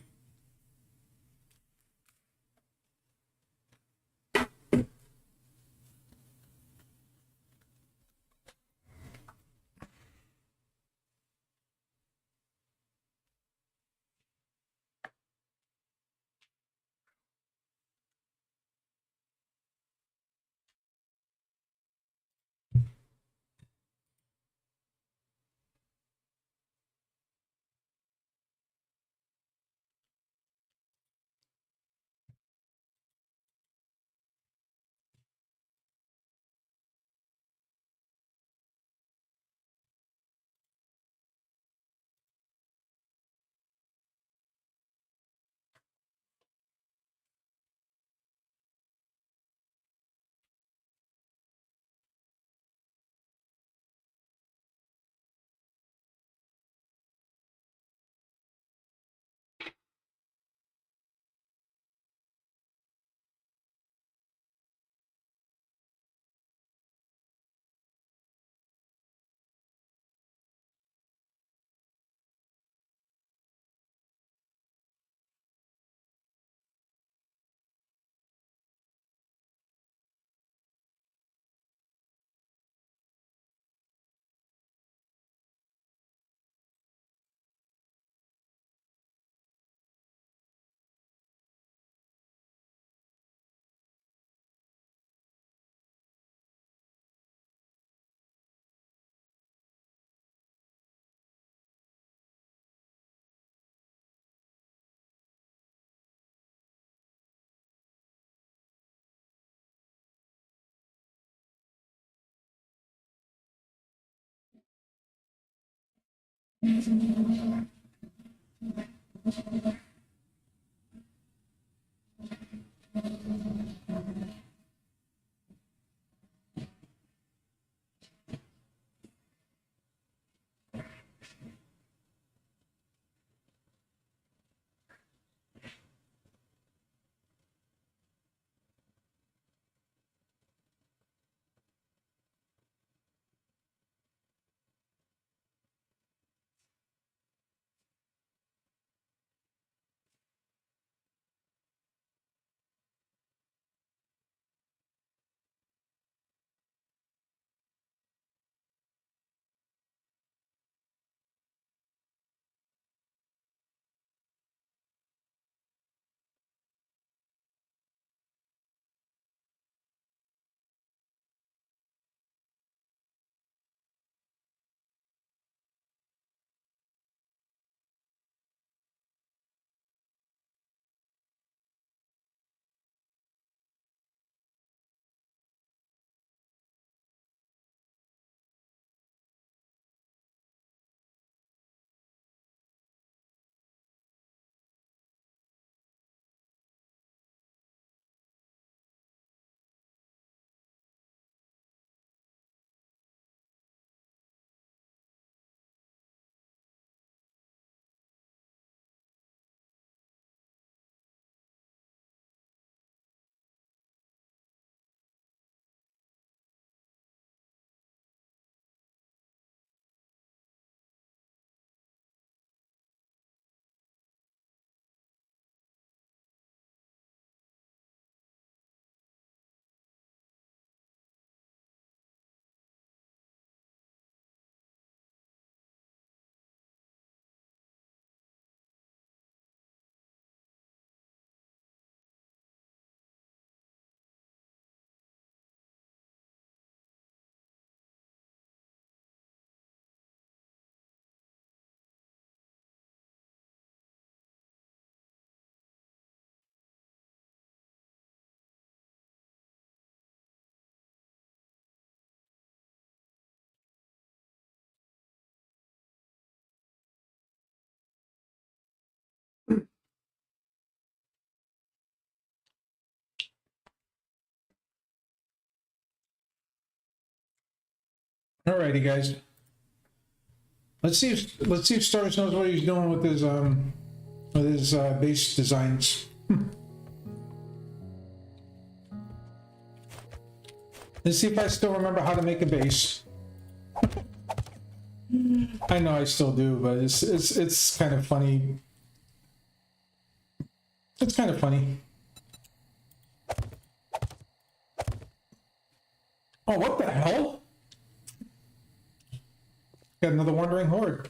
Alrighty, guys. Let's see if Stars knows what he's doing with his base designs. Let's see if I still remember how to make a base. I know I still do, but it's kind of funny. It's kind of funny. Oh, what the hell? Got another wandering horde.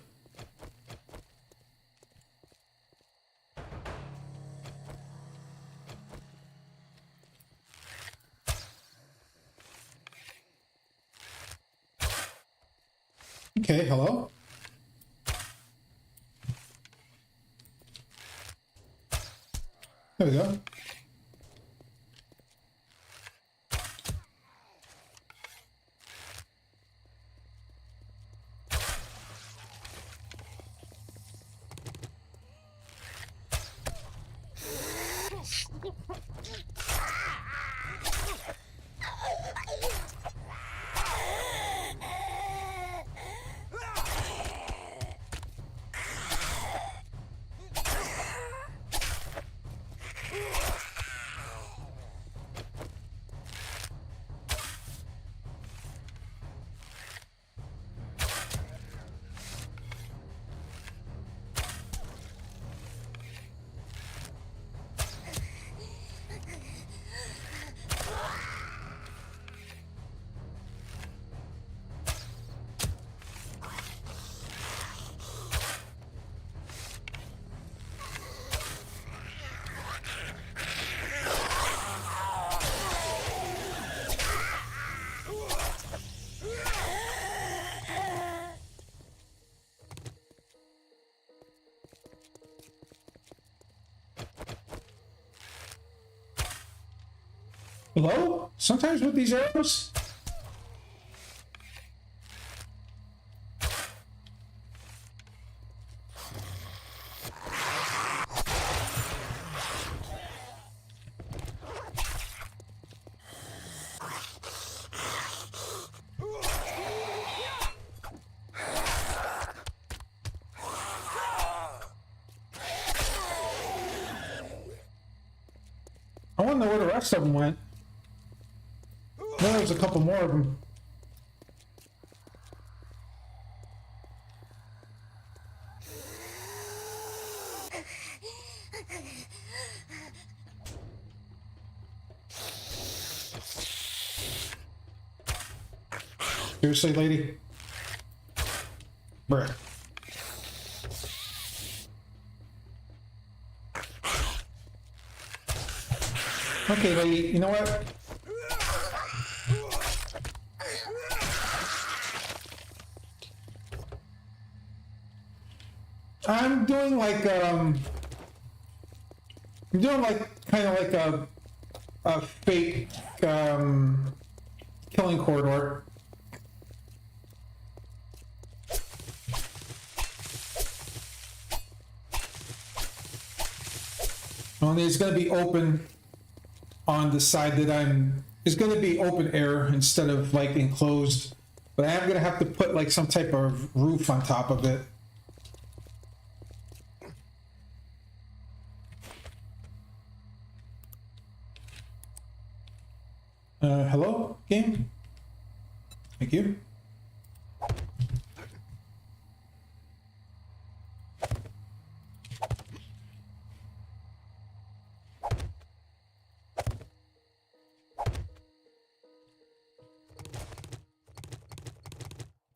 Okay, hello? There we go. Hello? Sometimes with these arrows? I want to know where the rest of them went. I know there's a couple more of them. Seriously, lady? Bruh. Okay, lady, you know what? I'm doing like kind of like a fake killing corridor. Only it's going to be open on the side that I'm. It's going to be open air instead of like enclosed. But I am going to have to put like some type of roof on top of it. Hello, game? Thank you.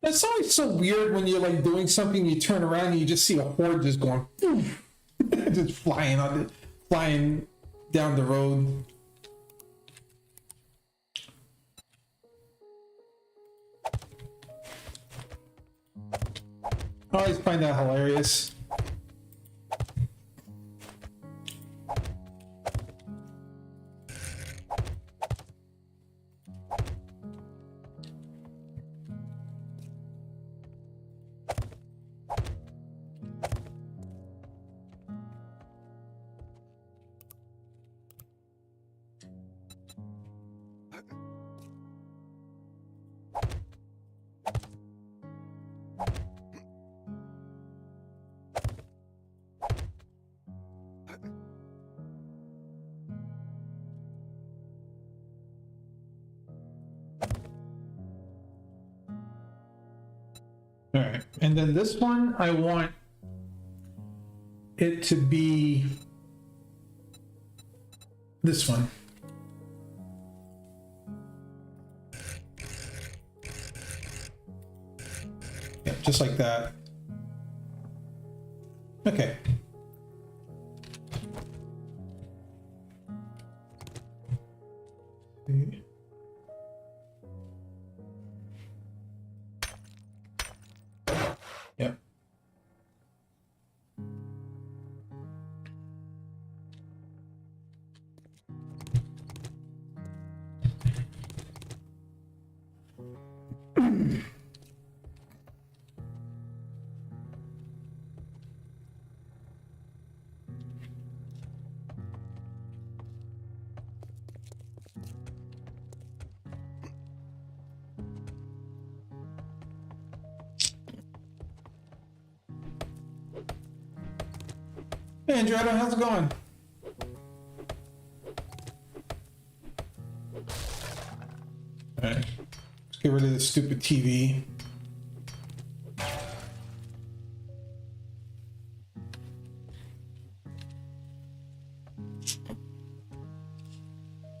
It's always so weird when you're like doing something, you turn around and you just see a horde just going, just flying down the road. I always find that hilarious. All right, and then this one, I want it to be this one. Yeah, just like that. Okay. Yep. Hey, Andrew, how's it going? Alright, let's get rid of this stupid TV.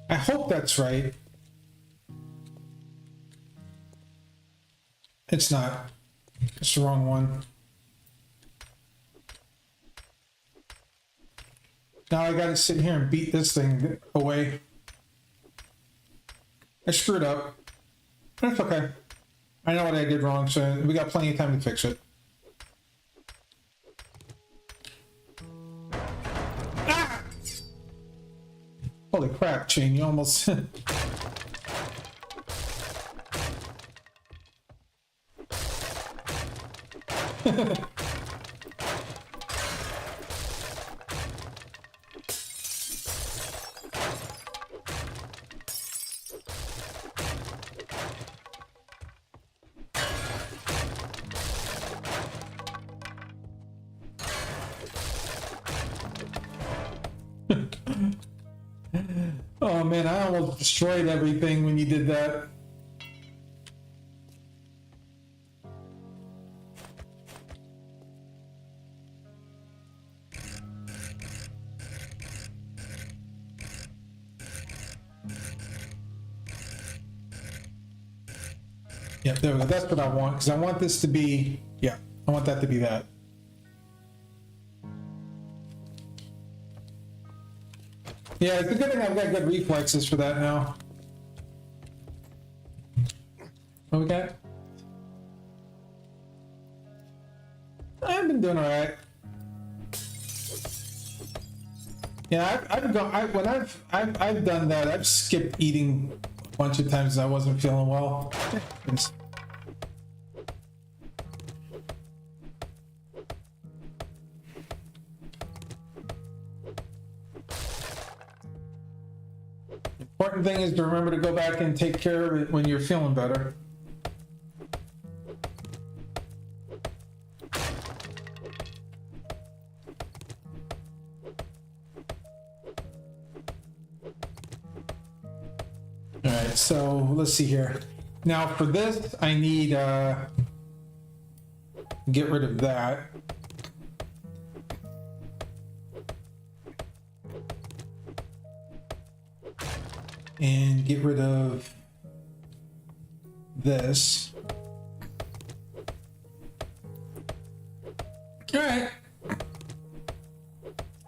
I hope that's right. It's not. It's the wrong one. Now I gotta sit here and beat this thing away. I screwed up. That's okay. I know what I did wrong, so we got plenty of time to fix it. Ah! Holy crap, Chain, you almost... Oh man, I almost destroyed everything when you did that. Yep, there we go. That's what I want, because I want this to be, yeah, I want that to be that. Yeah, it's a good thing I've got good reflexes for that now. What we got? I've been doing all right. Yeah, when I've done that, I've skipped eating a bunch of times. I wasn't feeling well. Important thing is to remember to go back and take care of it when you're feeling better. All right, so let's see here. Now for this, I need get rid of that. And get rid of this. All right.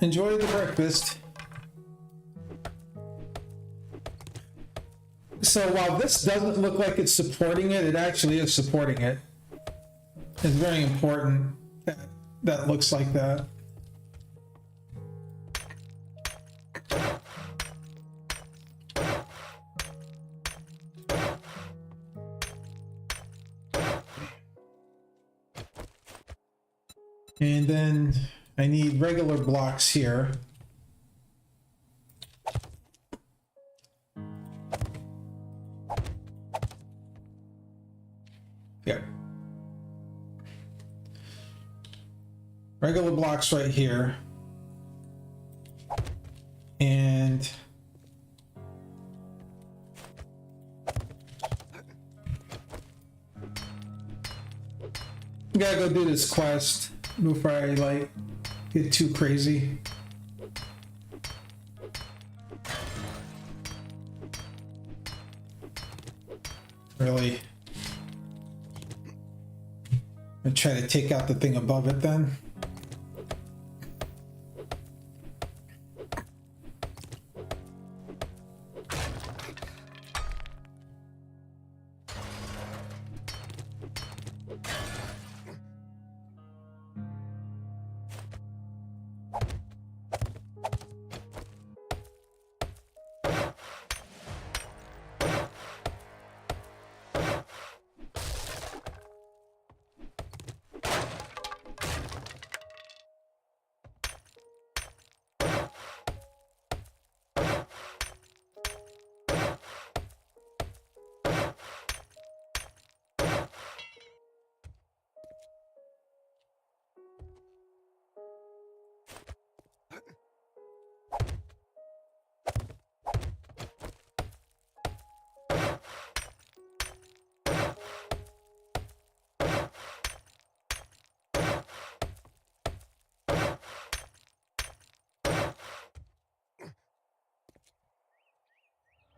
Enjoy the breakfast. So while this doesn't look like it's supporting it, it actually is supporting it. It's very important that that looks like that. And then I need regular blocks here. Yeah. Regular blocks right here. And gotta go do this quest before I like get too crazy. Really, and try to take out the thing above it then.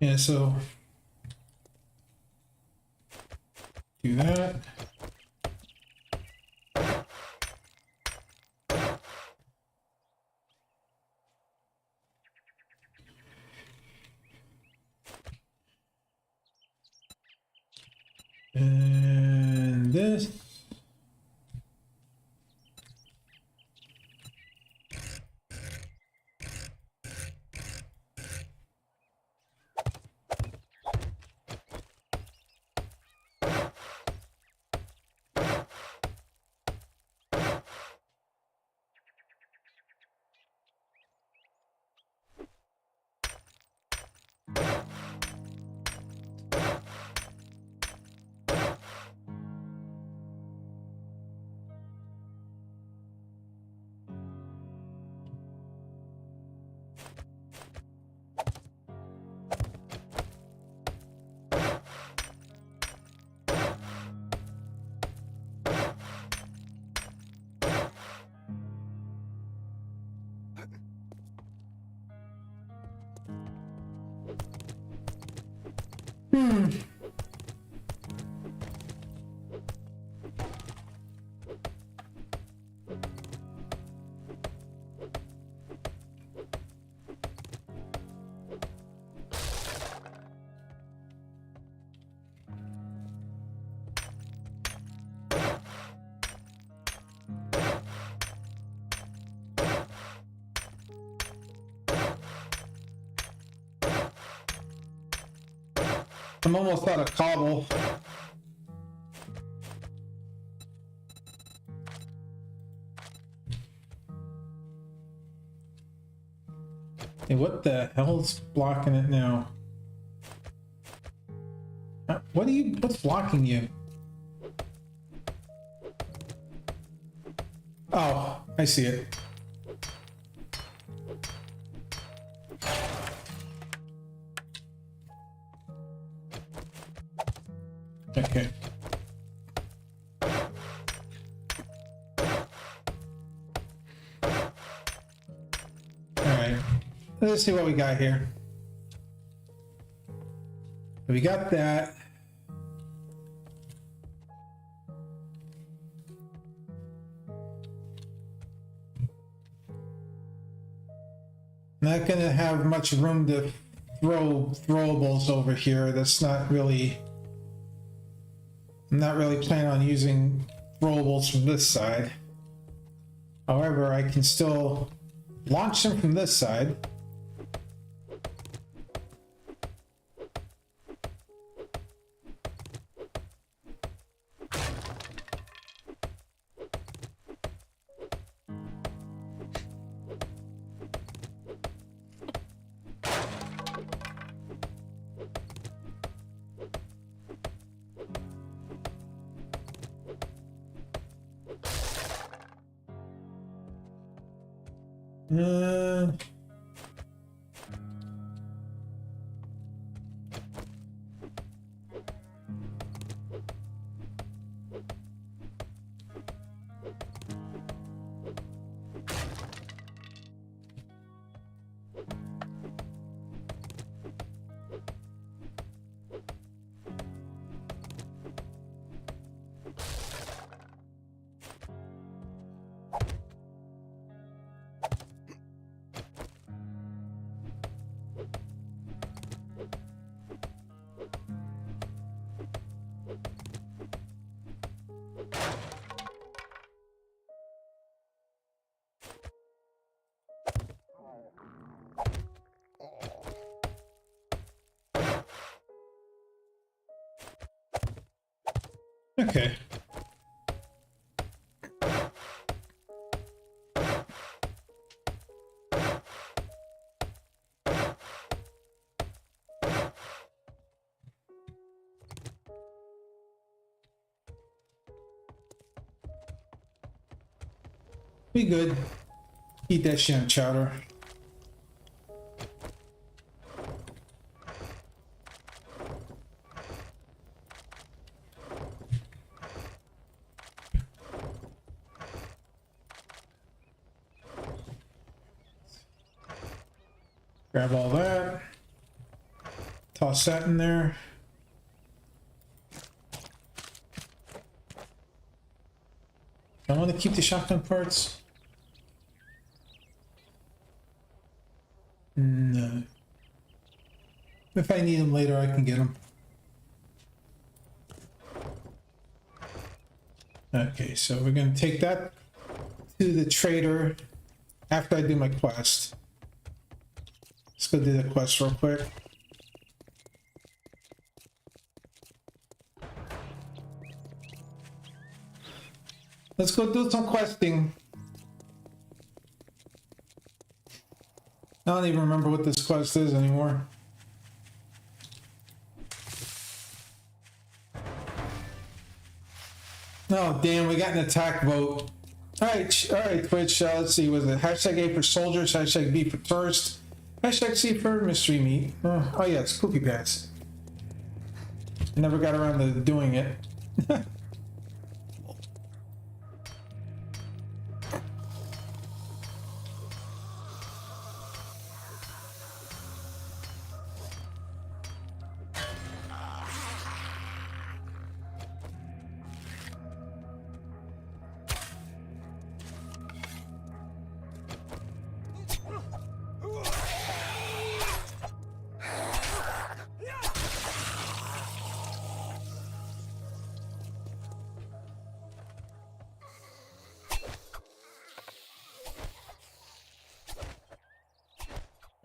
Yeah, so do that. And this. I'm almost out of cobble. Hey, what the hell's blocking it now? What's blocking you? Oh, I see it. Okay. Alright. Let's see what we got here. We got that. Not gonna have much room to throw throwables over here. That's not really... I'm not really planning on using throwables from this side. However, I can still launch them from this side. Uh, okay. We good. Eat that sham chowder. Grab all that. Toss that in there. I want to keep the shotgun parts. No. If I need them later, I can get them. Okay, so we're going to take that to the trader after I do my quest. Let's go do the quest real quick. Let's go do some questing. I don't even remember what this quest is anymore. Oh, damn, we got an attack vote. All right, Twitch, let's see, was it hashtag A for soldiers, hashtag B for tourist, hashtag C for mystery meat. Oh yes, Poopy Pants. Never got around to doing it.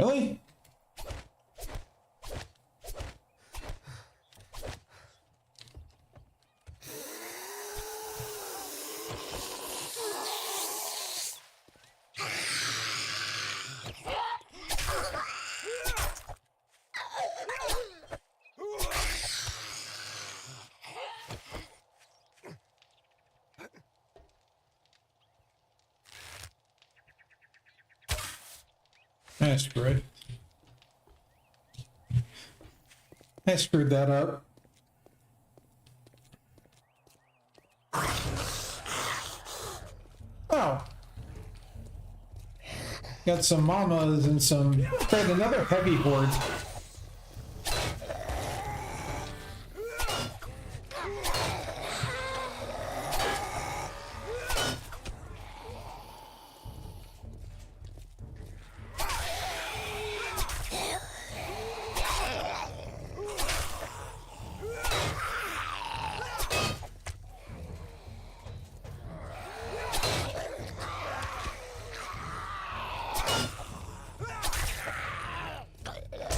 Really? That's great. I screwed that up. Oh. Got some mamas and some... Got another heavy horde.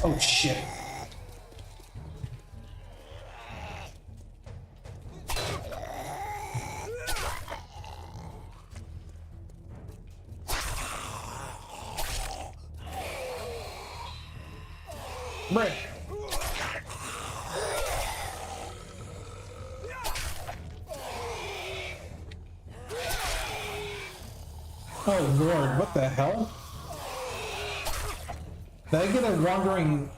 Oh shit. Right. Oh lord, what the hell? Did I get a wandering...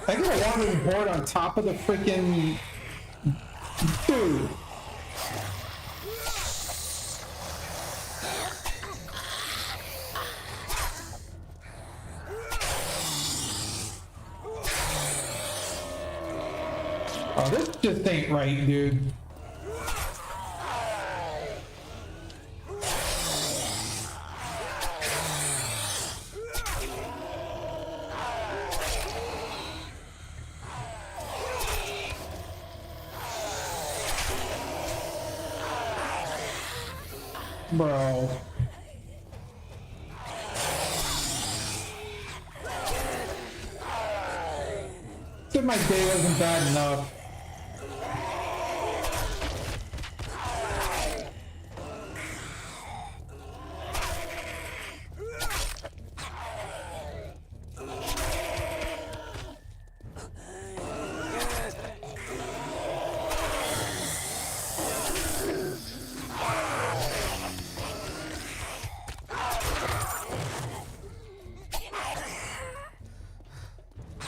I get a wandering horde on top of the freaking... Dude. Oh, this just ain't right, dude. Bro. Said my day wasn't bad enough.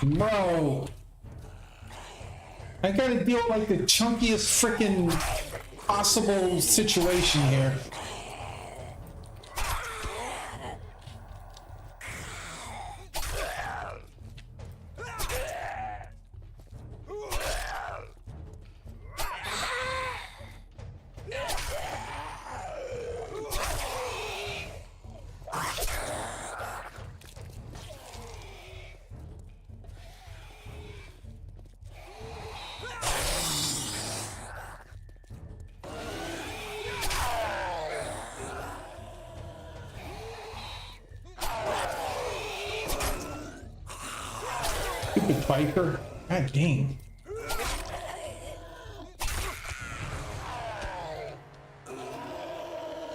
Bro, I gotta deal with like the chunkiest freaking possible situation here. Stupid biker. God dang.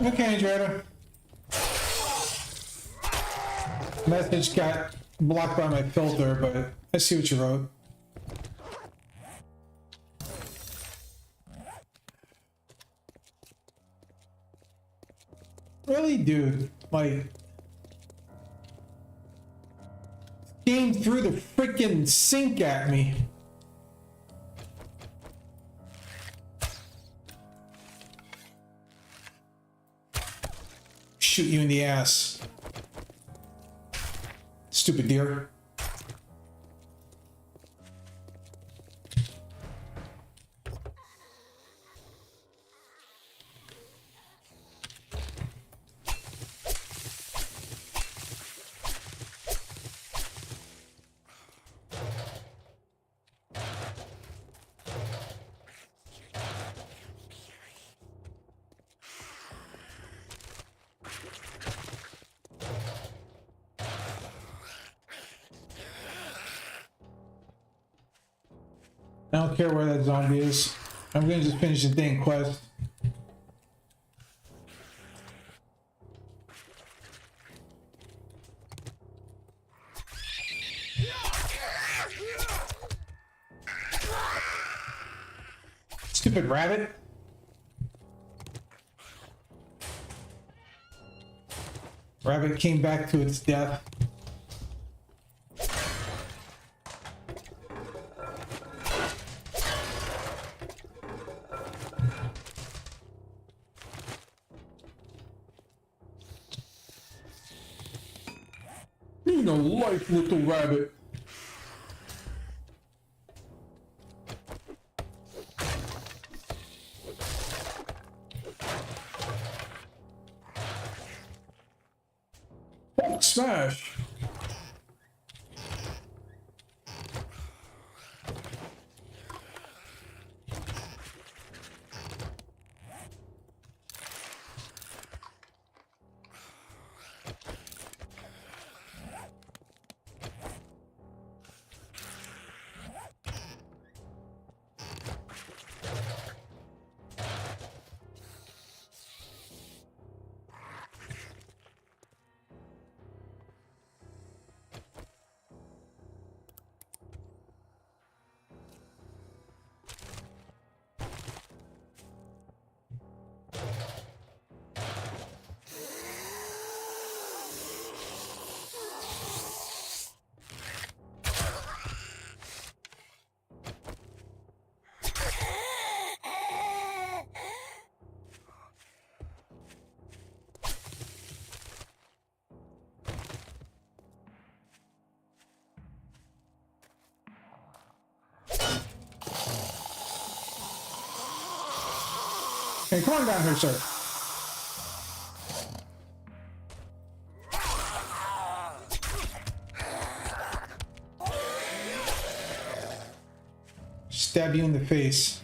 Okay, Andrea. Message got blocked by my filter, but I see what you wrote. Really, dude? Like... Game threw the freaking sink at me. Shoot you in the ass. Stupid deer. I don't care where that zombie is. I'm gonna just finish the dang quest. Stupid rabbit. Rabbit came back to its death. You know life, little rabbit. Hulk smash. Hey, come on down here, sir. Stab you in the face.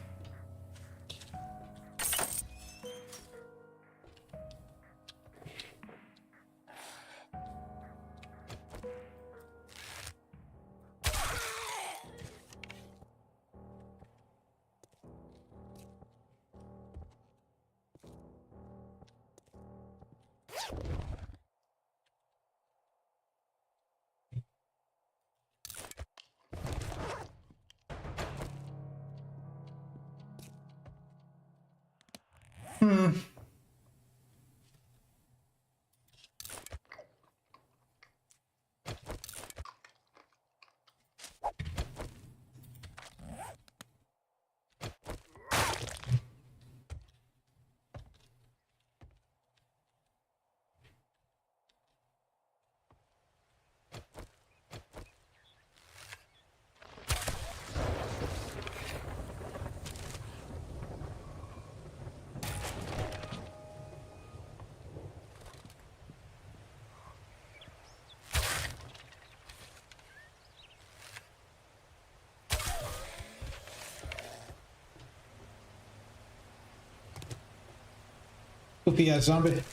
Goofy ass zombie.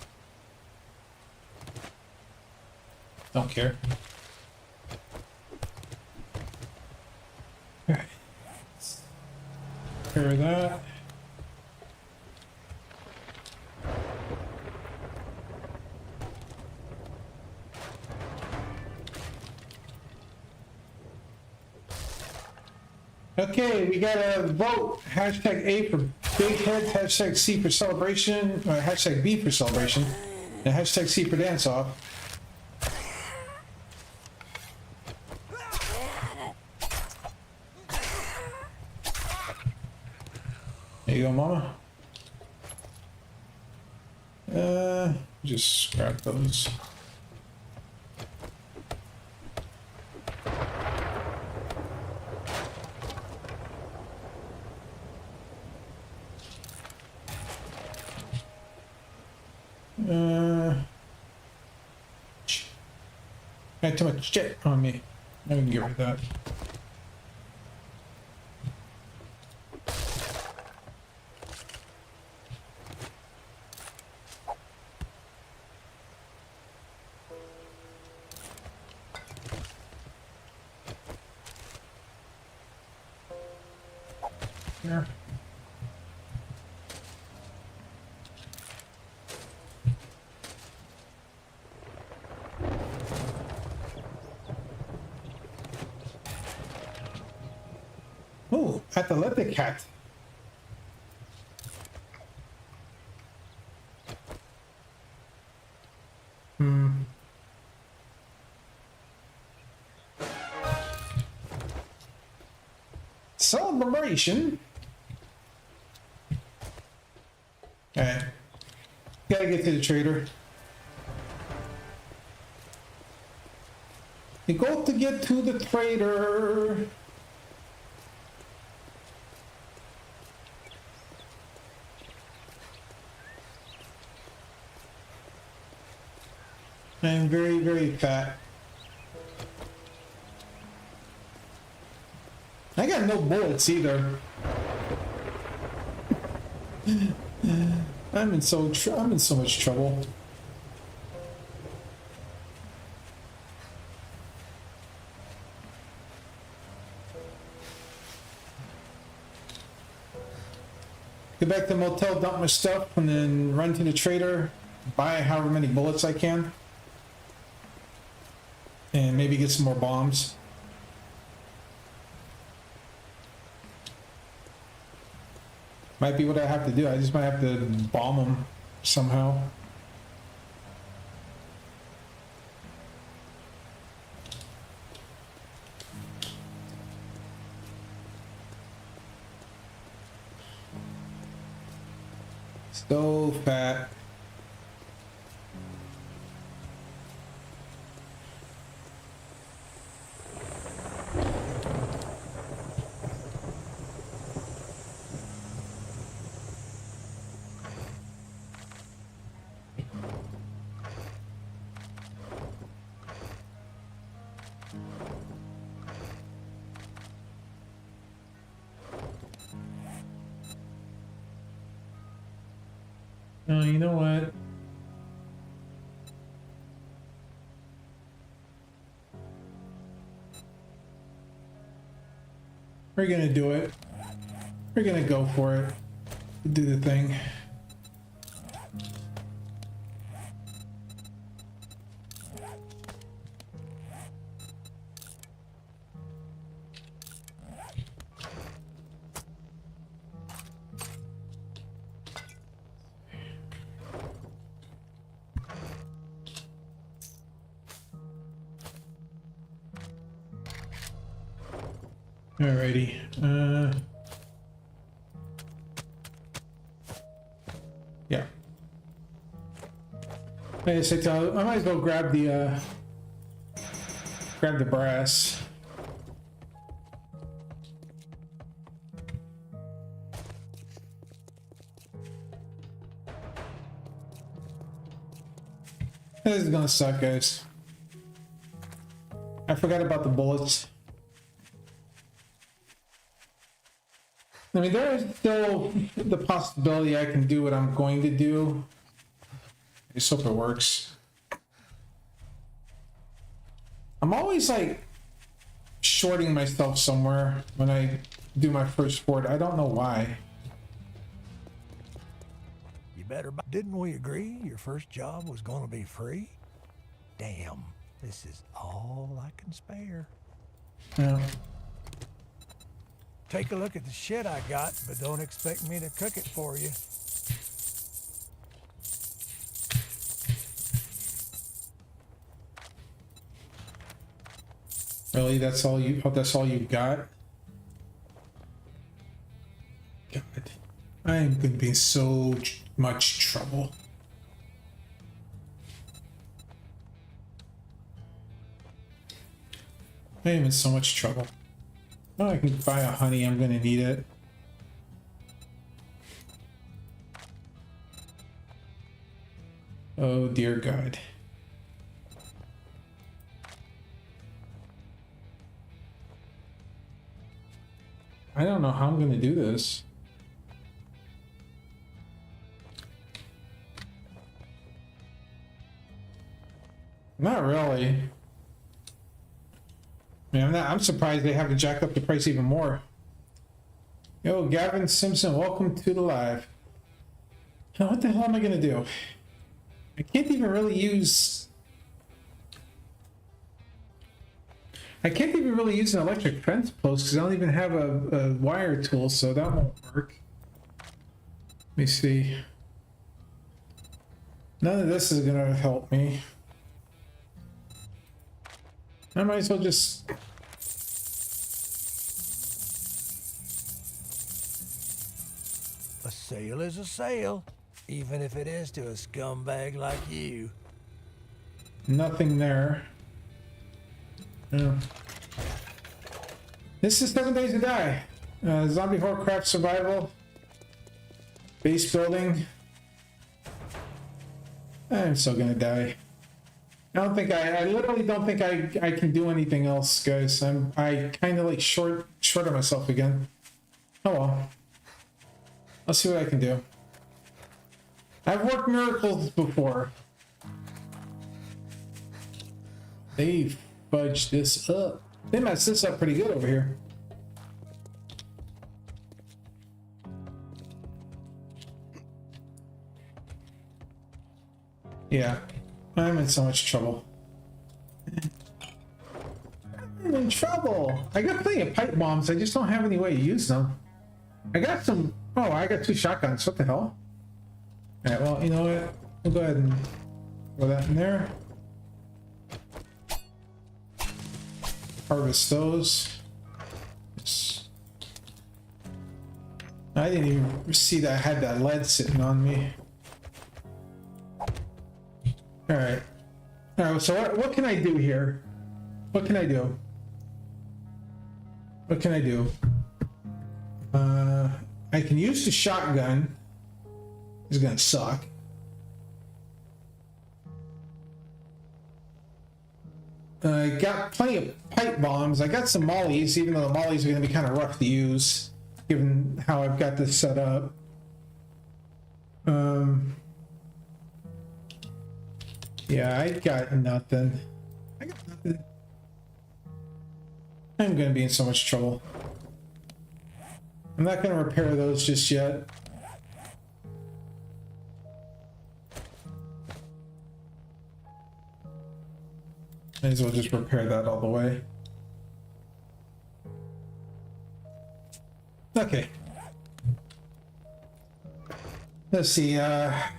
Don't care. Alright. Repair that. Okay, we got a vote. Hashtag A for big heads, hashtag C for celebration, or hashtag B for celebration, and hashtag C for dance off. There you go, mama. Just scrap those. I had too much shit on me. I can get rid of that. here. Oh, athletic hat. Celebration. Alright. Gotta get to the trader. You got to get to the trader. I'm very, very fat. I got no bullets either. I'm in so much trouble. Get back to the motel, dump my stuff, and then run to the trader, buy however many bullets I can, and maybe get some more bombs. Might be what I have to do. I just might have to bomb them somehow. So fat. Oh, you know what? We're gonna do it. We're gonna go for it. Do the thing. Alrighty. Yeah. I guess I might as well grab the brass. This is gonna suck, guys. I forgot about the bullets. I mean, there is still the possibility I can do what I'm going to do. I just hope it works. I'm always like shorting myself somewhere when I do my first fort. I don't know why. You better buy. Didn't we agree your first job was going to be free? Damn, this is all I can spare. Yeah. Take a look at the shit I got, but don't expect me to cook it for you. Really? That's all you? Oh, that's all you got? God, I am going to be in so much trouble. I am in so much trouble. Oh, I can buy a honey. I'm going to need it. Oh, dear God. I don't know how I'm going to do this. Not really. I mean, I'm surprised they haven't jacked up the price even more. Yo, Gavin Simpson, welcome to the live. Now, what the hell am I gonna do? I can't even really use... I can't even really use an electric fence post because I don't even have a wire tool, so that won't work. Let me see. None of this is gonna help me. I might as well just... A sale is a sale, even if it is to a scumbag like you. Nothing there. Yeah. This is 7 Days to Die. Zombie Horrorcraft Survival. Base building. I'm still gonna die. I literally don't think I can do anything else, guys. I kind of like shorted myself again. Oh well. I'll see what I can do. I've worked miracles before. They fudged this up. They messed this up pretty good over here. Yeah, I'm in so much trouble. I'm in trouble. I got plenty of pipe bombs. I just don't have any way to use them. I got some. Oh, I got 2 shotguns. What the hell? All right. Well, you know what? We'll go ahead and throw that in there. Harvest those. Yes. I didn't even see that I had that lead sitting on me. All right. So what can I do here? What can I do? What can I do? I can use the shotgun. It's gonna suck. I got plenty of pipe bombs. I got some mollies, even though the mollies are gonna be kind of rough to use, given how I've got this set up. Yeah, I got nothing. I got nothing. I'm gonna be in so much trouble. I'm not gonna repair those just yet. Might as well just repair that all the way. Okay. Let's see, I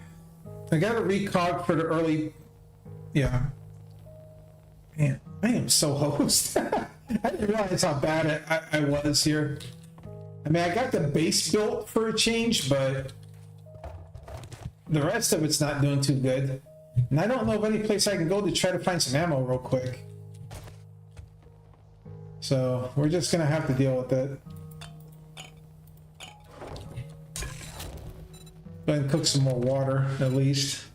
got a recog for the early... Yeah. Man, I am so hosed. I didn't realize how bad I was here. I mean, I got the base built for a change, but the rest of it's not doing too good. And I don't know of any place I can go to try to find some ammo real quick. So we're just gonna have to deal with it. Go ahead and cook some more water, at least.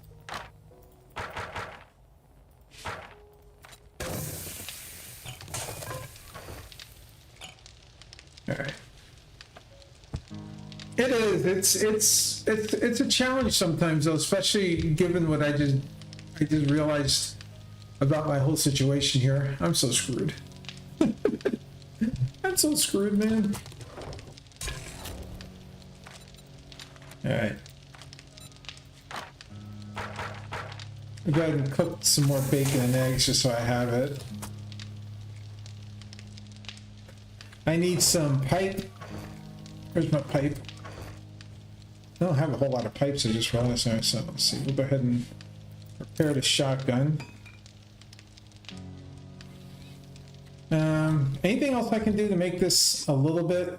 All right. It is. It's a challenge sometimes, though, especially given what I just realized about my whole situation here. I'm so screwed. I'm so screwed, man. All right. I'll go ahead and cook some more bacon and eggs just so I have it. I need some pipe. Where's my pipe? I don't have a whole lot of pipes, I just realized. So let's see. We'll go ahead and repair the shotgun. Anything else I can do to make this a little bit?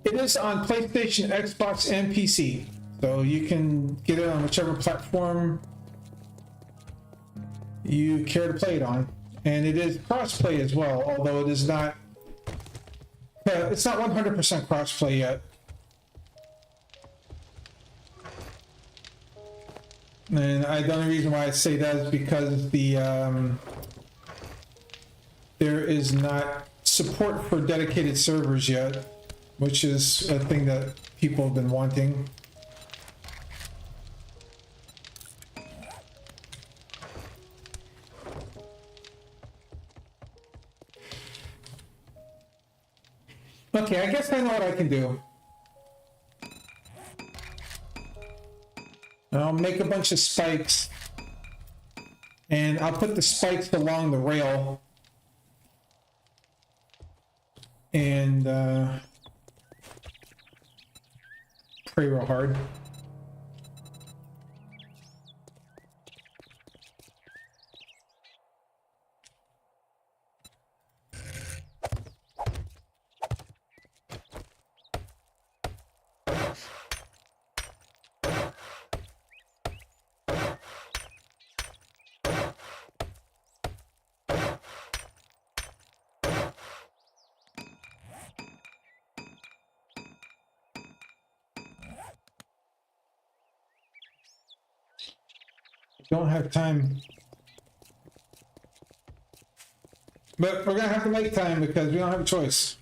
It is on PlayStation, Xbox, and PC. So you can get it on whichever platform you care to play it on. And it is crossplay as well, although it is not... it's not 100% crossplay yet. And the only reason why I say that is because there is not support for dedicated servers yet, which is a thing that people have been wanting. Okay, I guess I know what I can do. I'll make a bunch of spikes. And I'll put the spikes along the rail. And pray real hard. Don't have time. But we're gonna have to make time because we don't have a choice.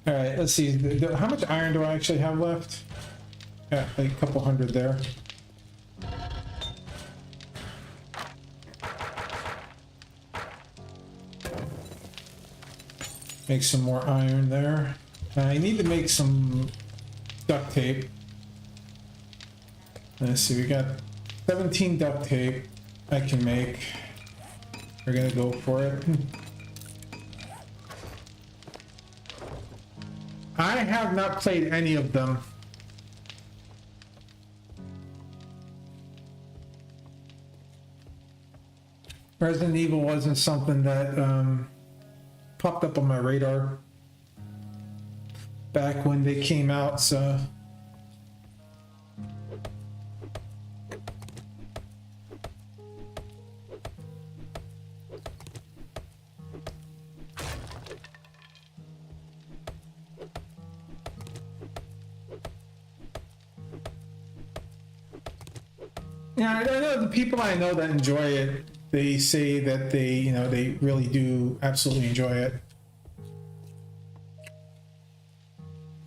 Alright, let's see. How much iron do I actually have left? Yeah, like a couple hundred there. Make some more iron there. I need to make some duct tape. Let's see, we got 17 duct tape I can make. We're gonna go for it. I have not played any of them. Resident Evil wasn't something that popped up on my radar back when they came out, so... Yeah, I know the people I know that enjoy it, they say that they really do absolutely enjoy it.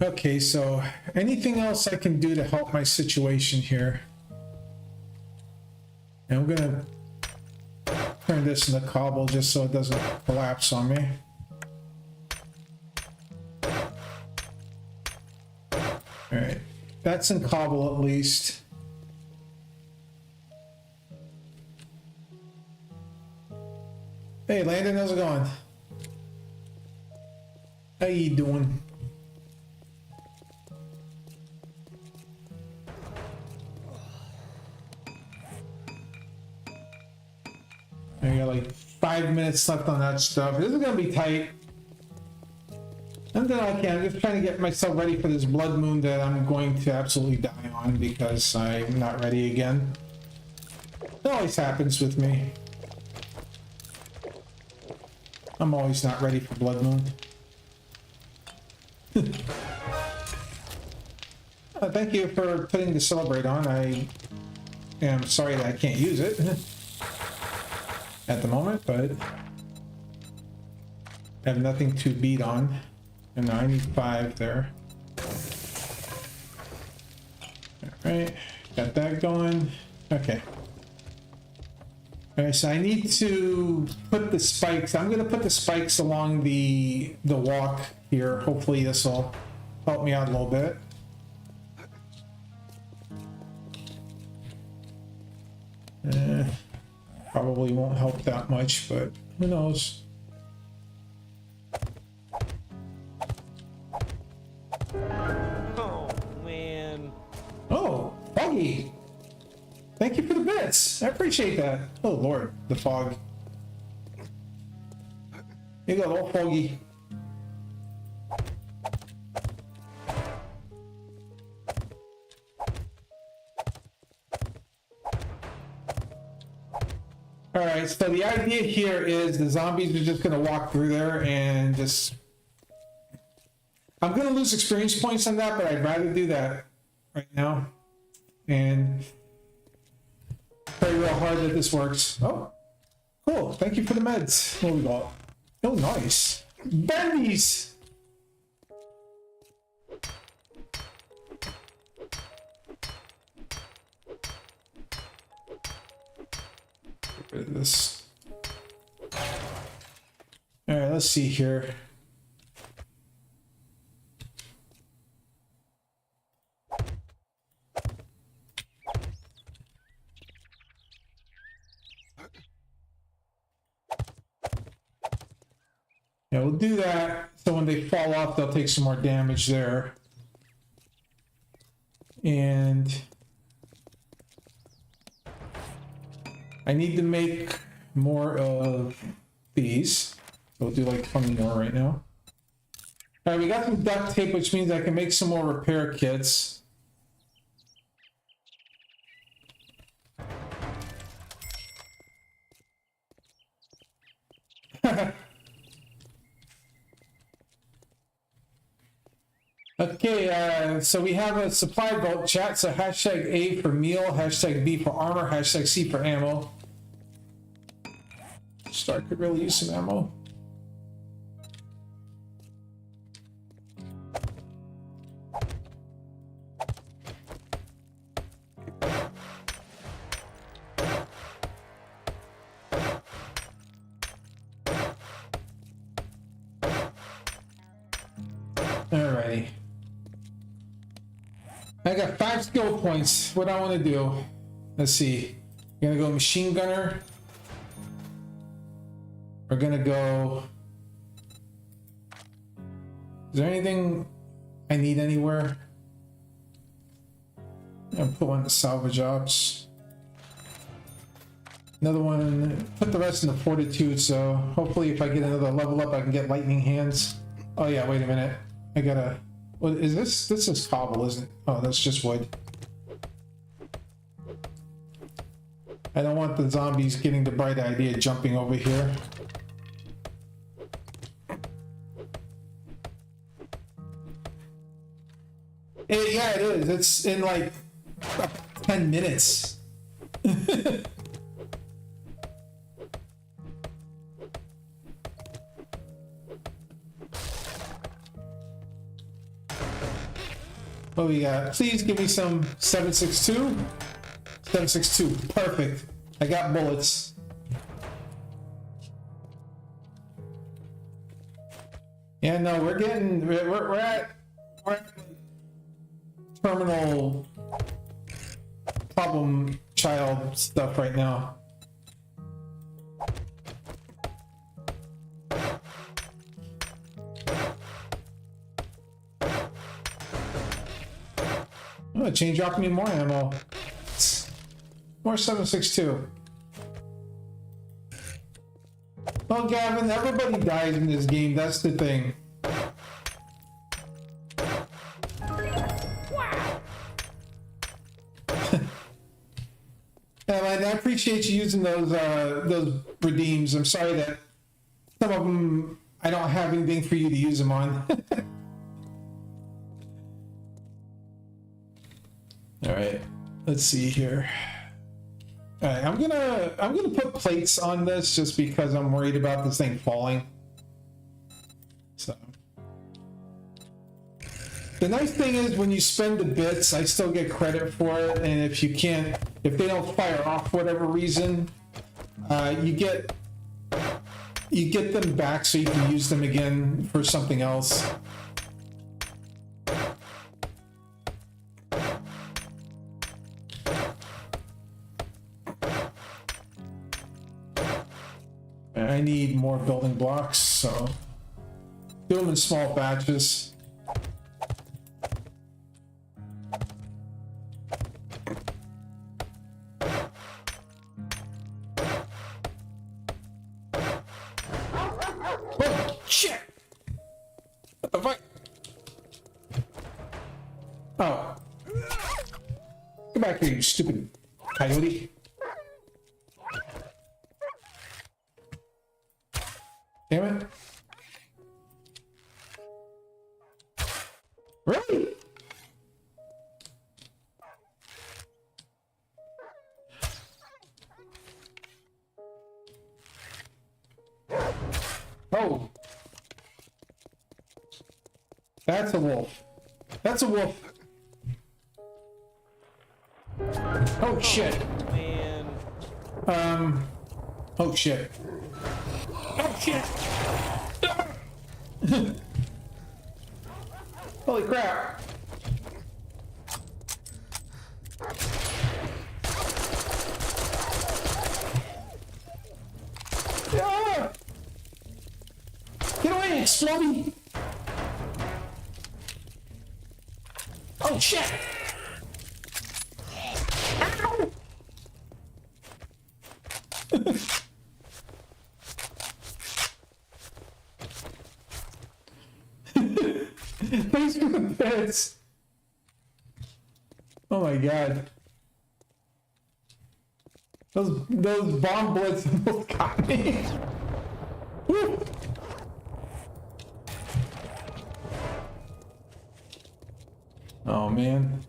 Okay, so anything else I can do to help my situation here? And I'm gonna turn this into cobble just so it doesn't collapse on me. Alright, that's in cobble at least. Hey Landon, how's it going? How you doing? I got like 5 minutes left on that stuff. This is gonna be tight. And then I'm just trying to get myself ready for this blood moon that I'm going to absolutely die on because I'm not ready again. It always happens with me. I'm always not ready for blood moon. Thank you for putting the celebrate on. I am sorry that I can't use it at the moment, but I have nothing to beat on. And I need 5 there. Alright, got that going. Okay. Alright, so I need to put the spikes. I'm gonna put the spikes along the walk here. Hopefully this will help me out a little bit. Probably won't help that much, but who knows? Oh, man. Oh, Foggy! Thank you for the bits. I appreciate that. Oh Lord, the fog. You got all foggy. Alright, so the idea here is the zombies are just gonna walk through there and just... I'm gonna lose experience points on that, but I'd rather do that right now. And pray real hard that this works. Oh, cool. Thank you for the meds. What we got? Oh, nice. Bendies! Get rid of this. let's see here. Yeah, we'll do that. So when they fall off, they'll take some more damage there. And I need to make more of these. We'll do like 20 more right now. All right, we got some duct tape, which means I can make some more repair kits. Okay, so we have a supply vault chat. So hashtag A for meal, hashtag B for armor, hashtag C for ammo. Stark could really use some ammo. Alrighty. I got 5 skill points. What I want to do? Let's see. We're gonna go machine gunner. We're gonna go. Is there anything I need anywhere? I'm gonna put one in the salvage ops. Another one. Put the rest in the fortitude. So hopefully, if I get another level up, I can get lightning hands. Oh yeah. Wait a minute. I gotta. What is this? This is cobble, isn't it? Oh, that's just wood. I don't want the zombies getting the bright idea jumping over here. Yeah, it is. It's in like 10 minutes. What we got? Please give me some 7.62. 7.62. Perfect. I got bullets. Yeah, no, we're getting we're at terminal problem child stuff right now. Oh, chain dropping me more ammo. More 7.62. Well, Gavin, everybody dies in this game. That's the thing. And I appreciate you using those redeems. I'm sorry that some of them I don't have anything for you to use them on. All right, let's see here. All right, I'm gonna put plates on this just because I'm worried about this thing falling. So the nice thing is when you spend the bits, I still get credit for it, and if they don't fire off for whatever reason, you get them back so you can use them again for something else. I need more building blocks, so do them in small batches. Oh, shit! What the fuck? Oh. Come back here, you stupid coyote. Damn it. Really? Oh. That's a wolf. That's a wolf. Oh shit. Man. Oh shit. Oh shit. Holy crap. Yeah! Get away, exploding! Oh shit! Ow! Thanks for the bits. Oh my god. Those bomb bullets almost got me. Woo. Oh man.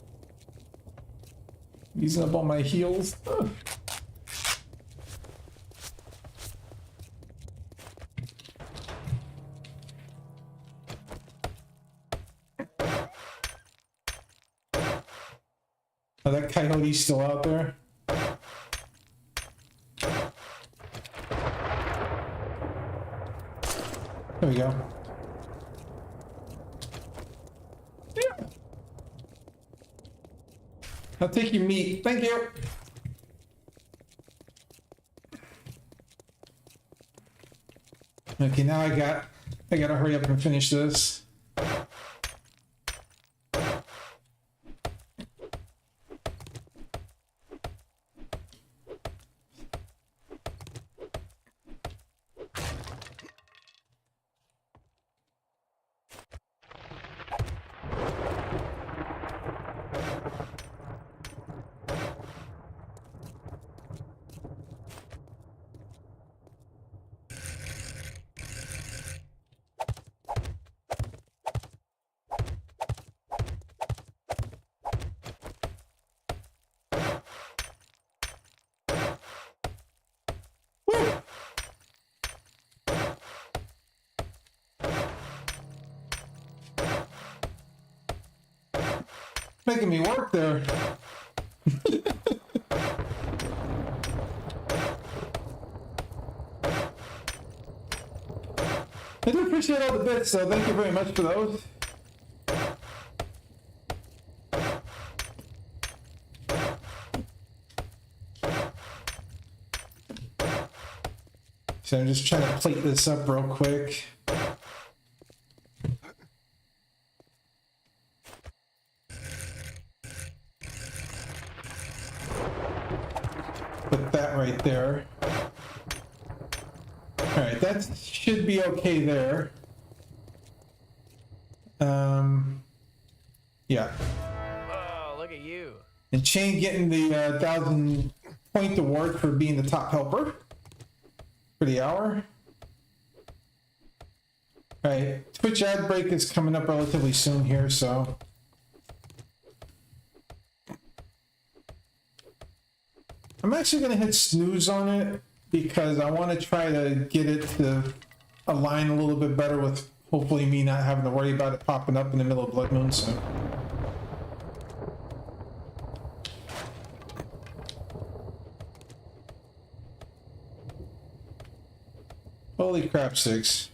Using up all my heals. Ugh. Oh, that coyote's still out there. There we go. Yeah. I'll take your meat. Thank you. Okay, now I gotta hurry up and finish this. Making me work there. I do appreciate all the bits, so thank you very much for those. So I'm just trying to plate this up real quick. Put that right there. Alright, that should be okay there. Yeah. Oh, look at you. And Shane getting the 1,000 point award for being the top helper for the hour. Alright, Twitch ad break is coming up relatively soon here, so. I'm actually going to hit snooze on it because I want to try to get it to align a little bit better with hopefully me not having to worry about it popping up in the middle of Blood Moon. So. Holy crap, six.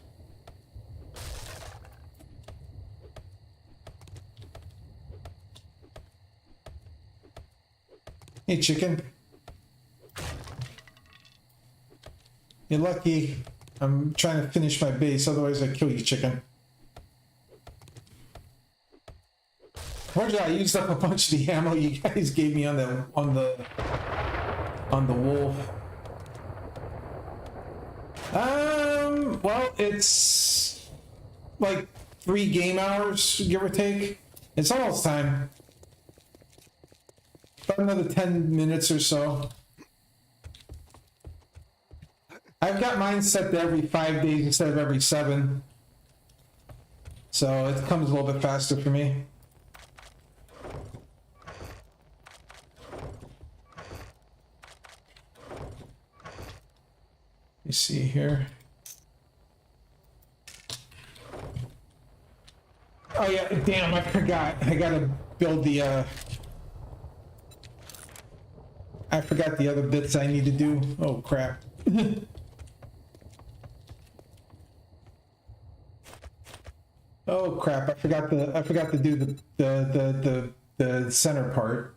Hey, chicken. You're lucky I'm trying to finish my base, otherwise I'd kill you, chicken. Fortunately, I used up a bunch of the ammo you guys gave me on the wolf. Well, it's like 3 game hours, give or take. It's almost time. About another 10 minutes or so. I've got mine set to every 5 days instead of every 7. So it comes a little bit faster for me. You see here. Oh yeah, damn, I forgot. I gotta build the I forgot the other bits I need to do. Oh crap. Oh crap! I forgot to do the center part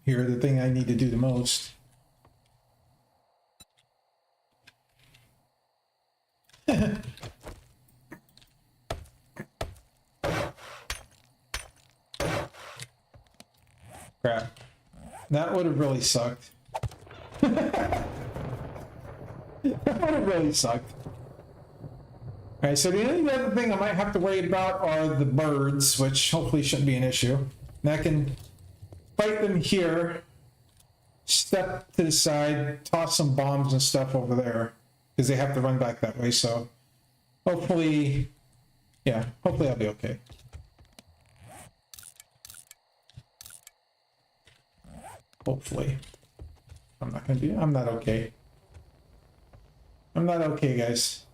here. The thing I need to do the most. Crap! That would have really sucked. That would have really sucked. Alright, so the only other thing I might have to worry about are the birds, which hopefully shouldn't be an issue. And I can fight them here, step to the side, toss some bombs and stuff over there, because they have to run back that way, so hopefully, yeah, hopefully I'll be okay. Hopefully. I'm not okay. I'm not okay, guys.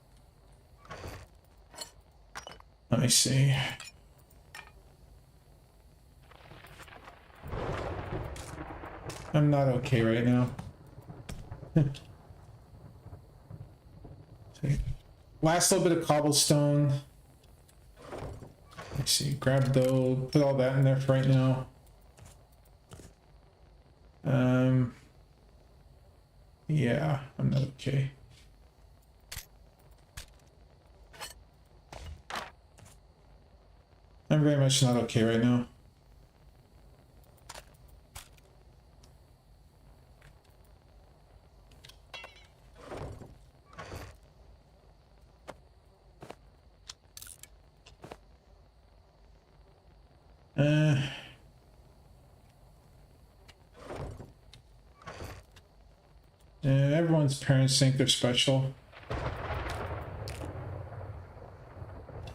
Let me see. I'm not okay right now. Last little bit of cobblestone. Let's see, grab those, put all that in there for right now. Yeah, I'm not okay. I'm very much not okay right now. Everyone's parents think they're special.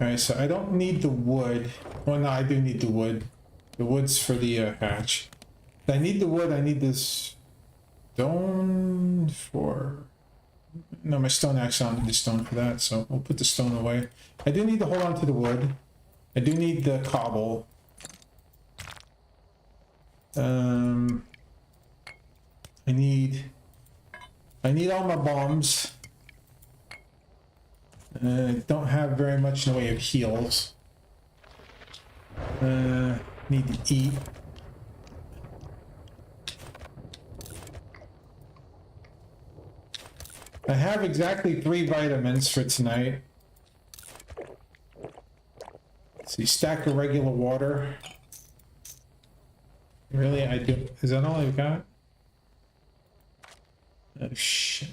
Alright, so I don't need the wood. Well, no, I do need the wood. The wood's for the hatch. I need the wood, I need this stone for... No, my stone axe, I don't need the stone for that, so we'll put the stone away. I do need to hold on to the wood. I do need the cobble. I need all my bombs. Don't have very much in the way of heals. Need to eat. I have exactly 3 vitamins for tonight. Let's see, stack of regular water. Really, I do. Is that all I've got? Oh shit.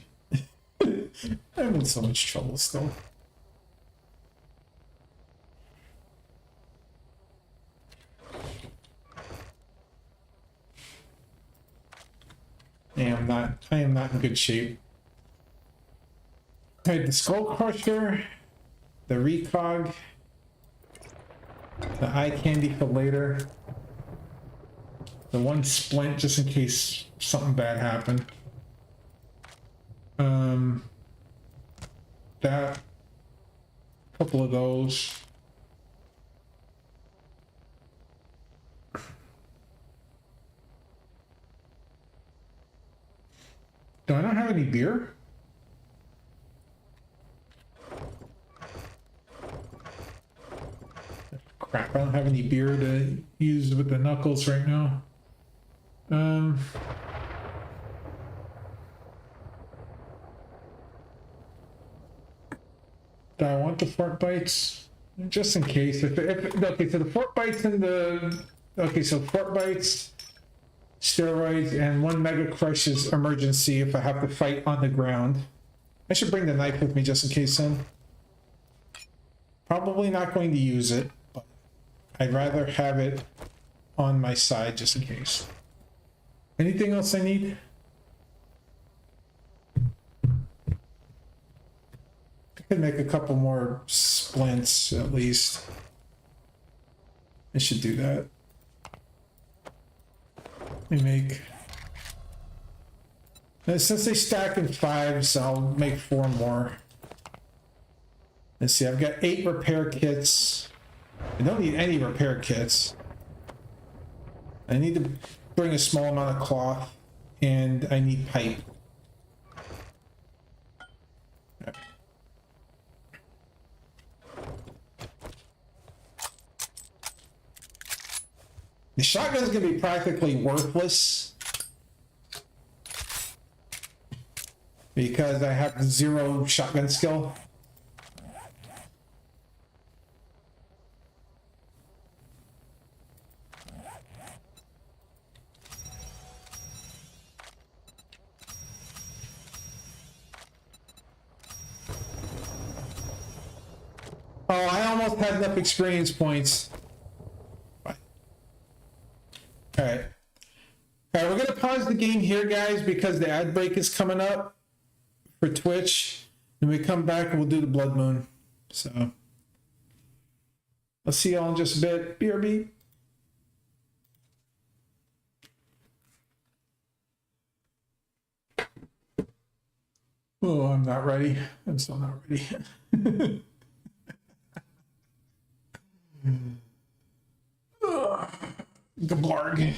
I'm in so much trouble still. I am not in good shape. Alright, the skull crusher, the recog, the eye candy for later, the 1 splint just in case something bad happened. That, couple of those. Do I not have any beer? Crap, I don't have any beer to use with the knuckles right now. Do I want the fork bites? Just in case. Okay, so the fork bites and the... Okay, so fork bites, steroids, and 1 mega crush is emergency if I have to fight on the ground. I should bring the knife with me just in case then. Probably not going to use it, but I'd rather have it on my side just in case. Anything else I need? I could make a couple more splints at least. I should do that. Let me make... Since they stack in 5s, I'll make 4 more. Let's see, I've got 8 repair kits. I don't need any repair kits. I need to bring a small amount of cloth, and I need pipe. The shotgun's gonna be practically worthless because I have 0 shotgun skill. Oh, I almost had enough experience points. All right. All right, we're gonna pause the game here, guys, because the ad break is coming up for Twitch. When we come back, we'll do the Blood Moon. So, I'll see y'all in just a bit. BRB. Oh, I'm not ready. I'm still not ready. Gblargh.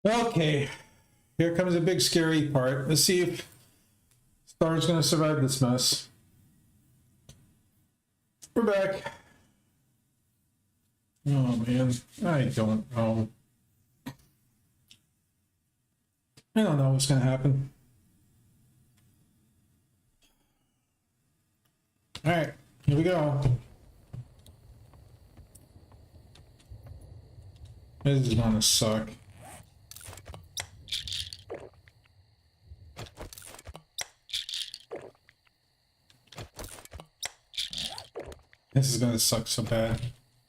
Okay, here comes the big scary part. Let's see if Star's gonna survive this mess. We're back. Oh man, I don't know. I don't know what's gonna happen. All right, here we go. This is gonna suck. This is gonna suck so bad.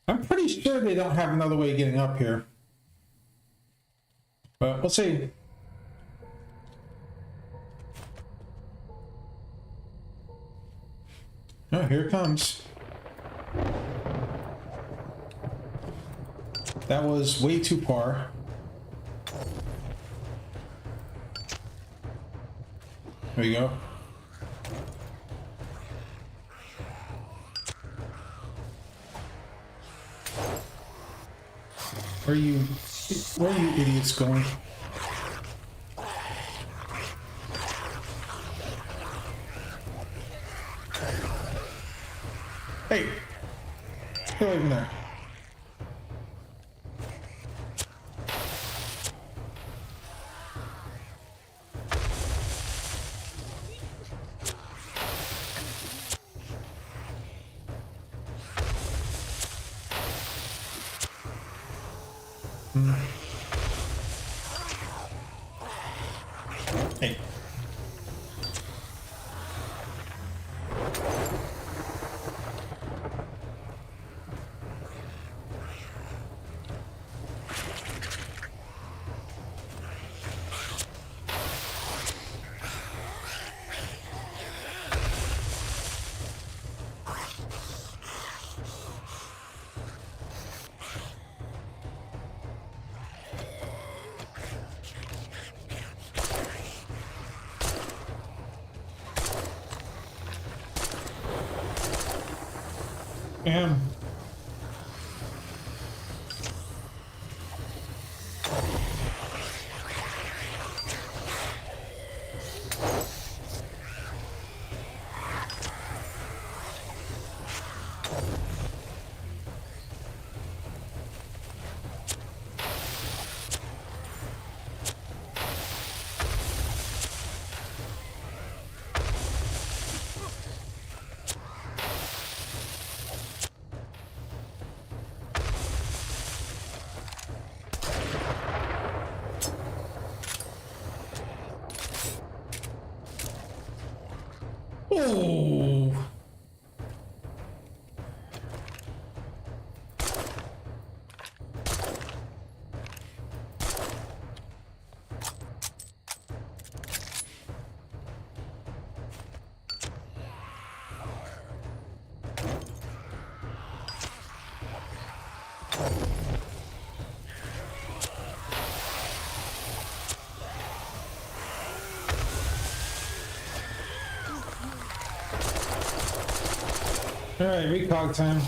I'm pretty sure they don't have another way of getting up here. But we'll see. Oh, here it comes. That was way too far. There you go. Where are you idiots going? Hey! Get away from there. Hey. Damn. Oh. All right, recog time.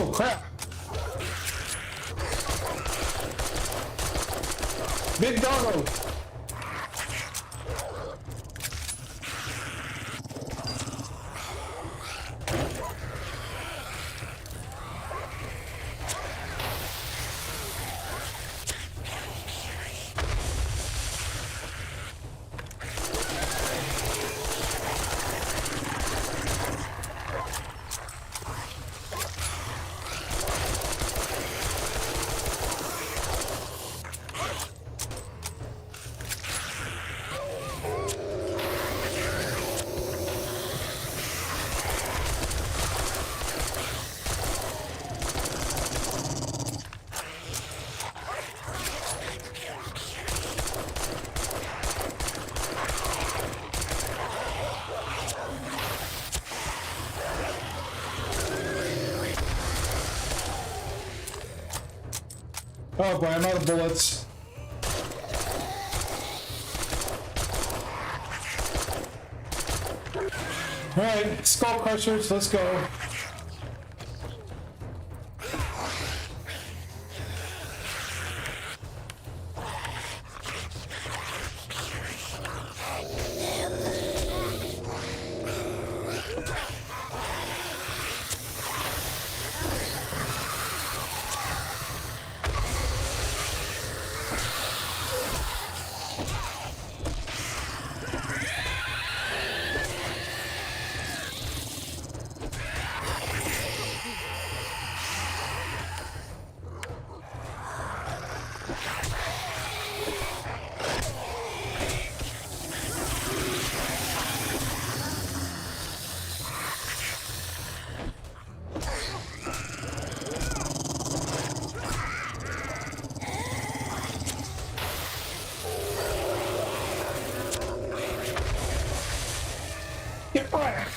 Oh crap! Big doggo! Oh boy, I'm out of bullets. Alright, skull crushers, let's go. Get fire!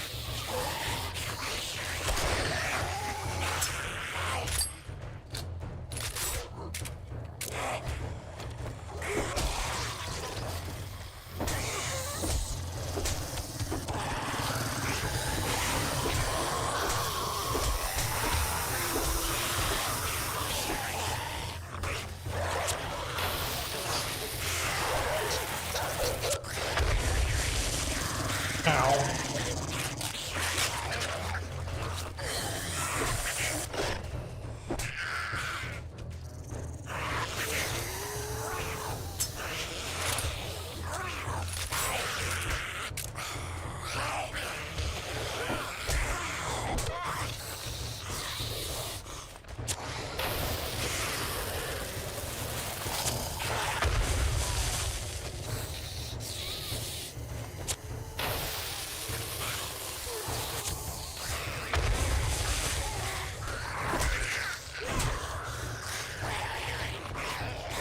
Ow.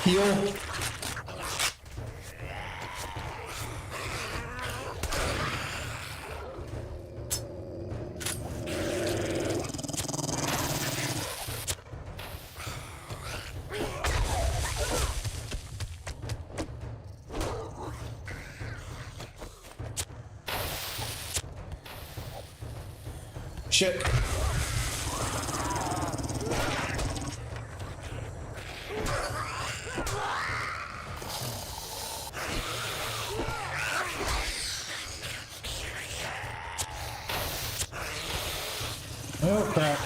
Heal. Shit. Oh crap.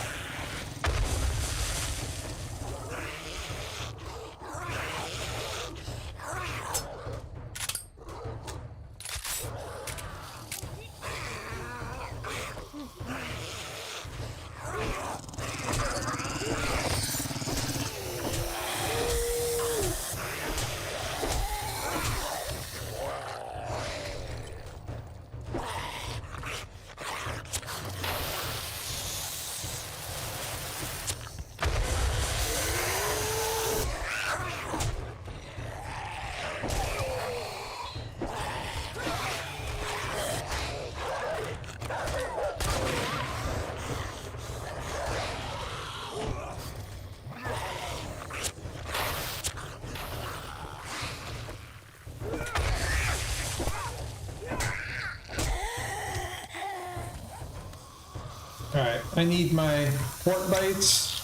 Alright, I need my pork bites.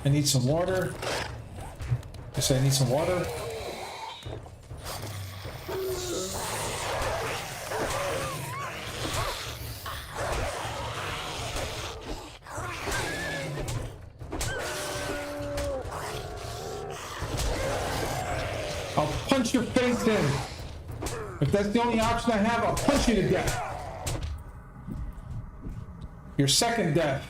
I need some water. I say I need some water. I'll punch your face in. If that's the only option I have, I'll punch you to death. Your second death.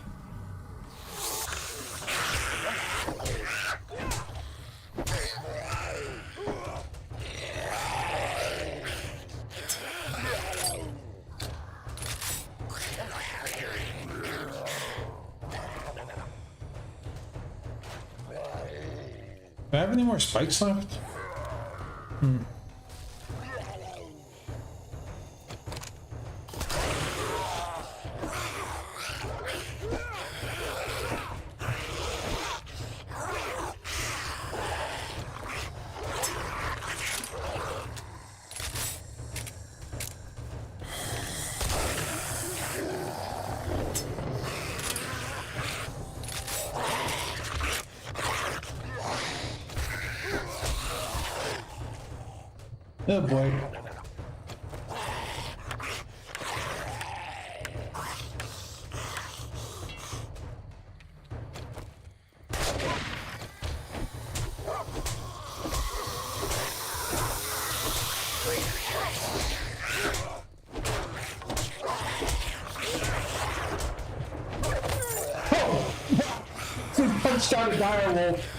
Do I have any more spikes left? Oh boy. Oh! He punched out a dire wolf.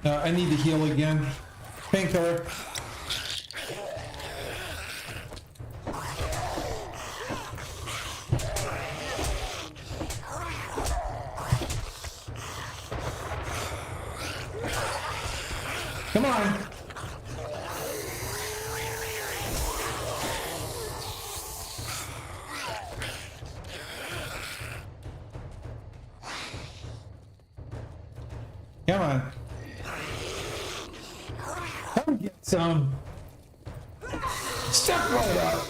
I need to heal again. Painkiller. Come on. Come on. Come get some. Step right up.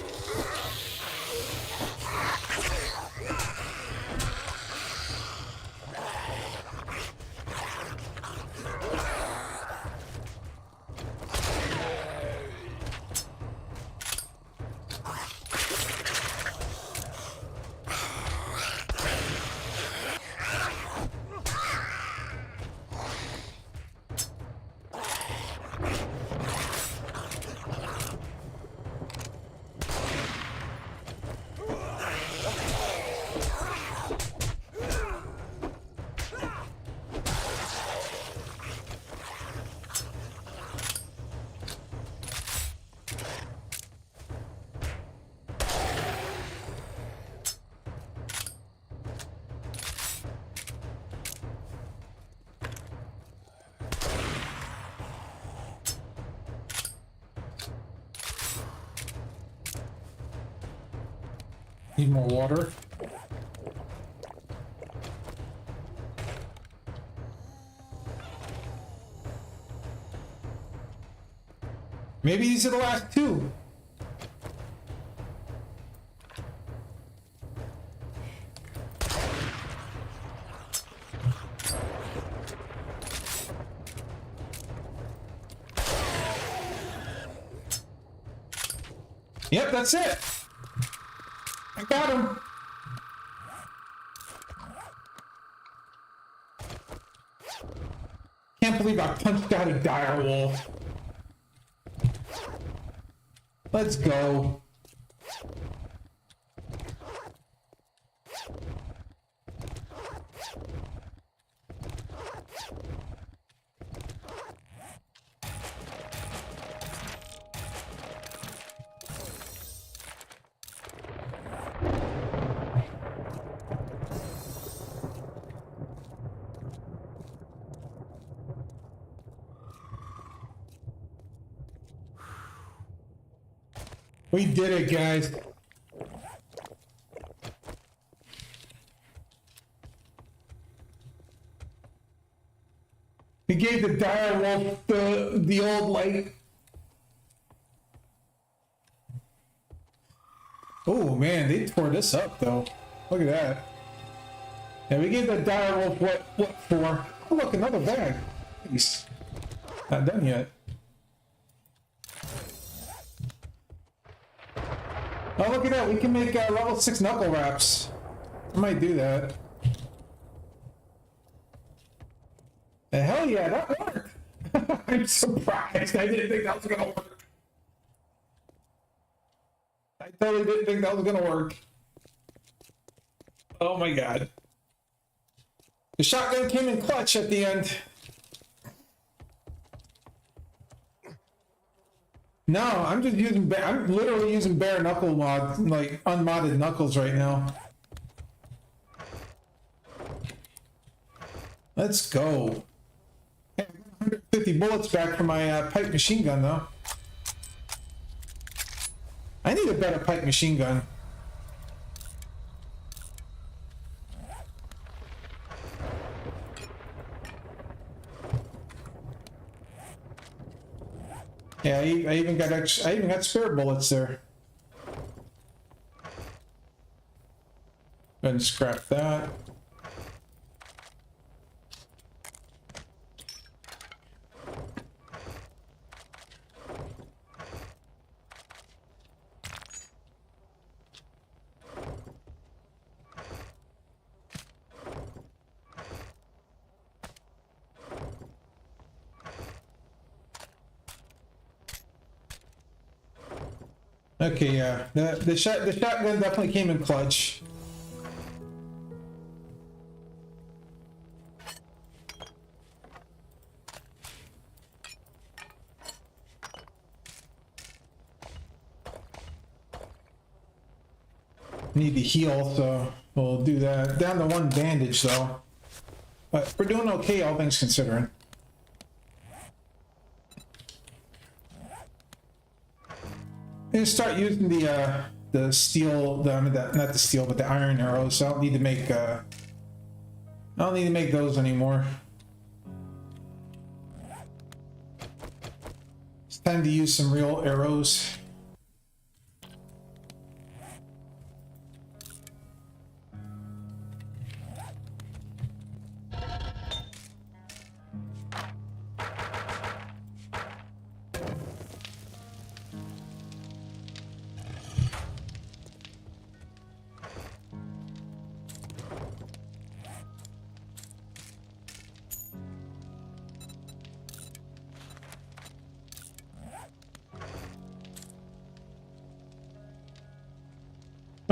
Need more water. Maybe these are the last two. Yep, that's it. I got him. Can't believe I punched out a dire wolf. Let's go. We did it, guys. He gave the dire wolf the old like. Oh man, they tore this up though. Look at that. Yeah, we gave the dire wolf what for? Oh look, another bag. Nice. Not done yet. Oh look at that, we can make level 6 knuckle wraps. I might do that. Hell yeah, that worked! I'm surprised. I didn't think that was gonna work. I totally didn't think that was gonna work. Oh my god. The shotgun came in clutch at the end. No, I'm just using, I'm literally using bare knuckle mod, like unmodded knuckles right now. Let's go. 150 bullets back from my pipe machine gun though. I need a better pipe machine gun. Yeah, I even got extra, I even got spare bullets there. Go ahead and scrap that. Okay, yeah, the shotgun definitely came in clutch. Need to heal, so we'll do that. Down to 1 bandage though, but we're doing okay, all things considering. And start using the steel, not the steel, but the iron arrows. So I don't need to make those anymore. It's time to use some real arrows.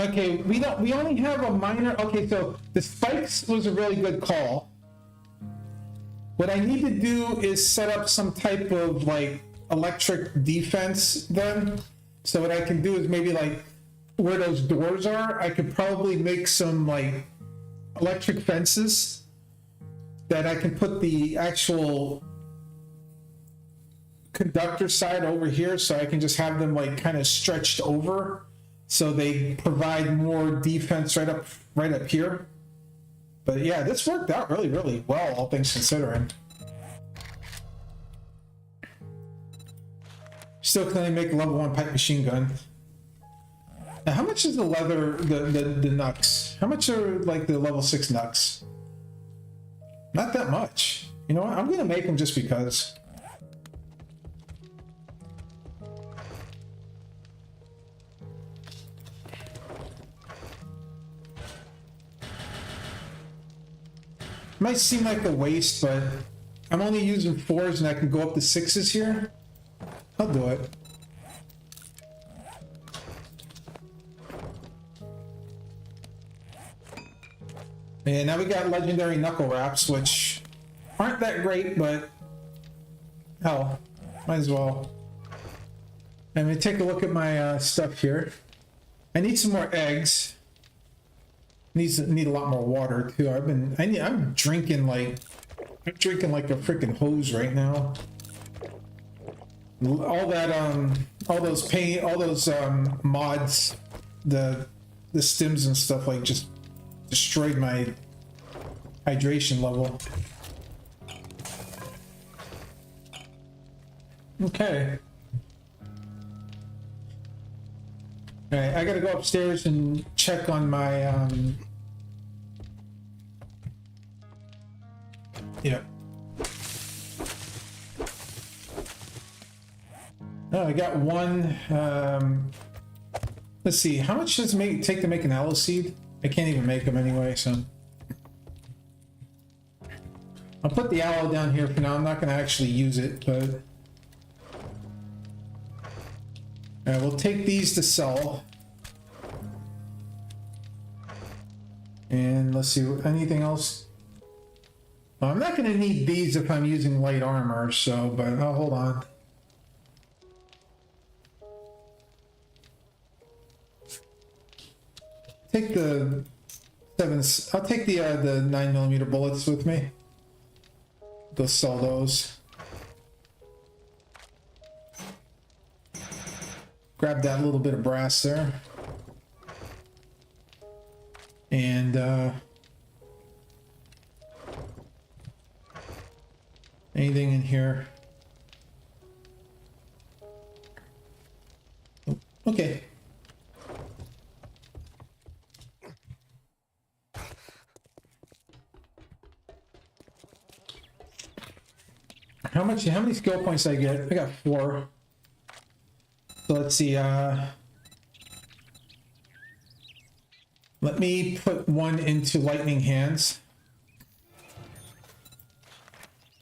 Okay, we only have a minor, okay, so the spikes was a really good call. What I need to do is set up some type of like electric defense then. So what I can do is maybe like where those doors are, I could probably make some like electric fences that I can put the actual conductor side over here, so I can just have them like kind of stretched over. So they provide more defense right up here. But yeah, this worked out really, really well, all things considering. Still can only make a level 1 pipe machine gun. Now, how much is the leather, the knucks? How much are like the level 6 knucks? Not that much. You know what? I'm gonna make them just because. Might seem like a waste, but I'm only using 4s and I can go up to 6s here. I'll do it. And now we got legendary knuckle wraps, which aren't that great, but hell, might as well. And we take a look at my stuff here. I need some more eggs. Need a lot more water too. I'm drinking like a freaking hose right now. All those mods, the stims and stuff like just destroyed my hydration level. Okay. All right, I gotta go upstairs and check on my, yeah. Oh, I got one, let's see, how much does it take to make an aloe seed? I can't even make them anyway, so. I'll put the aloe down here for now. I'm not gonna actually use it, but. All right, we'll take these to sell. And let's see, anything else? Well, I'm not gonna need these if I'm using light armor, so, but oh, hold on. Take the I'll take the 9mm bullets with me. Go sell those. Grab that little bit of brass there. And anything in here? Oh, okay. How many skill points did I get? I got 4. So let's see, let me put one into lightning hands.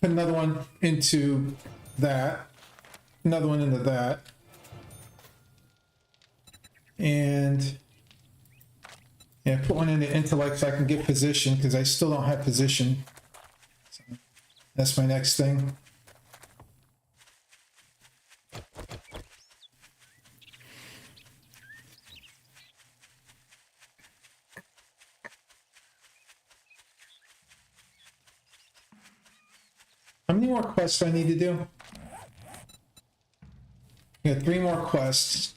Put another one into that. Another one into that. And yeah, put one into intellect so I can get position, because I still don't have position. So that's my next thing. How many more quests do I need to do? I got 3 more quests.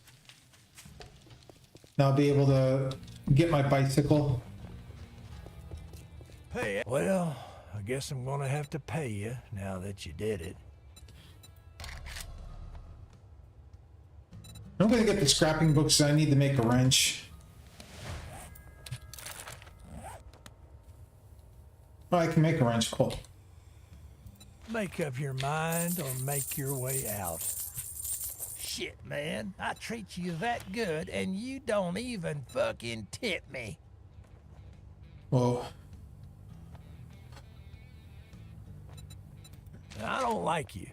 Now I'll be able to get my bicycle. Hey, well, I guess I'm gonna have to pay you now that you did it. I'm gonna get the scrapping books, so I need to make a wrench. Oh, I can make a wrench, cool. Make up your mind or make your way out. Shit, man, I treat you that good and you don't even fucking tip me. Whoa. I don't like you.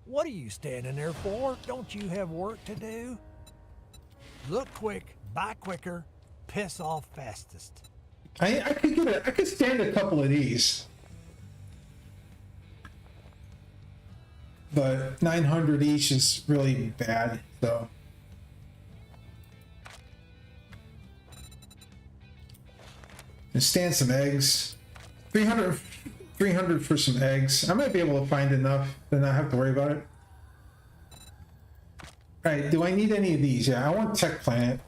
What are you standing there for? Don't you have work to do? Look quick, buy quicker, piss off fastest. I could stand a couple of these. But 900 each is really bad, so. And stand some eggs. 300 for some eggs. I might be able to find enough to not have to worry about it. All right, do I need any of these? Yeah, I want Tech Planet.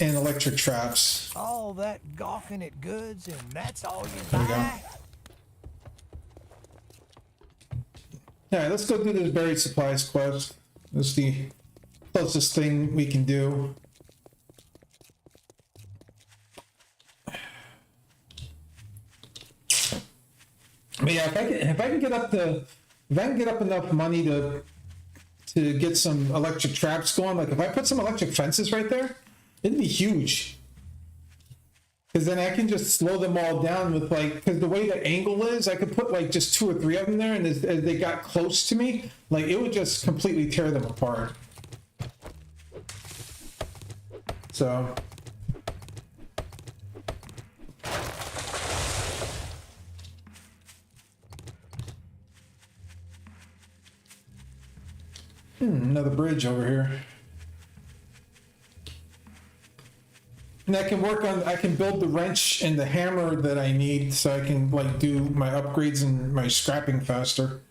And electric traps. All that gawking at goods and that's all you There we go. buy? All right, let's go do this buried supplies quest. That's the closest thing we can do. But yeah, if I can get up enough money to get some electric traps going, like if I put some electric fences right there, it'd be huge. Because then I can just slow them all down with because the way the angle is, I could put like just 2 or 3 of them there, and as they got close to me, like it would just completely tear them apart. So. Another bridge over here. And I can build the wrench and the hammer that I need so I can like do my upgrades and my scrapping faster.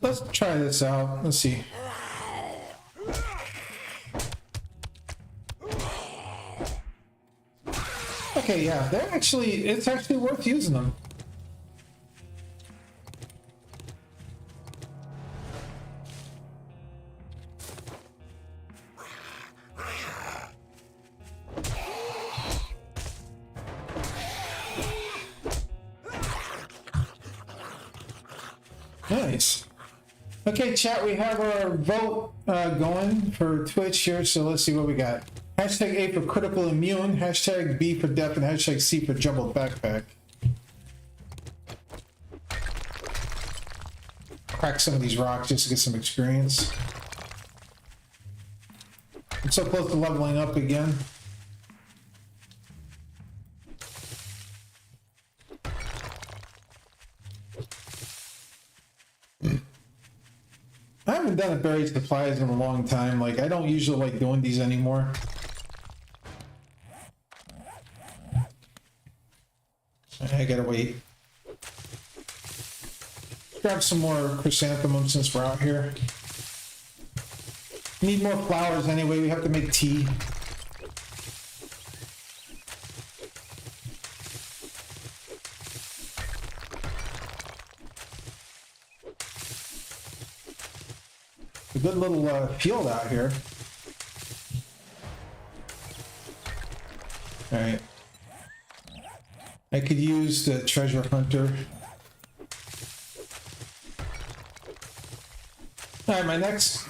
Let's try this out. Let's see. Okay, yeah, it's actually worth using them. Nice. Okay, chat, we have our vote going for Twitch here, so let's see what we got. Hashtag A for critical immune, hashtag B for depth, and hashtag C for jumbled backpack. Crack some of these rocks just to get some experience. I'm so close to leveling up again. I haven't done a buried supplies in a long time. Like, I don't usually like doing these anymore. I gotta wait. Grab some more chrysanthemums since we're out here. Need more flowers anyway. We have to make tea. A good little field out here. All right. I could use the treasure hunter. All right, my next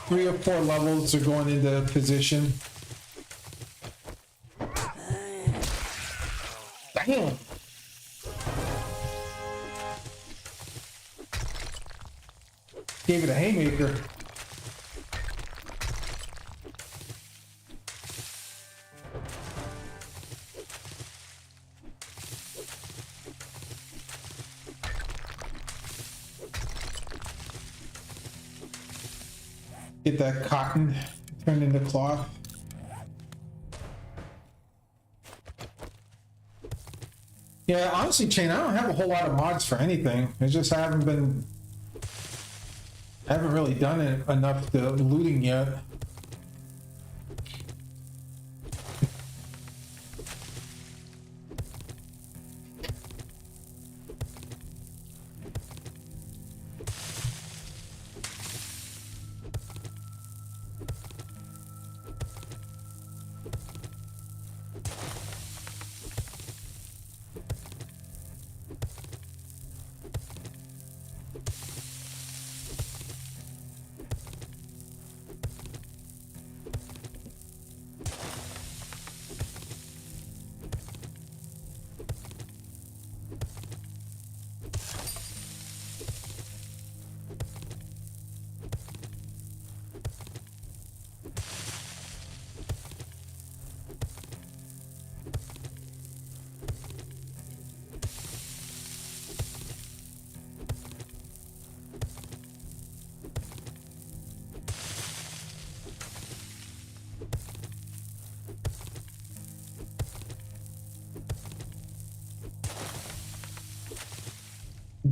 3 or 4 levels are going into position. Damn. Gave it a haymaker. Get that cotton turned into cloth. Yeah, honestly, Chain, I don't have a whole lot of mods for anything. It's just I haven't really done it enough to looting yet.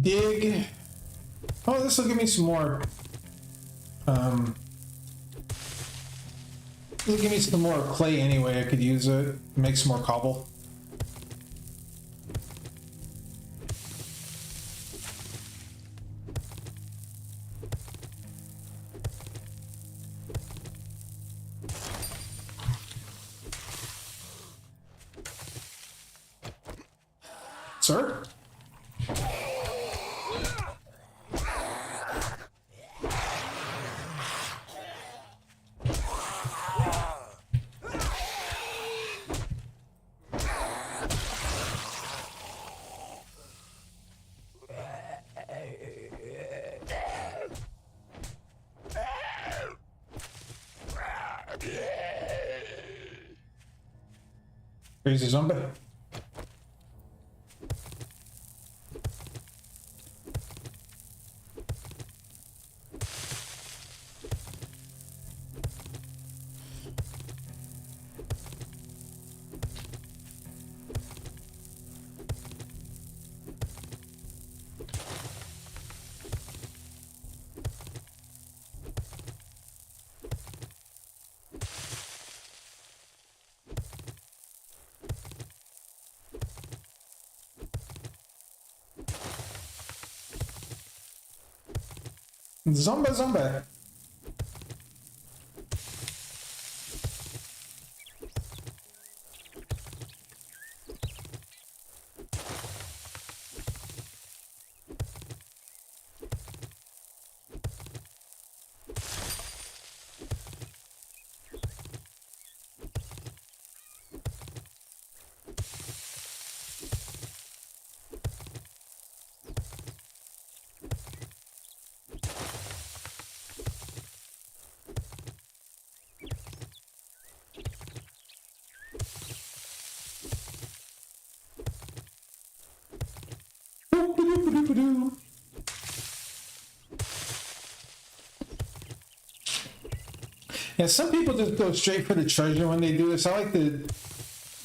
Dig. Oh, this will give me some more. This will give me some more clay anyway. I could use it. Make some more cobble. Sir? Crazy zombie. Zomba zomba. Boop-a-doop-a-doop-a-doo. Yeah, some people just go straight for the treasure when they do this. I like to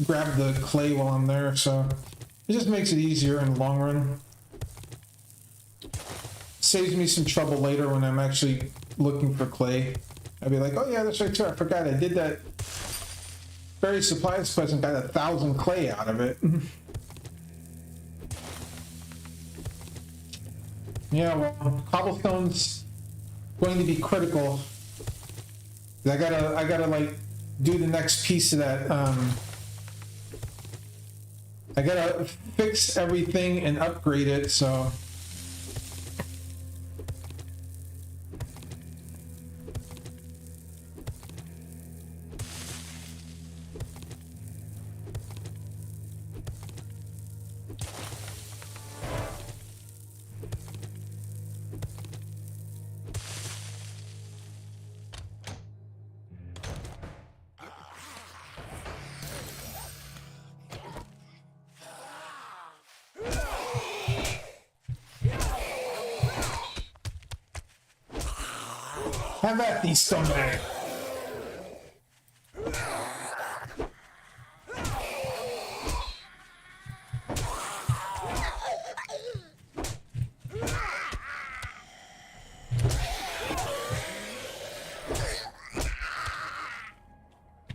grab the clay while I'm there, so it just makes it easier in the long run. Saves me some trouble later when I'm actually looking for clay. I'd be like, oh yeah, that's right too. I forgot I did that berry supplies quest and got 1,000 clay out of it. Yeah, well, cobblestone's going to be critical. I gotta like do the next piece of that. I gotta fix everything and upgrade it, so. Have at these scumbag.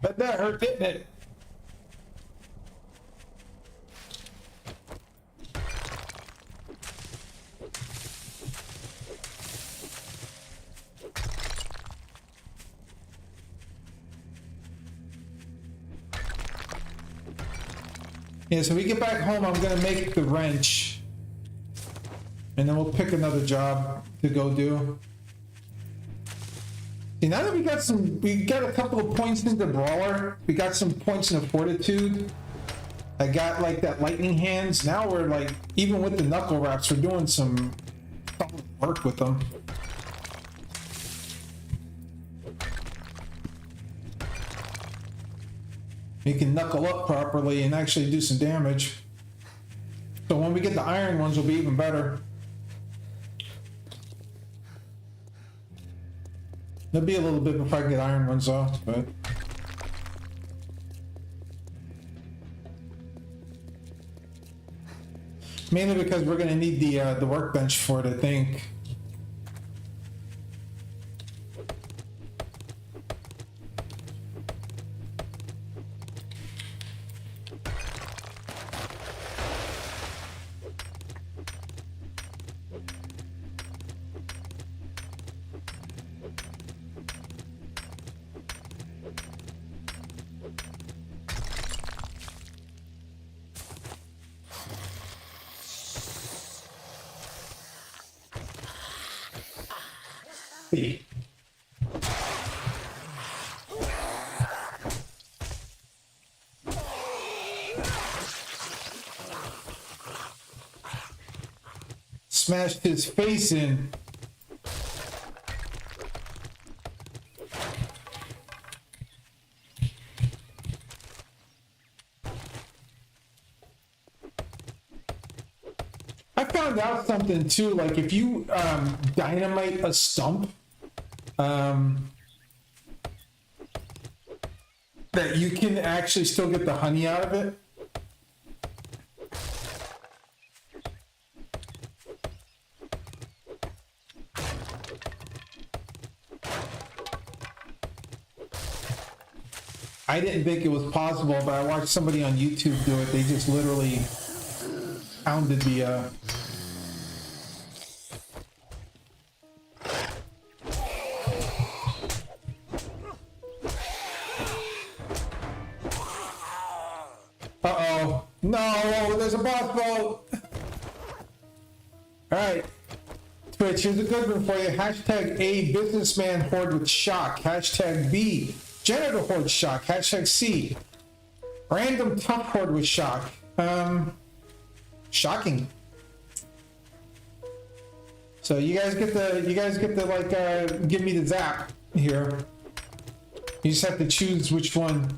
But that hurt, didn't it? Yeah, so we get back home, I'm gonna make the wrench. And then we'll pick another job to go do. See, now that we got a couple of points in the brawler, we got some points in the fortitude. I got like that lightning hands. Now we're like, even with the knuckle wraps, we're doing some solid work with them. You can knuckle up properly and actually do some damage. So when we get the iron ones, will be even better. There'll be a little bit before I get iron ones off, but. Mainly because we're gonna need the workbench for it, I think. Smashed his face in. I found out something too, like if you dynamite a stump, that you can actually still get the honey out of it. I didn't think it was possible, but I watched somebody on YouTube do it. They just literally pounded the No, there's a boss boat. All right. Twitch, here's a good one for you. Hashtag A, businessman horde with shock. Hashtag B, janitor horde shock. Hashtag C, random tough horde with shock. Shocking. So you guys get the like give me the zap here. You just have to choose which one.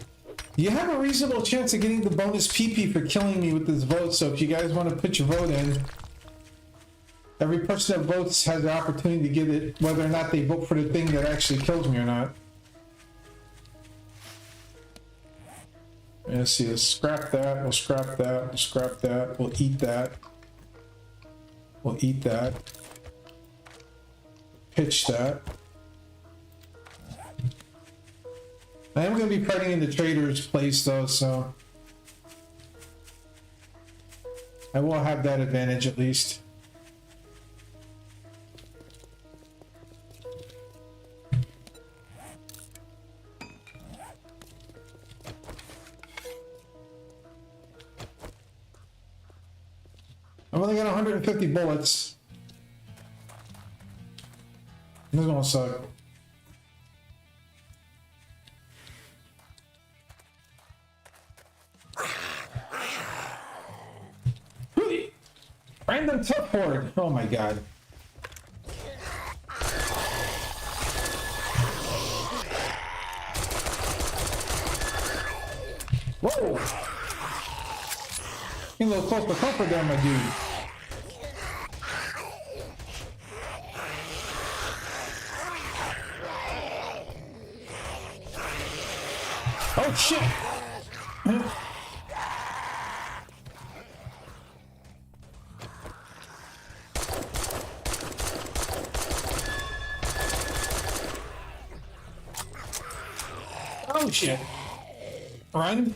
You have a reasonable chance of getting the bonus PP for killing me with this vote, so if you guys want to put your vote in, every person that votes has the opportunity to get it, whether or not they vote for the thing that actually kills me or not. Let's see, let's scrap that, we'll scrap that, we'll scrap that, we'll eat that. We'll eat that. Pitch that. I am going to be putting in the trader's place though, so I will have that advantage at least. I've only got 150 bullets. This is gonna suck. Random tough horde. Oh my god. Whoa! Getting a little close for comfort there, my dude. Oh shit! Oh shit! Run!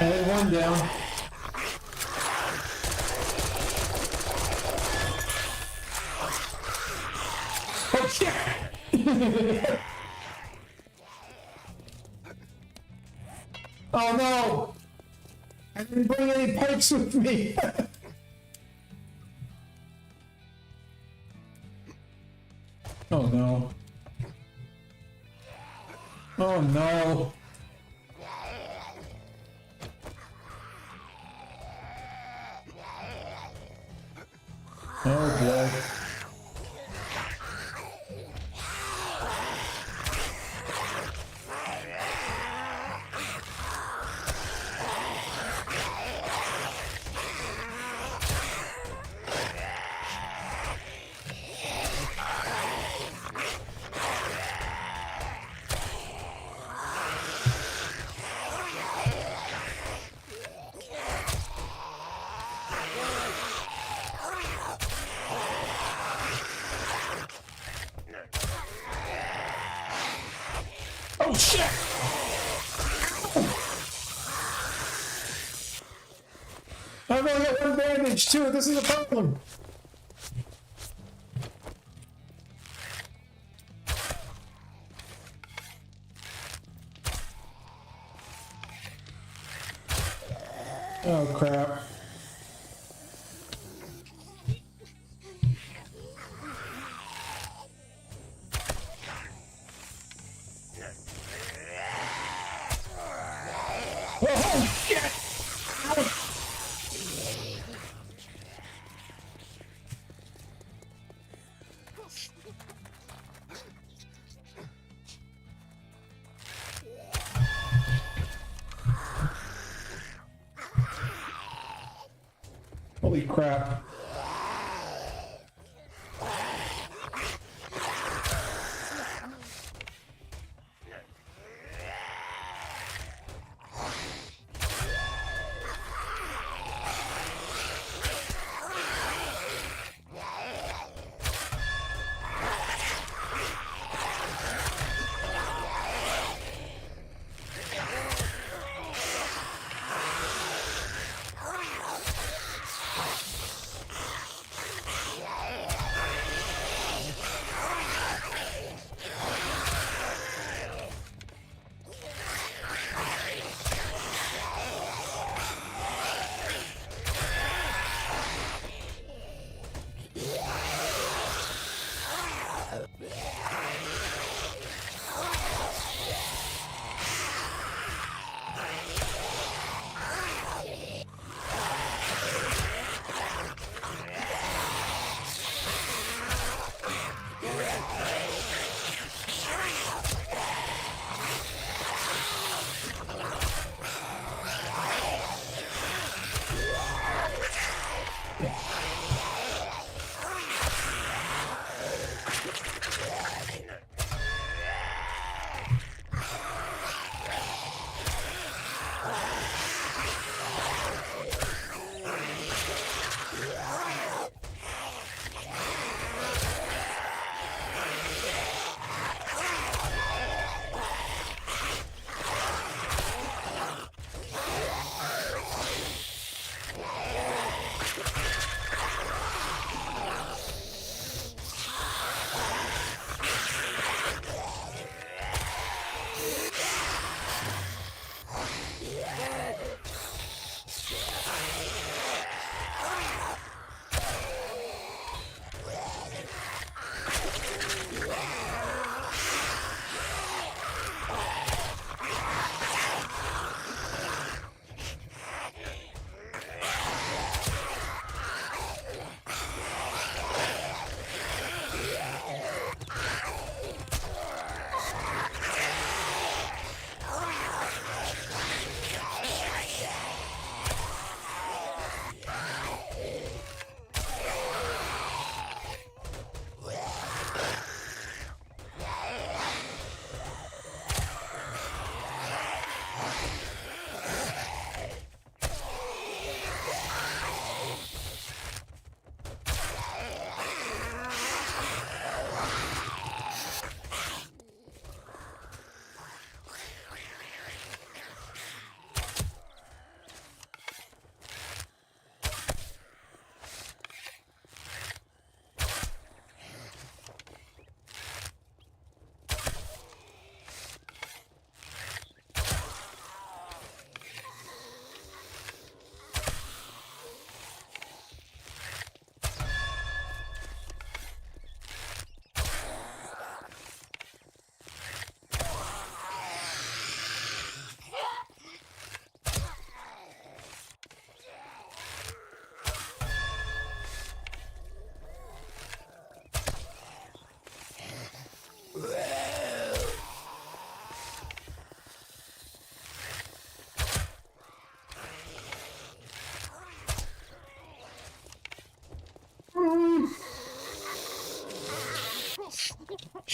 And one down. Oh shit! Oh no! I didn't bring any pipes with me. Oh no. Oh no. Oh boy. Oh shit! I've only got one bandage too. This is a problem. Oh crap. Oh shit! Holy crap.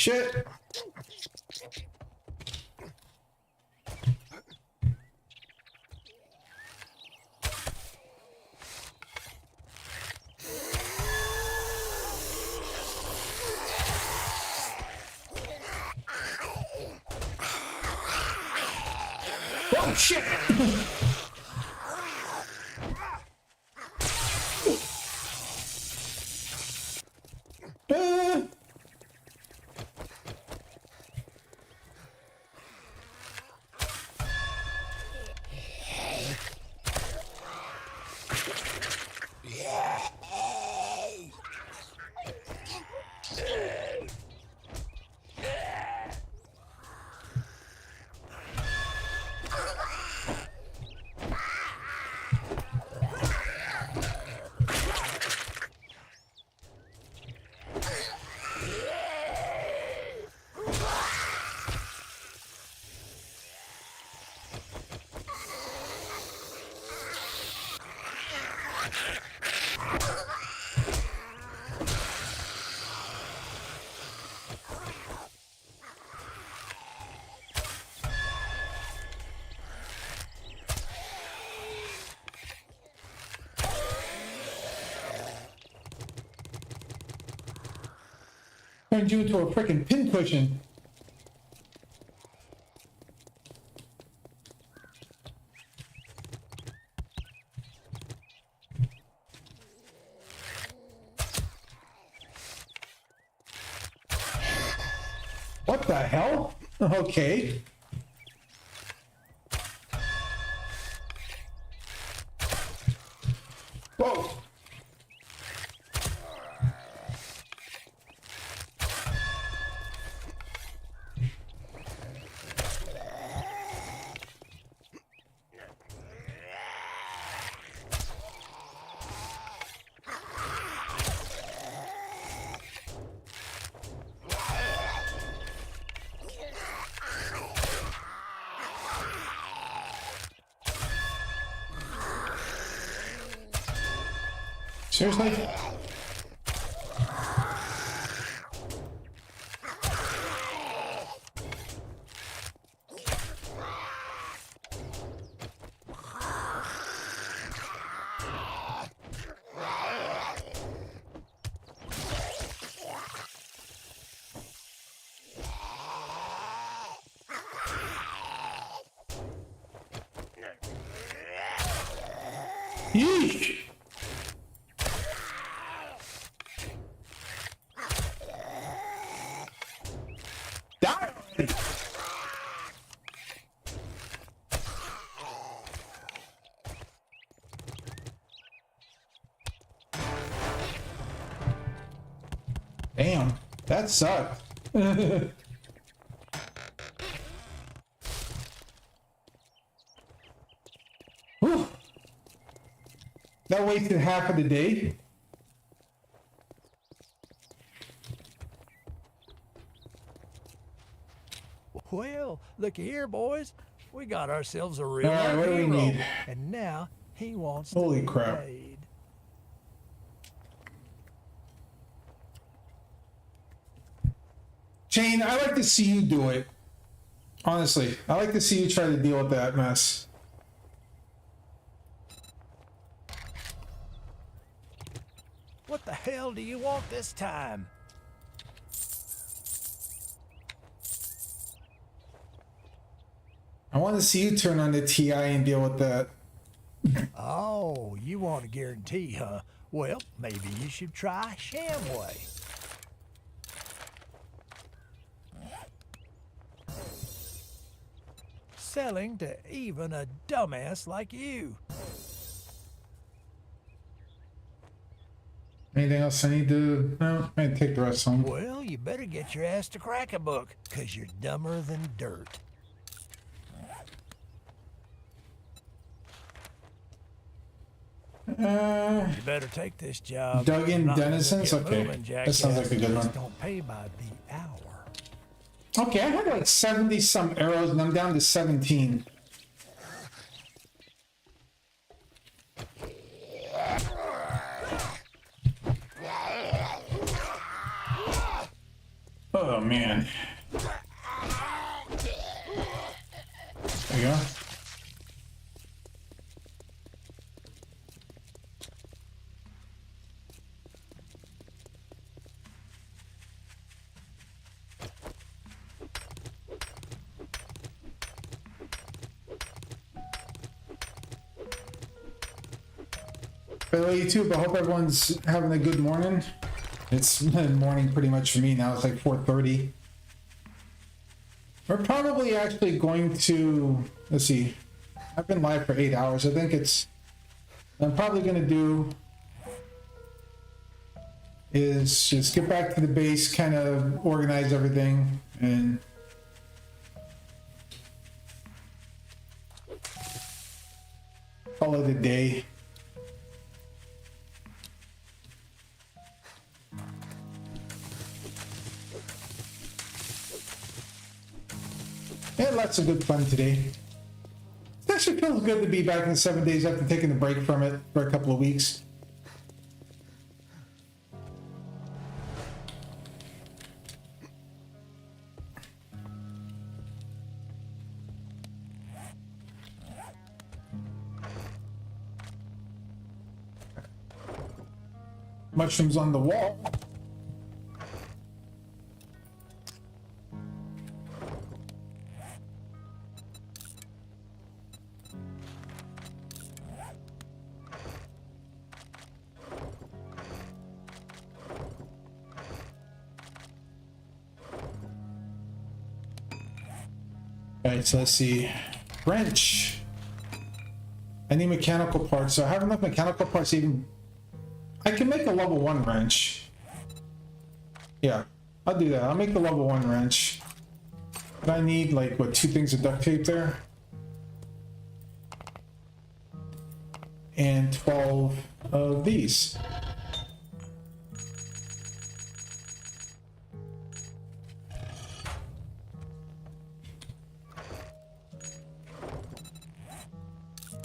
Shit. Oh shit! uh. Turned you into a freaking pincushion. What the hell? Okay. Whoa. Seriously? Yeesh! Damn, that sucked. Whew. That wasted half of the day. Well, looky here, boys. We got ourselves a real All right, what do we hero. need? And now he wants Holy to be crap. paid. Shane, I like to see you do it. Honestly, I like to see you try to deal with that mess. What the hell do you want this time? I want to see you turn on the TI and deal with that. Oh, you want a guarantee, huh? Well, maybe you should try Shamway. Selling to even a dumbass like you. Anything else I need to... No, I need to take the rest home. Well, you better get your ass to crack a book, 'cause you're dumber than dirt. You better take this job. Dug in Not gonna denizens? get Okay. moving, That sounds like a good jackass. one. Don't pay by the hour. Okay, I had like 70 some arrows and I'm down to 17. Oh. Oh man. There you go. Hello YouTube, I hope everyone's having a good morning. It's morning pretty much for me now. It's like 4:30. We're probably actually going to, let's see, I've been live for 8 hours. I think I'm probably going to do is just get back to the base, kind of organize everything, and call it a day. Yeah, lots of good fun today. It actually feels good to be back in 7 days after taking a break from it for a couple of weeks. Mushrooms on the wall. Alright, so let's see. Wrench. I need mechanical parts, so I have enough mechanical parts even. I can make a level 1 wrench. Yeah, I'll do that. I'll make the level 1 wrench. But I need like, what, 2 things of duct tape there? And 12 of these.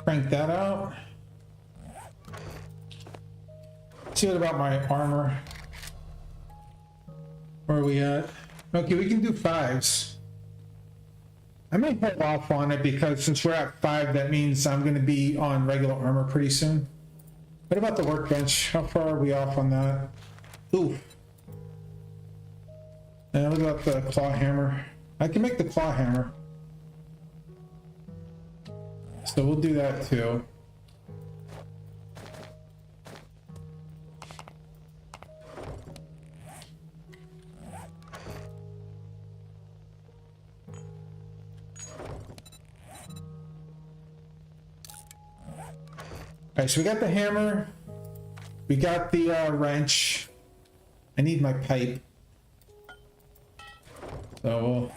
Crank that out. See what about my armor? Where are we at? Okay, we can do 5s. I may head off on it because since we're at 5, that means I'm going to be on regular armor pretty soon. What about the workbench? How far are we off on that? Ooh. And what about the claw hammer? I can make the claw hammer. So we'll do that too. Alright, so we got the hammer. We got the wrench. I need my pipe. So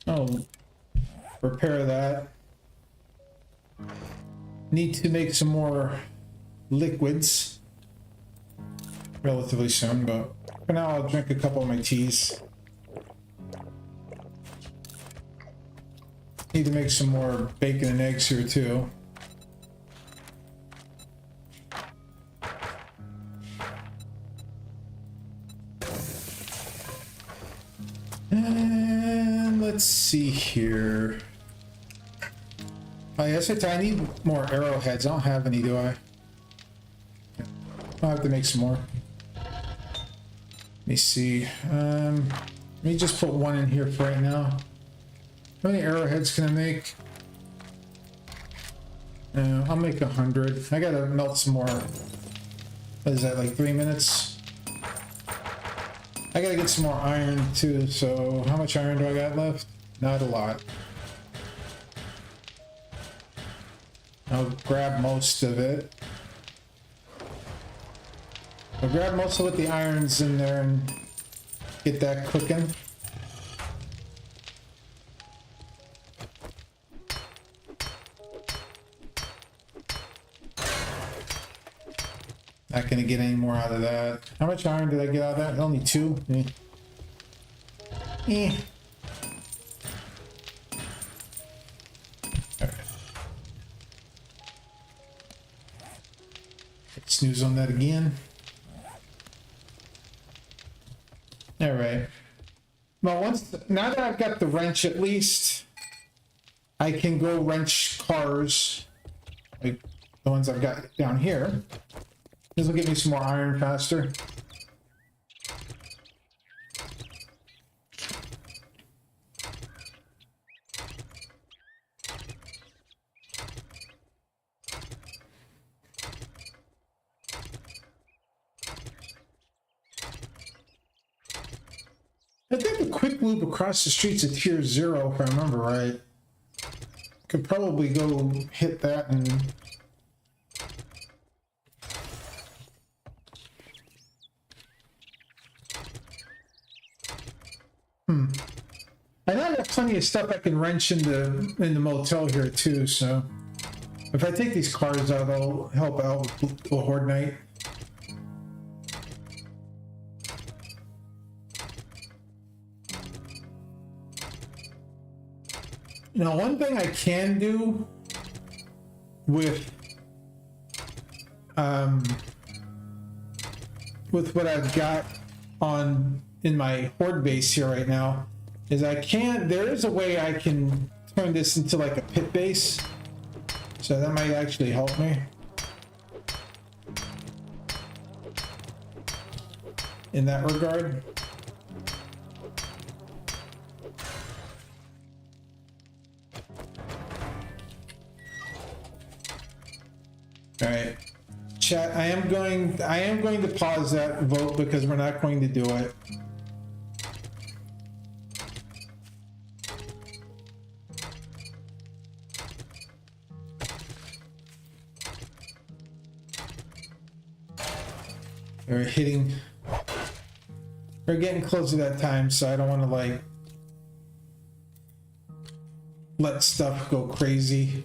I'll repair that. Need to make some more liquids relatively soon, but for now I'll drink a couple of my teas. Need to make some more bacon and eggs here too. And let's see here. Oh yes, I need more arrowheads. I don't have any, do I? I'll have to make some more. Let me see. Let me just put 1 in here for right now. How many arrowheads can I make? I'll make 100. I gotta melt some more. What is that, like 3 minutes? I gotta get some more iron too, so how much iron do I got left? Not a lot. I'll grab most of it. I'll grab most of the iron's in there and get that cooking. Not gonna get any more out of that. How much iron did I get out of that? Only 2? Eh. Snooze on that again. All right. now that I've got the wrench, at least I can go wrench cars, like the ones I've got down here. This will give me some more iron faster. I think the quick loop across the street's a tier 0, if I remember right. Could probably go hit that and... I know I got plenty of stuff I can wrench in the motel here too, so... If I take these cars out, I'll help out with the Horde Night. Now, one thing I can do with what I've got on in my Horde base here right now is there is a way I can turn this into like a pit base, so that might actually help me in that regard. All right, chat. I am going to pause that vote because we're not going to do it. We're getting close to that time, so I don't want to like let stuff go crazy.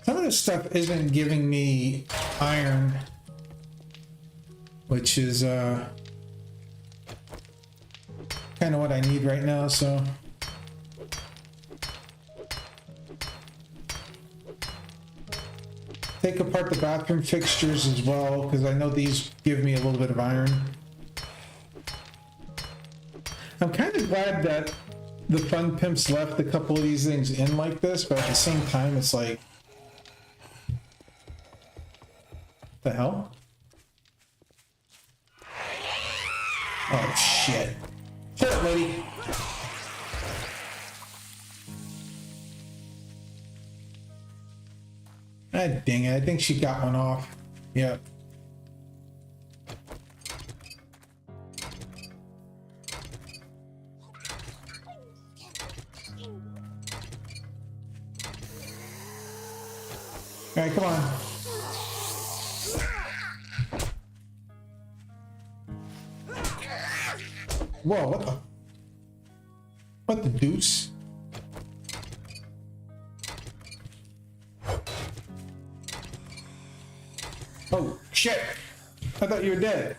Some of this stuff isn't giving me iron, which is kind of what I need right now, so take apart the bathroom fixtures as well, because I know these give me a little bit of iron. I'm kind of glad that the Fun Pimps left a couple of these things in like this, but at the same time, it's like, the hell? Oh shit. Shut up, lady. Ah, dang it. I think she got one off. Yep. All right, come on. Whoa, what the deuce? Oh, shit! I thought you were dead.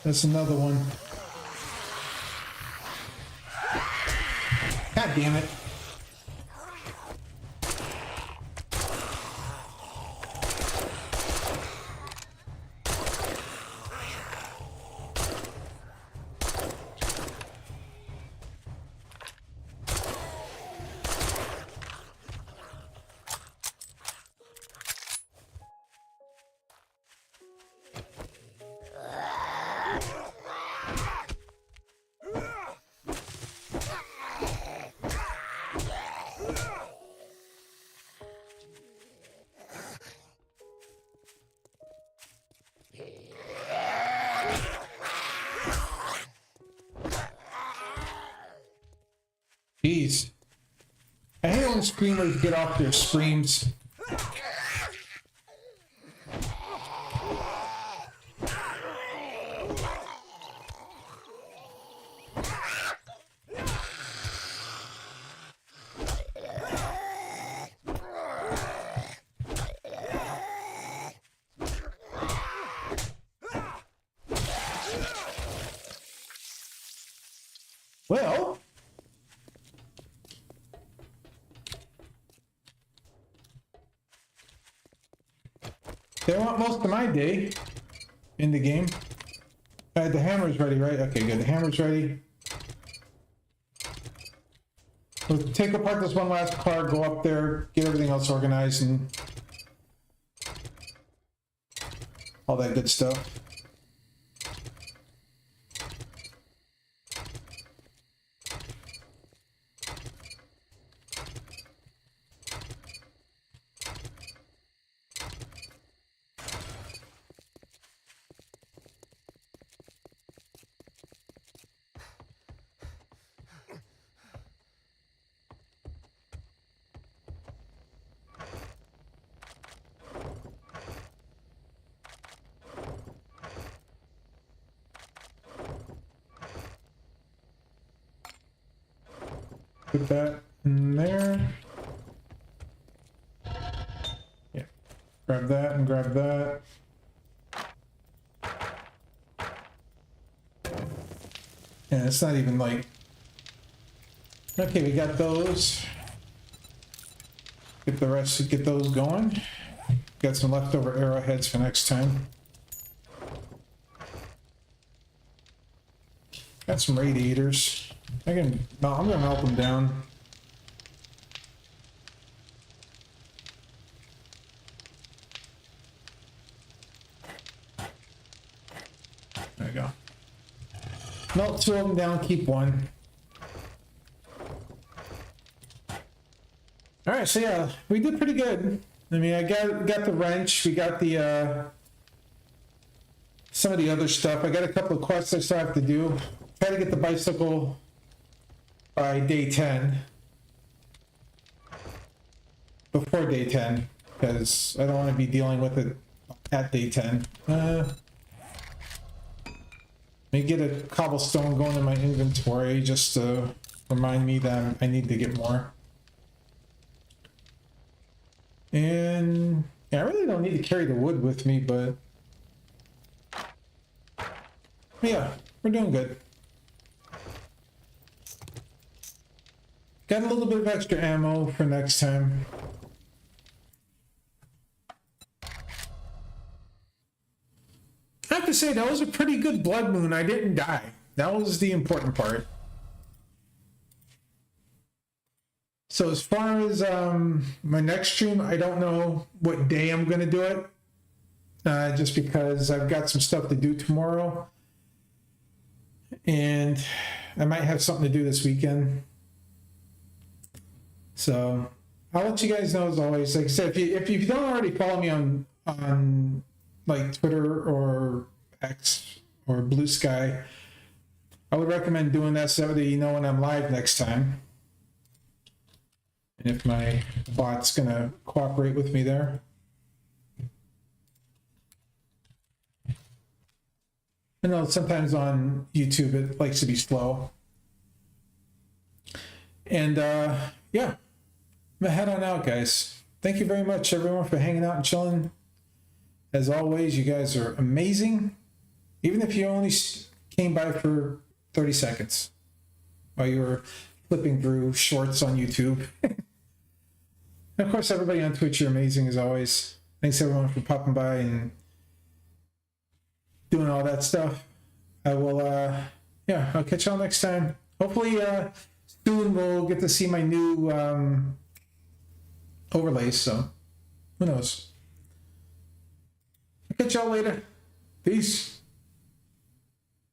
That's another one. God damn it. Jeez. I hate when screamers get off their screams. Well, they want most of my day in the game. The hammer's ready, right? Okay, good. The hammer's ready. We'll take apart this one last car, go up there, get everything else organized, and all that good stuff. Put that in there. Yeah. Grab that and grab that. And it's not even like... Okay, we got those. Get the rest, get those going. Got some leftover arrowheads for next time. Got some radiators. I'm gonna melt them down. There we go. Melt 2 of them down, keep 1. All right, so yeah, we did pretty good. I mean, I got the wrench, we got the some of the other stuff. I got a couple of quests I still have to do. Try to get the bicycle by day 10. Before day 10, because I don't want to be dealing with it at day 10. Let me get a cobblestone going in my inventory just to remind me that I need to get more. And yeah, I really don't need to carry the wood with me, but yeah, we're doing good. Got a little bit of extra ammo for next time. I have to say, that was a pretty good blood moon. I didn't die. That was the important part. So as far as my next stream, I don't know what day I'm going to do it. Just because I've got some stuff to do tomorrow. And I might have something to do this weekend. So I'll let you guys know as always. Like I said, if you don't already follow me on like Twitter or X or Blue Sky, I would recommend doing that so that you know when I'm live next time. And if my bot's gonna cooperate with me there. I know sometimes on YouTube it likes to be slow. And yeah, I'm gonna head on out, guys. Thank you very much, everyone, for hanging out and chilling. As always, you guys are amazing. Even if you only came by for 30 seconds while you were flipping through shorts on YouTube. And of course, everybody on Twitch, you're amazing as always. Thanks everyone for popping by and doing all that stuff. I will, yeah, I'll catch y'all next time. Hopefully, soon we'll get to see my new overlays, so who knows. I'll catch y'all later. Peace.